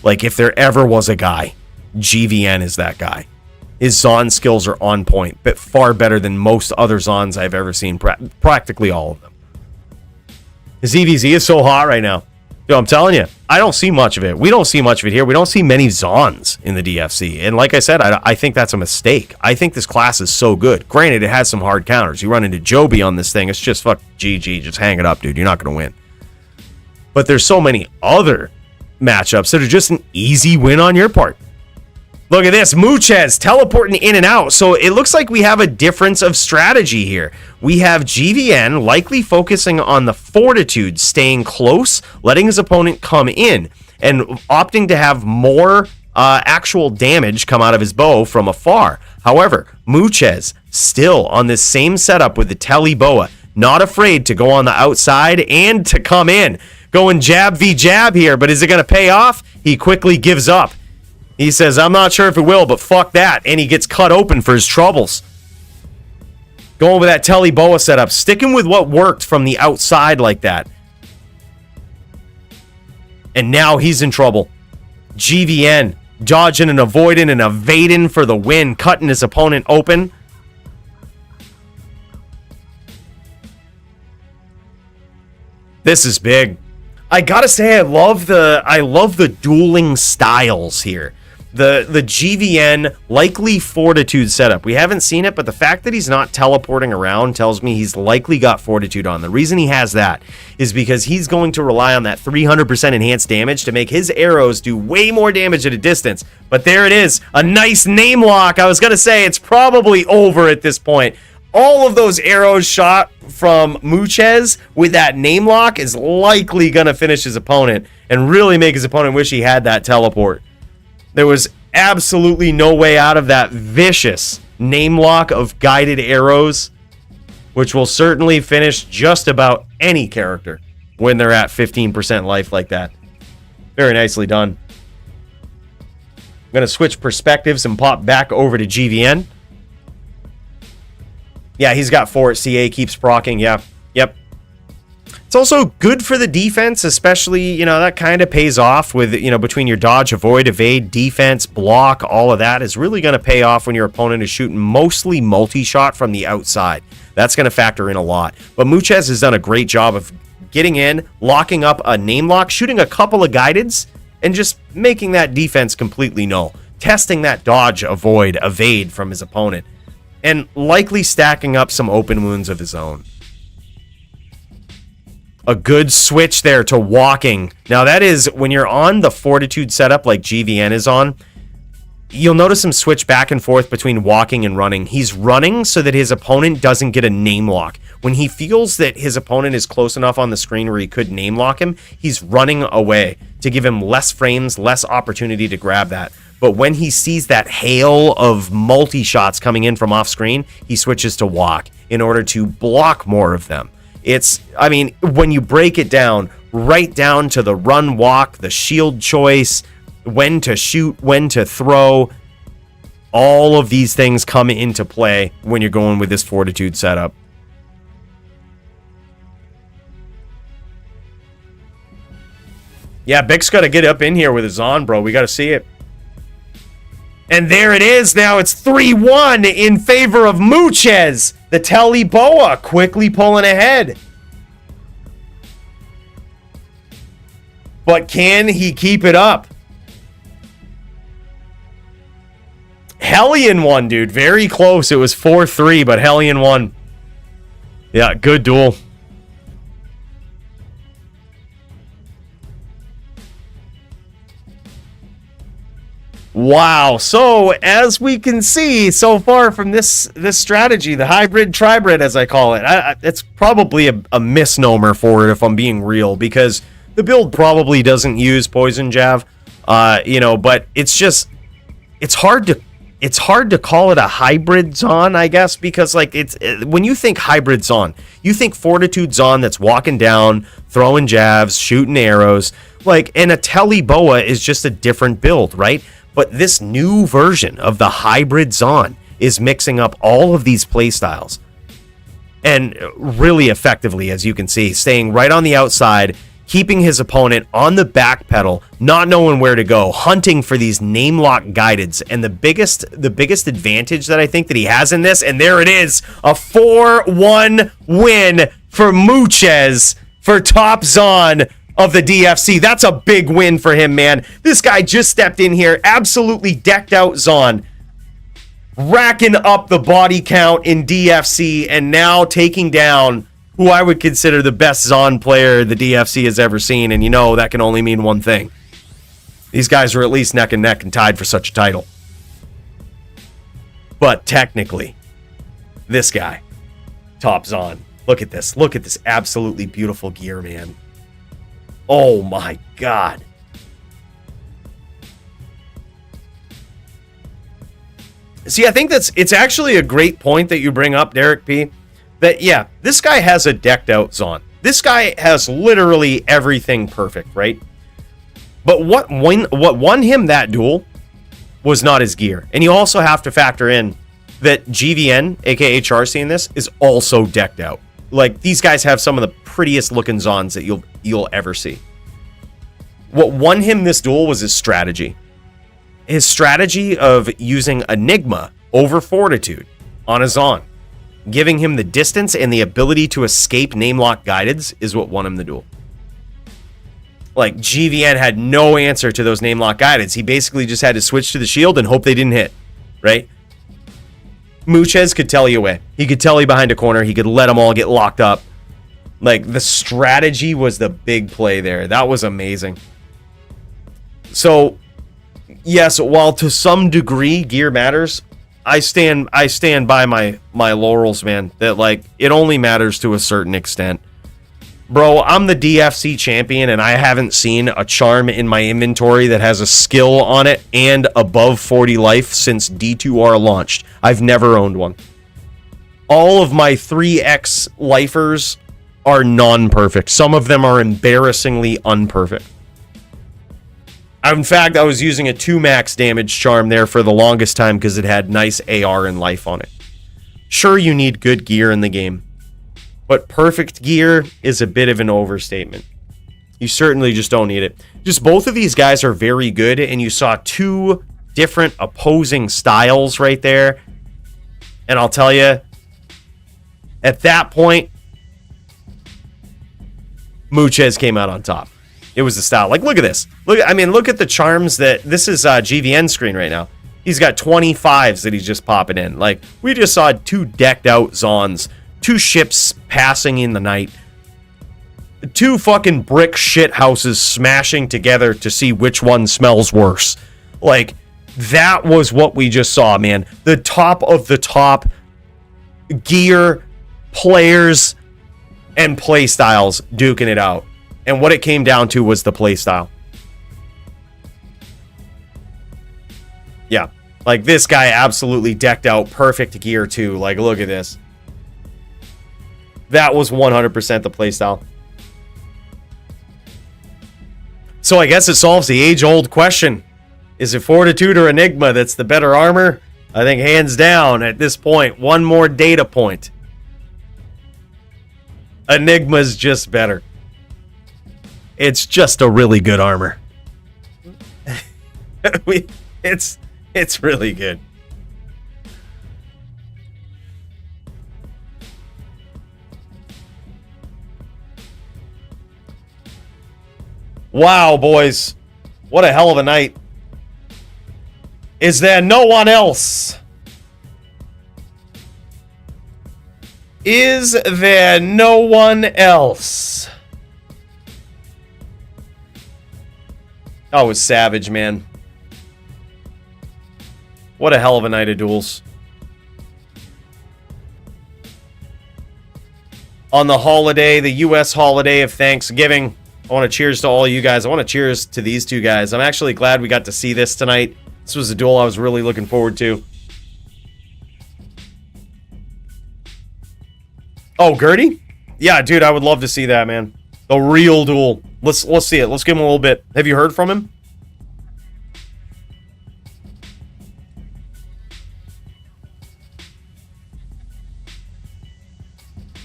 Like, if there ever was a guy, GVN is that guy. His Zon skills are on point, but far better than most other Zons I've ever seen, practically all of them. His EVZ is so hot right now. Yo, I'm telling you, I don't see much of it. We don't see much of it here. We don't see many Zons in the DFC. And like I said, I think that's a mistake. I think this class is so good. Granted, it has some hard counters. You run into Joby on this thing, it's just fuck GG. Just hang it up, dude. You're not going to win. But there's so many other matchups that are just an easy win on your part. Look at this, Muchez teleporting in and out. So it looks like we have a difference of strategy here. We have GVN likely focusing on the fortitude, staying close, letting his opponent come in, and opting to have more actual damage come out of his bow from afar. However, Muchez still on this same setup with the Telly Boa, not afraid to go on the outside and to come in. Going jab v jab here, but is it going to pay off? He quickly gives up. He says, I'm not sure if it will, but fuck that. And he gets cut open for his troubles. Going with that Telly Boa setup. Sticking with what worked from the outside like that. And now he's in trouble. GVN dodging and avoiding and evading for the win. Cutting his opponent open. This is big. I gotta say, I love the dueling styles here. The GVN likely fortitude setup. We haven't seen it, but the fact that he's not teleporting around tells me he's likely got fortitude on. The reason he has that is because he's going to rely on that 300% enhanced damage to make his arrows do way more damage at a distance. But there it is, a nice name lock. I was gonna say it's probably over at this point. All of those arrows shot from Muchez with that name lock is likely going to finish his opponent and really make his opponent wish he had that teleport. There was absolutely no way out of that vicious name lock of guided arrows, which will certainly finish just about any character when they're at 15% life like that. Very nicely done. I'm going to switch perspectives and pop back over to GVN. Yeah, he's got 4 at CA, keeps proccing. Yeah, yep. It's also good for the defense, especially, that kind of pays off with, between your dodge, avoid, evade, defense, block, all of that is really going to pay off when your opponent is shooting mostly multi-shot from the outside. That's going to factor in a lot. But Muchez has done a great job of getting in, locking up a name lock, shooting a couple of guideds, and just making that defense completely null. Testing that dodge, avoid, evade from his opponent. And likely stacking up some open wounds of his own. A good switch there to walking. Now that is, when you're on the fortitude setup like GVN is on, you'll notice him switch back and forth between walking and running. He's running so that his opponent doesn't get a name lock. When he feels that his opponent is close enough on the screen where he could name lock him, he's running away to give him less frames, less opportunity to grab that. But when he sees that hail of multi-shots coming in from off-screen, he switches to walk in order to block more of them. When you break it down, right down to the run, walk, the shield choice, when to shoot, when to throw, all of these things come into play when you're going with this fortitude setup. Yeah, Bick's got to get up in here with his on, bro. We got to see it. And there it is. Now it's 3-1 in favor of Muchez. The Telly Boa quickly pulling ahead. But can he keep it up? Hellian won, dude. Very close. It was 4-3, but Hellian won. Yeah, good duel. Wow. So as we can see so far from this strategy, the hybrid tribrid, as I call it, it's probably a misnomer for it if I'm being real, because the build probably doesn't use poison jav, but it's hard to call it a hybrid Zon, I guess, because when you think hybrid Zon, you think fortitude Zon that's walking down, throwing javs, shooting arrows, and a Telly Boa is just a different build, right? But this new version of the hybrid Zon is mixing up all of these playstyles. And really effectively, as you can see, staying right on the outside, keeping his opponent on the back pedal, not knowing where to go, hunting for these name lock guideds. And the biggest advantage that I think that he has in this, and there it is, a 4-1 win for Muchez for top Zon of the DFC. That's a big win for him, man. This guy just stepped in here, absolutely decked out Zon, racking up the body count in DFC, and now taking down who I would consider the best Zon player the DFC has ever seen. And you know that can only mean one thing. These guys are at least neck and neck and tied for such a title. But technically, this guy, top Zon. Look at this. Look at this absolutely beautiful gear, man. Oh my God. See, I think it's actually a great point that you bring up, Derek P. That, yeah, this guy has a decked out Zon. This guy has literally everything perfect, right? But what won him that duel was not his gear. And you also have to factor in that GVN, aka Charcy in this, is also decked out. Like, these guys have some of the prettiest looking Zons that you'll ever see. What won him this duel was his strategy. His strategy of using Enigma over Fortitude on a Zon. Giving him the distance and the ability to escape namelock guideds is what won him the duel. Like, GVN had no answer to those namelock guideds. He basically just had to switch to the shield and hope they didn't hit, right? Muchez could tell you away. He could tell you behind a corner. He could let them all get locked up. Like, the strategy was the big play there. That was amazing. So, yes, while to some degree gear matters, I stand by my laurels, man. That, like, it only matters to a certain extent. Bro, I'm the DFC champion, and I haven't seen a charm in my inventory that has a skill on it and above 40 life since D2R launched. I've never owned one. All of my 3x lifers are non-perfect. Some of them are embarrassingly unperfect. In fact, I was using a 2 max damage charm there for the longest time because it had nice AR and life on it. Sure, you need good gear in the game, but perfect gear is a bit of an overstatement. You certainly just don't need it. Just both of these guys are very good, and you saw two different opposing styles right there. And I'll tell you, at that point, Muchez came out on top. It was the style. Like, look at this. Look at the charms that... This is GVN screen right now. He's got 25s that he's just popping in. Like, we just saw two decked out Zons. Two ships passing in the night. Two fucking brick shit houses smashing together to see which one smells worse. Like, that was what we just saw, man. The top of the top gear, players, and play styles duking it out. And what it came down to was the play style. Yeah. Like, this guy absolutely decked out perfect gear, too. Like, look at this. That was 100% the play style. So I guess it solves the age-old question. Is it Fortitude or Enigma that's the better armor? I think hands down at this point. One more data point. Enigma's just better. It's just a really good armor. It's really good. Wow, boys. What a hell of a night. Is there no one else? Is there no one else? That was savage, man. What a hell of a night of duels. On the holiday, the U.S. holiday of Thanksgiving, I want to cheers to all you guys. I want to cheers to these two guys. I'm actually glad we got to see this tonight. This was a duel I was really looking forward to. Oh, Gertie? Yeah, dude, I would love to see that, man. The real duel. Let's see it. Let's give him a little bit. Have you heard from him?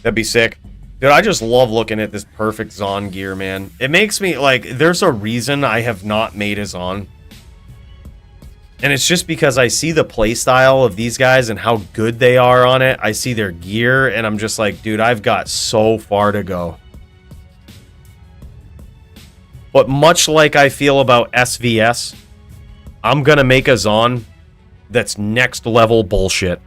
That'd be sick. Dude, I just love looking at this perfect Zon gear, man. It makes me, like, there's a reason I have not made a Zon. And it's just because I see the playstyle of these guys and how good they are on it. I see their gear, and I'm just like, dude, I've got so far to go. But much like I feel about SVS, I'm going to make a Zon that's next level bullshit.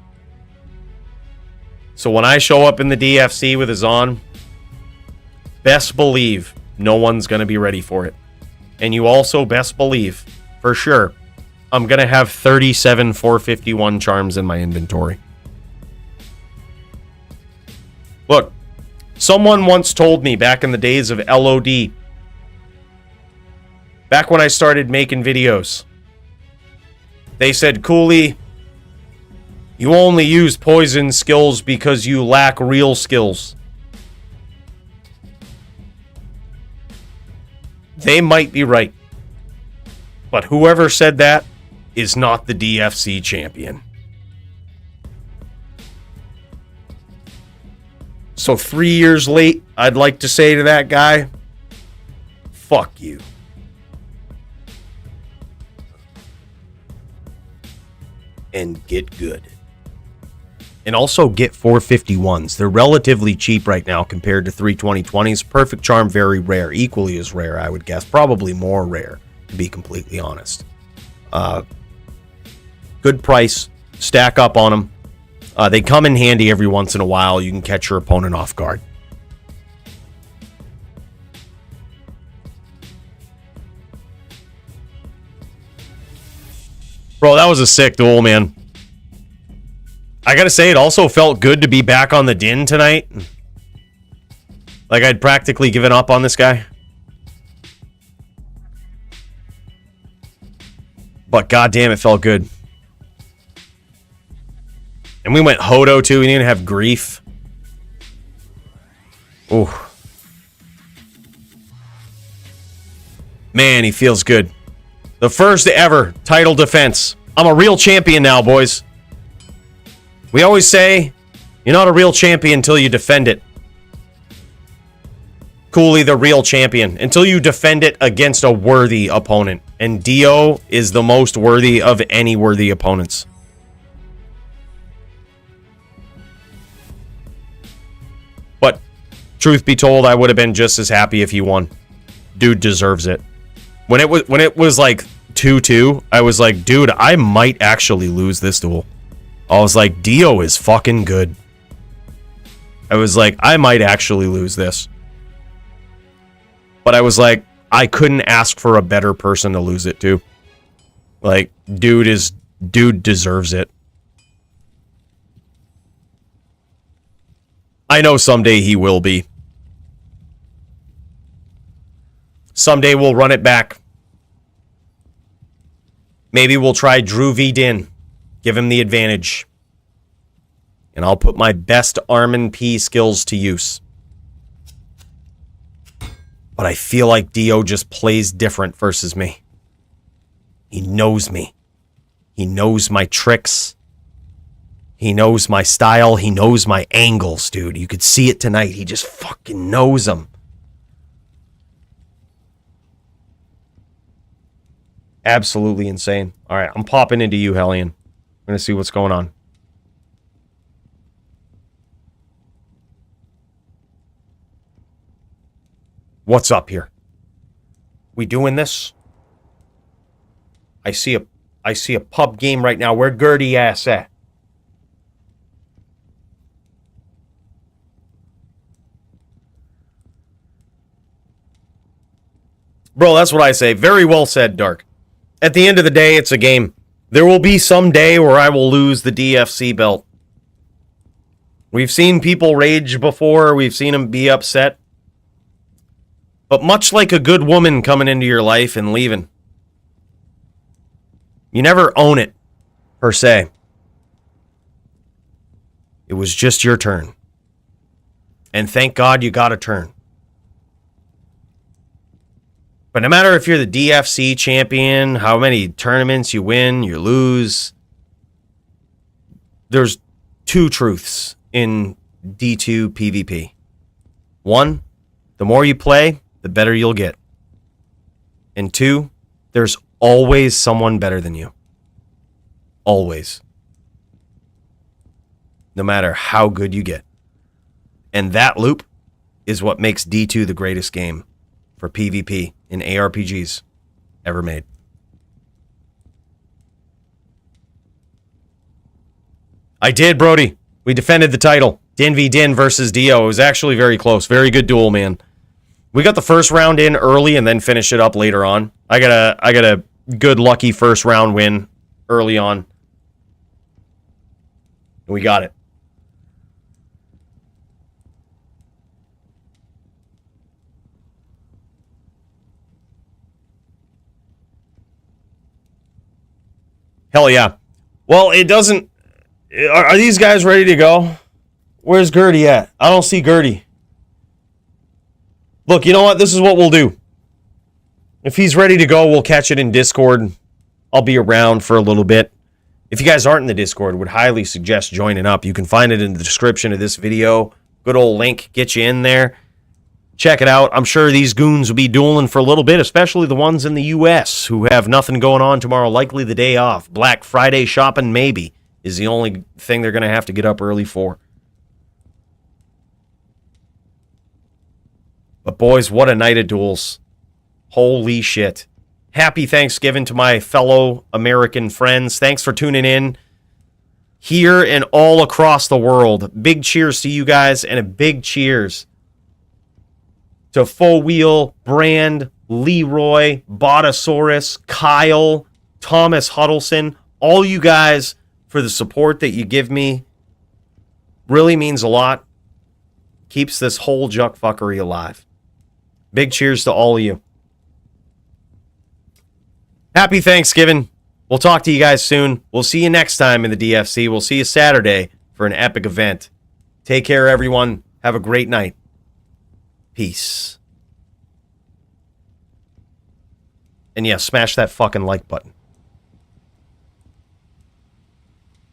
So when I show up in the DFC with a Zon, best believe no one's going to be ready for it. And you also best believe, for sure, I'm going to have 37 451 charms in my inventory. Look, someone once told me back in the days of LOD, back when I started making videos, they said, Coooley, you only use poison skills because you lack real skills. They might be right. But whoever said that is not the DFC champion. So 3 years late, I'd like to say to that guy, fuck you. And get good. And also get 451s. They're relatively cheap right now compared to 32020s. Perfect Charm, very rare. Equally as rare, I would guess. Probably more rare, to be completely honest. Good price. Stack up on them. They come in handy every once in a while. You can catch your opponent off guard. Bro, that was a sick duel, man. I gotta say, it also felt good to be back on the din tonight. Like, I'd practically given up on this guy. But goddamn, it felt good. And we went Hodo, too. We didn't have grief. Ooh. Man, he feels good. The first ever title defense. I'm a real champion now, boys. We always say, you're not a real champion until you defend it. Coooley, the real champion. Until you defend it against a worthy opponent. And Dio is the most worthy of any worthy opponents. But, truth be told, I would have been just as happy if he won. Dude deserves it. When it was like 2-2, I was like, dude, I might actually lose this duel. I was like, Dio is fucking good. I was like, I might actually lose this. But I was like, I couldn't ask for a better person to lose it to. Like, dude deserves it. I know someday he will be. Someday we'll run it back. Maybe we'll try Drew V. Din. Give him the advantage. And I'll put my best Armin P skills to use. But I feel like Dio just plays different versus me. He knows me. He knows my tricks. He knows my style. He knows my angles, dude. You could see it tonight. He just fucking knows them. Absolutely insane. All right, I'm popping into you, Hellian. I'm going to see what's going on. What's up here? We doing this? I see a pub game right now. Where Gertie ass at? Bro, that's what I say. Very well said, Dark. At the end of the day, it's a game. There will be some day where I will lose the DFC belt. We've seen people rage before. We've seen them be upset. But much like a good woman coming into your life and leaving, you never own it, per se. It was just your turn. And thank God you got a turn. But no matter if you're the DFC champion, how many tournaments you win, you lose, there's two truths in D2 PvP. 1, the more you play, the better you'll get. And 2, there's always someone better than you. Always. No matter how good you get. And that loop is what makes D2 the greatest game for PvP in ARPGs ever made. I did, Brody. We defended the title. Din v Din versus Dio. It was actually very close. Very good duel, man. We got the first round in early and then finished it up later on. I got a good lucky first round win early on. We got it. Hell yeah. Well, it doesn't... Are these guys ready to go? Where's Gertie at? I don't see Gertie. Look, you know what? This is what we'll do. If he's ready to go, we'll catch it in Discord. I'll be around for a little bit. If you guys aren't in the Discord, would highly suggest joining up. You can find it in the description of this video. Good old link. Get you in there. Check it out. I'm sure these goons will be dueling for a little bit, especially the ones in the U.S. who have nothing going on tomorrow, likely the day off. Black Friday shopping, maybe, is the only thing they're going to have to get up early for. But boys, what a night of duels. Holy shit. Happy Thanksgiving to my fellow American friends. Thanks for tuning in here and all across the world. Big cheers to you guys, and a big cheers to Fowheel, Brand, Leroy, Botasaurus, Kyle, Thomas Huddleston, all you guys for the support that you give me. Really means a lot. Keeps this whole juck fuckery alive. Big cheers to all of you. Happy Thanksgiving. We'll talk to you guys soon. We'll see you next time in the DFC. We'll see you Saturday for an epic event. Take care, everyone. Have a great night. Peace. And yeah, smash that fucking like button.